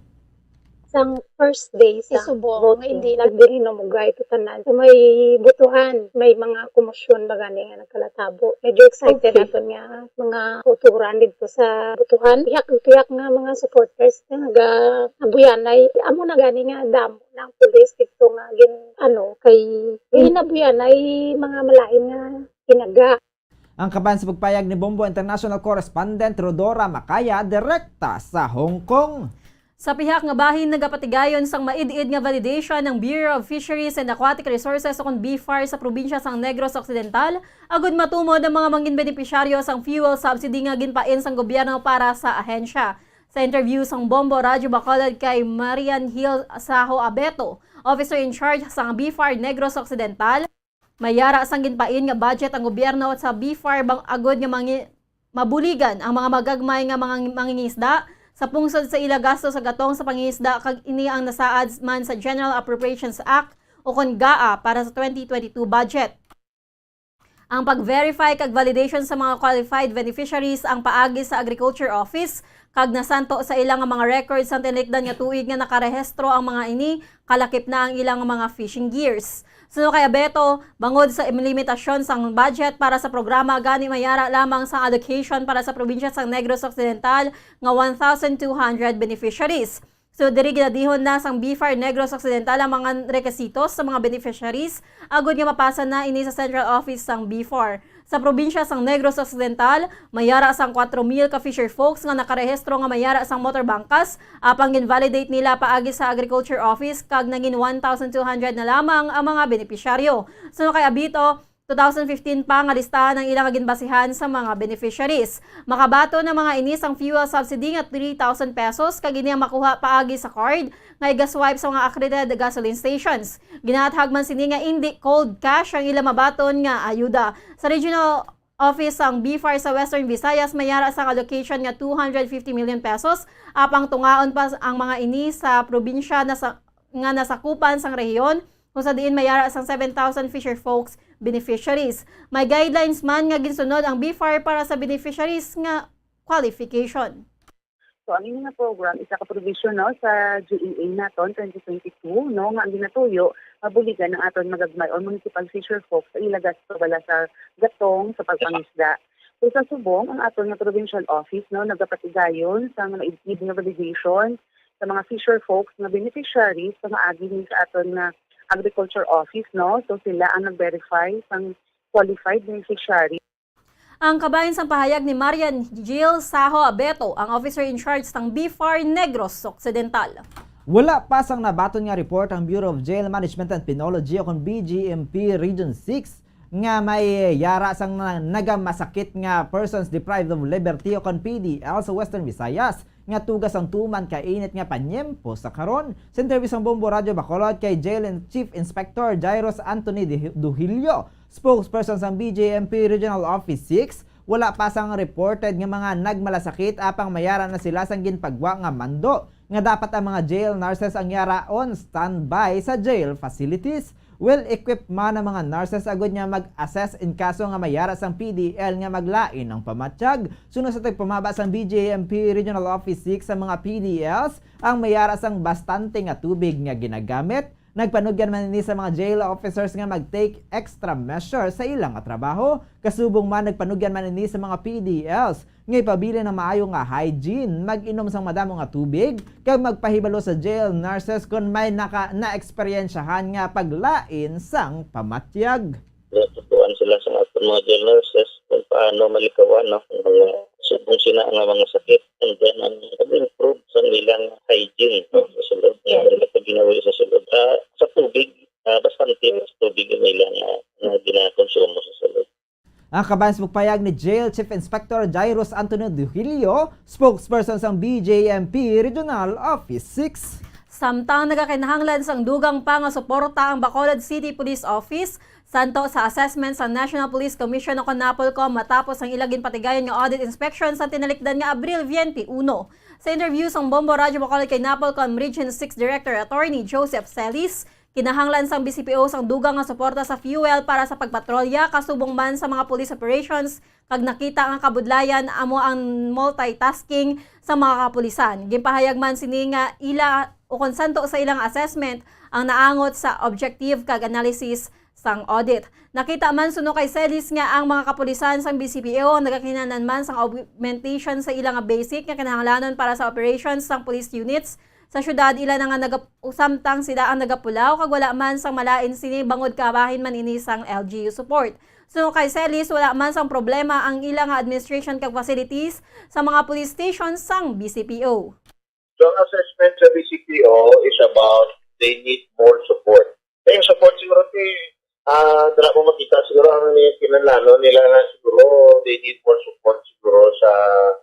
Sang first day sa subong hindi nagdiri no mugay to tanan. So, may butuhan, may mga komosyon ba gani nga nagkalatabo. Medyo excited aton nga mga tuturan dito sa butuhan. Tiyak nga mga supporters nga nabuyanay. Amo na gani nga damo ng pulis dito nga kay nabuyanay mga malain nga kinaga. Ang kaban sa pagpayag ni Bombo International Correspondent Rodora Macaya, direkta sa Hong Kong. Sa pihak nga bahin nagapatigayon sang maid-id nga validation ng Bureau of Fisheries and Aquatic Resources o BFAR sa probinsya sang Negros Occidental, agud matumod ang mga mangin benepisyaryo sang fuel subsidy nga ginpain sang gobyerno para sa ahensya. Sa interview sang Bombo Radyo Bacolod kay Marian Hill Saho Abeto, officer in charge sang BFAR Negros Occidental, mayara sang ginpain nga budget ang gobyerno sa BFAR bang agud nga mabuligan ang mga magagmay nga mga mangingisda sa pungsod sa ila gasto sa gatong sa pangingisda kag ini ang nasaad man sa General Appropriations Act o kon GAA para sa 2022 budget. Ang pag-verify kag validation sa mga qualified beneficiaries ang paagi sa Agriculture Office kag nasanto sa ilang mga records sa tinikdan nga tuig nga nakarehistro ang mga ini, kalakip na ang ilang mga fishing gears. Suno kay Abeto, bangod sa limitasyon sang budget para sa programa gani mayara lamang sa allocation para sa probinsya sang Negros Occidental nga 1,200 beneficiaries. So diri ginadihon na sang BFAR Negros Occidental ang mga rekisitos sa mga beneficiaries agud nga mapasa na ini sa central office sang BFAR. Sa probinsya sang Negros Occidental, mayara sang 4,000 ka fisher folks nga nakarehistro nga mayara sang motor bangkas apang ginvalidate nila paagi sa Agriculture Office kag naging 1,200 na lamang ang mga benepisyaryo. So kay Abito, 2015 pa nga listahan ng ilang ginbasihan sa mga beneficiaries. Makabato na mga inis ang fuel subsidy nga 3,000 pesos kag ini makuha paagi sa card nga igaswipe sa mga accredited gasoline stations. Ginathag man sini nga hindi cold cash ang ilang mabaton nga ayuda. Sa regional office ang BFAR sa Western Visayas mayara sa allocation nga 250 million pesos apang tungaon pa ang mga ini sa probinsya nga nasakupan sang rehiyon kung sa diin mayara sang 7,000 fisher folks beneficiaries. May guidelines man nga ginsunod ang BFAR para sa beneficiaries nga qualification. So, ang inyong program, isa ka provision no, sa GEA naton 2022, no, nga ang ginatuyo, mabuligan ng aton magagmay o municipal fisher folks sa ilagas wala sa gatong sa pagpangisda. So, sa subong, ang aton nga provincial office, no, nagapatigayon sa mga ibig nga validation sa mga fisher folks na beneficiaries sa maagi sa aton nga Agriculture Office, no? So sila ang nag-verify sang qualified beneficiary. Ang kabayan sa pahayag ni Marian Jill Saho Abeto, ang officer in charge ng BFAR Negros Occidental. Wala pa sang nabaton nga report ang Bureau of Jail Management and Penology o BGMP Region 6 nga may yara sang nagamasakit nga persons deprived of liberty o PDL sa Western Visayas nga tugas ang tuman kay init nga panyempo sa karon. Sa interview sa Bombo Radyo Bacolod kay Jail and Chief Inspector Jairos Anthony Duhilio, spokesperson sa BJMP Regional Office 6, wala pa sang reported nga mga nagmalasakit apang mayara na sila sang ginpagwa nga mando. nga dapat ang mga jail nurses ang yara on standby sa jail facilities. Well-equipped man ang mga nurses agad nga mag-assess in kaso nga mayara sang PDL nga maglain ng pamatsyag. Sunod sa pamaba sang BJMP Regional Office 6 sa mga PDLs ang mayara sang bastante nga tubig nga ginagamit. Nagpanugyan man ni sa mga jail officers nga mag-take extra measures sa ilang trabaho. Kasubong man nagpanugyan man ni sa mga PDLs nga ipabili ng maayo nga hygiene, mag-inom sang madamo nga tubig, kag magpahibalo sa jail nurses kung may na-eksperyensyahan nga paglain sang pamatyag. Natutuan sila sa mga jail nurses kung paano malikawan ang mga subong sina nga mga sakit, and then ang improve sa nilang hygiene sa sulod. Ito ginawa sa sulod. Sa tubig, bastante tubig nila na ginakonsumo sa sulod. Ang kabayan sa pagpayag ni Jail Chief Inspector Jairus Antonio Duhilio, spokesperson sa BJMP Regional Office 6. Samtang nagakinahanglan sang dugang pa nga suporta ang Bacolod City Police Office santo sa assessment sa National Police Commission o NAPOLCOM matapos ang ilagin patigayon nga audit inspection sa tinalikdan nga Abril 21. Sa interview sang Bombo Radyo Bacolod kay NAPOLCOM Region 6 Director Attorney Joseph Celis, kinahanglan sang BCPO sang dugang nga suporta sa fuel para sa pagpatrolya kasubong man sa mga police operations kag nakita ang kabudlayan amo ang multitasking sa mga kapulisan. Gimpahayag man sini nga ila o konsanto sa ilang assessment ang naangot sa objective kag analysis sang audit. Nakita man suno kay Celis nga ang mga kapulisan sang BCPO nagakinahanglan man sang augmentation sa ilang basic nga kinahanglanon para sa operations sang police units sa syudad. Ila na nga nagasamtang sila ang nagapulaw kag wala man sang malain sini bangod kabahin man ini sang LGU support. So kay Celis wala man sang problema ang ilang administration kag facilities sa mga police stations sang BCPO. So ang assessment sa BCPO is about they need more support. Yung support siguro dala mo makita siguro ang kinalano nila na siguro they need more support siguro sa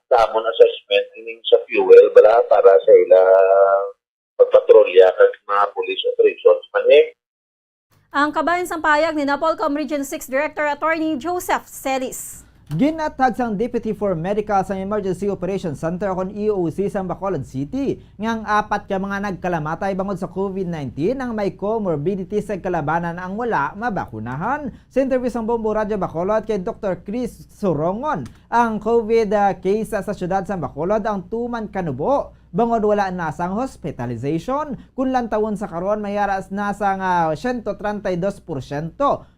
damon assessment meaning sa fuel bala para sa ilang pagpatrolya kag mga police operations man Ang kabayan sang payag ni NAPOLCOM Region 6 Director Attorney Joseph Celis. Ginatag sang Deputy for Medical sa Emergency Operations Center kon EOC sa Bacolod City ngang apat ka mga nagkalamatay bangod sa COVID-19 ang may comorbidities sa kalabanan ang wala mabakunahan. Sa interview sang Bombo Radyo Bacolod kay Dr. Chris Sorongon, ang COVID case sa syudad sa Bacolod ang tuman kanubo bangod wala nasang hospitalization. Kung lang tawon sa karon mayaras nasang 132%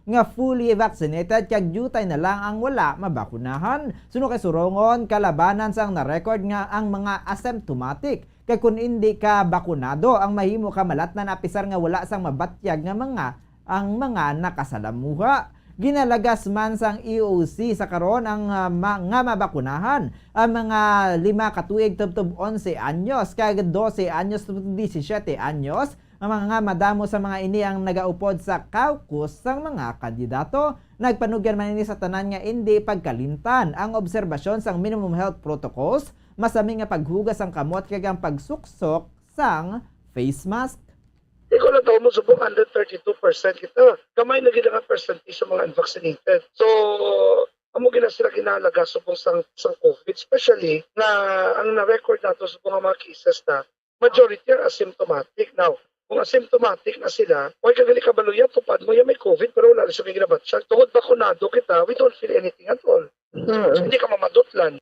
nga fully vaccinated kag jutay na lang ang wala mabakunahan. Suno kay Surongon, kalabanan sang na-record nga ang mga asymptomatic kay kung hindi ka bakunado ang mahimo ka malat na napisar nga wala sang mabatyag nga mga nakasalamuha. Ginalagas man sang EOC sa karon ang nga mabakunahan ang mga 5 katuig tubtob 11 anyos kag 12 anyos tubtob 17 anyos ang mga madamo sa mga ini ang nagaupod sa caucus sang mga kandidato. Nagpanugyan man ini sa tanan nga hindi pagkalimtan ang obserbasyon sang minimum health protocols, masami nga paghugas ang kamot kag ang pagsuksok sang face mask. Ikaw lang taon mo subong 132% kita. Kamay na gina nga percentage sa mga unvaccinated. So, amo gina sila kinalaga subong sang COVID. Especially na ang na-record nato subong mga cases na majority are asymptomatic. Now, kung asymptomatic na sila, huwag kagali kabaluyan, tupad mo yan may COVID pero wala rin sa mga ginabatsyag. Tungod bakunado kita, we don't feel anything at all. So, hindi ka mamadutlan.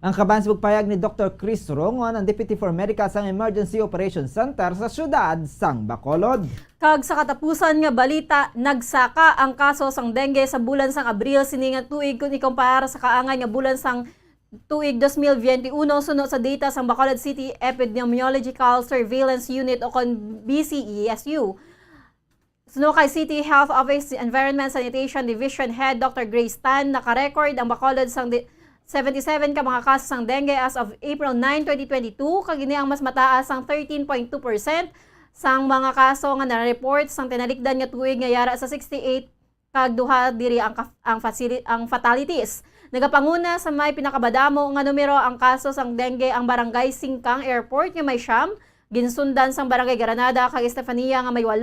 Ang kabayan sa pagpayag ni Dr. Chris Rongon, ang Deputy for Medical sa Emergency Operations Center sa syudad sang Bacolod. Kag sa katapusan nga balita, nagsaka ang kaso sang dengue sa bulan sang Abril sini nga tuig kung ikumpara sa kaangay nga bulan sang tuig 2021 sunod sa data sang Bacolod City Epidemiological Surveillance Unit o kon BCESU. Sunod kay City Health Office Environment Sanitation Division Head Dr. Grace Tan, naka-record ang Bacolod sang 77 ka mga kaso sang dengue as of April 9, 2022, kag ini ang mas mataas sang 13.2% sang mga kaso nga na-report sang tinalikdan nga tuig nga yara sa 68 kag duha diri ang fatalities. Nagapanguna sa may pinakabadamo nga numero ang kaso sang dengue ang Barangay Singkang Airport nga may siyam, ginsundan sang Barangay Granada kag Estefania nga may 8,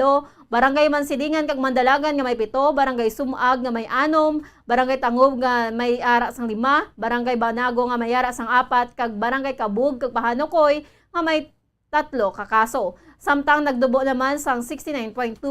Barangay Mansilingan kag Mandalagan nga may 7, Barangay Sumag nga may 6, Barangay Tangob nga may ara sang 5, Barangay Banago nga may ara sang 4 kag Barangay Kabug kag Pahanukoy nga may ka kaso. Samtang nagdubo naman sang 69.2%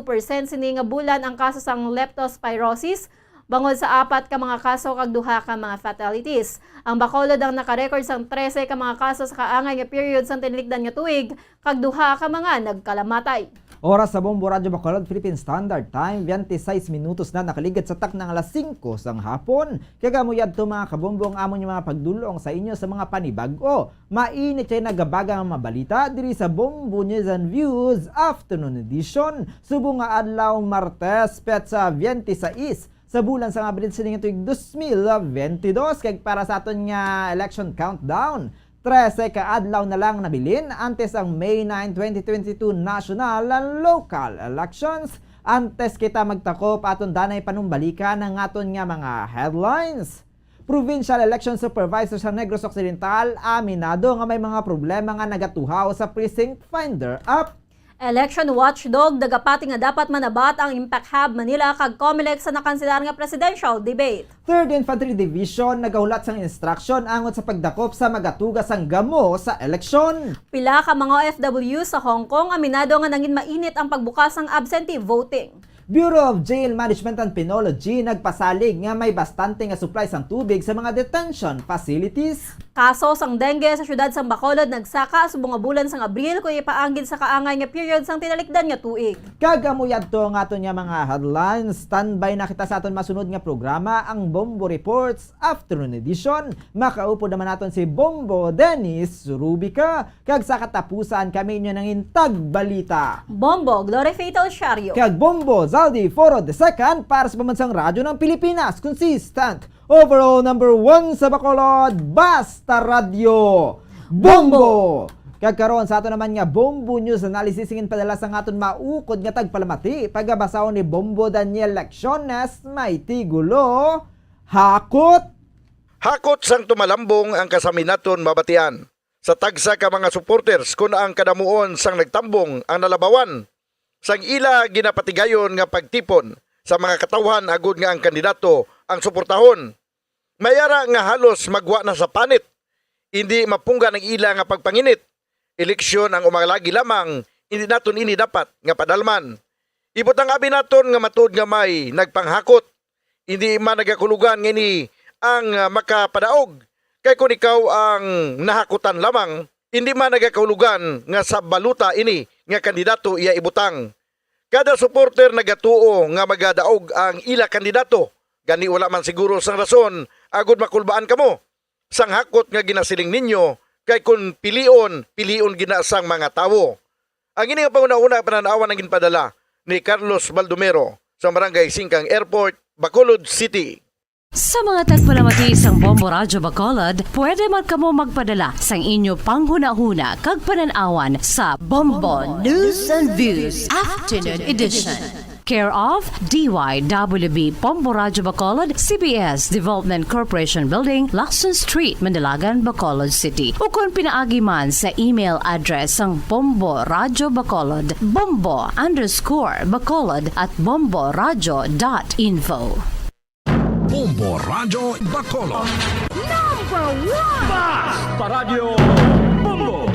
sini nga bulan ang kaso sang leptospirosis, bangod sa 4 ka mga kaso kag 2 ka mga fatalities. Ang Bacolod ang nakarecord sang 13 ka mga kaso sa kaangay nga period sang tinilikdan nga tuig, kag 2 ka mga nagkalamatay. Oras sa Bombo Radyo Bacolod, Philippine Standard Time, 26 minutos na nakaligat sa tak ng alas 5 sang hapon. Kagamuyad to mga kabombo ang amon yung mga pagdulong sa inyo sa mga panibago. Mainit kayo nagabagang mabalita diri sa Bombo News and Views Afternoon Edition. Subong nga adlaw Martes, petsa 26 sa bulan sa Abril sining tuig 2022 kag para sa aton nga election countdown. 13 ka adlaw na lang nabilin antes ang May 9, 2022 national and local elections. Antes kita magtakop aton danay panumbalikan ng aton nga mga headlines. Provincial Election Supervisor sa Negros Occidental aminado nga may mga problema nga nagatuhaw sa Precinct Finder app. Election watchdog dagapati nga dapat manabat ang Impact Hub Manila kag COMELEC sa nakanselar nga presidential debate. 3rd Infantry Division nagahulat sang instruction angot sa pagdakop sa magatugas sang gamo sa eleksyon. Pila ka mga OFW sa Hong Kong aminado nga nangin mainit ang pagbukas ng absentee voting. Bureau of Jail Management and Penology nagpasalig nga may bastante nga supply sang tubig sa mga detention facilities. Kaso sang dengue sa syudad sang Bacolod nagsaka subong nga bulan sang Abril kung ipaanggid sa kaangay nga period sang tinalikdan nga tuig. Kagamuyad to nga aton nga mga headlines. Standby na kita sa aton masunod nga programa ang Bombo Reports Afternoon Edition. Makaupo naman naton si Bombo Dennis Rubica. Kag sa katapusan kami inyo nang intag balita. Bombo Glory Fatal Shario. Kag Bombo Zaldi Foro II para sa pamansang radyo ng Pilipinas. Consistent overall number 1 sa Bacolod, Basta Radio Bombo! Kagkaroon sa ato naman nga Bombo News Analysis ingin padala sa aton maukod nga tagpalamati pagabasahon ni Bombo Daniel Lecciones may tigulo hakot sang tumalambong ang kasaminaton mabatian. Sa tagsa ka mga supporters kun ang kadamuon sang nagtambong ang nalabawan. Sang ila ginapatigayon nga pagtipon sa mga katawhan agud nga ang kandidato ang suportahon. Mayara nga halos magwa na sa panit. Hindi mapungga ng ila nga pagpanginit. Eleksyon ang umalagi lamang, hindi naton ini dapat nga padalman. Ibutang abi naton nga matud nga may nagpanghakot. Hindi man nagakulugan ngini ang makapadaog. Kay kung ikaw ang nahakutan lamang, hindi man nagakahulugan nga sa baluta ini nga kandidato iya ibutang. Kada supporter nagatuo nga magadaog ang ila kandidato. Gani wala man siguro sang rason agud makulbaan kamo. Sang hakot nga ginasiling ninyo kay kun pilion gina sang mga tawo. Ang ini nga panguna-una pananawan ang ginpadala ni Carlos Baldomero sa Barangay Singkang Airport, Bacolod City. Sa mga tagpalamati sang Bombo Radyo Bacolod, pwede man kamo magpadala sang inyo panghuna-huna kag pananawan sa Bombo News and Views Afternoon Edition. Care of DYWB Bombo Radyo Bacolod, CBS Development Corporation Building, Lacson Street, Mandilagan, Bacolod City. O kung pinaagi man sa email address ang Bombo Radyo Bacolod, bombo_bacolod@bomboradyo.info. Bombo Radyo Bacolod. Number 1! Basta Radio Bombo!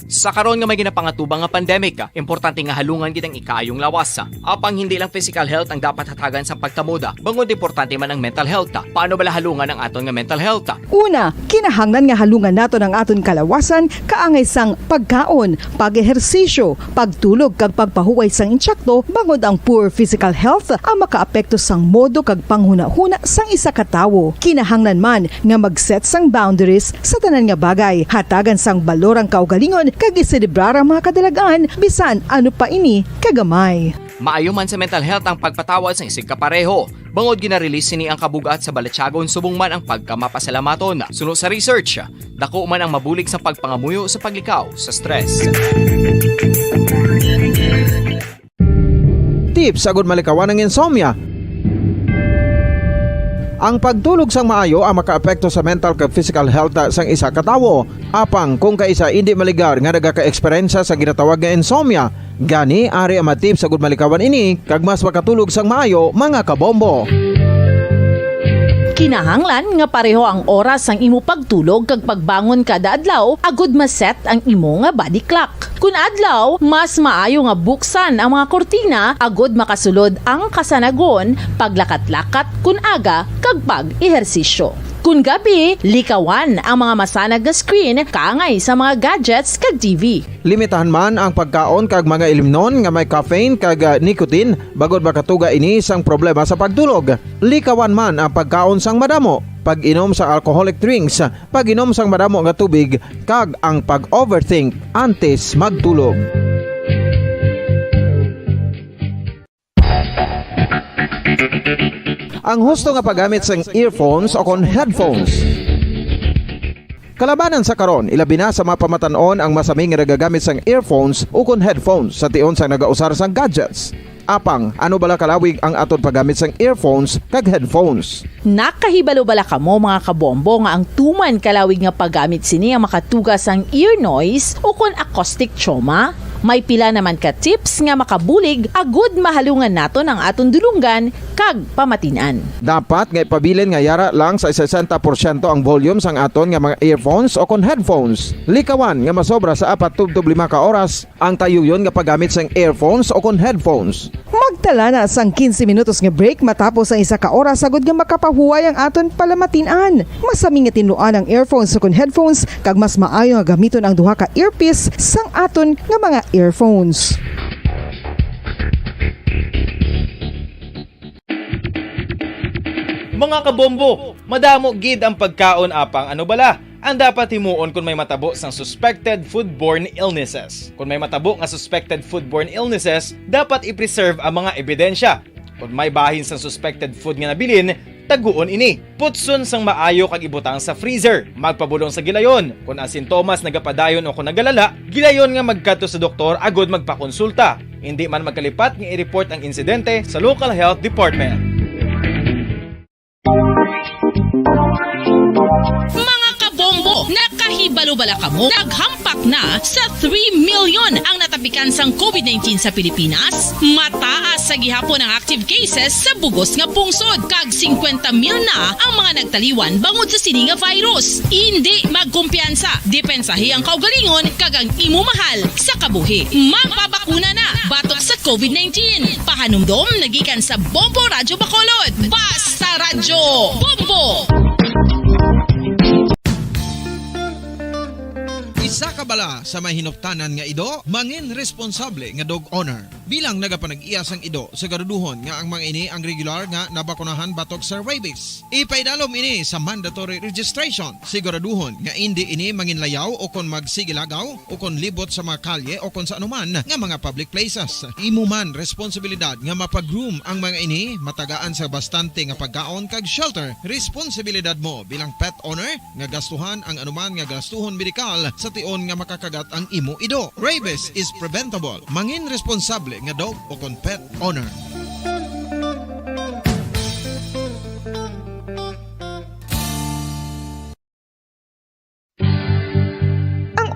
Sa karon nga may ginapangatubang nga pandemic, importante nga halungan kitang ikayong lawas. Apang hindi lang physical health ang dapat hatagan sa pagtamuda, bangod importante man ang mental health. Paano bala halungan ang aton nga mental health? Una, kinahanglan nga halungan nato ang aton kalawasan kaangay sang pagkaon, pag-ehersisyo, pagtulog kag pagpahuway sang insyakto bangod ang poor physical health ang makaapekto sang modo kag panghuna-huna sang isa ka tawo. Kinahanglan man nga mag-set sang boundaries sa tanan nga bagay, hatagan sang balorang kaugalingon kag iselebrar ang mga kadalagaan bisan ano pa ini kagamay. Maayo man sa mental health ang pagpatawad sa isig kapareho. Bangod ginarelease ni ang kabugat sa Balachagon subong man ang pagkamapasalamaton. Sunod sa research, dako man ang mabulig sa pagpangamuyo sa paglikaw sa stress. Tips agud malikawan ng insomnia. Ang pagtulog sang maayo ang makaapekto sa mental kag physical health sang isa ka tawo. Apang kung kaisa hindi maligar nga nagaka-eksperyensya sa ginatawag nga insomnia, gani ari ang matip sa gud malikawan ini kag mas makatulog sang maayo mga kabombo. Kinahanglan nga pareho ang oras ang imo pagtulog kag pagbangon kada adlaw agud maset ang imo nga body clock. Kun adlaw, mas maayo nga buksan ang mga kortina agud makasulod ang kasanagon, paglakat-lakat kun aga kag pag-ehersisyo. Kun gabi, likawan ang mga masanag nga screen kaangay sa mga gadgets kag TV. Limitahan man ang pagkaon kag mga ilimnon nga may caffeine kag nicotine bagod makatuga ini sang problema sa pagtulog. Likawan man ang pagkaon sang madamo, pag-inom sa alcoholic drinks, pag-inom sang madamo nga tubig kag ang pag-overthink antes magtulog. Ang husto nga paggamit sang earphones o kon headphones. Kalabanan sa karon, ilabi na sa mga pamatanon ang masaming nga nagagamit sang earphones o kon headphones sa tion sang nagausar sang gadgets. Apang, ano bala kalawig ang aton paggamit sang earphones kag headphones? Nakahibalo bala kamo mga kabombo nga ang tuman kalawig nga paggamit sini ang makatugas ang ear noise o kon acoustic trauma? May pila naman ka tips nga makabulig agud mahalungan naton ang aton dulungan kag pamatinan. Dapat nga ipabilin nga yara lang sa 60% ang volume sang aton nga mga earphones o kon headphones. Likawan nga masobra sa 4-5 ka oras ang tayuyon nga paggamit sang earphones o kon headphones. Magtala na sang 15 minutos nga break matapos ang 1 ka oras sagud nga makapahuway ang aton palamatinan. Masami nga tinuan ang earphones o kon headphones kag mas maayo nga gamiton ang duha ka earpiece sang aton nga mga earphones. Mga kabombo, madamo gid ang pagkaon apang ano bala ang dapat himuon kung may matabo sang suspected foodborne illnesses. Kung may matabo nga suspected foodborne illnesses, dapat i-preserve ang mga ebidensya. Kung may bahin sang suspected food nga nabilin, taguon ini. Putson sang maayo kag ibutang sa freezer. Magpabulong sa gilayon. Kung ang sintomas nagapadayon o kung nagalala, gilayon nga magkadto sa doktor agud magpakonsulta. Hindi man magkalipat nga i-report ang insidente sa local health department. Mga kabombo, nakahibalo bala kamo? Naghampak na sa 3 million ang natapikan sang COVID-19 sa Pilipinas. Mataas sa gihapon ang active cases sa bugos nga pungsod. Kag 50 mil na ang mga nagtaliwan bangod sa sini nga virus. Hindi magkumpiyansa. Depensahi ang kaugalingon kag ang imo mahal sa kabuhi. Magpabakuna na batok sa COVID-19. Pahanumdom nagikan sa Bombo Radyo Bacolod. Basta Radyo Bombo! Isa ka bala sa mahinuptanan nga ido, mangin responsable nga dog owner. Bilang nagapanag-iyas ang ido, siguraduhon nga ang mga ini ang regular nga nabakunahan batok sa rabies. Ipaidalom ini sa mandatory registration. Siguraduhon nga hindi ini manginlayaw o kon magsigilagaw o kon libot sa mga kalye o kon sa anuman nga mga public places. Imo man responsibilidad nga mapag-groom ang mga ini, matagaan sa bastante nga pagkaon kag shelter. Responsibilidad mo bilang pet owner nga gastuhan ang anuman nga gastuhon medikal sa tion nga makakagat ang imo ido. Rabies is preventable. Mangin responsable nga dog o kon pet owner.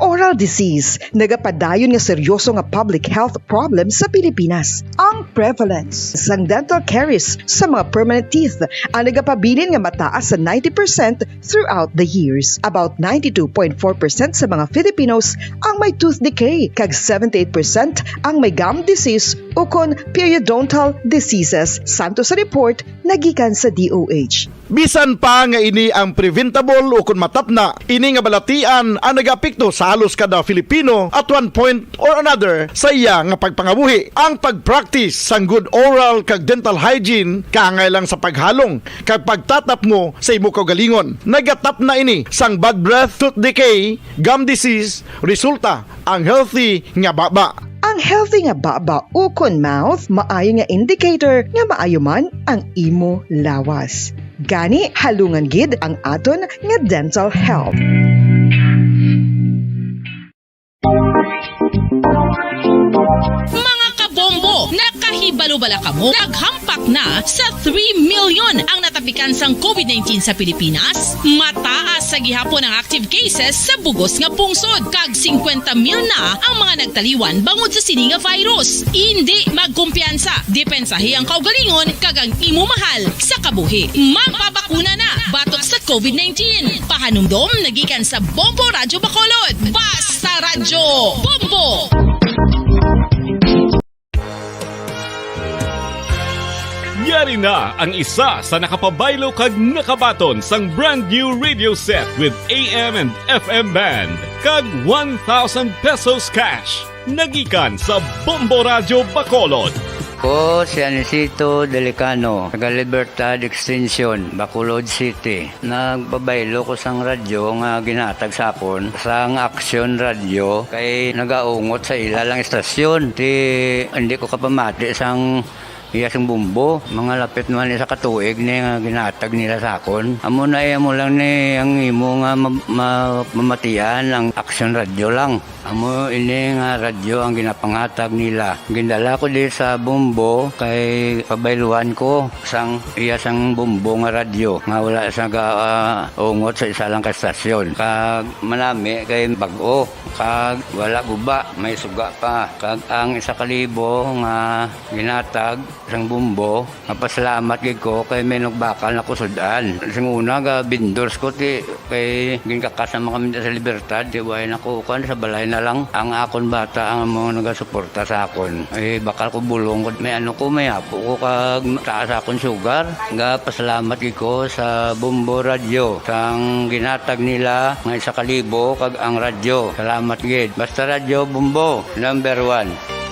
Oral disease, nagapadayon nga seryoso nga public health problem sa Pilipinas. Ang prevalence sang dental caries sa mga permanent teeth ang nagapabilin nga mataas sa 90% throughout the years. About 92.4% sa mga Filipinos ang may tooth decay, kag 78% ang may gum disease o kon periodontal diseases. Santo sa report nagikan sa DOH. Bisan pa nga ini ang preventable o kung matapna, ini nga balatian ang nagapikto sa halos kada Filipino at one point or another sa iya nga pagpangabuhi. Ang pag-practice sang good oral kag dental hygiene kaangay lang sa paghalong kag pagtatap mo sa imo kaugalingon. Nagatap na ini sang bad breath, tooth decay, gum disease, resulta ang healthy nga baba. Ang healthy nga baba o kon mouth, maayo nga indicator nga maayo man ang imo lawas. Gani, halungan gid ang aton nga dental health. Mga kabombo, Nakahibalo-bala ka mo? Naghampak na sa 3 million ang natapikan sang COVID-19 sa Pilipinas. Mataas sa gihapon ang active cases sa bugos nga pungsod. Kag 50 mil na ang mga nagtaliwan bangod sa sini nga virus. Hindi magkumpiyansa. Depensahi ang kaugalingon kag ang imo mahal sa kabuhi. Magpabakuna na batok sa COVID-19. Pahanumdom nagikan sa Bombo Radyo Bacolod. Basta Radyo Bombo! Yari na ang isa sa nakapabaylo kag nakabaton sang brand new radio set with AM and FM band kag 1,000 pesos cash. Nagikan sa Bombo Radyo Bacolod. Ko si Anisito Delicano, taga Libertad Extension, Bacolod City. Nagbabaylo ko sang radyo nga ginatag sapon sang Action Radio kay nagaungot sa ilalang estasyon. Hindi ko kapamati sang iyasang bumbo, mga lapit naman sa katuig ni nga ginatag nila sakon. Amo na mo lang ni ang imo nga mamatian ang Action Radio lang. Amo ini nga radyo ang ginapangatag nila. Gindala ko di sa bumbo kay pabayluan ko sang iyasang bumbo nga radyo nga wala sa ungot sa isa lang ka estasyon. Kag manami kay bag-o kag wala guba, may suga pa. Kag ang 1,000 nga ginatag sang bumbo, mapasalamat gid ko kay may nagbakal na kusudan. Sing una ga vendors ko ti kay ginkakasama kami sa Libertad, di way nakukan sa balay na lang ang akon bata ang mga nagasuporta sa akon. Bakal ko bulong may may apo ko kag taas akon sugar. Ga pasalamat gid ko sa Bombo Radio sang ginatag nila nga 1,000 kag ang radyo. Salamat gid. Basta Radyo Bombo number 1.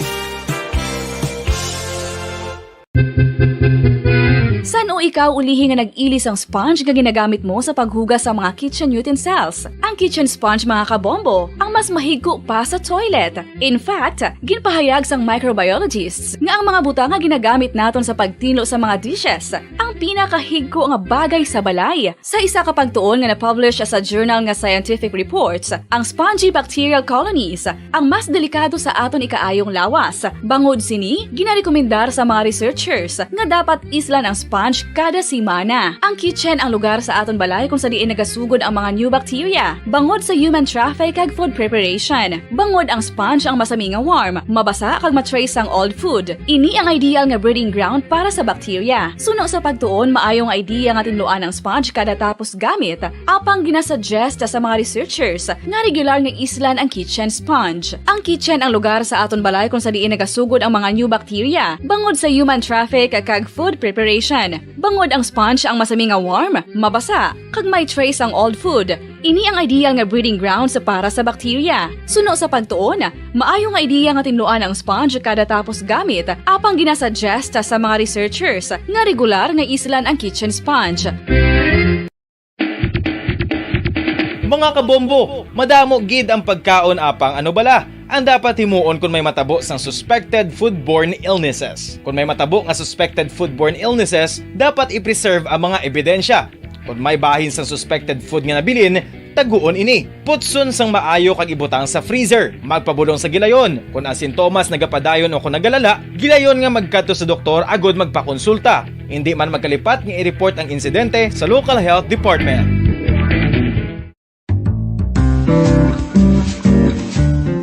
San o ikaw ulihi nga nag-ilis ang sponge nga ginagamit mo sa paghugas sa mga kitchen utensils? Ang kitchen sponge mga kabombo, ang mas mahigko pa sa toilet. In fact, ginpahayag sang microbiologists nga ang mga butang nga ginagamit naton sa pagtino sa mga dishes ang pinakahigko nga bagay sa balay. Sa isa ka pagtuon nga na-publish sa journal nga Scientific Reports, ang spongy bacterial colonies ang mas delikado sa aton ikaayong lawas. Bangod sini, ginarekomendar sa mga researchers nga dapat islan ang sponge kada simana. Ang kitchen ang lugar sa aton balay kung sa diin nagasugod ang mga new bacteria. Bangod sa human traffic kag food preparation. Bangod ang sponge ang masami nga warm, mabasa kag matrace ang old food. Ini ang ideal nga breeding ground para sa bacteria. Suno sa pagtuon, maayong idea nga tinluan ang sponge kada tapos gamit. Apang ginasuggest sa mga researchers nga regular nga islan ang kitchen sponge. Ang kitchen ang lugar sa aton balay kung sa diin nagasugod ang mga new bacteria. Bangod sa human traffic kag food preparation. Bangod ang sponge ang masami nga warm, mabasa, kag may trace ang old food. Ini ang ideal nga breeding ground sa para sa bacteria. Suno sa pagtuon, maayong idea nga tinluan ang sponge kada tapos gamit, apang ginasuggest sa mga researchers nga regular nga islan ang kitchen sponge. Mga kabombo, madamo gid ang pagkaon apang ano bala ang dapat himuon kung may matabo sang suspected foodborne illnesses. Kung may matabo nga suspected foodborne illnesses, dapat i-preserve ang mga ebidensya. Kung may bahin sang suspected food nga nabilin, taguon ini. Putson sang maayo kag ibutang sa freezer. Magpabulong sa gilayon. Kung ang sintomas nagapadayon o kung nagalala, gilayon nga magkadto sa doktor agod magpakonsulta. Hindi man magkalipat nga i-report ang insidente sa local health department.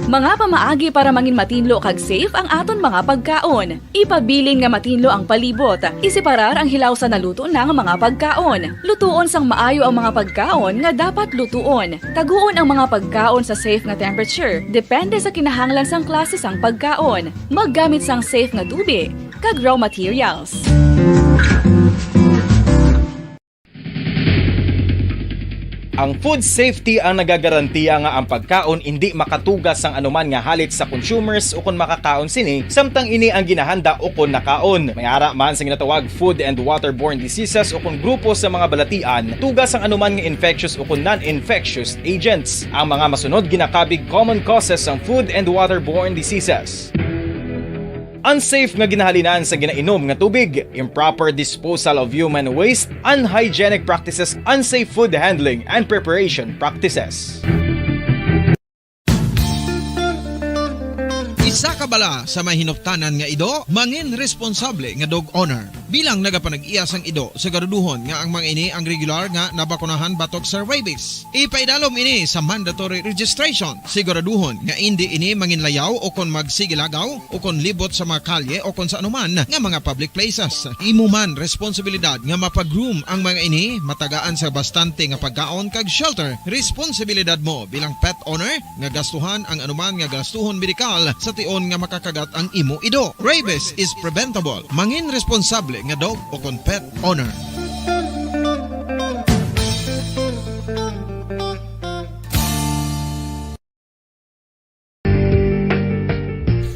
Mga pamaagi para mangin matinlo kag safe ang aton mga pagkaon. Ipabilin nga matinlo ang palibot. Isiparar ang hilaw sa naluto na nga mga pagkaon. Lutuon sang maayo ang mga pagkaon nga dapat lutuon. Taguon ang mga pagkaon sa safe nga temperature. Depende sa kinahanglan sang klase sang pagkaon. Maggamit sang safe nga tubig kag raw materials. Ang food safety ang nagagarantiya nga ang pagkaon hindi makatugas sang anuman nga halit sa consumers o kung makakaon sini, samtang ini ang ginahanda o kung nakaon. May ara man sa ginatawag food and waterborne diseases o kung grupo sa mga balatian, tugas ang anuman nga infectious o kung non-infectious agents. Ang mga masunod ginakabig common causes ng food and waterborne diseases. Unsafe nga ginahalinan sa ginainom nga tubig, improper disposal of human waste, unhygienic practices, unsafe food handling and preparation practices. Isa ka bala sa mahinuptanan nga ido, mangin responsable nga dog owner. Bilang nagapanag-iyas ang ido, siguraduhon nga ang mga ini ang regular nga nabakunahan batok sa rabies. Ipaidalom ini sa mandatory registration. Siguraduhon nga hindi ini manginlayaw o kon magsigilagaw o kon libot sa mga kalye o kon sa anuman nga mga public places. Imo man responsibilidad nga mapag-groom ang mga ini, matagaan sa bastante nga pagkaon kag shelter. Responsibilidad mo bilang pet owner nga gastuhan ang anuman nga gastuhon medikal sa tion nga makakagat ang imo ido. Rabies is preventable. Mangin responsable nga dog o kon pet owner.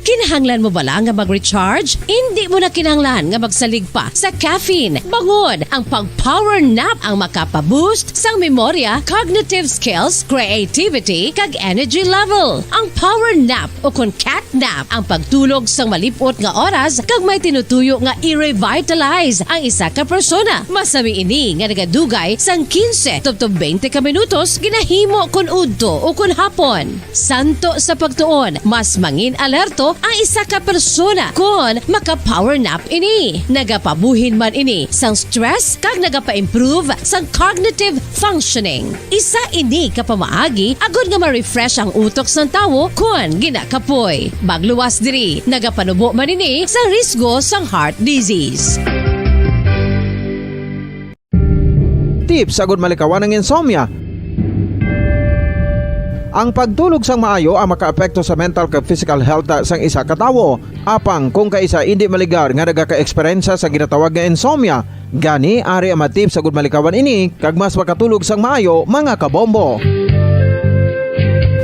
Kinahanglan mo bala nga mag-recharge? Hindi mo na kinahanglan nga magsalig pa sa caffeine. Bangod ang pag-power nap ang makapaboost sang memorya, cognitive skills, creativity, kag energy level. Ang power nap o kon cat nap ang pagtulog sang malipot nga oras kag may tinutuyo nga i-revitalize ang isa ka persona. Masami ini nga nagadugay sang 15 to 20 ka minutos ginahimo kun udto o kun hapon. Santo sa pagtuon, mas mangin alerto ang isa ka persona kung maka-power nap ini. Nagapabuhin man ini sang stress kag nagapa-improve sang cognitive functioning. Isa ini kapamaagi agud nga ma-refresh ang utok sang tawo kung ginakapoy. Magluwas diri, nagapanubo man ini sang risgo sang heart disease. Tips agud malikawan ng insomnia. Ang pagtulog sang maayo ang makaapekto sa mental kag physical health sang isa ka tawo. Apang kung kaisa hindi maligar nga nagaka-eksperyensya sa ginatawag nga insomnia, gani ari ang matip sa gud malikawan ini kag mas makatulog sang maayo mga kabombo.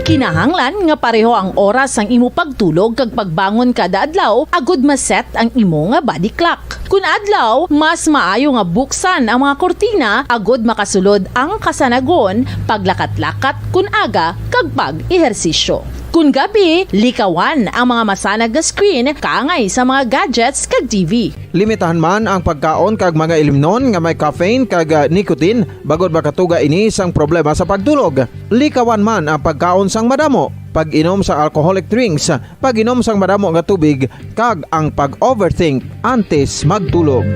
Kinahanglan nga pareho ang oras ang imo pagtulog kag pagbangon kada adlaw agud maset ang imo nga body clock. Kun adlaw, mas maayo nga buksan ang mga kortina agud makasulod ang kasanagon, paglakat-lakat kun aga kag pag-ehersisyo. Kun gabi, likawan ang mga masanag nga screen kaangay sa mga gadgets kag TV. Limitahan man ang pagkaon kag mga ilimnon nga may caffeine kag nicotine bagod makatuga ini sang problema sa pagtulog. Likawan man ang pagkaon sang madamo, pag-inom sa alcoholic drinks, pag-inom sang madamo nga tubig kag ang pag-overthink antes magtulog.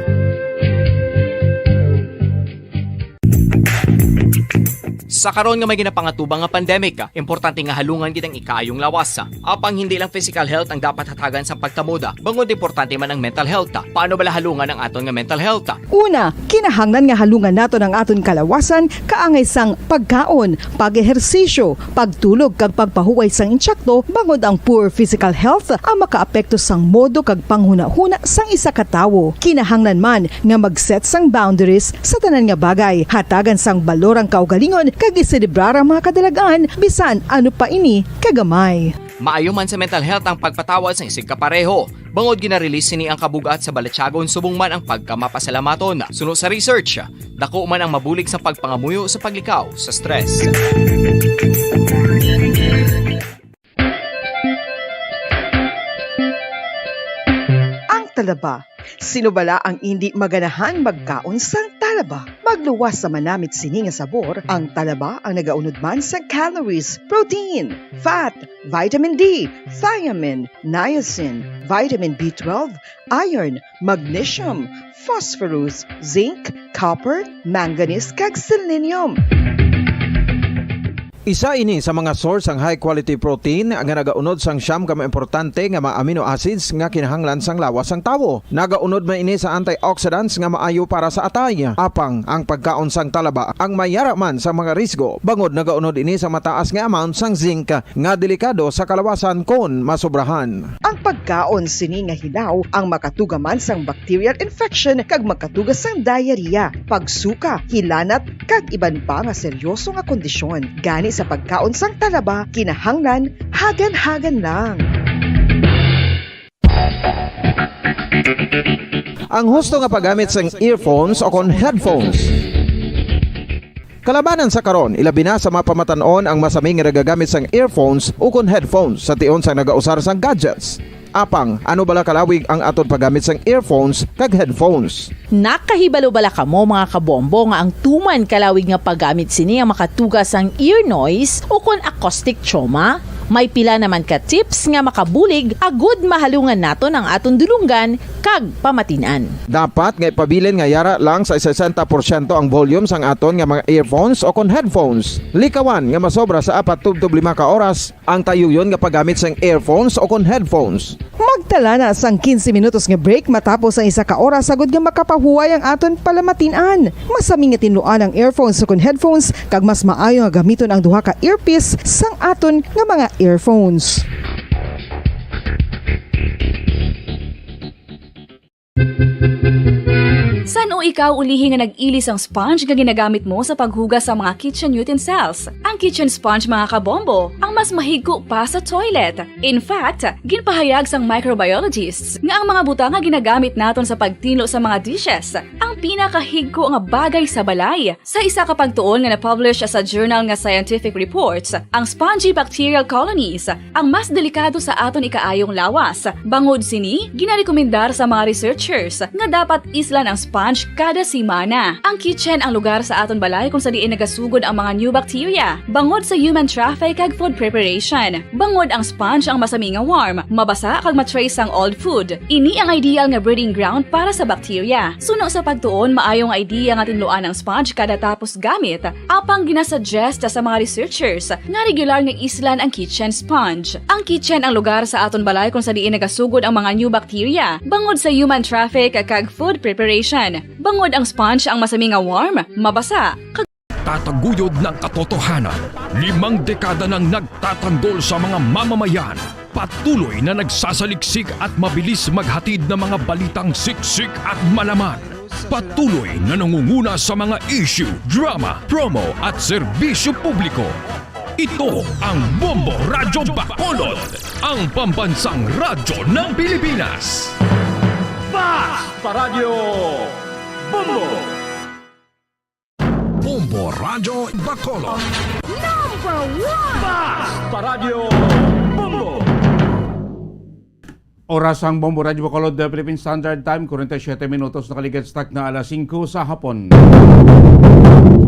Sa karon nga may ginapangatubang nga pandemic, importante nga halungan gid ang ikaayong lawas. Apang hindi lang physical health ang dapat hatagan sa pagtamuda, bangod importante man ang mental health. Paano bala halungan ang aton nga mental health? Una, kinahanglan nga halungan nato ang aton kalawasan kaangay sang pagkaon, pag-ehersisyo, pagtulog kag pagpahuway sang insyakto bangod ang poor physical health ang makaapekto sang modo kag panghuna-huna sang isa ka tawo. Kinahanglan man nga mag-set sang boundaries sa tanan nga bagay, hatagan sang balorang kaugalingon kag iselebrar ang mga kadalagaan bisan ano pa ini kagamay. Maayo man sa mental health ang pagpatawad sa isig kapareho. Bangod ginarelease ni ang kabugat sa Balachagon subong man ang pagkamapasalamaton. Suno sa research, dako man ang mabulig sa pagpangamuyo sa paglikaw sa stress. Ang talaba. Sino bala ang hindi maganahan magkaon sang talaba? Magluwas sa manamit sini nga sabor, ang talaba ang nagaunod man sa calories, protein, fat, vitamin D, thiamine, niacin, vitamin B12, iron, magnesium, phosphorus, zinc, copper, manganese kag selenium. Isa ini sa mga source ang high quality protein nga nagaunod sang siyam ka importante nga mga amino acids nga kinahanglan sang lawas sang tawo. Nagaunod man ini sa antioxidants nga maayo para sa atay. Apang ang pagkaon sang talaba ang mayara man sa mga risgo. Bangod nagaunod ini sa mataas nga amount sang zinc nga delikado sa kalawasan kon masobrahan. Ang pagkaon sini nga hilaw ang makatugaman sang bacterial infection kag makatuga sang diarrhea, pagsuka, hilanat kag iban pa nga seryoso nga kondisyon. Gani sa pagkaon sang talaba, kinahanglan hagan-hagan lang. Ang husto nga paggamit sang earphones o kon headphones. Kalabanan sa karon, ilabi na sa mapamatanon ang masaming nga nagagamit sang earphones o kon headphones sa tion sang nagausar sang gadgets. Apang, ano bala kalawig ang aton paggamit sang earphones kag headphones? Nakahibalo bala kamo mga kabombo nga ang tuman kalawig nga paggamit sini ang makatugas sang ear noise o kon acoustic trauma? May pila naman ka tips nga makabulig agud mahalungan naton ang aton dulunggan kag pamatinan. Dapat nga ipabilin nga yara lang sa 60% ang volume sang aton nga mga earphones o kon headphones. Likawan nga masobra sa 4 to 5 ka oras ang tayuyon nga paggamit sang earphones o kon headphones. Magtala na sang 15 minutos nga break matapos ang 1 ka oras sagod nga makapahuway ang aton palamatinan. Masami nga tinluan ang earphones o kon headphones kag mas maayo nga gamiton ang duha ka earpiece sang aton nga mga earphones. San o ikaw ulihi nga nag-ilis ang sponge nga ginagamit mo sa paghugas sa mga kitchen utensils? Ang kitchen sponge mga kabombo, ang mas mahigko pa sa toilet. In fact, ginpahayag sang microbiologists nga ang mga butang nga ginagamit naton sa pagtinlo sa mga dishes ang pinakahigko nga bagay sa balay. Sa isa ka pagtuon nga na-publish sa journal nga Scientific Reports, ang spongy bacterial colonies ang mas delikado sa aton ikaayong lawas. Bangod sini, ginarekomendar sa mga researchers nga dapat islan ang sponge kada simana. Ang kitchen ang lugar sa aton balay kung sa diin nagasugod ang mga new bacteria. Bangod sa human traffic kag food preparation. Bangod ang sponge ang masami nga warm, mabasa kag matrace ang old food. Ini ang ideal nga breeding ground para sa bacteria. Suno sa pagtuon, maayong idea nga tinluan ang sponge kada tapos gamit. Apang ginasuggest sa mga researchers nga regular nga islan ang kitchen sponge. Ang kitchen ang lugar sa aton balay kung sa diin nagasugod ang mga new bacteria. Bangod sa human traffic kag food preparation. Bangod ang sponge ang masami nga warm, mabasa, Tataguyod ng katotohanan, 5 dekada nang nagtatanggol sa mga mamamayan. Patuloy na nagsasaliksik at mabilis maghatid ng mga balitang siksik at malaman. Patuloy na nangunguna sa mga issue, drama, promo at serbisyo publiko. Ito ang Bombo Radyo Bacolod, ang pambansang radyo ng Pilipinas. Paradyo Bombo! Bombo Radyo Bacolod. Number 1! Paradyo Bombo! Oras ang Bombo Radyo Bacolod, Philippine Standard Time, 47 minutos nakaligat na alas 5 sa hapon.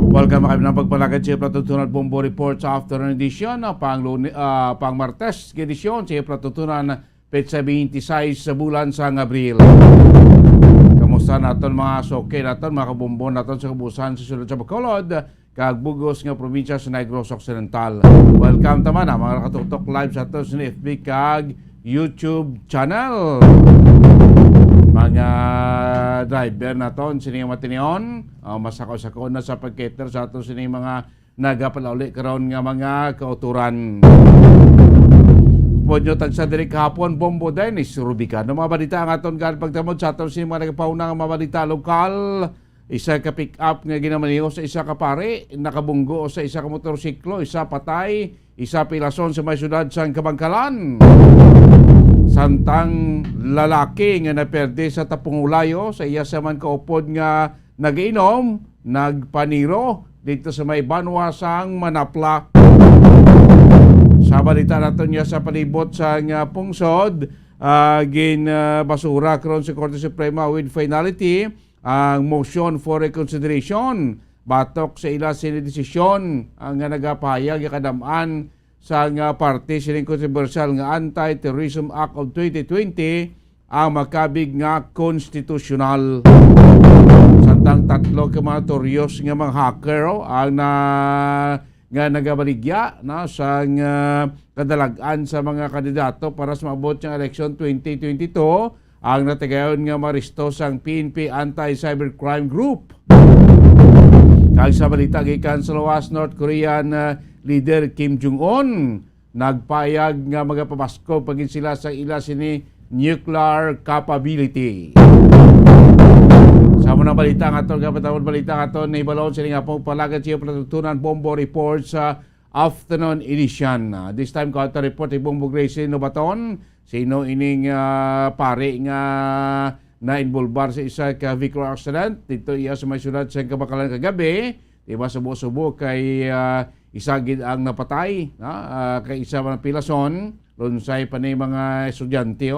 Welcome kayo ng pagpalagad sa Platutunan Bombo Report sa afternoon edition, pang Martes edisyon sa Platutunan petsa 26 sa bulan sa Abril. Kamusta naton mga soke naton, mga kabumbon naton sa kabusan sa sulod sa Bacolod, kag bugos nga probinsya sa Negros Occidental. Welcome taman mga nakatutok live sa aton sa FB kag YouTube channel. Mga driver naton sini matinion, masakaw-sakaw na sa pagkater sa aton sini mga nagapalauli karon nga mga kauturan. Podyo tagsa diri kahapon Bombo Dennis Rubican. Mga balita ang aton gan pagtamod sa aton sini mga nagapauna nga mga balita lokal. Isa ka pick up nga ginamaniho sa isa ka pare, nakabunggo sa isa ka motorsiklo, isa patay, isa pilason sa may syudad sa Kabangkalan. Santang lalaki nga naperde sa Tapungulayo sa iya sa man kaupod nga nagiinom, nagpaniro dito sa may Banwa sang Manapla. Sa balita natin niya sa palibot sa pungsod, basura karon sa Korte Suprema with finality ang motion for reconsideration. Batok sa ila sinidesisyon ang nagapahayag kadamaan sa parte sining controversial nga Anti-Terrorism Act of 2020 ang makabig nga konstitusyonal. Santang tatlo ka mga toryos nga mga hacker ang nga nagabaligya na sa kadalagan sa mga kandidato para sa maabot ng election 2022 ang natagayon nga maristo sang PNP Anti-Cybercrime Group. Kag sa balita gikan sa lawas, North Korean leader Kim Jong-un nagpayag nga magapabasko pagin sila sa ila sini nuclear capability. Sa mga balita nga ito, kapatawad balita nga ito, naibalon sila nga pong palagad siya Platutunan Bombo Report sa afternoon edition. This time, kauta report ay Bombo Gracie Nobaton, sino ining pare nga na-involvar sa isa ka vehicular accident. Dito iya sa may syudad sa Kabangkalan kagabi, diba subo-subo kay isagid ang napatay, kay isa mga pilason, lunsay pa ni mga estudyante,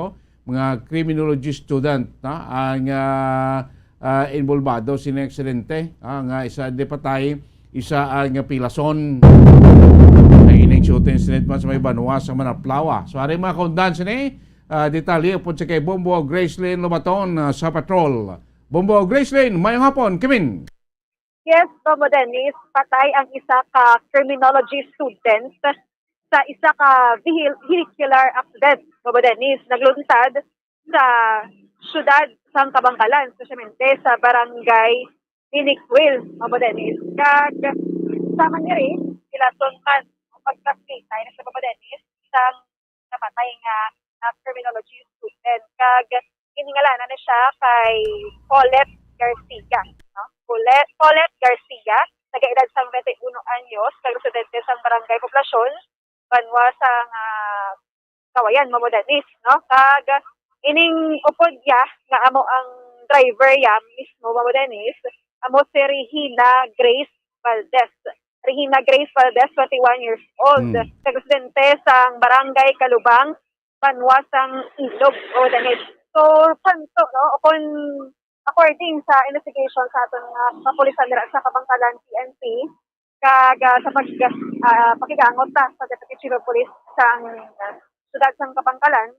mga criminology student, ang involvado sina aksidente nga isa di patay, isa ang pilason. Ang ining shooting sinit man sa may banwa sa Manaplawa. So aring mga kaundan sini, detalye po sa kay Bombo Gracelyn Lobaton sa patrol. Bombo Gracelyn, mayong hapon, Kimin. Yes, Bobo Dennis, patay ang isa ka criminology student sa isa ka vehicular accident. Bobo Dennis, naglunsad sa syudad sang Kabangkalan, especially sa barangay Iniquil, Bobo Dennis. Kag sama niya rin, sila suntan ang pagkakitay na sa Bobo Dennis, isang napatay nga criminology student. Kag iningalanan na siya kay Paulette Garcia. No? Paulette Garcia, nag-edad sa 21 anyos, kag residente sa barangay Poblasyon, banwa sa Kawayan, Bobo Dennis. No? Kag ining upod ya nga amo ang driver ya mismo, Bobo Dennis, amo si Regina Grace Valdez. Regina Grace Valdez, 21 years old. Residente sa barangay Kalubang, banwa sang Ilog, Bobo Dennis. So, panto, no? According sa investigation sa aton kapulisan dira sa Kabangkalan PNP, kag sa pakigangot sa Deputy Chief of Police sa siyudad sang Kabangkalan,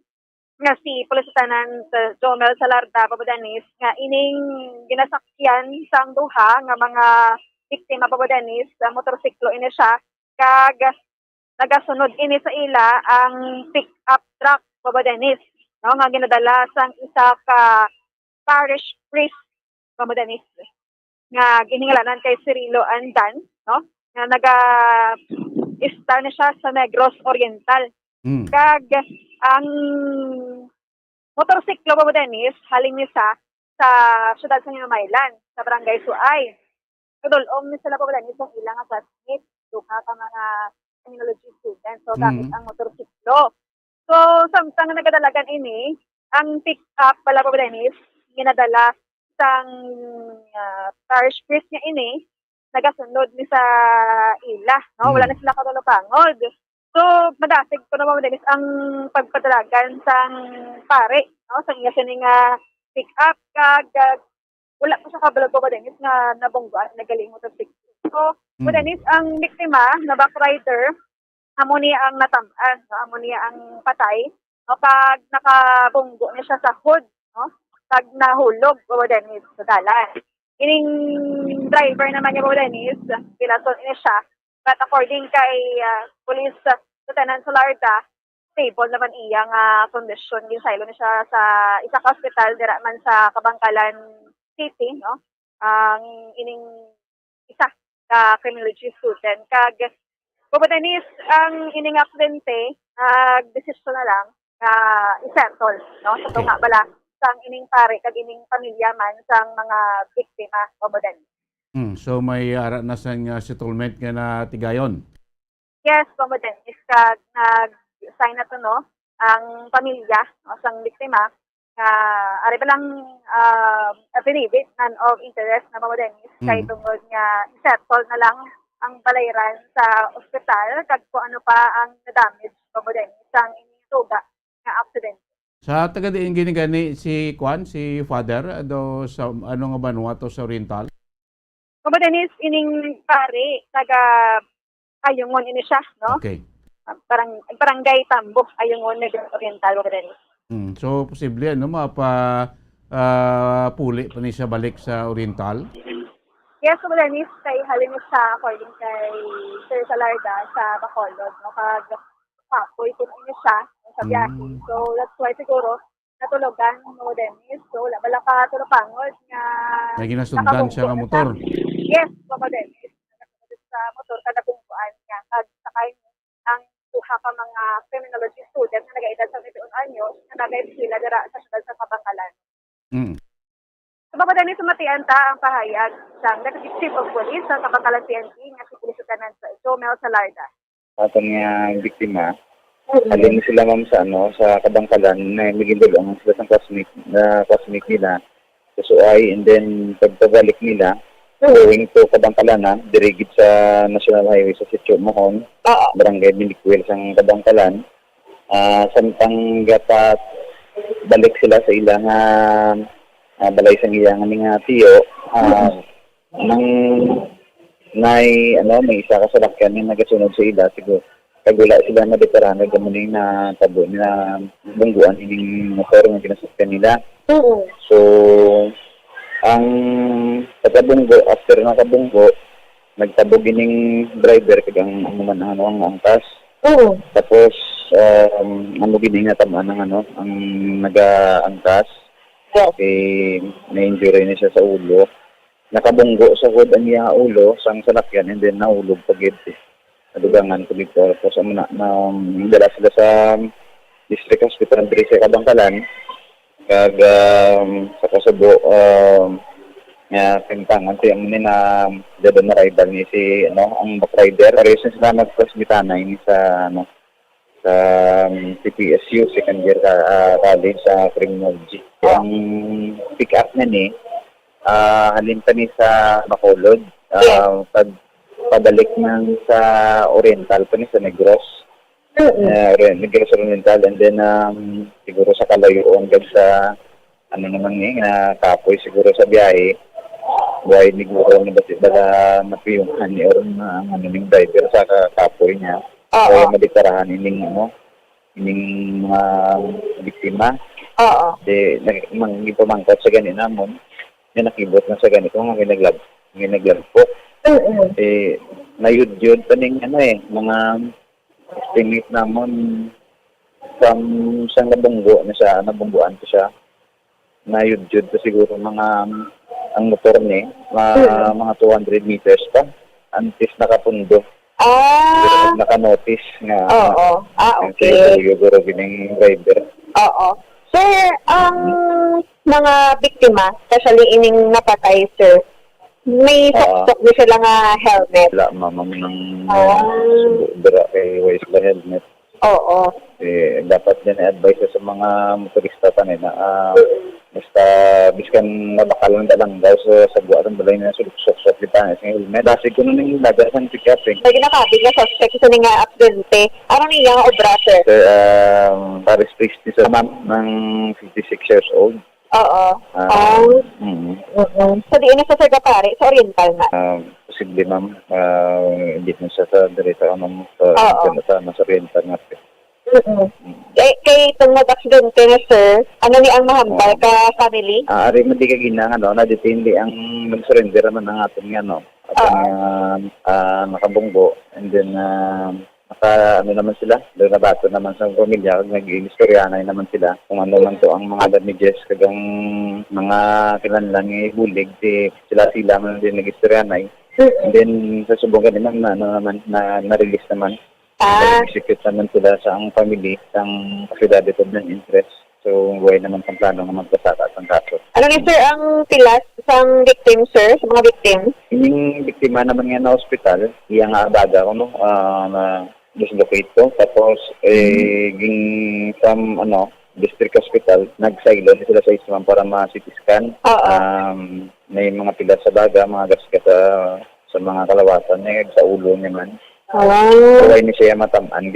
nga si Police Lieutenant Jomel Salarda, Bobo Dennis, nga ining ginasakyan sang duha nga mga biktima, Bobo Dennis, sa motorsiklo ini siya, kag nagasunod ini sa ila ang pick-up truck, Bobo Dennis, no, nga ginadala sang isa ka parish priest, Bobo Dennis, nga giningalanan kay Cirilo Andan, no, nga naga-star na siya sa Negros Oriental. Kag ang motorsiklo, Bobo Dennis, haling ni sa siyudad sa Hinumaylan, sa Barangay Suay. Kadulong ni sila, Bobo Dennis, ang ilang classmates, duha ka mga criminology students, so gamit ang motorsiklo. So, samtang nagadalagan ini, ang pick-up pala, Bobo Dennis, ginadala sang parish priest niya ini, nagasunod ni sa ila, no? Wala na sila katulopangod. So, madasig ko na, Bobo Dennis, ang pagpadalagan sang pare, no? Sang iya siya nga pick-up, kag wala pa siya kabalag, Bobo Dennis, nga nabungguan, nagaling motorsiklo. So, Bobo Dennis, ang biktima na backrider, amo niya ang natamaan, no? Amo niya ang patay, no? Pag nakabunggo niya siya sa hood, no? Pag nahulog, Bobo Dennis, sa dalan. Ining driver naman niya, Bobo Dennis, pilason niya siya. But according kay Police Lieutenant Salarda, stable naman iyang kondisyon. Ginsaylo na siya sa isa ka hospital, dira man sa Kabangkalan City, no? Ang ining isa ka criminology student. Kag Bobo Dennis, ang ining aksidente, desisyon na lang na isettle, no? Sa tunga bala sang ining pare kag ining pamilya man sang mga biktima, Bobo Dennis. So may ara na sang settlement nga na tigayon. Yes, Bobo Dennis, kag nag-sign na to, no, ang pamilya, no, sang biktima nga ari ba lang affidavit of interest na, Bobo Dennis, kay tungod nga isettle na lang ang balayran sa ospital kag kung ano pa ang na-damage, Bobo Dennis, sang ining tuga nga accident. Sa taga diin gini si Father do sa ano nga banwa to sa Oriental. Bobo Dennis, ining pare taga Ayungon ini siya, no? Okay. Barangay Tambo, Ayungon, Negros Oriental, Bobo Dennis. So posible ano puli pa ni siya balik sa Oriental. Yes, Bobo Dennis, kay halin siya according kay Sir Salarda sa Bacolod, no? Kag papoy kung ano siya sa biyahe. So, that's why siguro natulugan mo, Dennis. So, wala bala ka tulupangod nga may ginasundan siya nga motor. Yes, Bobo Dennis. Nakasunod sa motor ka nabungkuan niya. Kag sakay ang duha ka mga criminology student na nag-edad sa 21 anyos na nag-eskwela dira sa siyudad sa Kabangkalan. So, Bobo Dennis, sumatian ta ang pahayag sa Deputy Chief of Police sa Kabangkalan PNP nga si Police Lieutenant Jomel Salarda. Ato nga biktima, alin sila ma'am sa Kabangkalan na migindulong sila sa classmate nila sa Suay, and then pagpabalik nila going to Kabangkalan dirigid sa National Highway sa Sitio Mohon, Barangay Iniquil sa Kabangkalan. Samtang gapat balik sila sa ilang balay sa iyang nga tiyo, nang may isa ka salakyan yung nagasunod sa ila, siguro Pag wala sila na veterano, gamanin na tabo nila bungguan ining motor nga ginasakyan nila. So, ang pagkabunggo, after nakabunggo, nagtabog ining driver kagang ang angkas. Tapos, ano gining natamaan ng ang nag-angkas. Okay, na-injury na siya sa ulo. Nakabunggo sa hood ang iya ulo, sang salakyan, and then naulog pagid. Nadugangan ko dito. Tapos, dala sila sa district hospital, diri sa Kabangkalan. Kag sa Kasabo, nga pintangan siya mo na dado na rival ni si ang back rider. Pareho sila nagpasbitana ini sa sa CPSU second year college sa criminology. Ang pick up na ni halin pa ni sa Bacolod, pabalik ng sa Oriental pa ni sa Negros. Negros Oriental, and then siguro sa Kalayuan gad sa naman ni na kapoy siguro sa biyahe. Buhay ni Guro na bala mapiyungan ni or ng driver sa kapoy niya. Kaya maditarahan ining mga biktima. Nagipamangkot sa ganin namon. Nakibot na sa ganito nga ginaglagpok. Nayud-yud pa ning mga estimate namon sa nabunggo na siya, nabungguan ko siya. Nayud-yud pa siguro mga ang motor ni mga 200 meters pa antes nakapundo. Naka-notice nga. Okay. Siguro gining rider. Sir, ang mga biktima, especially ining napatay, sir, may sok-sok di sila nga helmet. Wala, mamam ng subudra kay ways la helmet. Dapat din i-advise sa mga motorista pa na basta biskan mabakalang dalang daw sa buwan balay na sulok-sok di pa sa helmet. Dasi ko nung nilagasan si Captain. Lagi nakabig na suspect sa nga aksidente. Ano niya nga obra, sir? Paris Christie sa ma'am ng 56 years old. So di na sa Sir Gapare, sa Oriental na? Posible ma'am. Hindi na siya sa direta sa Oriental nga. Kay itong nag-aksidente na, sir, ano ni ang mahambal ka family? Ari mo di ka ginang na-detain ang nag-surrender naman ang ating nakabunggo, and then naman sila, nabato naman sa pamilya, nag-inistoryanay naman sila kung ano man to ang mga damages kagang mga kilanlang ibulig, sila man din nag-istoryanay, and then sa subong naman na-release naman. Execute naman sila sa ang family, sa ang affidavit of non-interest. So, buhay naman pang plano na magkasaka ang kaso. Ano ni sir ang pilas sa victim, sir, sa mga victim? Yung biktima naman nga na hospital, iya nga abaga ko, na dislocate ko. Tapos, sa district hospital, nag-silo sila sa isman para ma-CT scan. May mga pilas sa baga, mga gasgas sa mga kalawasan, sa ulo naman. Buhay ni siya matamaan,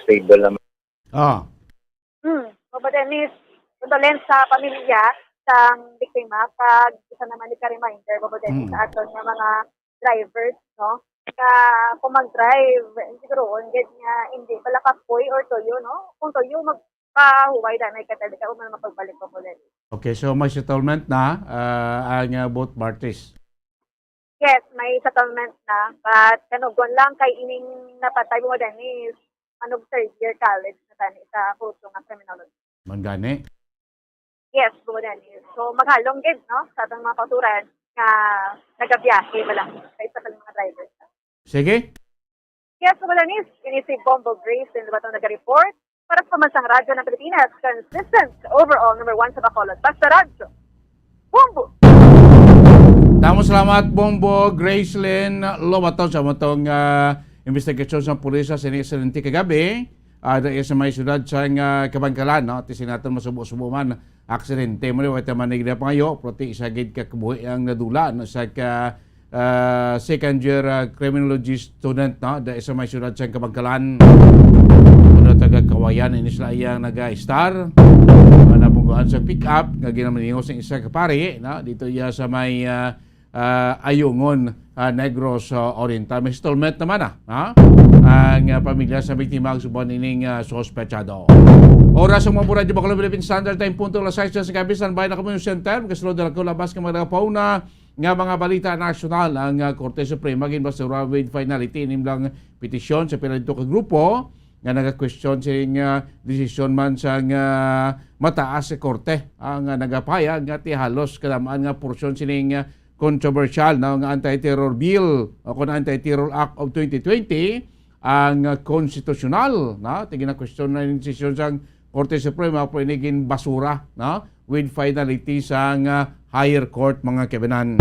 stable naman. Mabadenis, condolence sa pamilya sa biktima, kag isa naman ni ka-reminder, mabadenis sa aton ng mga drivers, no? Kung mag-drive, siguro, hindi pala kapoy or toyo, no? Kung toyo, magpahuway na ikatali ka, umano mapagbalik ko muli. Okay, so may settlement na ang both parties. Yes, may settlement na, but kanugon lang kay ining napatay mo din is third year college na tani sa kurso ng criminology. Mangani? Yes, bumodan is. So maghalong gid, no, sa atong mga kauturan nga nagabiyahe ba lang kay sa mga drivers. Sige. Yes, bumodan is. Ini si Bombo Grace din ba itong nag-report para sa Pamansang Radyo ng Pilipinas, consistent overall number 1 sa Bacolod. Basta Radyo. Bombo! Damo salamat Bombo Gracelyn Lobaton sa matong investigasyon sa pulisya sa excelente kagabi sa may syudad sa Kabangkalan, no? Tisin natin masubo-subo man aksidente mo rin wata manig na pangayo proti isagid ka kabuhi ang nadula no? Sa second year criminology student, no? Da sa may syudad sa Kabangkalan na taga Kawayan inisla iyang naga-star nabungguan sa pick-up nga ginamaningo sa isa kapari, no? Dito iya sa may Ayungon, Negros Oriental. May installment naman ang pamilya sa biktima ang subon ining sospechado. Oras ang mga radyo Bacolod Philippine Standard Time punto alas 6 sa gabi sa Bayan Community Center. Kasunod na ko labas ka mga pauna nga mga balita nasyonal ang Korte Suprema ginbasura with finality nimlang petisyon sa pinadto ka grupo nga naga-question sining desisyon man sa mataas sa korte ang nagapayag nga tihalos kalamaan nga porsyon sining controversial na nga anti-terror bill o kung anti-terror act of 2020 ang konstitusyonal na tingin na question na yung desisyon sa Korte Suprema po iniging basura na with finality sa higher court mga kebenan.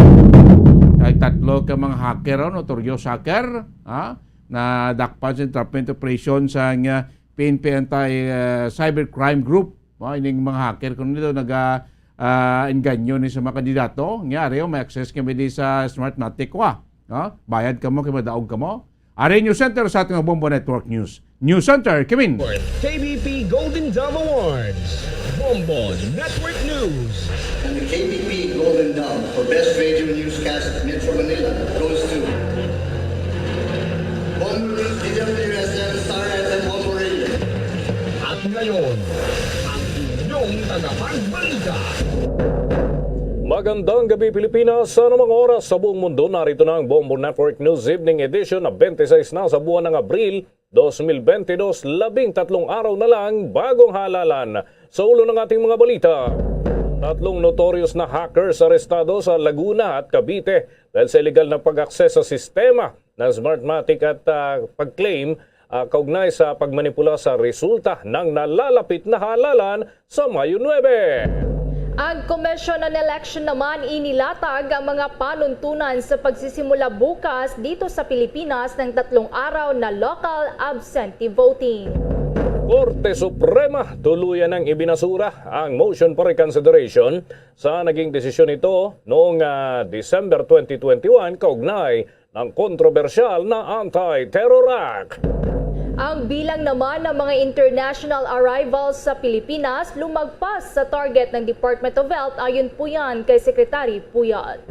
Kay tatlo ka mga hacker notorious hacker na dakpan sa entrapment operation sa PNP anti-cybercrime group. Ining mga hacker kung nito enganyo ni sa mga kandidato. Ngayari may access kami di sa Smartmatic bayad ka mo, kimadaog ka mo. Are News Center sa ating Bombo Network News. News Center, Kimin. KBP Golden Dove Awards. Bombo Network News. And the KBP Golden Dove for Best Radio Newscast Metro Manila goes to Bombo DWSM Star FM Bombo Radio. At ngayon, ang inyong tagapagbalita. Magandang gabi Pilipinas, sa anumang oras sa buong mundo, narito na ang Bombo Network News Evening Edition na 26 na sa buwan ng Abril 2022, 13 araw na lang bagong halalan. Sa ulo ng ating mga balita, 3 notorious na hackers arestado sa Laguna at Cavite dahil sa illegal na pag-access sa sistema ng Smartmatic at pag-claim kaugnay sa pagmanipula sa resulta ng nalalapit na halalan sa Mayo 9. Ang Commission on Election naman inilatag ang mga panuntunan sa pagsisimula bukas dito sa Pilipinas ng 3 araw na local absentee voting. Korte Suprema tuluyan ng ibinasura ang motion for reconsideration sa naging desisyon nito noong December 2021 kaugnay ng kontrobersyal na Anti-Terror Act. Ang bilang naman ng mga international arrivals sa Pilipinas lumagpas sa target ng Department of Health ayon po yan kay Secretary Puyat.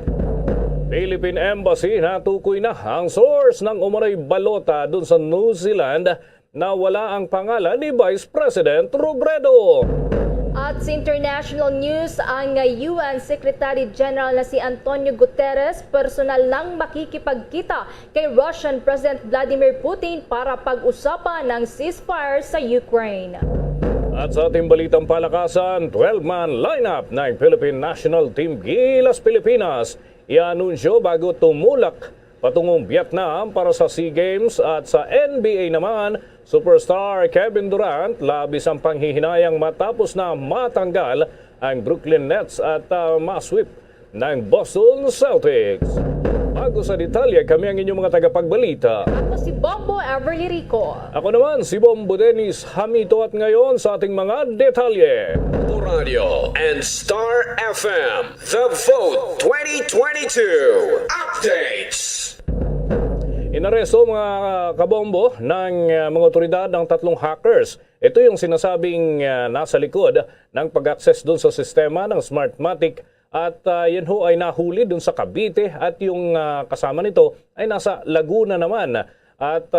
Philippine Embassy natukoy na ang source ng umano'y balota dun sa New Zealand na wala ang pangalan ni Vice President Robredo. At sa international news, ang UN Secretary General na si Antonio Guterres personal nang makikipagkita kay Russian President Vladimir Putin para pag-usapan ng ceasefire sa Ukraine. At sa ating balitang palakasan, 12-man lineup ng Philippine National Team Gilas Pilipinas i-anunsyo bago tumulak patungong Vietnam para sa SEA Games. At sa NBA naman, superstar Kevin Durant labis ang panghihinayang matapos na matanggal ang Brooklyn Nets at masweep ng Boston Celtics. Bago sa detalye, kami ang inyong mga tagapagbalita. Ako si Bombo Everly Rico. Ako naman si Bombo Dennis Hamito at ngayon sa ating mga detalye. Radio and Star FM, The Vote 2022 Updates. Inaresto mga kabombo ng mga otoridad ng 3 hackers. Ito yung sinasabing nasa likod ng pag-access dun sa sistema ng Smartmatic at yan ho ay nahuli dun sa Cavite at yung kasama nito ay nasa Laguna naman. At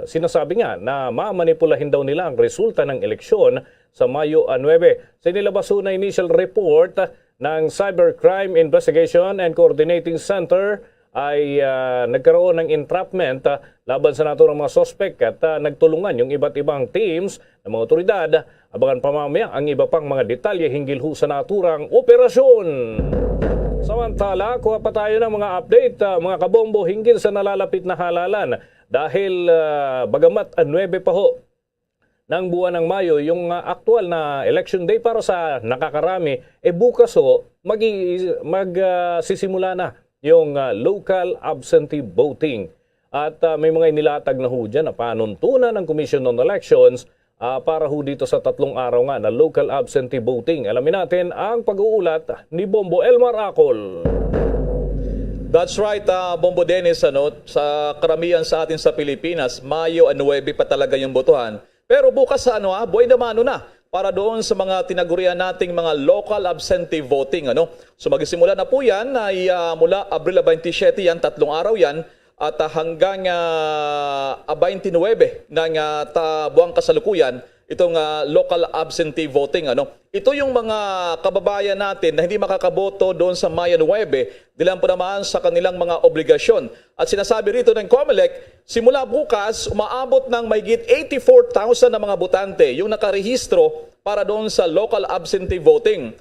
sinasabi nga na mamanipulahin daw nila ang resulta ng eleksyon sa Mayo 9. Sa nilabas na initial report ng Cybercrime Investigation and Coordinating Center ay nagkaroon ng entrapment laban sa naturang mga sospek at nagtulungan yung iba't ibang teams ng mga otoridad. Abangan pa mamaya ang iba pang mga detalye hinggil ho sa naturang operasyon. Samantala, kuha pa tayo ng mga update mga kabombo hinggil sa nalalapit na halalan dahil bagamat 9 pa ho ng buwan ng Mayo yung aktual na election day para sa nakakarami, bukas ho magsisimula na yung local absentee voting. At may mga inilatag na ho dyan na panuntunan ng Commission on Elections para ho dito sa 3 araw nga na local absentee voting. Alamin natin ang pag-uulat ni Bombo Elmar Acol. That's right, Bombo Dennis, sa karamihan sa atin sa Pilipinas, Mayo 9 pa talaga yung botohan. Pero bukas buhay na mano na para doon sa mga tinagurian nating mga local absentee voting. So magsisimula na po yan ay mula Abril 27, yan, 3 araw yan, at hanggang 29 ng buwang kasalukuyan itong local absentee voting. Ito yung mga kababayan natin na hindi makakaboto doon sa Maya 9 dilan po naman sa kanilang mga obligasyon. At sinasabi rito ng COMELEC, simula bukas umaabot ng mahigit 84,000 na mga botante yung nakarehistro para doon sa local absentee voting.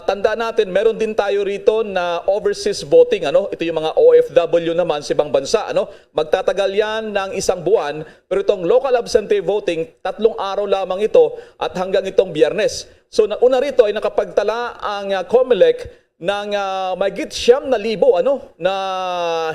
Tandaan natin, meron din tayo rito na overseas voting. Ito yung mga OFW naman sa ibang bansa. Magtatagal yan ng 1 buwan, pero itong local absentee voting, 3 araw lamang ito at hanggang itong Biyernes. So una rito ay nakapagtala ang COMELEC ng mahigit 9,000 na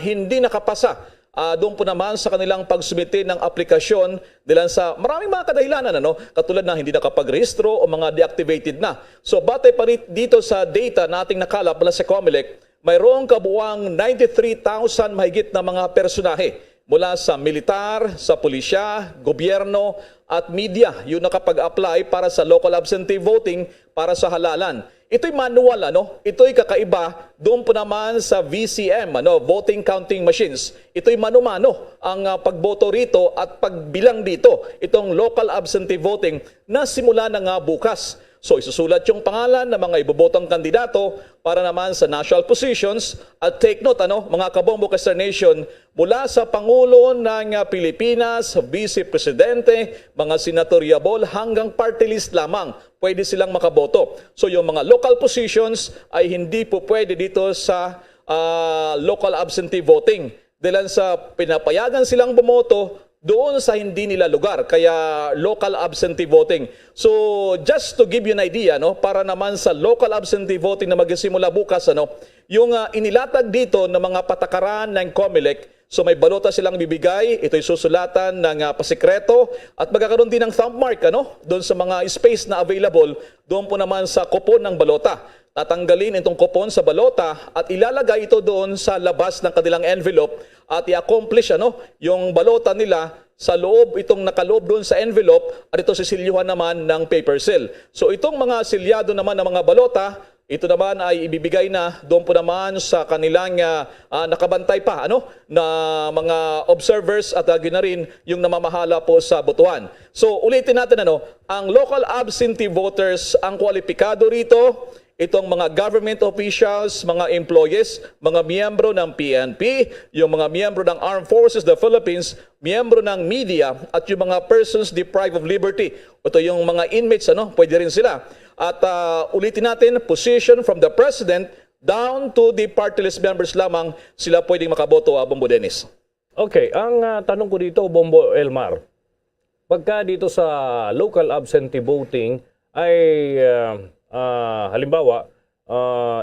hindi nakapasa. Doon po naman sa kanilang pagsumite ng aplikasyon dilan sa maraming mga kadahilanan, katulad na hindi nakapag-rehistro o mga deactivated na. So batay pa dito sa data nating nakalap mula sa COMELEC, mayroong kabuuang 93,000 mahigit na mga personahe mula sa militar, sa pulisya, gobyerno at media yung nakapag-apply para sa local absentee voting para sa halalan. Ito'y manual, Ito'y kakaiba doon po naman sa VCM, voting counting machines. Ito'y mano-mano ang pagboto rito at pagbilang dito. Itong local absentee voting na simula na nga bukas. So isusulat yung pangalan ng mga ibobotong kandidato para naman sa national positions at take note, mga kabombo ka Star Nation, mula sa Pangulo ng Pilipinas, Vice Presidente, mga senatoriable hanggang party list lamang, pwede silang makaboto. So yung mga local positions ay hindi po pwede dito sa local absentee voting. Dahil sa pinapayagan silang bumoto doon sa hindi nila lugar, kaya local absentee voting. So just to give you an idea, para naman sa local absentee voting na magsisimula bukas, yung inilatag dito ng mga patakaran ng COMELEC, so may balota silang bibigay, ito'y susulatan ng pasikreto at magkakaroon din ng thumb mark doon sa mga space na available doon po naman sa kupon ng balota. Tatanggalin itong kupon sa balota at ilalagay ito doon sa labas ng kanilang envelope at i-accomplish yung balota nila sa loob, itong nakaloob doon sa envelope at ito sisilyuhan naman ng paper seal. So itong mga silyado naman ng mga balota, ito naman ay ibibigay na doon po naman sa kanilang nakabantay pa na mga observers at na rin yung namamahala po sa botohan. So ulitin natin ang local absentee voters ang kwalipikado rito. Itong mga government officials, mga employees, mga miyembro ng PNP, yung mga miyembro ng Armed Forces of the Philippines, miyembro ng media, at yung mga persons deprived of liberty. Ito yung mga inmates, pwede rin sila. At ulitin natin, position from the President down to the party list members lamang sila pwedeng makaboto, Bombo Dennis. Okay, ang tanong ko dito, Bombo Elmar, pagka dito sa local absentee voting ay halimbawa,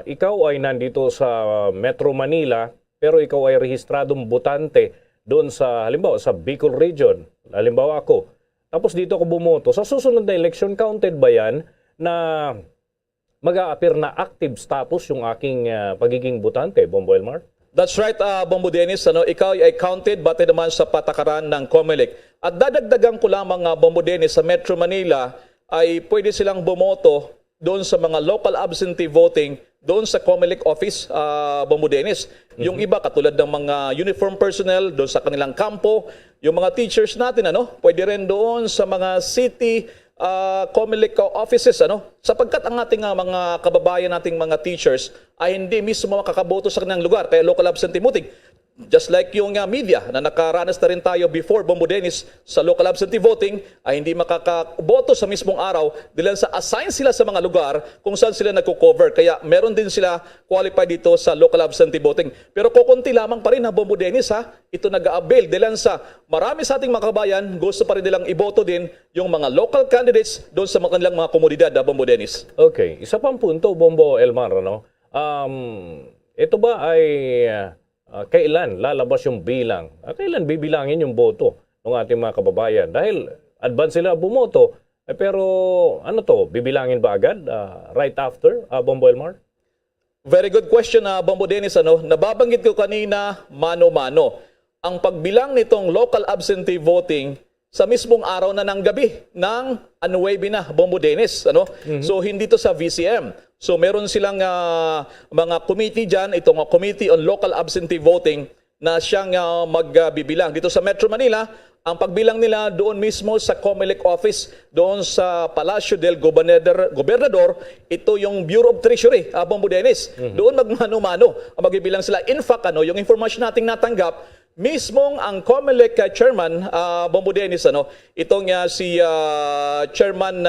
ikaw ay nandito sa Metro Manila pero ikaw ay rehistradong botante doon sa, halimbawa, sa Bicol Region. Halimbawa ako. Tapos dito ako bumoto. Sa susunod na election, counted ba yan na mag-a-appear na active status yung aking pagiging botante, Bombo Elmar? That's right, Bombo Dennis. Ikaw ay counted batay naman sa patakaran ng COMELEC. At dadagdagan ko lamang, Bombo Dennis, sa Metro Manila ay pwede silang bumoto doon sa mga local absentee voting doon sa COMELEC office, Bombo Dennis. Yung iba, katulad ng mga uniform personnel doon sa kanilang kampo, yung mga teachers natin, pwede rin doon sa mga city COMELEC offices, sapagkat ang ating mga kababayan nating mga teachers ay hindi mismo makakaboto sa kanilang lugar, kaya local absentee voting. Just like yung media na nakaranas na rin tayo before, Bombo Dennis, sa local absentee voting ay hindi makakaboto sa mismong araw dahil sa assign sila sa mga lugar kung saan sila nagko-cover. Kaya meron din sila qualified dito sa local absentee voting. Pero kukunti lamang pa rin, Bombo Dennis, ito nag-a-avail dahil sa marami sa ating mga kabayan gusto pa rin nilang iboto din yung mga local candidates doon sa kanilang mga komunidad, Bombo Dennis. Okay, isa pang punto, Bombo Elmar, ito ba ay kailan lalabas yung bilang? Kailan bibilangin yung boto ng ating mga kababayan? Dahil advance sila bumoto, pero bibilangin ba agad right after, Bombo Elmar? Very good question, Bombo Dennis. Nababanggit ko kanina, mano-mano. Ang pagbilang nitong local absentee voting sa mismong araw na ng gabi ng 9 na, Bombo Dennis. So hindi to sa VCM. So meron silang mga committee dyan, itong Committee on Local Absentee Voting, na siyang magbibilang. Dito sa Metro Manila, ang pagbilang nila doon mismo sa COMELEC office, doon sa Palacio del Gobernador, ito yung Bureau of Treasury, Bombo Dennis. Doon magmano-mano ang magbibilang sila. In fact, yung information nating natanggap, mismong ang COMELEC chairman, Bombo Dennis, itong si chairman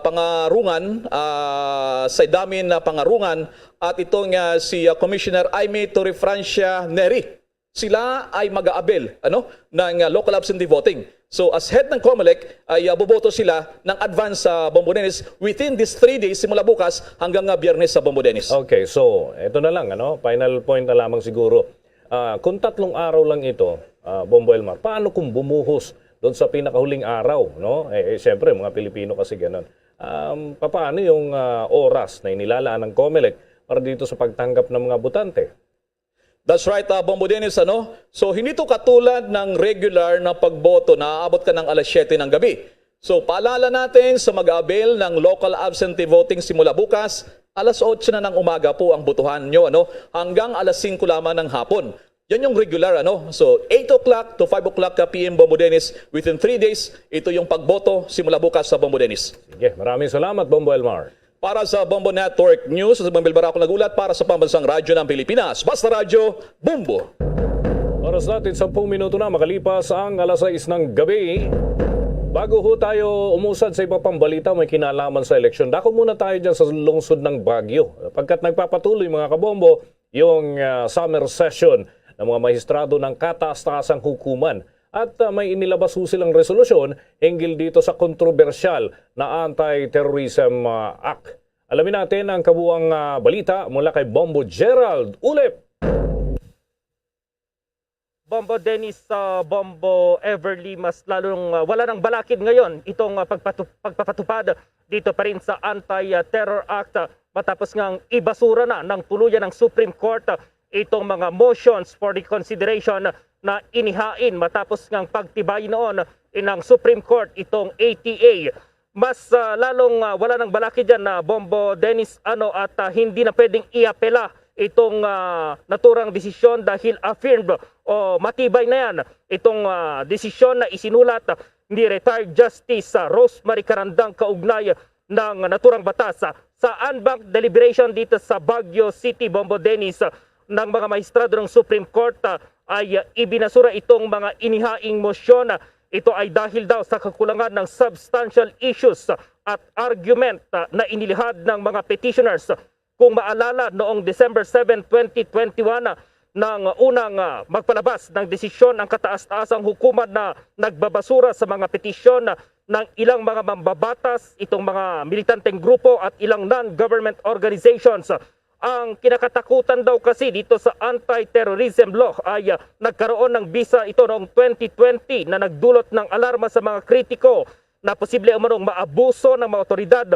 Pangarungan, sa damin na Pangarungan, at itong si Commissioner Aimee Torrefrancia Neri, sila ay mag-aabel ng local absentee voting. So as head ng COMELEC ay boboto sila ng advance sa Bombo Dennis within these 3 days simula bukas hanggang Biyernes sa Bombo Dennis. Okay, so ito na lang, final point na lamang siguro. Kung 3 araw lang ito, Bombo Elmar, paano kung bumuhos doon sa pinakahuling araw? Siyempre, mga Pilipino kasi ganun. Paano yung oras na inilalaan ng COMELEC para dito sa pagtanggap ng mga botante? That's right, Bombo Dennis. So, hindi to katulad ng regular na pagboto na aabot ka ng alas 7 ng gabi. So, paalala natin sa mag-abel ng local absentee voting simula bukas, alas 8 na ng umaga po ang botohan nyo, hanggang alas 5 lamang ng hapon. Yan yung regular, So, 8 o'clock to 5 o'clock p.m. Bombo Dennis. Within 3 days, ito yung pagboto simula bukas sa Bombo Dennis. Sige, maraming salamat, Bombo Elmar. Para sa Bombo Network News, sa Bambil Barako nagulat para sa Pambansang Radyo ng Pilipinas. Basta Radyo, Bombo! Oras natin 10 minuto na makalipas ang alas 6 ng gabi. Bago ho tayo umusad sa iba pang balita may kinalaman sa eleksyon, dako muna tayo dyan sa lungsod ng Baguio. Pagkat nagpapatuloy mga kabombo, yung summer session ng mga maestrado ng kataas-taasang hukuman. At may inilabas ho silang resolusyon hinggil dito sa kontrobersyal na Anti-Terrorism Act. Alamin natin ang kabuang balita mula kay Bombo Gerald Ulep. Bombo Dennis, Bombo Everly, mas lalong wala ng balakid ngayon itong pagpapatupad dito pa rin sa Anti-Terror Act matapos ngang ibasura na ng tuluyan ng Supreme Court itong mga motions for reconsideration na inihain matapos ngang pagtibay noon ng Supreme Court itong ATA. Mas lalong wala ng balakid dyan na Bombo Dennis at hindi na pwedeng iapela itong naturang desisyon dahil affirmed o matibay na yan itong desisyon na isinulat ni retired Justice Rosemary Carandang kaugnay ng naturang batas sa unbanked deliberation dito sa Baguio City, Bombo Dennis, ng mga maestrado ng Supreme Court ay ibinasura itong mga inihaing motion. Ito ay dahil daw sa kakulangan ng substantial issues at argument na inilihad ng mga petitioners. Kung maalala, noong December 7, 2021, nang unang magpalabas ng desisyon ang kataas-taasang hukuman na nagbabasura sa mga petisyon ng ilang mga mambabatas, itong mga militanteng grupo at ilang non-government organizations. Ang kinakatakutan daw kasi dito sa anti-terrorism law ay nagkaroon ng bisa ito noong 2020 na nagdulot ng alarma sa mga kritiko na posible umanong maabuso ng mga otoridad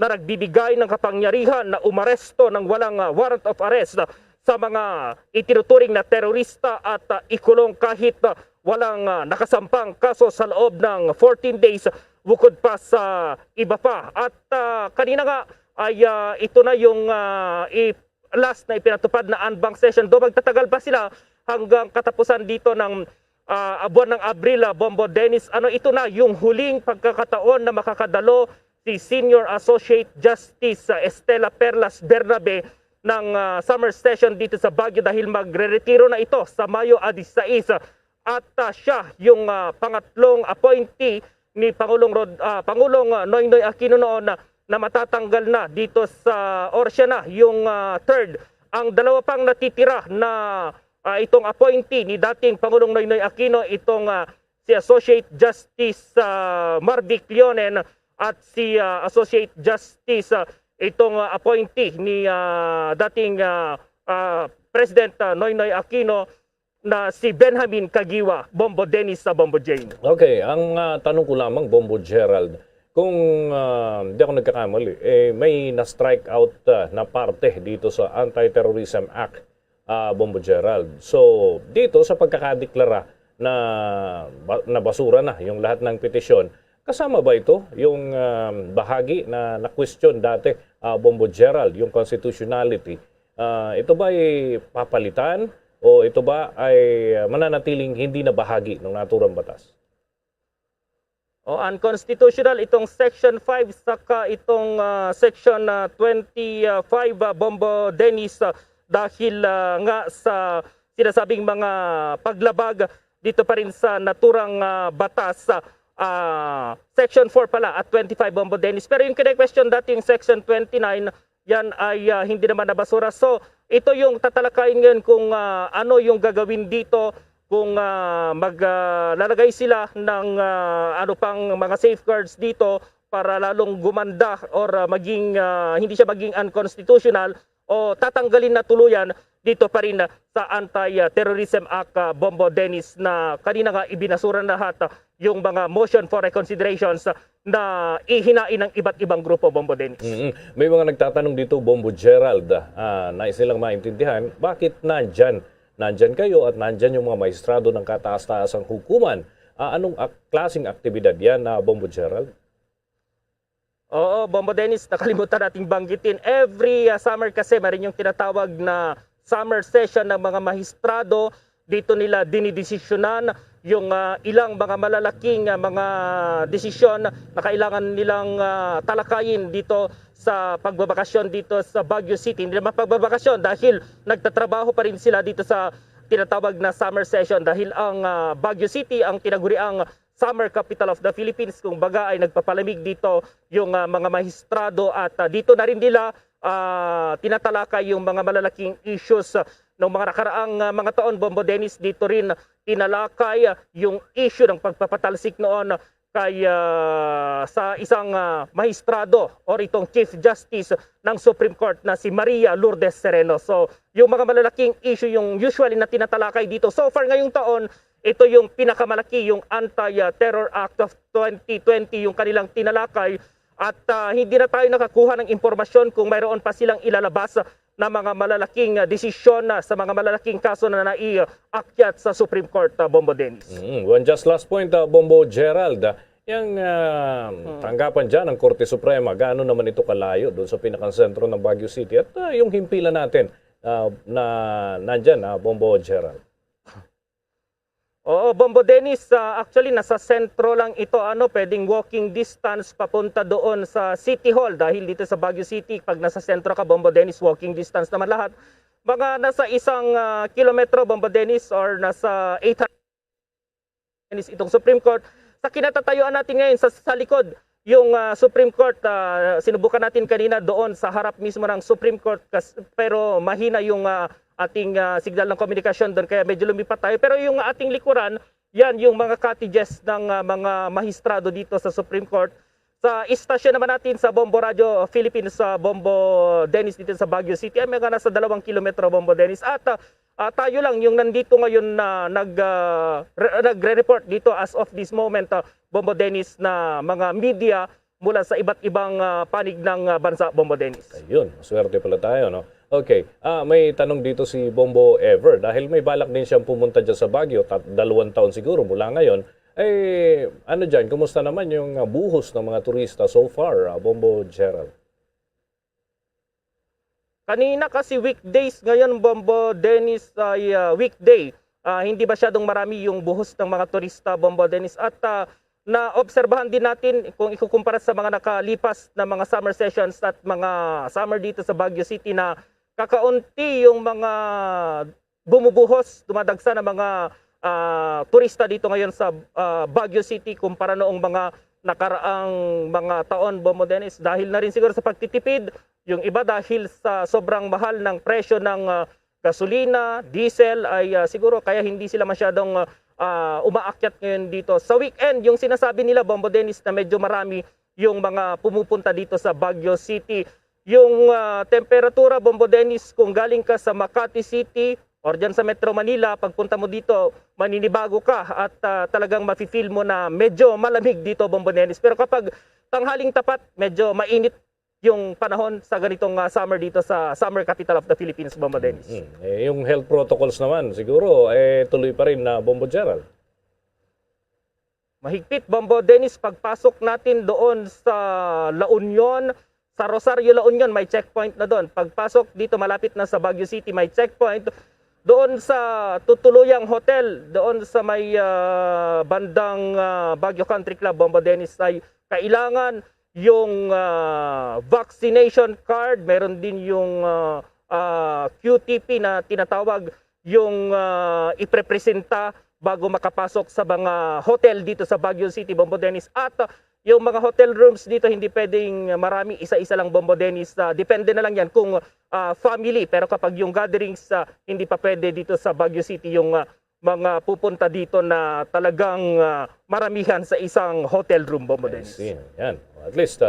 na nagbibigay ng kapangyarihan na umaresto ng walang warrant of arrest sa mga itinuturing na terorista at ikulong kahit walang nakasampang kaso sa loob ng 14 days bukod pa sa iba pa. At kanina nga ay ito na yung last na ipinatupad na unbanked session. Do magtatagal pa sila hanggang katapusan dito ng buwan ng Abril, Bombo Dennis. Ito na yung huling pagkakataon na makakadalo si Senior Associate Justice Estela Perlas Bernabe ng summer session dito sa Baguio dahil magre-retiro na ito sa Mayo 16. At siya yung pangatlong appointee ni Pangulong Noynoy Aquino noon na matatanggal na dito sa siya na yung third. Ang dalawa pang natitira na itong appointee ni dating Pangulong Noynoy Aquino, itong si Associate Justice Marvic Leonen at si Associate Justice itong appointee ni dating President Noynoy Aquino na si Benjamin Kagiwa. Bombo Dennis sa Bombo Jane. Okay, ang tanong ko lamang, Bombo Gerald, kung hindi ako nagkakamali, may na-strike out na parte dito sa Anti-Terrorism Act, Bombo Gerald. So, dito sa pagkakadeklara na nabasura na yung lahat ng petisyon, kasama ba ito yung bahagi na na-question dati, Bombo Gerald, yung constitutionality? Ito ba ay papalitan o ito ba ay mananatiling hindi na bahagi ng naturang batas? Unconstitutional itong Section 5 saka itong Section 25 Bombo Dennis dahil nga sa sinasabing mga paglabag dito pa rin sa naturang batas. Section 4 pala at 25 Bombo Dennis. Pero yung question dati yung Section 29, yan ay hindi naman nabasura. So ito yung tatalakayin ngayon kung ano yung gagawin dito, kung maglalagay sila ng ano pang mga safeguards dito para lalong gumanda or maging hindi siya maging unconstitutional o tatanggalin na tuluyan dito pa rin sa Anti-Terrorism Act Bombo Dennis na kanina nga ibinasura na lahat yung mga motion for reconsiderations na ihinain ng iba't ibang grupo Bombo Dennis. May mga nagtatanong dito, Bombo Gerald, nais nilang maintindihan, bakit nandyan kayo at nandyan yung mga maestrado ng kataas-taasang hukuman? Anong klaseng aktibidad yan, Bombo Gerald? Oo, Bombo Dennis, nakalimutan nating banggitin. Every summer kasi meron yung tinatawag na summer session ng mga maestrado. Dito nila dinidesisyonan yung ilang mga malalaking mga desisyon na kailangan nilang talakayin dito sa pagbabakasyon dito sa Baguio City. Hindi naman pagbabakasyon dahil nagtatrabaho pa rin sila dito sa tinatawag na summer session dahil ang Baguio City ang tinaguriang summer capital of the Philippines. Kung baga ay nagpapalamig dito yung mga maestrado at dito na rin nila tinatalakay yung mga malalaking issues ng mga nakaraang mga taon. Bombo Dennis, dito rin tinalakay yung issue ng pagpapatalsik noon kay sa isang maestrado o itong Chief Justice ng Supreme Court na si Maria Lourdes Sereno. So, yung mga malalaking issue yung usually na tinatalakay dito. So far ngayong taon, ito yung pinakamalaki, yung Anti-Terror Act of 2020, yung kanilang tinalakay. At hindi na tayo nakakuha ng impormasyon kung mayroon pa silang ilalabas na mga malalaking desisyon sa mga malalaking kaso na naiakyat sa Supreme Court, Bombo Dennis. One just last point, Bombo Gerald. Yung tanggapan dyan ng Korte Suprema, gaano naman ito kalayo doon sa pinakasentro ng Baguio City? At yung himpilan natin na nandyan, Bombo Gerald. Oo, Bombo Dennis, actually nasa sentro lang ito, pwedeng walking distance papunta doon sa City Hall dahil dito sa Baguio City, pag nasa sentro ka, Bombo Dennis, walking distance naman lahat. Mga nasa 1 kilometro, Bombo Dennis, or nasa 800 itong Supreme Court. Sa kinatatayuan natin ngayon sa likod, yung Supreme Court, sinubukan natin kanina doon sa harap mismo ng Supreme Court, pero mahina yung ating signal ng komunikasyon doon kaya medyo lumipat tayo. Pero yung ating likuran, yan yung mga cottages ng mga maestrado dito sa Supreme Court. Sa istasyon naman natin sa Bombo Radio Philippines, sa Bombo Dennis dito sa Baguio City, ay mga nasa 2 kilometro, Bombo Dennis. At tayo lang yung nandito ngayon na nagre-report dito as of this moment, Bombo Dennis, na mga media mula sa iba't ibang panig ng bansa, Bombo Dennis. Ayun, swerte pala tayo, no? Okay, may tanong dito si Bombo Ever dahil may balak din siyang pumunta dyan sa Baguio, 2 taon siguro mula ngayon. Ano dyan, kumusta naman yung buhos ng mga turista so far, Bombo Gerald? Kanina kasi weekdays, ngayon Bombo Dennis ay weekday. Hindi masyadong marami yung buhos ng mga turista, Bombo Dennis. At naobserbahan din natin kung ikukumpara sa mga nakalipas na mga summer sessions at mga summer dito sa Baguio City na kakaunti yung mga bumubuhos, dumadagsa na mga turista dito ngayon sa Baguio City kumpara noong mga nakaraang mga taon, Bombo Dennis. Dahil na rin siguro sa pagtitipid, yung iba dahil sa sobrang mahal ng presyo ng gasolina, diesel, ay siguro kaya hindi sila masyadong umaakyat ngayon dito. Sa weekend, yung sinasabi nila, Bombo Dennis, na medyo marami yung mga pumupunta dito sa Baguio City. Yung temperatura, Bombo Dennis, kung galing ka sa Makati City or dyan sa Metro Manila, pagpunta mo dito, maninibago ka at talagang mafe-feel mo na medyo malamig dito, Bombo Dennis. Pero kapag tanghaling tapat, medyo mainit yung panahon sa ganitong summer dito sa summer capital of the Philippines, Bombo Dennis. Yung health protocols naman, siguro, tuloy pa rin na Bombo Gerald. Mahigpit, Bombo Dennis, pagpasok natin doon sa La Union, sa Rosario La Union, may checkpoint na doon. Pagpasok dito malapit na sa Baguio City, may checkpoint. doon sa tutuluyang hotel, doon sa may bandang Baguio Country Club, Bombo Dennis, ay kailangan yung vaccination card, meron din yung QTP na tinatawag, yung iprepresenta bago makapasok sa mga hotel dito sa Baguio City, Bombo Dennis. At yung mga hotel rooms dito hindi pwedeng marami, isa-isa lang, Bombo Dennis. Depende na lang yan kung family. Pero kapag yung gatherings, hindi pa pwede dito sa Baguio City yung mga pupunta dito na talagang maramihan sa isang hotel room, Bombo Dennis. Yan. At least,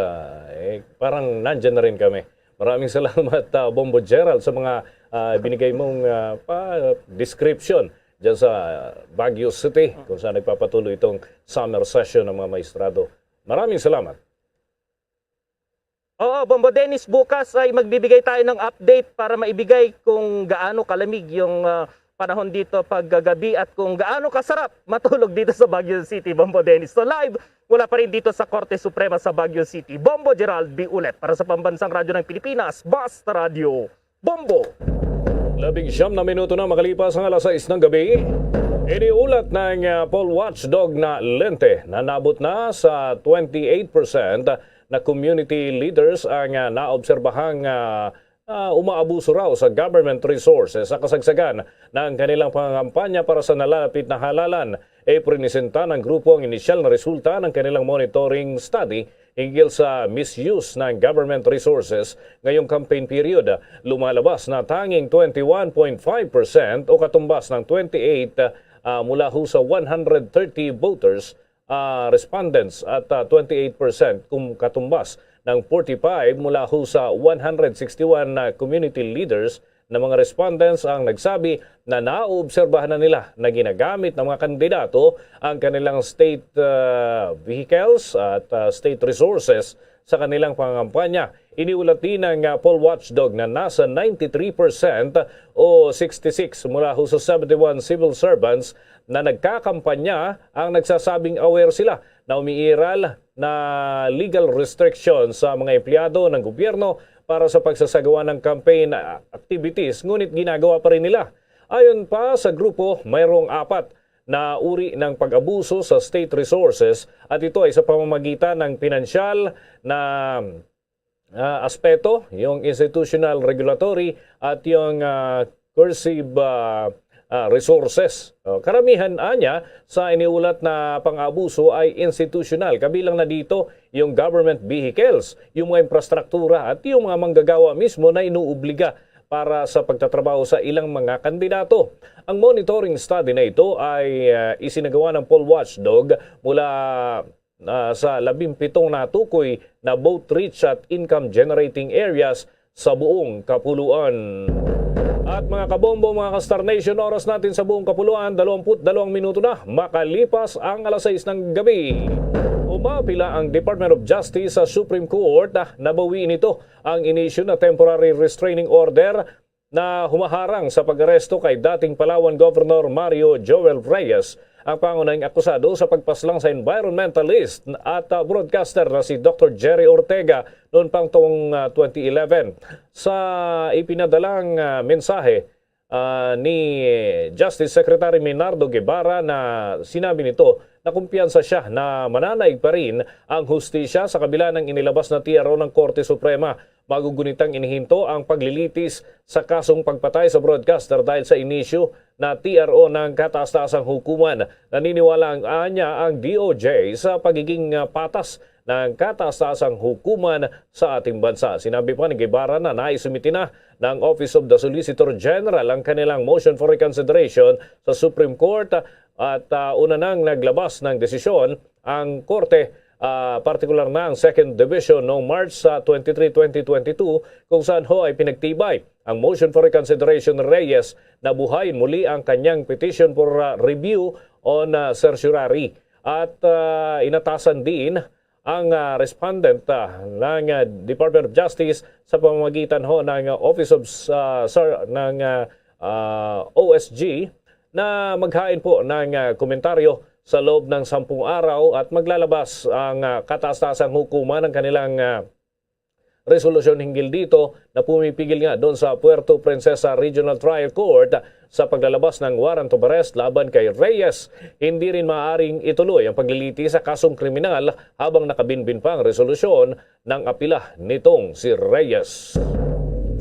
parang nandyan na rin kami. Maraming salamat, Bombo Gerald, sa mga binigay mong description dyan sa Baguio City, kung saan nagpapatuloy itong summer session ng mga maestrado. Maraming salamat. Oo, Bombo Dennis, bukas ay magbibigay tayo ng update para maibigay kung gaano kalamig yung panahon dito paggabi at kung gaano kasarap matulog dito sa Baguio City, Bombo Dennis. So live, wala pa rin dito sa Korte Suprema sa Baguio City. Bombo Gerald B. Ulet para sa Pambansang Radyo ng Pilipinas, Basta Radio, Bombo! 19 na minuto na makalipas ang alas 6 ng gabi. Iniulat ng poll watchdog na Lente na nabot na sa 28% na community leaders ang naobserbahang umaabuso raw sa government resources sa kasagsagan ng kanilang pangangampanya para sa nalalapit na halalan. Prinisenta ng grupo ang inisyal na resulta ng kanilang monitoring study hinggil sa misuse ng government resources ngayong campaign period. Lumalabas na tanging 21.5% o katumbas ng 28 mula ho sa 130 voters, respondents at 28% kung katumbas ng 45 mula ho sa 161 community leaders na mga respondents ang nagsabi na naoobserbahan na nila na ginagamit ng mga kandidato ang kanilang state vehicles at state resources sa kanilang pangangampanya. Iniulat din ng poll watchdog na nasa 93% o 66 mula ho sa 71 civil servants na nagkakampanya ang nagsasabing aware sila na umiiral na legal restrictions sa mga empleyado ng gobyerno para sa pagsasagawa ng campaign activities, ngunit ginagawa pa rin nila. Ayon pa sa grupo, mayroong 4 na uri ng pag-abuso sa state resources at ito ay sa pamamagitan ng pinansyal na aspeto, yung institutional regulatory at yung coercive resources. Karamihan anya sa iniulat na pang-abuso ay institutional. Kabilang na dito yung government vehicles, yung mga infrastruktura at yung mga manggagawa mismo na inuobliga para sa pagtatrabaho sa ilang mga kandidato. Ang monitoring study na ito ay isinagawa ng poll watchdog mula sa 17 natukoy na vote-rich at income-generating areas sa buong kapuluan. At mga kabombo, mga ka-Star Nation, oras natin sa buong kapuluan, 22 minuto na makalipas ang alas 6 ng gabi. Umapila ang Department of Justice sa Supreme Court na nabawiin ito ang inisyu na temporary restraining order na humaharang sa pag-aresto kay dating Palawan Governor Mario Joel Reyes. Ang pangunahing akusado sa pagpaslang sa environmentalist at broadcaster na si Dr. Jerry Ortega noon pang taong 2011. Sa ipinadalang mensahe ni Justice Secretary Minardo Guevara na sinabi nito na kumpiyansa siya na mananaig pa rin ang hustisya sa kabila ng inilabas na TRO ng Korte Suprema. Magugunitang inihinto ang paglilitis sa kasong pagpatay sa broadcaster dahil sa inisyu na TRO ng kataas-taasang hukuman. Naniniwala ang DOJ sa pagiging patas ng kataas-taasang hukuman sa ating bansa. Sinabi pa ni Guevara na naisumiti na ng Office of the Solicitor General ang kanilang motion for reconsideration sa Supreme Court at una nang naglabas ng desisyon ang Korte, partikular na ang 2nd Division noong March 23, 2022 kung saan ho ay pinagtibay ang motion for reconsideration ni Reyes na buhayin muli ang kanyang petition for review on certiorari at inatasan din ang respondent ng Department of Justice sa pamamagitan ho ng Office of ng OSG na maghain po ng komentaryo sa loob ng 10 araw at maglalabas ang kataas-taasang hukuman ng kanilang resolusyon hinggil dito na pumipigil nga doon sa Puerto Princesa Regional Trial Court sa paglalabas ng warrant of arrest laban kay Reyes. Hindi rin maaaring ituloy ang pagliliti sa kasong kriminal habang nakabinbin pa ang resolusyon ng apila nitong si Reyes.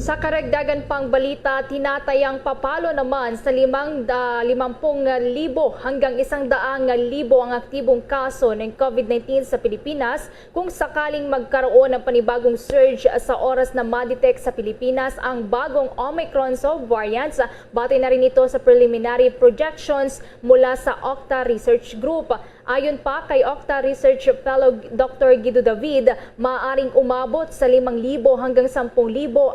Sa karagdagan pang balita, tinatayang papalo naman sa 50,000 hanggang 100,000 ang aktibong kaso ng COVID-19 sa Pilipinas kung sakaling magkaroon ng panibagong surge sa oras na ma-detect sa Pilipinas ang bagong Omicron subvariants. Batay na rin ito sa preliminary projections mula sa Octa Research Group. Ayon pa kay Octa Research Fellow Dr. Guido David, maaaring umabot sa 5,000 hanggang 10,000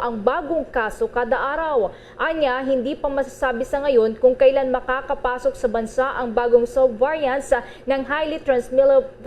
ang bagong kaso kada araw. Anya, hindi pa masasabi sa ngayon kung kailan makakapasok sa bansa ang bagong subvariants ng highly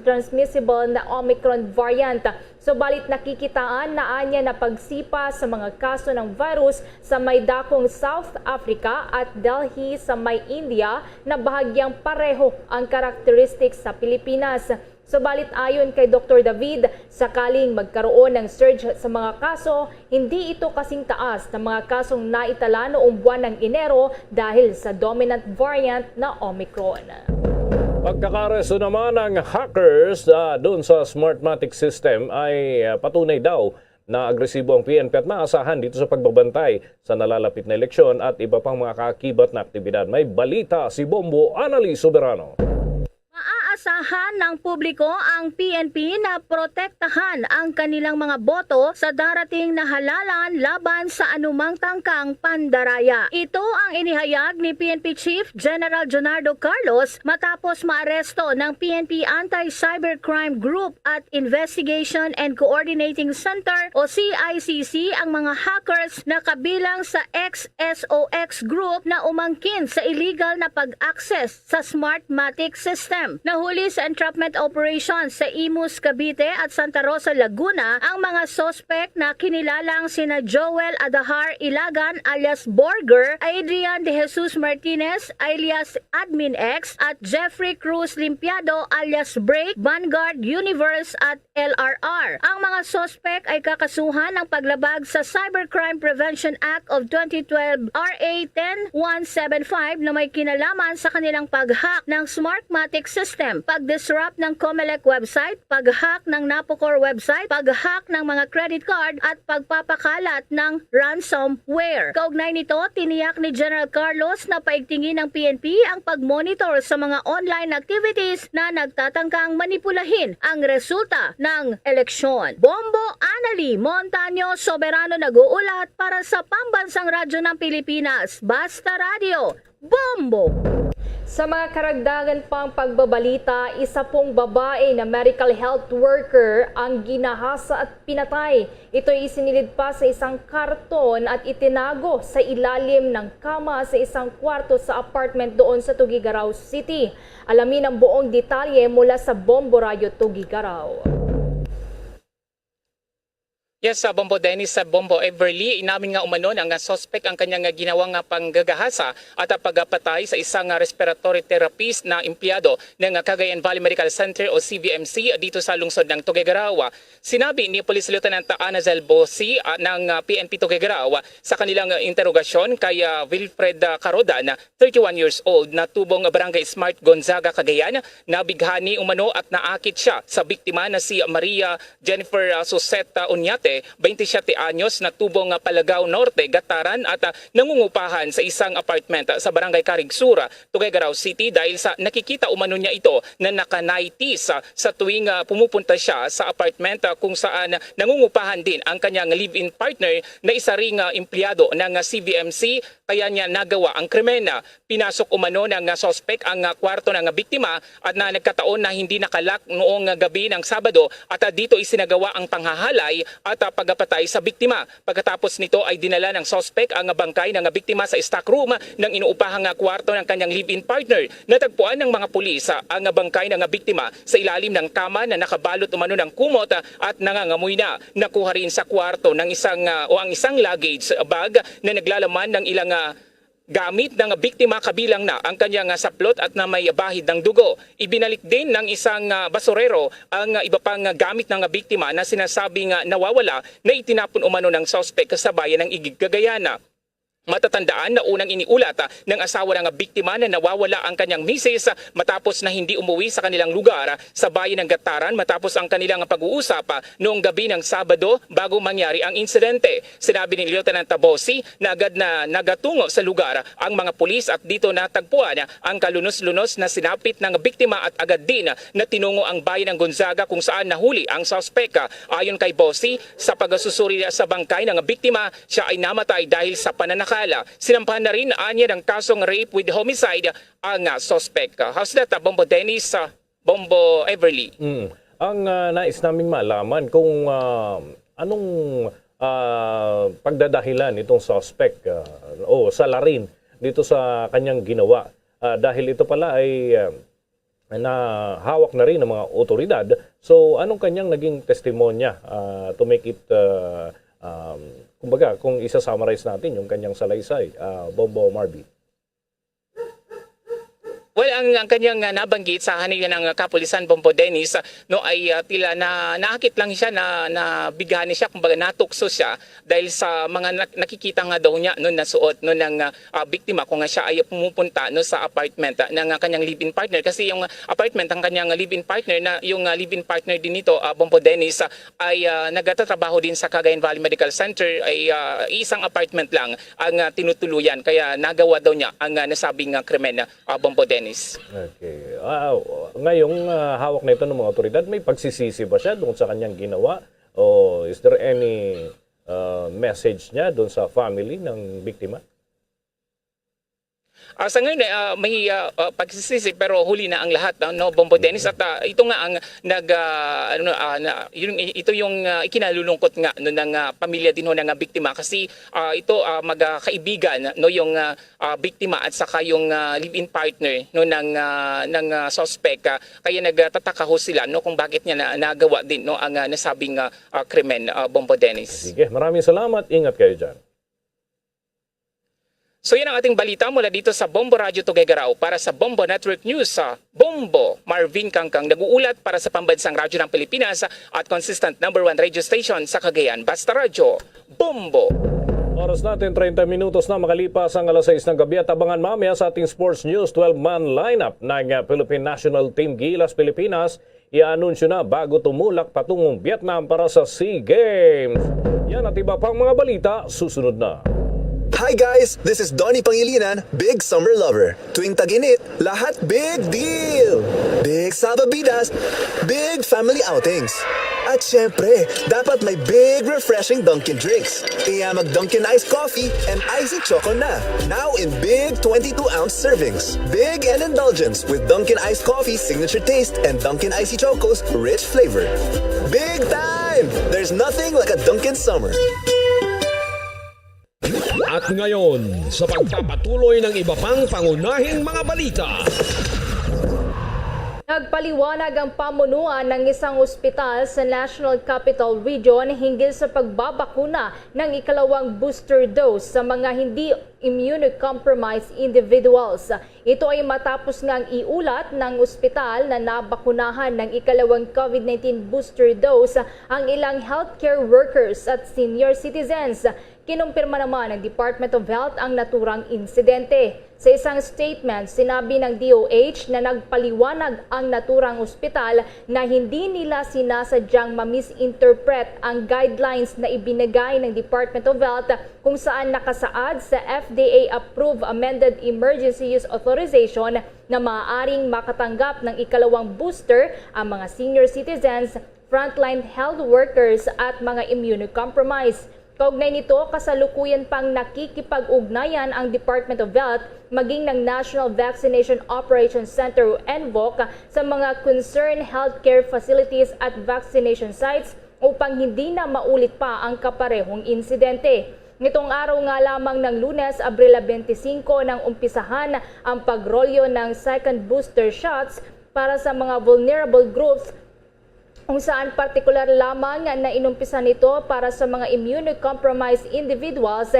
transmissible na Omicron variant. Subalit nakikitaan na anya na pagsipa sa mga kaso ng virus sa may dakong South Africa at Delhi sa may India na bahagyang pareho ang characteristics sa Pilipinas. Subalit ayon kay Dr. David, sakaling magkaroon ng surge sa mga kaso, hindi ito kasing taas ng mga kasong naitala noong buwan ng Enero dahil sa dominant variant na Omicron. Pagkakaresto naman ng hackers doon sa Smartmatic system ay patunay daw na agresibo ang PNP at maasahan dito sa pagbabantay sa nalalapit na eleksyon at iba pang mga kaakibat na aktibidad. May balita si Bombo Annalise Soberano. Maaasahan ng publiko ang PNP na protektahan ang kanilang mga boto sa darating na halalan laban sa anumang tangkang pandaraya. Ito ang inihayag ni PNP Chief General Jonardo Carlos matapos maaresto ng PNP Anti-Cybercrime Group at Investigation and Coordinating Center o CICC ang mga hackers na kabilang sa XSOX Group na umangkin sa illegal na pag-access sa Smartmatic system. Nahuli sa entrapment operations sa Imus, Cavite at Santa Rosa, Laguna ang mga sospek na kinilalang sina Joel Adahar Ilagan alias Borger, Adrian De Jesus Martinez alias Admin X at Jeffrey Cruz Limpiado alias Break, Vanguard Universe at LRR. Ang mga sospek ay kakasuhan ng paglabag sa Cybercrime Prevention Act of 2012 RA 10175 na may kinalaman sa kanilang pag-hack ng Smartmatic system, pag-disrupt ng Comelec website, pag-hack ng Napocor website, pag-hack ng mga credit card at pagpapakalat ng ransomware. Kaugnay nito, tiniyak ni General Carlos na paigtingin ng PNP ang pag-monitor sa mga online activities na nagtatangkang manipulahin ang resulta ng eleksyon. Bombo Annalise Montaño Soberano nag-uulat para sa Pambansang Radyo ng Pilipinas. Basta Radio, Bombo! Sa mga karagdagan pang pagbabalita, isa pong babae na medical health worker ang ginahasa at pinatay. Ito'y isinilid pa sa isang karton at itinago sa ilalim ng kama sa isang kwarto sa apartment doon sa Tugigaraw City. Alamin ang buong detalye mula sa Bombo Radio Tugigaraw. Yes, sa Bombo Dennis, sa Bombo Everly, inamin nga umano ang suspect ang kanyang ginawang panggagahasa at pagpatay sa isang respiratory therapist na empleyado ng Cagayan Valley Medical Center o CVMC dito sa lungsod ng Tuguegarao. Sinabi ni Police Lieutenant Anazel Bosi ng PNP Tuguegarao sa kanilang interogasyon kay Wilfred Carodan, 31 years old, na tubong Barangay Smart Gonzaga, Cagayan, na bighani umano at naakit siya sa biktima na si Maria Jennifer Suseta Unyate, 27 anyos, na tubong Palagao Norte, Gataran at nangungupahan sa isang apartment sa Barangay Carigsura, Tuguegarao City dahil sa nakikita umano niya ito na nakanaitis sa tuwing pumupunta siya sa apartment kung saan nangungupahan din ang kanyang live-in partner na isa ring empleyado ng CVMC, kaya niya nagawa ang krimen. Pinasok umano ng suspect ang kwarto ng biktima at na nagkataon na hindi nakalak noong gabi ng Sabado at dito isinagawa ang panghahalay at pagpatay sa biktima. Pagkatapos nito ay dinala ng suspect ang bangkay ng biktima sa stock room ng inuupahang kwarto ng kanyang live-in partner. Natagpuan ng mga pulis ang bangkay ng biktima sa ilalim ng kama na nakabalot umano ng kumot at nangangamoy na. Nakuha rin sa kwarto ng ang isang luggage bag na naglalaman ng ilang gamit ng biktima kabilang na ang kanyang saplot at na may bahid ng dugo. Ibinalik din ng isang basurero ang iba pang gamit ng biktima na sinasabing nawawala na itinapon umano ng suspect sa bayan ng Igig, Cagayan. Matatandaan na unang iniulat ng asawa ng biktima na nawawala ang kanyang misis matapos na hindi umuwi sa kanilang lugar sa bayan ng Gataran matapos ang kanilang pag-uusap noong gabi ng Sabado bago mangyari ang insidente. Sinabi ni Lieutenant Tabosi na agad na nagatungo sa lugar ang mga pulis at dito natagpuan ang kalunos-lunos na sinapit ng biktima at agad din na tinungo ang bayan ng Gonzaga kung saan nahuli ang suspect. Ayon kay Bosi, sa pagsusuri sa bangkay ng biktima, siya ay namatay dahil sa pananakal. Sinampahan na rin anya ng kasong rape with homicide ang suspect. How's that, Bombo Dennis, Bombo Everly? Ang nais naming malaman kung anong pagdadahilan itong suspect o salarin dito sa kanyang ginawa. Dahil ito pala ay nahawak na rin ng mga otoridad. So anong kanyang naging testimonya to make it kumbaga, kung isa-summarize natin yung kanyang salaysay, Bombo Marby. Well, ang kanyang nabanggit sa kanila ng kapulisan, Bombo Dennis, no, ay tila na naakit lang siya, na bighan siya, kumbaga natukso siya dahil sa mga nakikita nga daw niya no, nasuot no, ng biktima kung nga siya ay pumupunta no, sa apartment ng kanyang live-in partner. Kasi yung apartment ng kanyang live-in partner, na yung live-in partner din nito, Bombo Dennis, ay nagtatrabaho din sa Cagayan Valley Medical Center, ay isang apartment lang ang tinutuluyan. Kaya nagawa daw niya ang nasabing krimen, Bombo Dennis. Okay. Ngayong hawak na ito ng mga otoridad, may pagsisisi ba siya doon sa kanyang ginawa? O is there any message niya doon sa family ng biktima? Sa ngayon may pagsisisi pero huli na ang lahat, no, Bombo Dennis, at ito nga ang ito yung ikinalulungkot nga no, ng pamilya din ho ng biktima kasi ito magkaibigan no, yung biktima at saka yung live-in partner no, ng suspect, kaya nagtataka ho sila no, kung bakit niya nagawa din no, ang nasabing krimen, Bombo Dennis. Sige, maraming salamat. Ingat kayo dyan. So yan ang ating balita mula dito sa Bombo Radio Tuguegarao. Para sa Bombo Network News, sa Bombo, Marvin Kangkang nag-uulat para sa Pambansang Radyo ng Pilipinas at consistent #1 radio station sa Cagayan. Basta Radio, Bombo. Oras natin 30 minutos na makalipas ang alas 6 ng gabi at abangan mamaya sa ating Sports News 12-man lineup ng Philippine National Team Gilas Pilipinas. I-anunsyo na bago tumulak patungong Vietnam para sa SEA Games. Yan at iba pang mga balita susunod na. Hi guys! This is Donnie Pangilinan, big summer lover. Tuwing tag-init, lahat big deal! Big sababidas, big family outings. At syempre, dapat may big refreshing Dunkin' drinks. Kaya mag-Dunkin' Iced Coffee and Icy Choco na. Now in big 22-ounce servings. Big and indulgence with Dunkin' Iced Coffee's signature taste and Dunkin' Icy Choco's rich flavor. Big time! There's nothing like a Dunkin' summer. At ngayon, sa pagpapatuloy ng iba pang pangunahing mga balita. Nagpaliwanag ang pamunuan ng isang ospital sa National Capital Region hinggil sa pagbabakuna ng ikalawang booster dose sa mga hindi immunocompromised individuals. Ito ay matapos ngang iulat ng ospital na nabakunahan ng ikalawang COVID-19 booster dose ang ilang healthcare workers at senior citizens. Kinumpirma naman ng Department of Health ang naturang insidente. Sa isang statement, sinabi ng DOH na nagpaliwanag ang naturang ospital na hindi nila sinasadyang ma-misinterpret ang guidelines na ibinigay ng Department of Health kung saan nakasaad sa FDA-approved amended emergency use authorization na maaaring makatanggap ng ikalawang booster ang mga senior citizens, frontline health workers at mga immunocompromised. Kaugnay nito, kasalukuyan pang nakikipag-ugnayan ang Department of Health maging ng National Vaccination Operations Center o NVOC sa mga concerned healthcare facilities at vaccination sites upang hindi na maulit pa ang kaparehong insidente. Nitong araw nga lamang ng Lunes, Abril 25, nang umpisahan ang pagrolyo ng second booster shots para sa mga vulnerable groups kung saan partikular lamang na inumpisa nito para sa mga immunocompromised individuals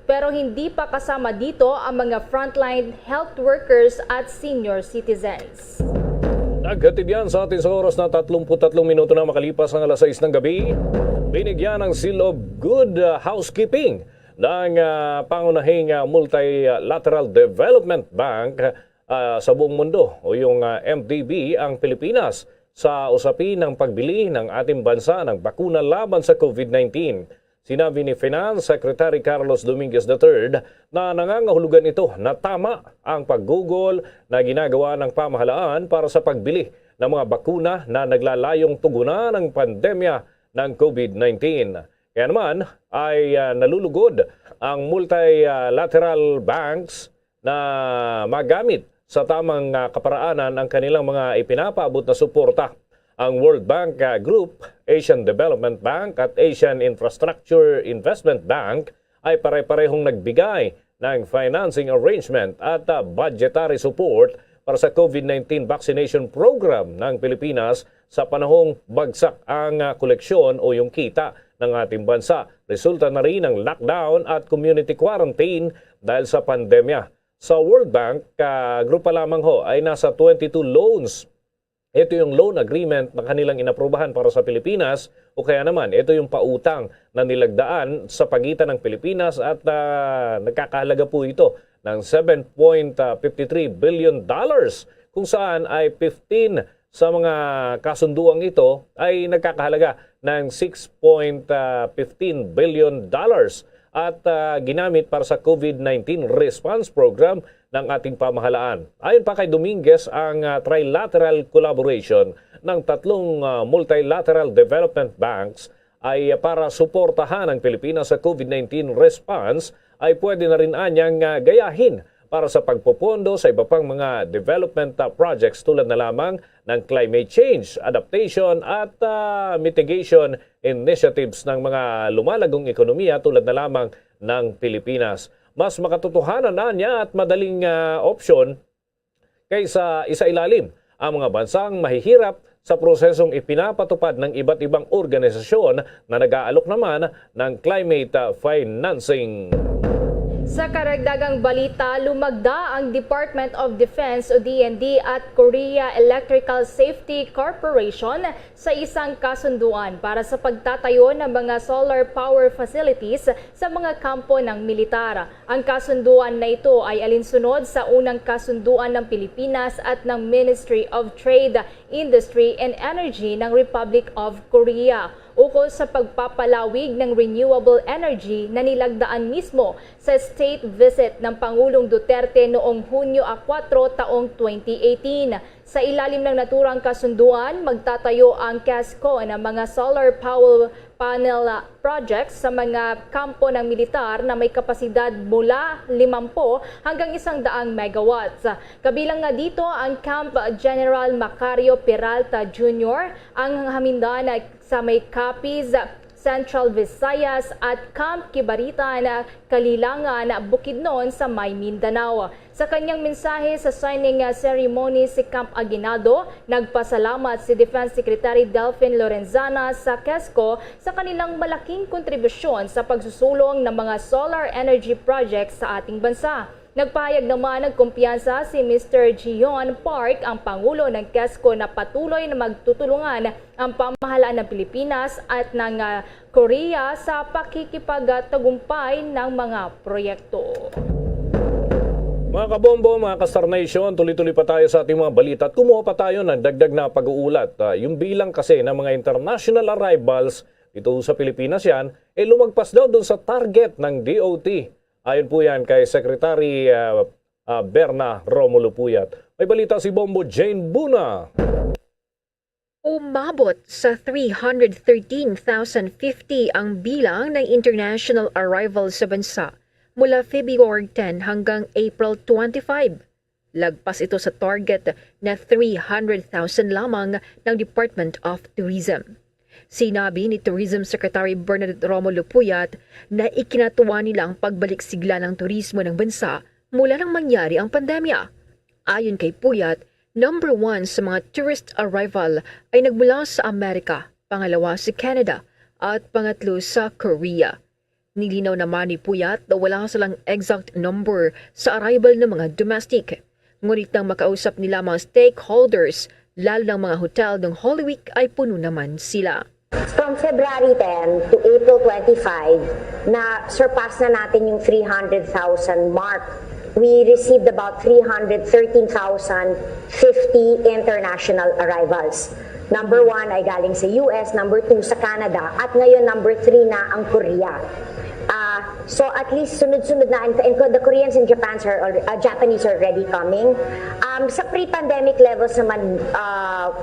pero hindi pa kasama dito ang mga frontline health workers at senior citizens. Naghatid yan sa atin sa oras na 33 minuto na makalipas ang alas 6 ng gabi. Binigyan ng seal of good housekeeping ng pangunahing multilateral development bank sa buong mundo o yung MDB ang Pilipinas sa usapin ng pagbili ng ating bansa ng bakuna laban sa COVID-19. Sinabi ni Finance Secretary Carlos Dominguez III na nangangahulugan ito na tama ang paggugol na ginagawa ng pamahalaan para sa pagbili ng mga bakuna na naglalayong tugunan ng pandemya ng COVID-19. Kaya naman ay nalulugod ang multilateral banks na magamit sa tamang kaparaanan ang kanilang mga ipinapaabot na suporta. Ang World Bank Group, Asian Development Bank at Asian Infrastructure Investment Bank ay pare-parehong nagbigay ng financing arrangement at budgetary support para sa COVID-19 vaccination program ng Pilipinas sa panahong bagsak ang koleksyon o yung kita ng ating bansa. Resulta na rin ng lockdown at community quarantine dahil sa pandemya. Sa World Bank Group pa lamang ay nasa 22 loans. Ito yung loan agreement na kanilang inaprubahan para sa Pilipinas o kaya naman ito yung pautang na nilagdaan sa pagitan ng Pilipinas at nagkakahalaga po ito ng $7.53 billion kung saan ay 15 sa mga kasunduang ito ay nagkakahalaga ng $6.15 billion at ginamit para sa COVID-19 response program ng ating pamahalaan. Ayon pa kay Dominguez, ang trilateral collaboration ng tatlong multilateral development banks ay para suportahan ang Pilipinas sa COVID-19 response ay pwede na rin anyang gayahin para sa pagpopondo sa iba pang mga development projects tulad na lamang ng climate change, adaptation at mitigation initiatives ng mga lumalagong ekonomiya tulad na lamang ng Pilipinas. Mas makatotohanan na niya at madaling opsyon kaysa isailalim ang mga bansang mahihirap sa prosesong ipinapatupad ng iba't ibang organisasyon na nag-aalok naman ng climate financing. Sa karagdagang balita, lumagda ang Department of Defense o DND at Korea Electrical Safety Corporation sa isang kasunduan para sa pagtatayo ng mga solar power facilities sa mga kampo ng militar. Ang kasunduan na ito ay alinsunod sa unang kasunduan ng Pilipinas at ng Ministry of Trade, Industry and Energy ng Republic of Korea ukol sa pagpapalawig ng renewable energy na nilagdaan mismo sa state visit ng Pangulong Duterte noong Hunyo 4 taong 2018. Sa ilalim ng naturang kasunduan, magtatayo ang KESCO ng mga solar power panel projects sa mga kampo ng militar na may kapasidad mula 50 hanggang 100 megawatts. Kabilang nga dito ang Camp General Macario Peralta Jr., ang Hamindan sa may Capiz, Central Visayas at Camp Kibarita na Kalilangan, Bukidnon sa may Mindanao. Sa kanyang mensahe sa signing ceremony si Camp Aguinaldo, nagpasalamat si Defense Secretary Delfin Lorenzana sa KESCO sa kanilang malaking kontribusyon sa pagsusulong ng mga solar energy projects sa ating bansa. Nagpahayag naman ng kumpiyansa si Mr. Gion Park, ang Pangulo ng KESCO, na patuloy na magtutulungan ang pamahalaan ng Pilipinas at ng Korea sa pakikipagtagumpay ng mga proyekto. Mga kabombo, mga ka-Star Nation, tuloy-tuloy pa tayo sa ating mga balita at kumuha pa tayo ng dagdag na pag-uulat. Yung bilang kasi ng mga international arrivals dito sa Pilipinas yan, lumagpas daw dun sa target ng DOT. Ayon po yan kay Secretary Berna Romulo Puyat. May balita si Bombo Jane Buna. Umabot sa 313,050 ang bilang ng international arrivals sa bansa mula February 10 hanggang April 25. Lagpas ito sa target na 300,000 lamang ng Department of Tourism. Sinabi ni Tourism Secretary Bernadette Romulo Puyat na ikinatuwa nila ang pagbalik sigla ng turismo ng bansa mula nang mangyari ang pandemya. Ayon kay Puyat, Number 1 sa mga tourist arrival ay nagmula sa Amerika, pangalawa si Canada, at pangatlo sa Korea. Nilinaw naman ni Puyat na wala silang exact number sa arrival ng mga domestic. Ngunit nang makausap nila mga stakeholders, lalo ng mga hotel ng Holy Week ay puno naman sila. From February 10 to April 25, na surpass na natin yung 300,000 mark. We received about 313,050 international arrivals. Number 1 ay galing sa US, number 2 sa Canada, at ngayon number 3 na ang Korea. So at least sunod-sunod na, and the Koreans and Japanese are already coming. Sa pre-pandemic levels naman,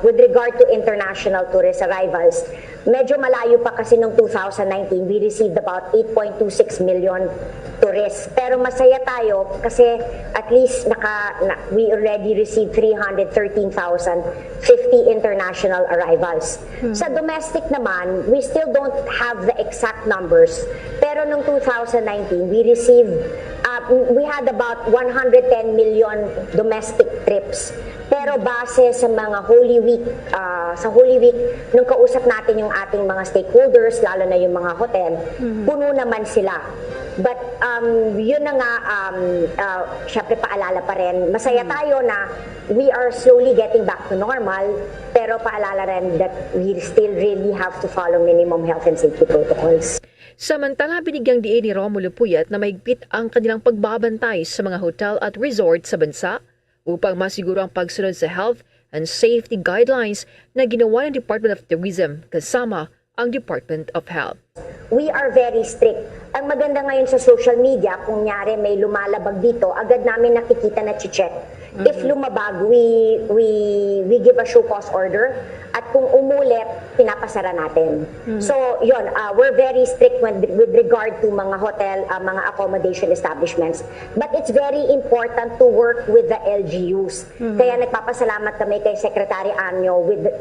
with regard to international tourist arrivals, medyo malayo pa kasi noong 2019, we received about 8.26 million tourists. Pero masaya tayo kasi at least we already received 313,050 international arrivals. Sa domestic naman, we still don't have the exact numbers. Pero noong 2019, we had about 110 million domestic trips. Pero base sa mga Holy Week, nung kausap natin yung ating mga stakeholders, lalo na yung mga hotel, puno naman sila. But yun na nga, syempre paalala pa rin, masaya tayo na we are slowly getting back to normal, pero paalala rin that we still really have to follow minimum health and safety protocols. Samantala, binigyang diin ni Romulo Puyat na mahigpit ang kanilang pagbabantay sa mga hotel at resort sa bansa upang masiguro ang pagsunod sa health and safety guidelines na ginawa ng Department of Tourism kasama ang Department of Health. We are very strict. Ang maganda ngayon sa social media, kung nyari may lumalabag dito, agad namin nakikita na check. If lumabag, we give a show cause order, at kung umulit, pinapasara natin. So, yun, we're very strict with regard to mga hotel, mga accommodation establishments. But it's very important to work with the LGUs. Kaya nagpapasalamat kami kay Secretary Anyo with,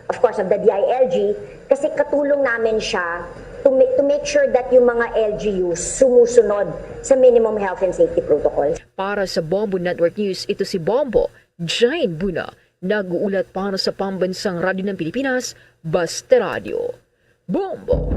of course, of the DILG, kasi katulong namin siya to make sure that yung mga LGUs sumusunod sa minimum health and safety protocols. Para sa Bombo Network News, ito si Bombo, Jane Buna, nag-uulat para sa Pambansang Radyo ng Pilipinas, Basta Radio. Bombo!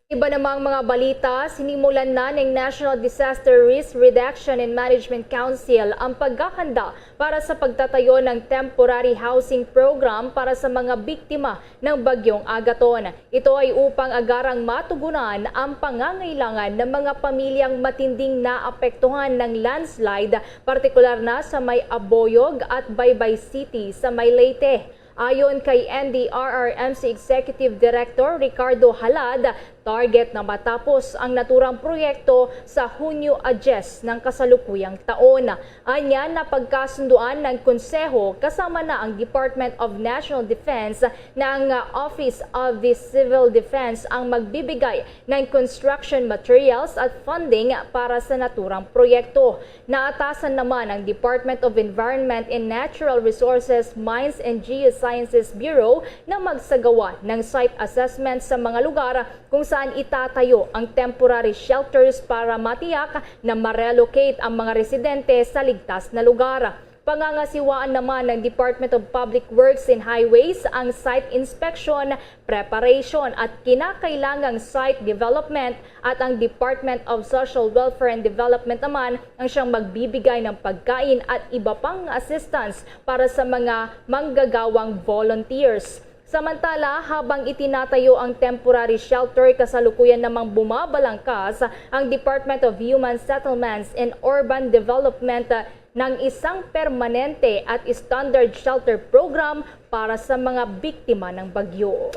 Iba namang mga balita, sinimulan na ng National Disaster Risk Reduction and Management Council ang paghahanda para sa pagtatayo ng temporary housing program para sa mga biktima ng bagyong Agaton. Ito ay upang agarang matugunan ang pangangailangan ng mga pamilyang matinding naapektuhan ng landslide, partikular na sa may Aboyog at Baybay City sa may Leyte. Ayon kay NDRRMC Executive Director Ricardo Halad, target na matapos ang naturang proyekto sa Hunyo Adjes ng kasalukuyang taon. Anya na pagkasunduan ng konseho kasama na ang Department of National Defense na ang Office of the Civil Defense ang magbibigay ng construction materials at funding para sa naturang proyekto. Naatasan naman ang Department of Environment and Natural Resources, Mines and Geosciences Bureau na magsagawa ng site assessment sa mga lugar kung saan itatayo ang temporary shelters para matiyak na ma-relocate ang mga residente sa ligtas na lugar. Pangangasiwaan naman ng Department of Public Works and Highways ang site inspection, preparation at kinakailangang site development, at ang Department of Social Welfare and Development naman ang siyang magbibigay ng pagkain at iba pang assistance para sa mga manggagawang volunteers. Samantala, habang itinatayo ang temporary shelter, kasalukuyan namang bumabalangkas ang Department of Human Settlements and Urban Development ng isang permanente at standard shelter program para sa mga biktima ng bagyo.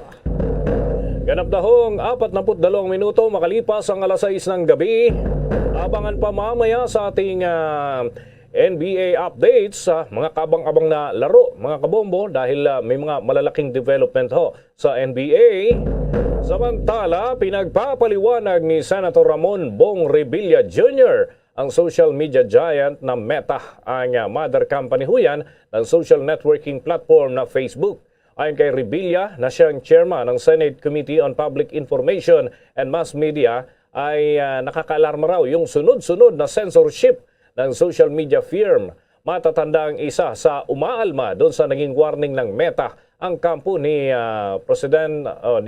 Ganap dahong 42 minuto makalipas ang alas 6 ng gabi. Abangan pa mamaya sa ating NBA updates sa mga kabang-abang na laro, mga kabombo, dahil may mga malalaking development sa NBA. Samantala, pinagpapaliwanag ni Senator Ramon Bong Revilla Jr. ang social media giant na Meta, ang mother company yan ng social networking platform na Facebook. Ayon kay Revilla na siyang chairman ng Senate Committee on Public Information and Mass Media, ay nakakaalarma raw yung sunod-sunod na censorship ng social media firm. Matatanda ang isa sa umaalma doon sa naging warning ng Meta ang kampo ni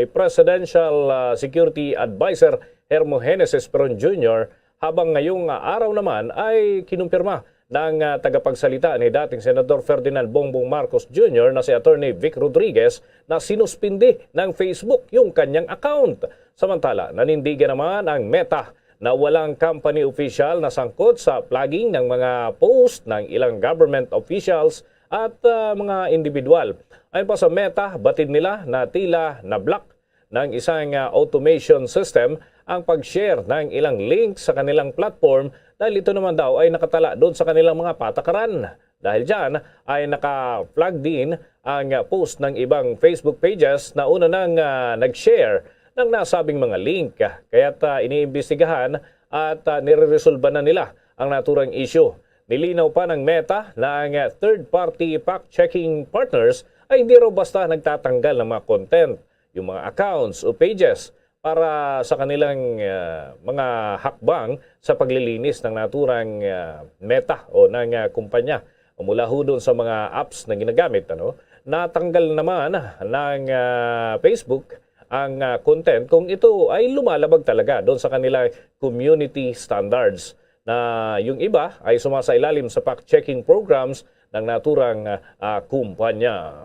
Presidential Security Advisor Hermogenes Esperon Jr. habang ngayong araw naman ay kinumpirma ng tagapagsalita ni dating Senador Ferdinand Bongbong Marcos Jr. na si Attorney Vic Rodriguez na sinuspindi ng Facebook yung kanyang account. Samantala, nanindigan naman ang Meta na walang company official na sangkot sa flagging ng mga post ng ilang government officials at mga individual. Ayon pa sa Meta, batid nila na tila na-block ng isang automation system ang pag-share ng ilang links sa kanilang platform dahil ito naman daw ay nakatala doon sa kanilang mga patakaran. Dahil dyan ay naka-flag din ang post ng ibang Facebook pages na una nang nag-share ng nasabing mga link. Kaya't iniimbestigahan at nire-resolba na nila ang naturang issue. Nilinaw pa ng Meta na ang third-party fact-checking partners ay hindi raw basta nagtatanggal ng mga content, yung mga accounts o pages para sa kanilang mga hakbang sa paglilinis ng naturang Meta o ng kumpanya. Mula ho doon sa mga apps na ginagamit, natanggal naman ng Facebook ang content kung ito ay lumalabag talaga doon sa kanilang community standards na yung iba ay sumasailalim sa fact-checking programs ng naturang kumpanya.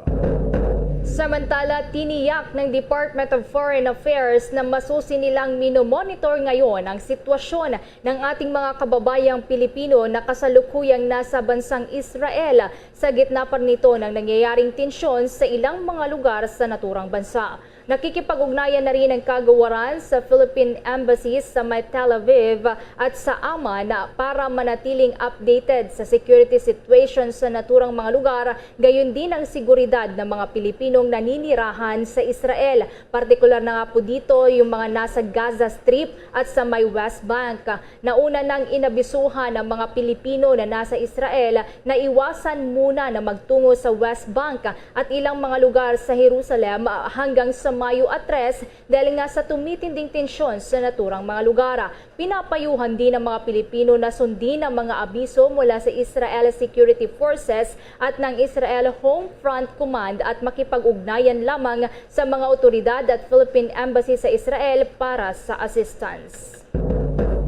Samantala, tiniyak ng Department of Foreign Affairs na masusi nilang minomonitor ngayon ang sitwasyon ng ating mga kababayang Pilipino na kasalukuyang nasa bansang Israel sa gitna pa nito ng nangyayaring tensyon sa ilang mga lugar sa naturang bansa. Nakikipag-ugnayan na rin ang kagawaran sa Philippine Embassy sa may Tel Aviv at sa Amman para manatiling updated sa security situation sa naturang mga lugar, gayon din ang seguridad ng mga Pilipinong naninirahan sa Israel. Partikular na nga po dito yung mga nasa Gaza Strip at sa may West Bank. Nauna nang inabisuhan ng mga Pilipino na nasa Israel na iwasan muna na magtungo sa West Bank at ilang mga lugar sa Jerusalem hanggang sa Mayo at 3 dahil nga sa tumitinding tensyon sa naturang mga lugar. Pinapayuhan din ng mga Pilipino na sundin ang mga abiso mula sa Israel Security Forces at ng Israel Home Front Command at makipag-ugnayan lamang sa mga otoridad at Philippine Embassy sa Israel para sa assistance.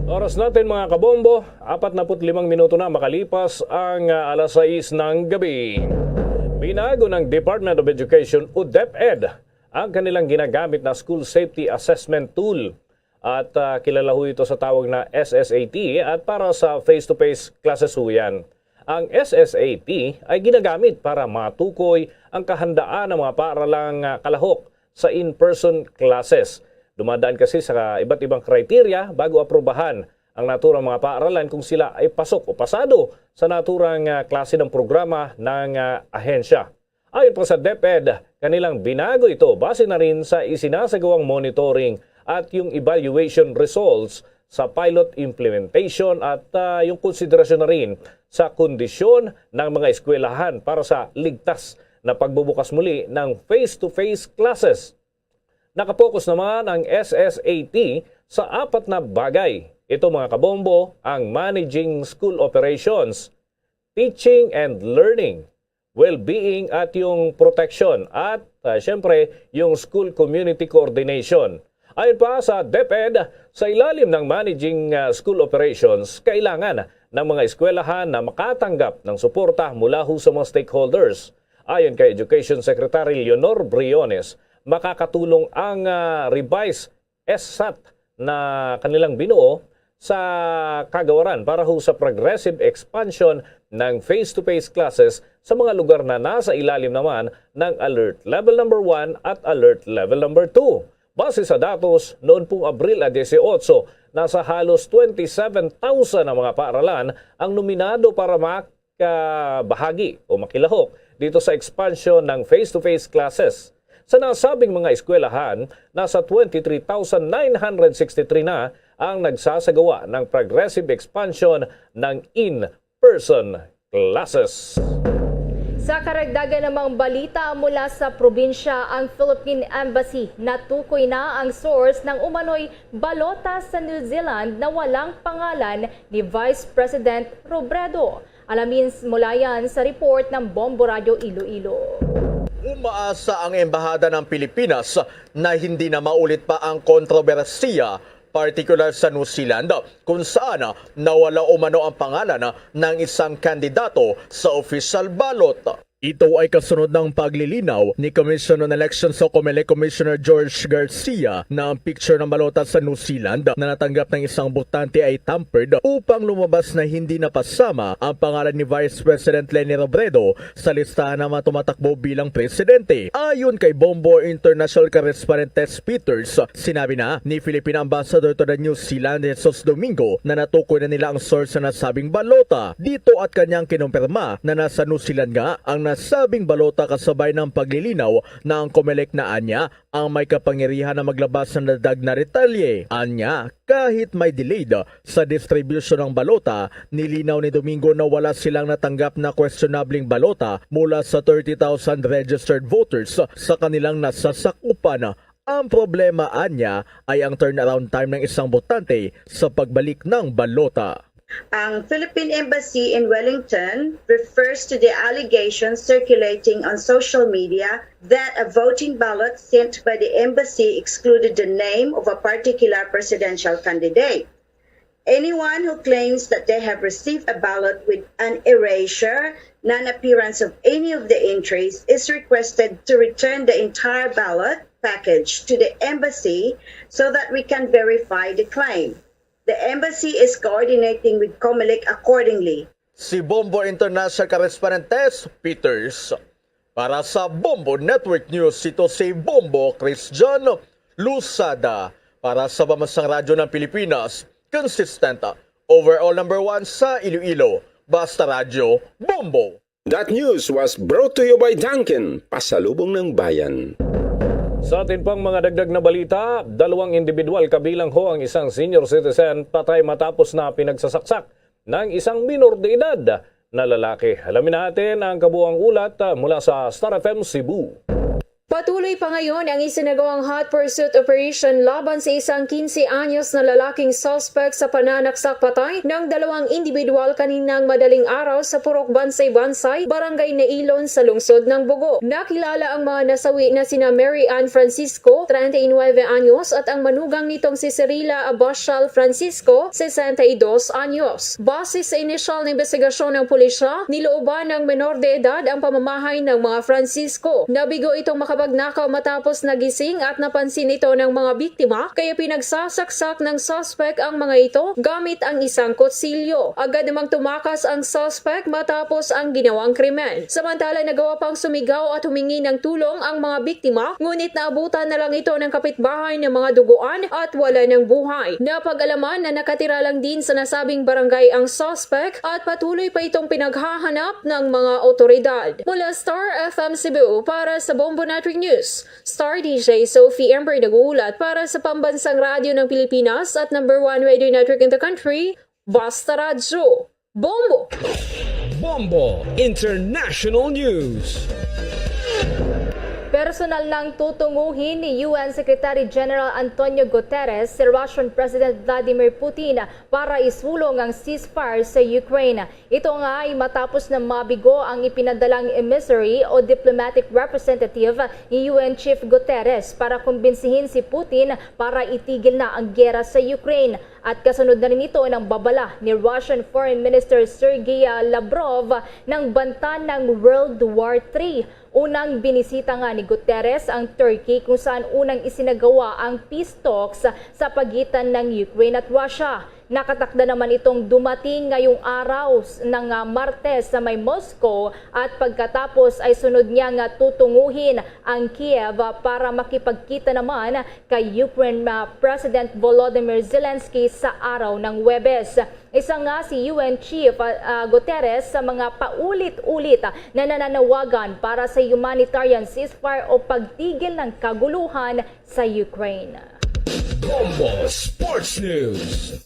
Oras natin mga kabombo, 45 minuto na makalipas ang alas 6 ng gabi. Binago ng Department of Education o DepEd ang kanilang ginagamit na School Safety Assessment Tool at kilala ho ito sa tawag na SSAT at para sa face-to-face classes ho yan. Ang SSAT ay ginagamit para matukoy ang kahandaan ng mga paaralang kalahok sa in-person classes. Dumadaan kasi sa iba't ibang kriteria bago aprobahan ang naturang mga paaralan kung sila ay pasok o pasado sa naturang klase ng programa ng ahensya. Ayon pa sa DepEd, kanilang binago ito base na rin sa isinasagawang monitoring at yung evaluation results sa pilot implementation at yung konsiderasyon na rin sa kondisyon ng mga eskwelahan para sa ligtas na pagbubukas muli ng face-to-face classes. Nakapokus naman ang SSAT sa 4 na bagay. Ito mga kabombo, ang managing school operations, teaching and learning, well-being at yung protection at syempre yung school community coordination. Ayon pa sa DepEd, sa ilalim ng managing school operations, kailangan ng mga eskwelahan na makatanggap ng suporta mula ho sa mga stakeholders. Ayon kay Education Secretary Leonor Briones, makakatulong ang revised SSAT na kanilang binuo sa kagawaran para ho sa progressive expansion ng face-to-face classes sa mga lugar na nasa ilalim naman ng Alert Level number 1 at Alert Level number 2. Base sa datos, noon pong Abril 18, nasa halos 27,000 na mga paaralan ang nominado para makabahagi o makilahok dito sa expansion ng face-to-face classes. Sa nasabing mga eskwelahan, nasa 23,963 na ang nagsasagawa ng progressive expansion ng in-person classes. Sa karagdagan namang balita mula sa probinsya, ang Philippine Embassy natukoy na ang source ng umano'y balota sa New Zealand na walang pangalan ni Vice President Robredo. Alamin mula yan sa report ng Bombo Radio Iloilo. Umaasa ang Embahada ng Pilipinas na hindi na maulit pa ang kontrobersiya, partikular sa New Zealand, kung saan nawala umano ang pangalan ng isang kandidato sa official ballot. Ito ay kasunod ng paglilinaw ni Commission on Elections o COMELEC Commissioner George Garcia na ang picture ng balota sa New Zealand na natanggap ng isang botante ay tampered upang lumabas na hindi napasama ang pangalan ni Vice President Leni Robredo sa listahan na tumatakbo bilang presidente. Ayon kay Bombo International Correspondent Tess Peters, sinabi na ni Philippine Ambassador to the New Zealand Jesus Domingo na natukoy na nila ang source na nasabing balota. Dito at kanyang kinumpirma na nasa New Zealand nga ang nasabing balota kasabay ng paglilinaw na ang COMELEC na anya ang may kapangyarihan na maglabas ng dadag na retalye. Anya, kahit may delayed sa distribution ng balota, nilinaw ni Domingo na wala silang natanggap na questionabling balota mula sa 30,000 registered voters sa kanilang nasasakupan. Ang problema anya ay ang turnaround time ng isang botante sa pagbalik ng balota. Ang Philippine Embassy in Wellington refers to the allegations circulating on social media that a voting ballot sent by the embassy excluded the name of a particular presidential candidate. Anyone who claims that they have received a ballot with an erasure, non-appearance of any of the entries is requested to return the entire ballot package to the embassy so that we can verify the claim. The embassy is coordinating with COMELEC accordingly. Si Bombo International Correspondent Tess Peters. Para sa Bombo Network News, ito si Bombo Christian Lusada. Para sa Pamansang Radyo ng Pilipinas, consistent, overall number 1 sa Iloilo. Basta Radyo, Bombo. That news was brought to you by Dunkin', pasalubong ng bayan. Sa atin pang mga dagdag na balita, 2 individual kabilang ho ang isang senior citizen patay matapos na pinagsasaksak ng isang minor de edad na lalaki. Alamin natin ang kabuuang ulat mula sa Star FM Cebu. Patuloy pa ngayon ang isinagawang hot pursuit operation laban sa isang 15 anyos na lalaking suspect sa pananaksak patay ng 2 individual kaninang madaling araw sa Purok Bansay-Bansay, Barangay Nailon sa lungsod ng Bogo. Nakilala ang mga nasawi na sina Mary Ann Francisco, 39 anyos, at ang manugang nitong si Cirila Abashal Francisco, 62 anyos. Base sa inisyal na investigasyon ng pulisya, nilooban ng menor de edad ang pamamahay ng mga Francisco. Nabigo itong nakapagnakaw matapos nagising at napansin ito ng mga biktima, kaya pinagsasaksak ng suspect ang mga ito gamit ang isang kutsilyo. Agad namang tumakas ang suspect matapos ang ginawang krimen. Samantala, nagawa pang sumigaw at humingi ng tulong ang mga biktima, ngunit naabutan na lang ito ng kapitbahay ng mga duguan at wala ng buhay. Napag-alaman na nakatira lang din sa nasabing barangay ang suspect at patuloy pa itong pinaghahanap ng mga otoridad. Mula Star FM Cebu para sa Bombo Network News, Star DJ Sophie Ember nag-uulat para sa Pambansang Radyo ng Pilipinas at number 1 radio network in the country, Basta Radyo. Bombo! Bombo International News. Personal nang tutunguhin ni UN Secretary General Antonio Guterres si Russian President Vladimir Putin para isulong ang ceasefire sa Ukraine. Ito nga ay matapos na mabigo ang ipinadalang emissary o diplomatic representative ni UN Chief Guterres para kumbinsihin si Putin para itigil na ang giyera sa Ukraine. At kasunod na rin ito ng babala ni Russian Foreign Minister Sergei Lavrov ng banta ng World War III. Unang binisita nga ni Guterres ang Turkey kung saan unang isinagawa ang peace talks sa pagitan ng Ukraine at Russia. Nakatakda naman itong dumating ngayong araw ng Martes sa may Moscow at pagkatapos ay sunod niya nga tutunguhin ang Kiev para makipagkita naman kay Ukraine President Volodymyr Zelensky sa araw ng Huwebes. Isa nga si UN Chief Guterres sa mga paulit-ulit na nananawagan para sa humanitarian ceasefire o pagtigil ng kaguluhan sa Ukraine. Bombo Sports News.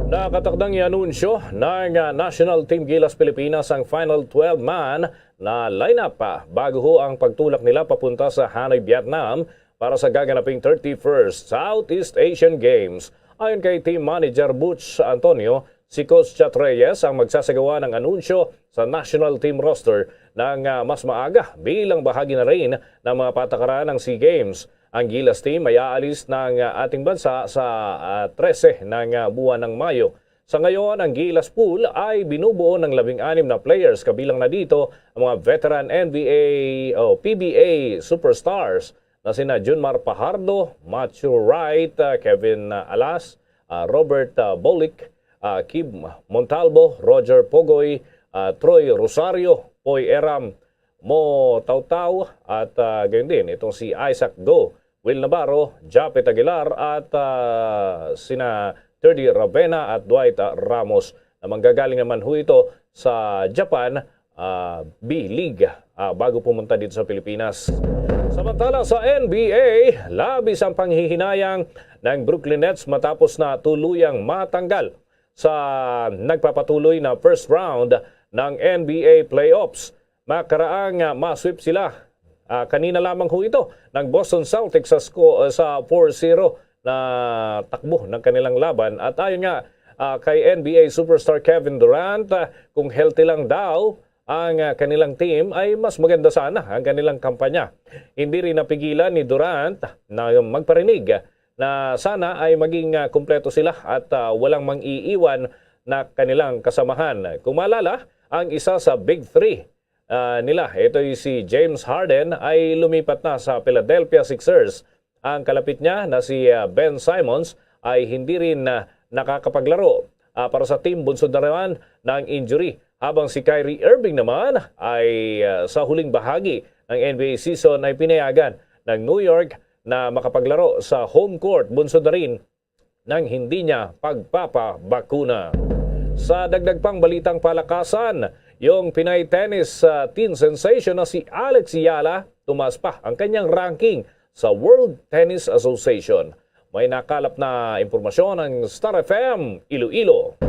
Nakatakdang i-anunsyo ng National Team Gilas Pilipinas ang final 12-man na lineup bago ho ang pagtulak nila papunta sa Hanoi, Vietnam para sa gaganaping 31st Southeast Asian Games. Ayon kay Team Manager Butch Antonio, si Coach Chat Reyes ang magsasagawa ng anunsyo sa national team roster ng mas maaga bilang bahagi na rin ng mga patakaran ng SEA Games. Ang Gilas team ay aalis ng ating bansa sa 13 ng buwan ng Mayo. Sa ngayon, ang Gilas pool ay binubuo ng 16 na players, kabilang na dito ang mga veteran NBA o PBA superstars na sina Junmar Pajardo, Matthew Wright, Kevin Alas, Robert Bolick, Kim Montalvo, Roger Pogoy, Troy Rosario, Poy Eram, Mo Tautau at gayon din itong si Isaac Go, Will Navarro, Japet Aguilar at sina Terdy Ravena at Dwight Ramos na manggagaling naman ho ito sa Japan B-League bago pumunta dito sa Pilipinas. Samantala sa NBA, labis ang panghihinayang ng Brooklyn Nets matapos na tuluyang matanggal sa nagpapatuloy na first round ng NBA playoffs. Makaraang masweep sila. Kanina lamang ho ito ng Boston Celtics sa 4-0 na takbo ng kanilang laban. At ayon nga kay NBA superstar Kevin Durant, kung healthy lang daw ang kanilang team ay mas maganda sana ang kanilang kampanya. Hindi rin napigilan ni Durant na magparinig na sana ay maging kumpleto sila at walang mang-iiwan na kanilang kasamahan. Kung maalala, ang isa sa Big Three nila, ito si James Harden, ay lumipat na sa Philadelphia Sixers. Ang kalapit niya na si Ben Simmons ay hindi rin nakakapaglaro para sa team, bunsod na naman ng injury. Habang si Kyrie Irving naman ay sa huling bahagi ng NBA season ay pinayagan ng New York na makapaglaro sa home court, bunsod na rin ng hindi niya pagpapabakuna. Sa dagdag pang balitang palakasan, yung Pinay tennis teen sensation na si Alex Yala, tumaas pa ang kanyang ranking sa World Tennis Association. May nakalap na impormasyon ng Star FM Iloilo.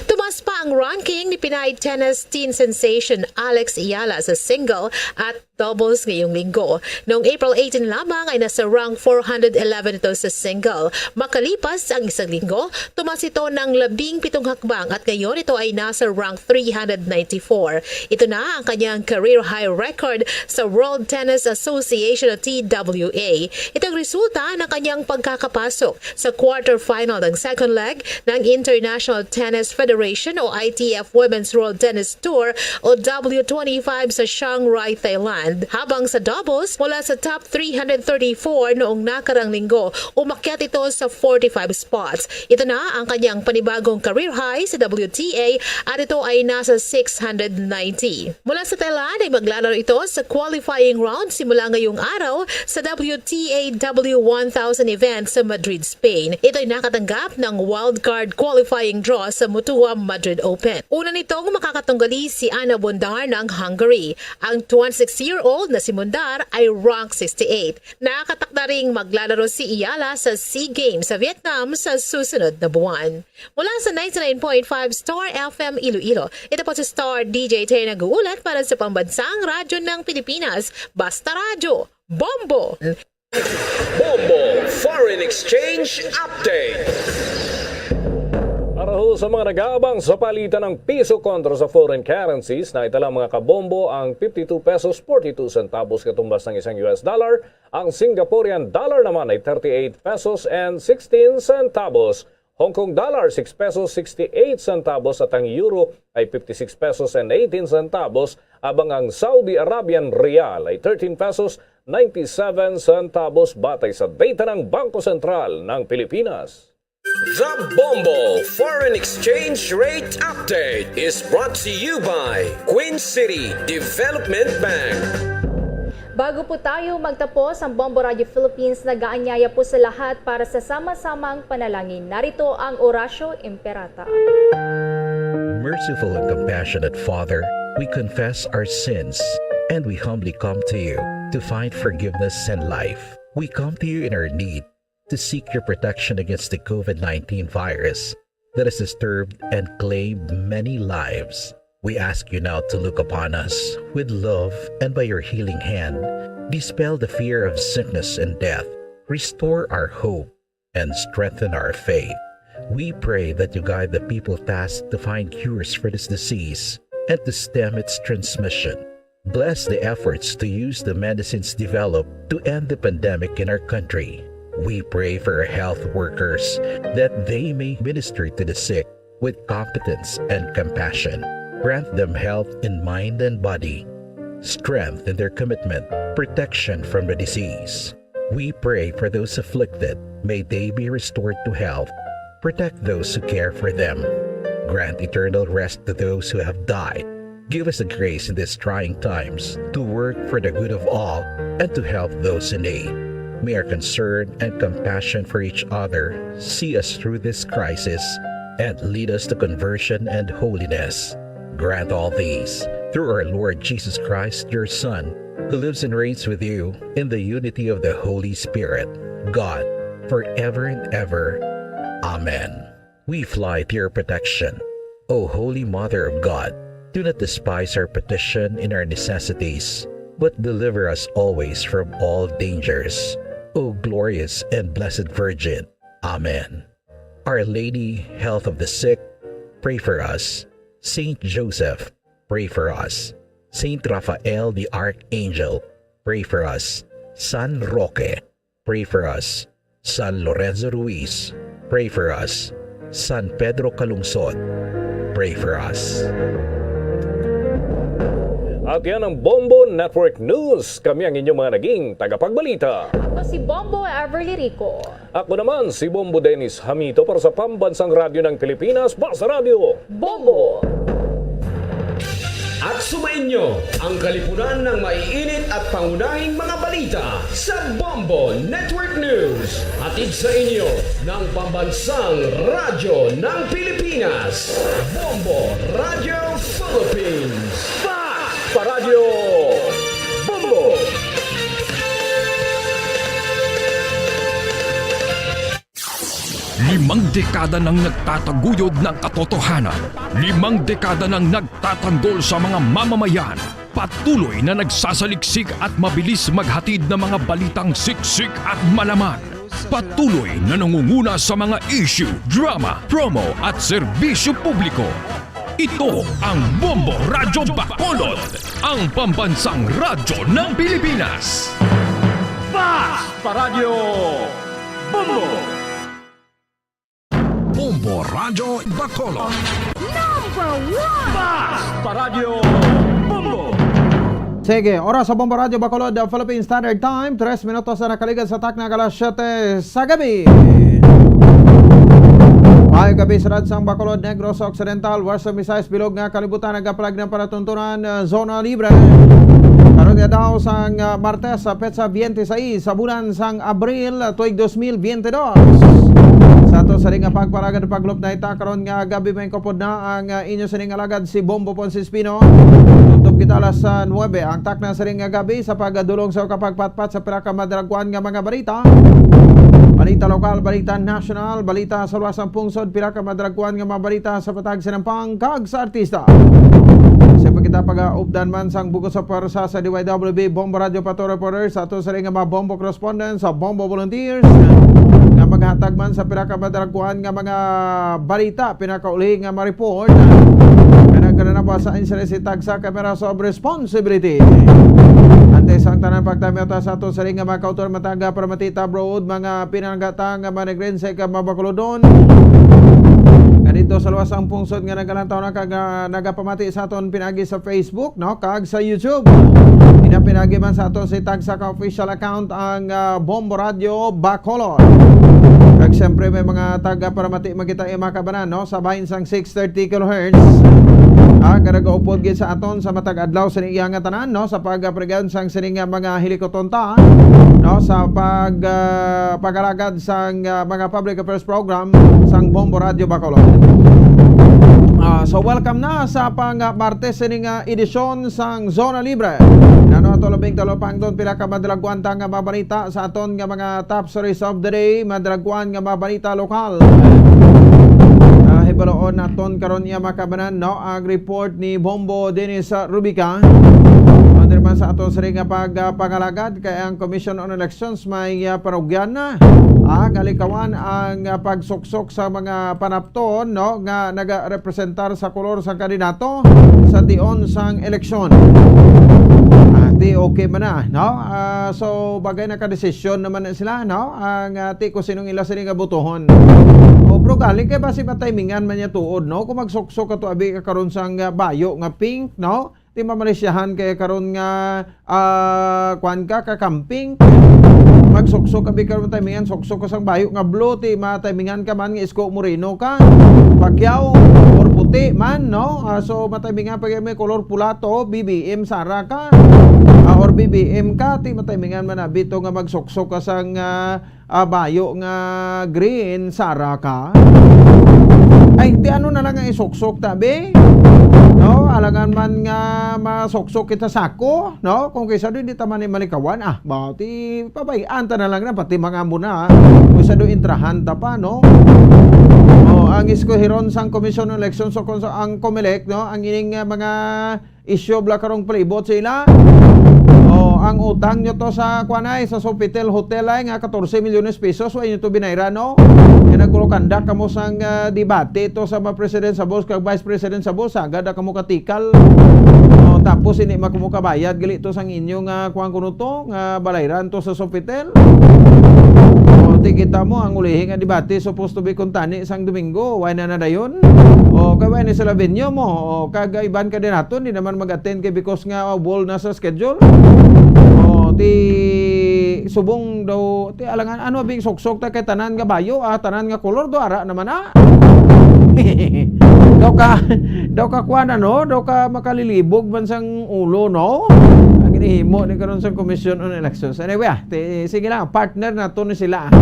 Tumas pa ang ranking ni Pinay tennis teen sensation Alex Yala sa single at doubles ngayong linggo. Noong April 18 lamang ay nasa rank 411 ito sa single. Makalipas ang isang linggo, tumas ito ng 17 hakbang at ngayon ito ay nasa rank 394. Ito na ang kanyang career high record sa World Tennis Association o TWA. Itong resulta ng kanyang pagkakapasok sa quarterfinal ng second leg ng International Tennis Federation o ITF Women's World Tennis Tour o W25 sa Shanghai, Thailand. Habang sa doubles, mula sa top 334 noong nakarang linggo, umakyat ito sa 45 spots. Ito na ang kanyang panibagong career high sa WTA at ito ay nasa 690. Mula sa Thailand ay maglalaro ito sa qualifying round simula ngayong araw sa WTA W1000 event sa Madrid, Spain. Ito ay nakatanggap ng wildcard qualifying draw sa Mutua Madrid Open. Una nitong makakatunggali si Anna Bondar ng Hungary. Ang 26-year-old na si Bondar ay rank 68. Nakatakda ring maglalaro si Iyala sa SEA Games sa Vietnam sa susunod na buwan. Mula sa 99.5 Star FM Iloilo, ito po si Star DJ Tay nag-uulat para sa pambansang radyo ng Pilipinas. Basta Radyo, Bombo! Bombo Foreign Exchange Update. Para ho sa mga nag-aabang sa palitan ng piso kontra sa foreign currencies, nakitala mga kabombo ang 52 pesos 42 centavos katumbas ng isang US dollar. Ang Singaporean dollar naman ay 38 pesos and 16 centavos. Hong Kong dollar 6 pesos 68 centavos at ang euro ay 56 pesos and 18 centavos. Habang ang Saudi Arabian Rial ay 13 pesos 97 centavos batay sa data ng Bangko Sentral ng Pilipinas. The Bombo Foreign Exchange Rate Update is brought to you by Queen City Development Bank. Bago po tayo magtapos ang Bombo Radio Philippines, nag-aanyaya po sa lahat para sa sama-samang panalangin. Narito ang Orasyo Imperata. Merciful and compassionate Father, we confess our sins and we humbly come to you to find forgiveness and life. We come to you in our need to seek your protection against the COVID-19 virus that has disturbed and claimed many lives. We ask you now to look upon us with love and by your healing hand, dispel the fear of sickness and death, restore our hope, and strengthen our faith. We pray that you guide the people tasked to find cures for this disease and to stem its transmission. Bless the efforts to use the medicines developed to end the pandemic in our country. We pray for our health workers that they may minister to the sick with competence and compassion. Grant them health in mind and body, strength in their commitment, protection from the disease. We pray for those afflicted. May they be restored to health. Protect those who care for them. Grant eternal rest to those who have died. Give us the grace in these trying times to work for the good of all and to help those in need. May our concern and compassion for each other see us through this crisis and lead us to conversion and holiness. Grant all these through our Lord Jesus Christ, your Son, who lives and reigns with you in the unity of the Holy Spirit, God, forever and ever. Amen. We fly to your protection, O Holy Mother of God. Do not despise our petition in our necessities, but deliver us always from all dangers, O glorious and blessed Virgin. Amen. Our Lady, health of the sick, pray for us. Saint Joseph, pray for us. Saint Raphael the Archangel, pray for us. San Roque, pray for us. San Lorenzo Ruiz, pray for us. San Pedro Calungsod, pray for us. At yan ang Bombo Network News. Kami ang inyong mga naging tagapagbalita. Ako si Bombo Everly Rico. Ako naman si Bombo Dennis Hamito para sa Pambansang Radyo ng Pilipinas, Basta Radio Bombo! At sumainyo ang kalipunan ng maiinit at pangunahing mga balita sa Bombo Network News. Hatid sa inyo ng Pambansang Radyo ng Pilipinas, Bombo Radio Philippines. Paradyo Bombo! Limang dekada nang nagtataguyod ng katotohanan. 5 dekada nang nagtatanggol sa mga mamamayan. Patuloy na nagsasaliksik at mabilis maghatid ng mga balitang siksik at malaman. Patuloy na nangunguna sa mga issue, drama, promo at serbisyo publiko. Ito ang Bombo Radyo Bacolod, ang pambansang radyo ng Pilipinas. Paradyo Bombo! Bombo Radyo Bacolod. #1 Paradyo Bombo! Sige, oras sa Bombo Radyo Bacolod, Philippine Standard Time, 3 minutos na nakaligan sa takna alas 7 sa gabi. Ay gabi sa Radsang Bacolod, Negros Occidental, Western Visayas, Bilog nga kalibutan nagapalag ng paratuntunan zona libre. Karon nga daw sang Martes sa petsa 26 sa bulan sang Abril tuig 2022. Sa ato sa ring pagpalagad paglop na ita karon nga gabi may kopod na ang inyo sa ring alagad si Bombo Ponce Espino. Tuntub kita alas 9 ang takna sa ring gabi sa pagdulong sa kapagpatpat sa pila ka madragwan nga mga balita. Balita lokal, balita national, balita sa luwasang pungsod, pila ka madragwan nga mga balita sa patag sinampang kag sa artista. Siyempre kita pag-updan man sang bugos sa pwersa sa DYWB Bombo Radio Pato Reporters sa ato sa ring mga Bombo Correspondents sa Bombo Volunteers nga maghatag man sa pila ka madragwan nga mga balita, pinakauli nga ma-report kanang pa sa insurance tagsa camera of responsibility. Ante sang tanan pagtamiyota sa ato sa ring nga mga kautor mataga para matita broad mga pinanggata nga manegrense ka mabakulodon. Ganito sa luwas ang pungsod nga nagalantaw na kag nagapamati sa aton pinagi sa Facebook, no, kag sa YouTube. Pinapinagi man sa aton si tagsa ka official account ang Bombo Radio Bacolod. Kag siyempre may mga taga para mati magita makabanan, no, sa bahin sang 630 kHz. Garagaupod gid sa aton sa matag adlaw sa iyang tanan, no, sa pagpregan sang sining mga helikotonta, no, sa pagalagad sang mga public affairs program sang Bombo Radio Bacolod. So welcome na sa pang Martes sining edisyon sang Zona Libre. Nano ato labing talopang don pila ka madalagwan nga mabalita sa aton nga mga top stories of the day, madalagwan nga mabalita lokal. Hibaloon naton karon niya makabanan, no, ang report ni Bombo Dennis Rubica. Under naman sa aton sari nga pagpangalagad kay ang Commission on Elections may parugyan na kalikawan ang pagsuksok sa mga panapton no nga nagarepresentar sa kolor sa kandidato sa tion sang eleksyon. Di okay man na, no? So bagay nakadesisyon naman na sila, no? Ang ti ko sinong ila sila nga butohon. O bro, galing kay basi matimingan man niya tuod, no? Kung magsuksok ka to abi ka karon sang bayo nga pink, no? Ti mamalisyahan kay karon nga kwan ka camping. Magsuksok abi karon timingan suksok ka sang bayo nga blue, ti matimingan ka man nga Isko Moreno ka. Pagyaw or puti man, no? So matimingan pag may color pula to, BBM Sara ka. Or BBM ka, ti matimingan man na bito nga magsuksok ka sang bayo nga green Sara ka. Ay ti ano na lang ang isuksok tabi, no? Alangan man nga masuksok kita sako, no? Kung kaysa doon di taman ni malikawan, ti pabayaan ta na lang na pati mga muna, kaysa doon intrahan ta pa, no? Ang iskohiron sang Commission on Elections so kung ang COMELEC, no? Ang ining mga issue bla karong palibot sila. Ang utang nyo to sa Kwanay, sa Sofitel Hotel ay nga 14 milyones pesos. So inyo to binayra, no? Yan nagkulokandak kamo sang debate to sa President sa boss kag Vice President sa boss. Agad kamo katikal. Tapos ini makumukabayad gali to sang inyong kuang kuno to nga balayran to sa Sofitel. Ti kita mo ang ulihi nga debate supposed to be kuntani sang Domingo. Why na dayon? Kaya ni sa Lavinyo mo. Kagaiban ka din nato, hindi naman mag-attend kay because nga wall na sa schedule. Ti subong daw ti alangan ano bing soksok ta kay tanan nga bayo tanan nga kolor do ara naman daw ka kuan ano daw ka makalilibog man sang ulo no ang ginihimo ni karon sa Commission on Elections. Anyway sige lang partner nato ni sila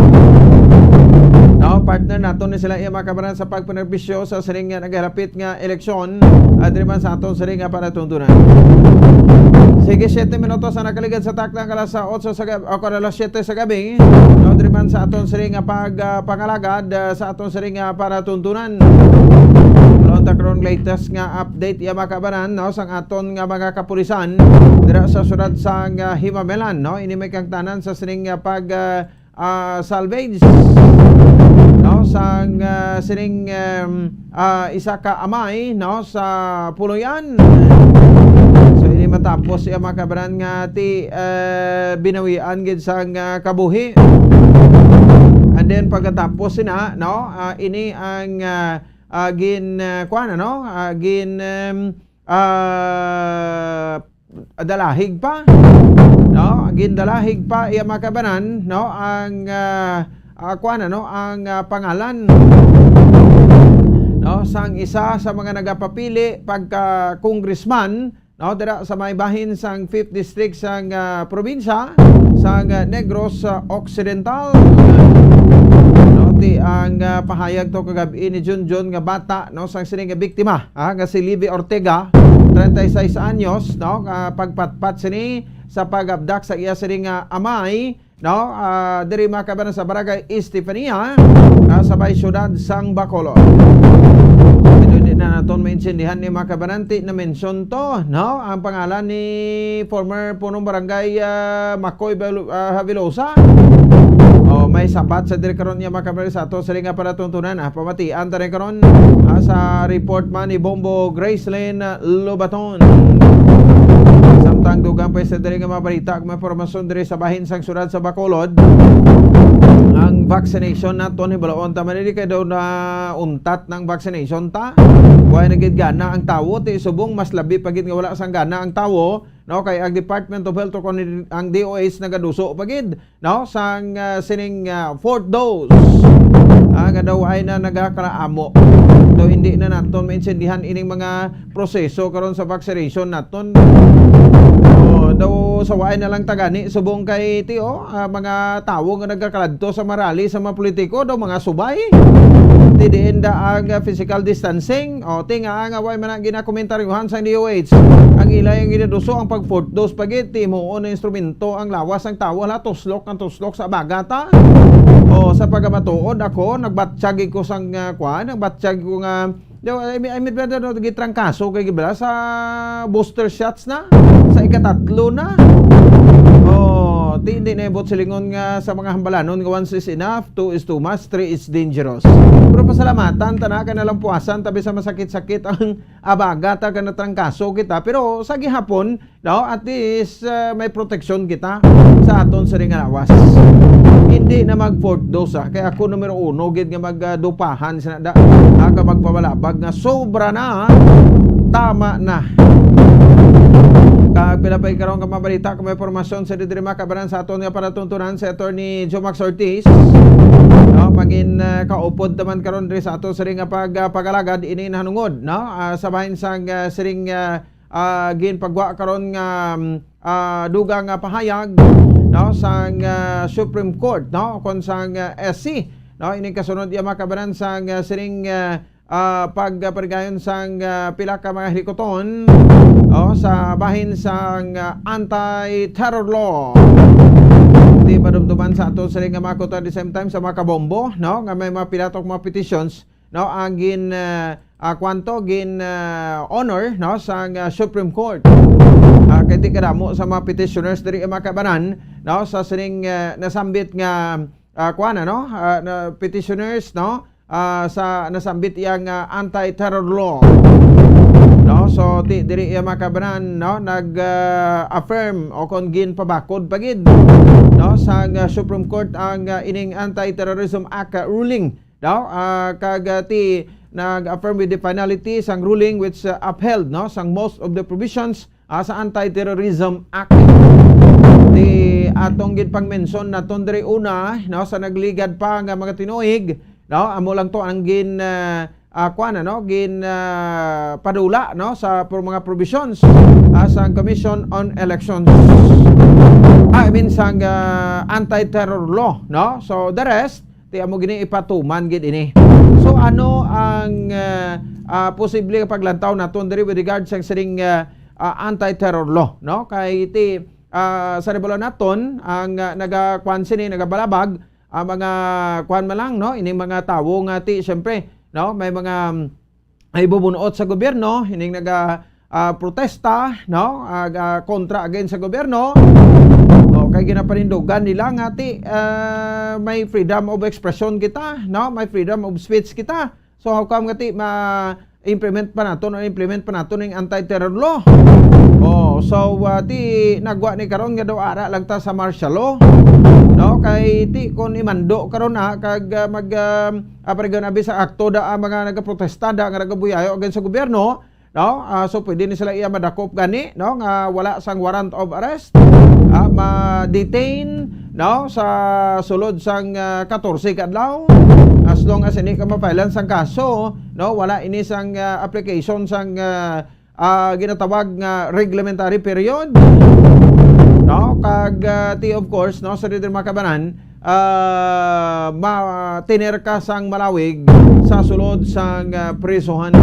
partner nato ni sila iya makabaran sa pagpanerbisyo sa siring nga nagalapit nga eleksyon adri man sa aton siring nga panatuntunan. Sige, 7 minutos na nakaligad sa takdang alas 8 sa gabi, o alas 7 sa gabi. Adri man sa aton siring nga pagpangalagad sa aton siring nga panatuntunan. Lonta karon latest nga update iya makabaran no sang aton nga mga kapulisan dira sa syudad sang Himamelan no ini may kang tanan sa siring nga pag salvage no sang siring isa ka amay no sa Puloyan. So ini matapos iya makabaran nga ti binawian gid sang kabuhi. And then pagkatapos sina no ini ang dalahig pa no gindalahig pa iya makabanan no ang ang pangalan no sang isa sa mga nagapapili pagka congressman no dira sa may bahin sang 5th district sang probinsya sang Negros Occidental. Ti ang pahayag to kagabi ni Junjun nga bata no sang sining nga biktima nga si Livy Ortega 36 anyos no pagpatpat sini sa pagabdak sa iya sining amay no diri makabaran sa barangay Estefania sa bay syudad sang Bacolod. Hindi na naton maintindihan ni makabananti na mention to no ang pangalan ni former punong barangay Macoy Havilosa. May sabat sa direktoron niya makabaran sa ato sila nga panatuntunan pamatian ta rin karon sa report man ni Bombo Gracelyn Lobaton. Samtang dugang pa sa diri nga mabalita kung may impormasyon diri sa bahin sang syudad sa Bacolod ang vaccination naton hibalaon ta man kay daw na untat ng vaccination ta. Buhay na gid gana ang tawo ti subong mas labi pagid nga wala sang gana ang tawo no kay ang Department of Health o ang DOH nagaduso pagid no sang sining 4th dose nga daw ay na nagakalaamo daw hindi na naton maintindihan ining mga proseso karon sa vaccination naton daw sa waay na lang tagani subong kay mga tawo nga nagakaladto sa marali sa mga politiko daw mga subay ti diin da ang physical distancing tinga nga way man ginakomentaryuhan sa DOH ang ilay ang ginaduso ang pag 4th dose pagiti mo na instrumento ang lawas ang tawo la tuslok sa bagata sa pagamatuod ako nagbatsyag ko sang nagbatsyag ko nga I mean brother no gitrangkaso kay gibala sa booster shots na sa ikatatlo na. Hindi na ibot silingon nga sa mga hambalanon nga 1 is enough, 2 is too much, 3 is dangerous. Pero pasalamatan, tana ka nalang puwasan, tabi sa masakit-sakit ang abagata ka na trangkaso kita. Pero sa gihapon, no, at least may proteksyon kita sa aton sa ring alawas. Hindi na mag fourth dose kaya ako numero 1 gid nga magdupahan sinada aga magpabalabag nga sobra na, tama na. Kag pilapay karon ka mabalita kung may impormasyon sa didiri makabaran sa aton nga panatuntunan sa Attorney Jomax Ortiz. No, magin kaupod naman karon diri sa ato sa ring pagalagad ini nahanungod, no, sa bahin sang siring gin pagwa karon nga dugang pahayag, no, sang Supreme Court, no, kon sang SC, no, ini kasunod iya makabaran sang siring pagparigayon sang pila ka mga hilikoton, sa bahin sang anti-terror law. Di madumduman sa ato sa nga makota at the same time sa mga kabombo, no, nga may mga pilatok mga petitions, no, ang gin honor, no, sa Supreme Court. Kaya di kadamo sa mga petitioners diri makabanan, no, sa sining nasambit nga no, na petitioners, no, sa nasambit yang anti-terror law, no, so diri makabanan, no, nag-affirm o kon gin pabakod pagid, no, sa Supreme Court ang ining Anti-Terrorism Act ruling, no, kagati nag-affirm with the finality sang ruling which upheld, no, sang most of the provisions sa Anti-Terrorism Act. Di atong gid pang-mention naton diri una, no, sa nagligad pa nga mga tinuig, no, amo lang to ang gin padula, no, sa mga provisions sa Commission on Elections. I mean sang anti-terror law, no. So the rest ti amo gini ipatuman gid ini. So ano ang posible paglantaw naton diri with regard sa siring anti-terror law, no, kay ti sa rebelo naton ang nagakuan sini nagabalabag ang mga kuan man lang, no, ining mga tawo nga ti syempre, no, may mga ay bubunuot sa gobyerno, ining protesta, no, kontra against sa gobyerno. Kay ginapanindugan nila nga ti may freedom of expression kita, no, may freedom of speech kita. So how come nga ti implement pa naton ng anti-terror law? So ti nagwa ni karon nga daw ara lang ta sa martial law, no, kay ti kon imando karon kag aparegon abi sa akto da mga nagaprotesta da nga nagabuyayo against sa gobyerno, no, so pwede ni sila iya madakop gani, no, nga wala sang warrant of arrest, ma-detain, no, sa sulod sang 14 kadlaw as long as ini ka mapailan sang kaso, no, wala ini sang application sang ginatawag nga reglementary period, no, kag ti of course, no, sa dito makabanan matiner ka sang malawig sa sulod sang prisuhan.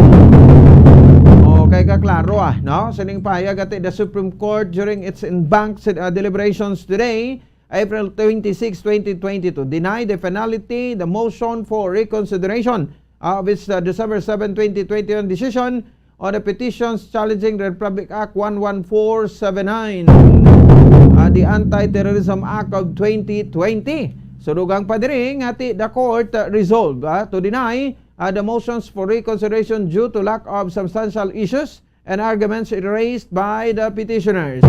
Kay kaklaro no, sining pahayag ati the Supreme Court during its in-bank deliberations today, April 26, 2022, denied the finality the motion for reconsideration of its December 7, 2021 decision on the petitions challenging the Republic Act 11479, the Anti-Terrorism Act of 2020. So dugang pa diri ngati the court resolved to deny the motions for reconsideration due to lack of substantial issues and arguments raised by the petitioners.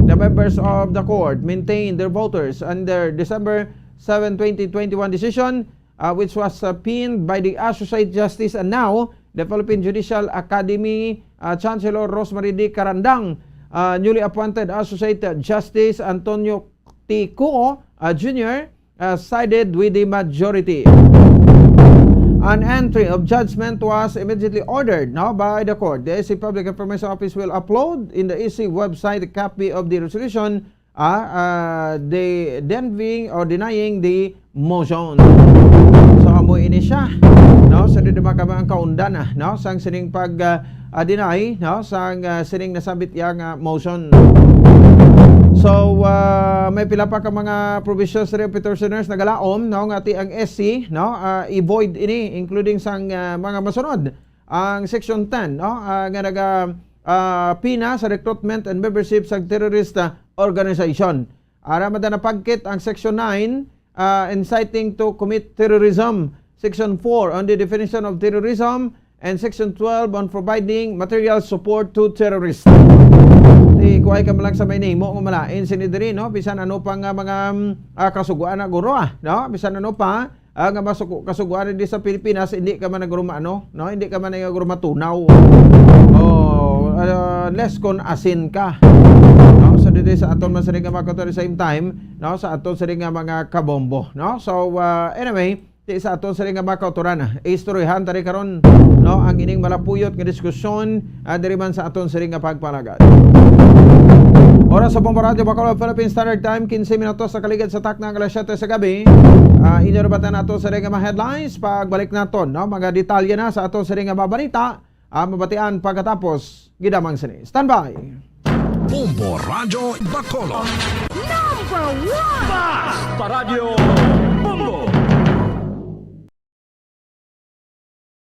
The members of the court maintained their voters on their December 7, 2021 decision, which was pinned by the Associate Justice and now the Philippine Judicial Academy Chancellor Rosemary D. Carandang, newly appointed Associate Justice Antonio T. Cuo Jr. Sided with the majority. An entry of judgment was immediately ordered now by the court. The EC Public Information Office will upload in the EC website a copy of the resolution denying the motion. So amo ini siya, no, sa dito ang kaundan no, sang sining pag deny, no, sang sining nasabit yang motion. So may pila pa ka mga provisions sa petitioners nagalaom, no, ngati ang SC, no, i-void ini including sang mga masunod ang section 10, no, nga pina sa recruitment and membership sa terrorist organization. Madan na pagkit ang Section 9, inciting to commit terrorism. Section 4 on the definition of terrorism, and Section 12 on providing material support to terrorists. Kuhay ka malang sa may name mo, malain sinidiri, no? Bisan ano pa nga mga kasuguan na guro, no? Bisan ano pa, nga kasuguan di sa Pilipinas, hindi ka man naguruma, no? Hindi ka man naguruma tunaw. Less kon asin ka. No? So dito sa aton man sa rin nga mga the same time, no? Sa aton sa rin nga mga kabombo, no? So anyway, sa aton sa rin nga mga kauturan, istoryahan tari karon, no? Ang ining malapuyot nga diskusyon, diri man sa aton sa rin nga pagpalagad. Oras sa Bombo Radio Bacolod, Philippine Standard Time, 15 minutos sa kaligid sa takna ng alas 7 sa gabi. Inyarabatan nato sa rin nga mga headlines, pagbalik naton, no? Mga detalye na sa aton sa rin nga mga balita, mabatian pagkatapos gidamang sini. Standby! Bombo Radio Bacolod. #1 Basta Radio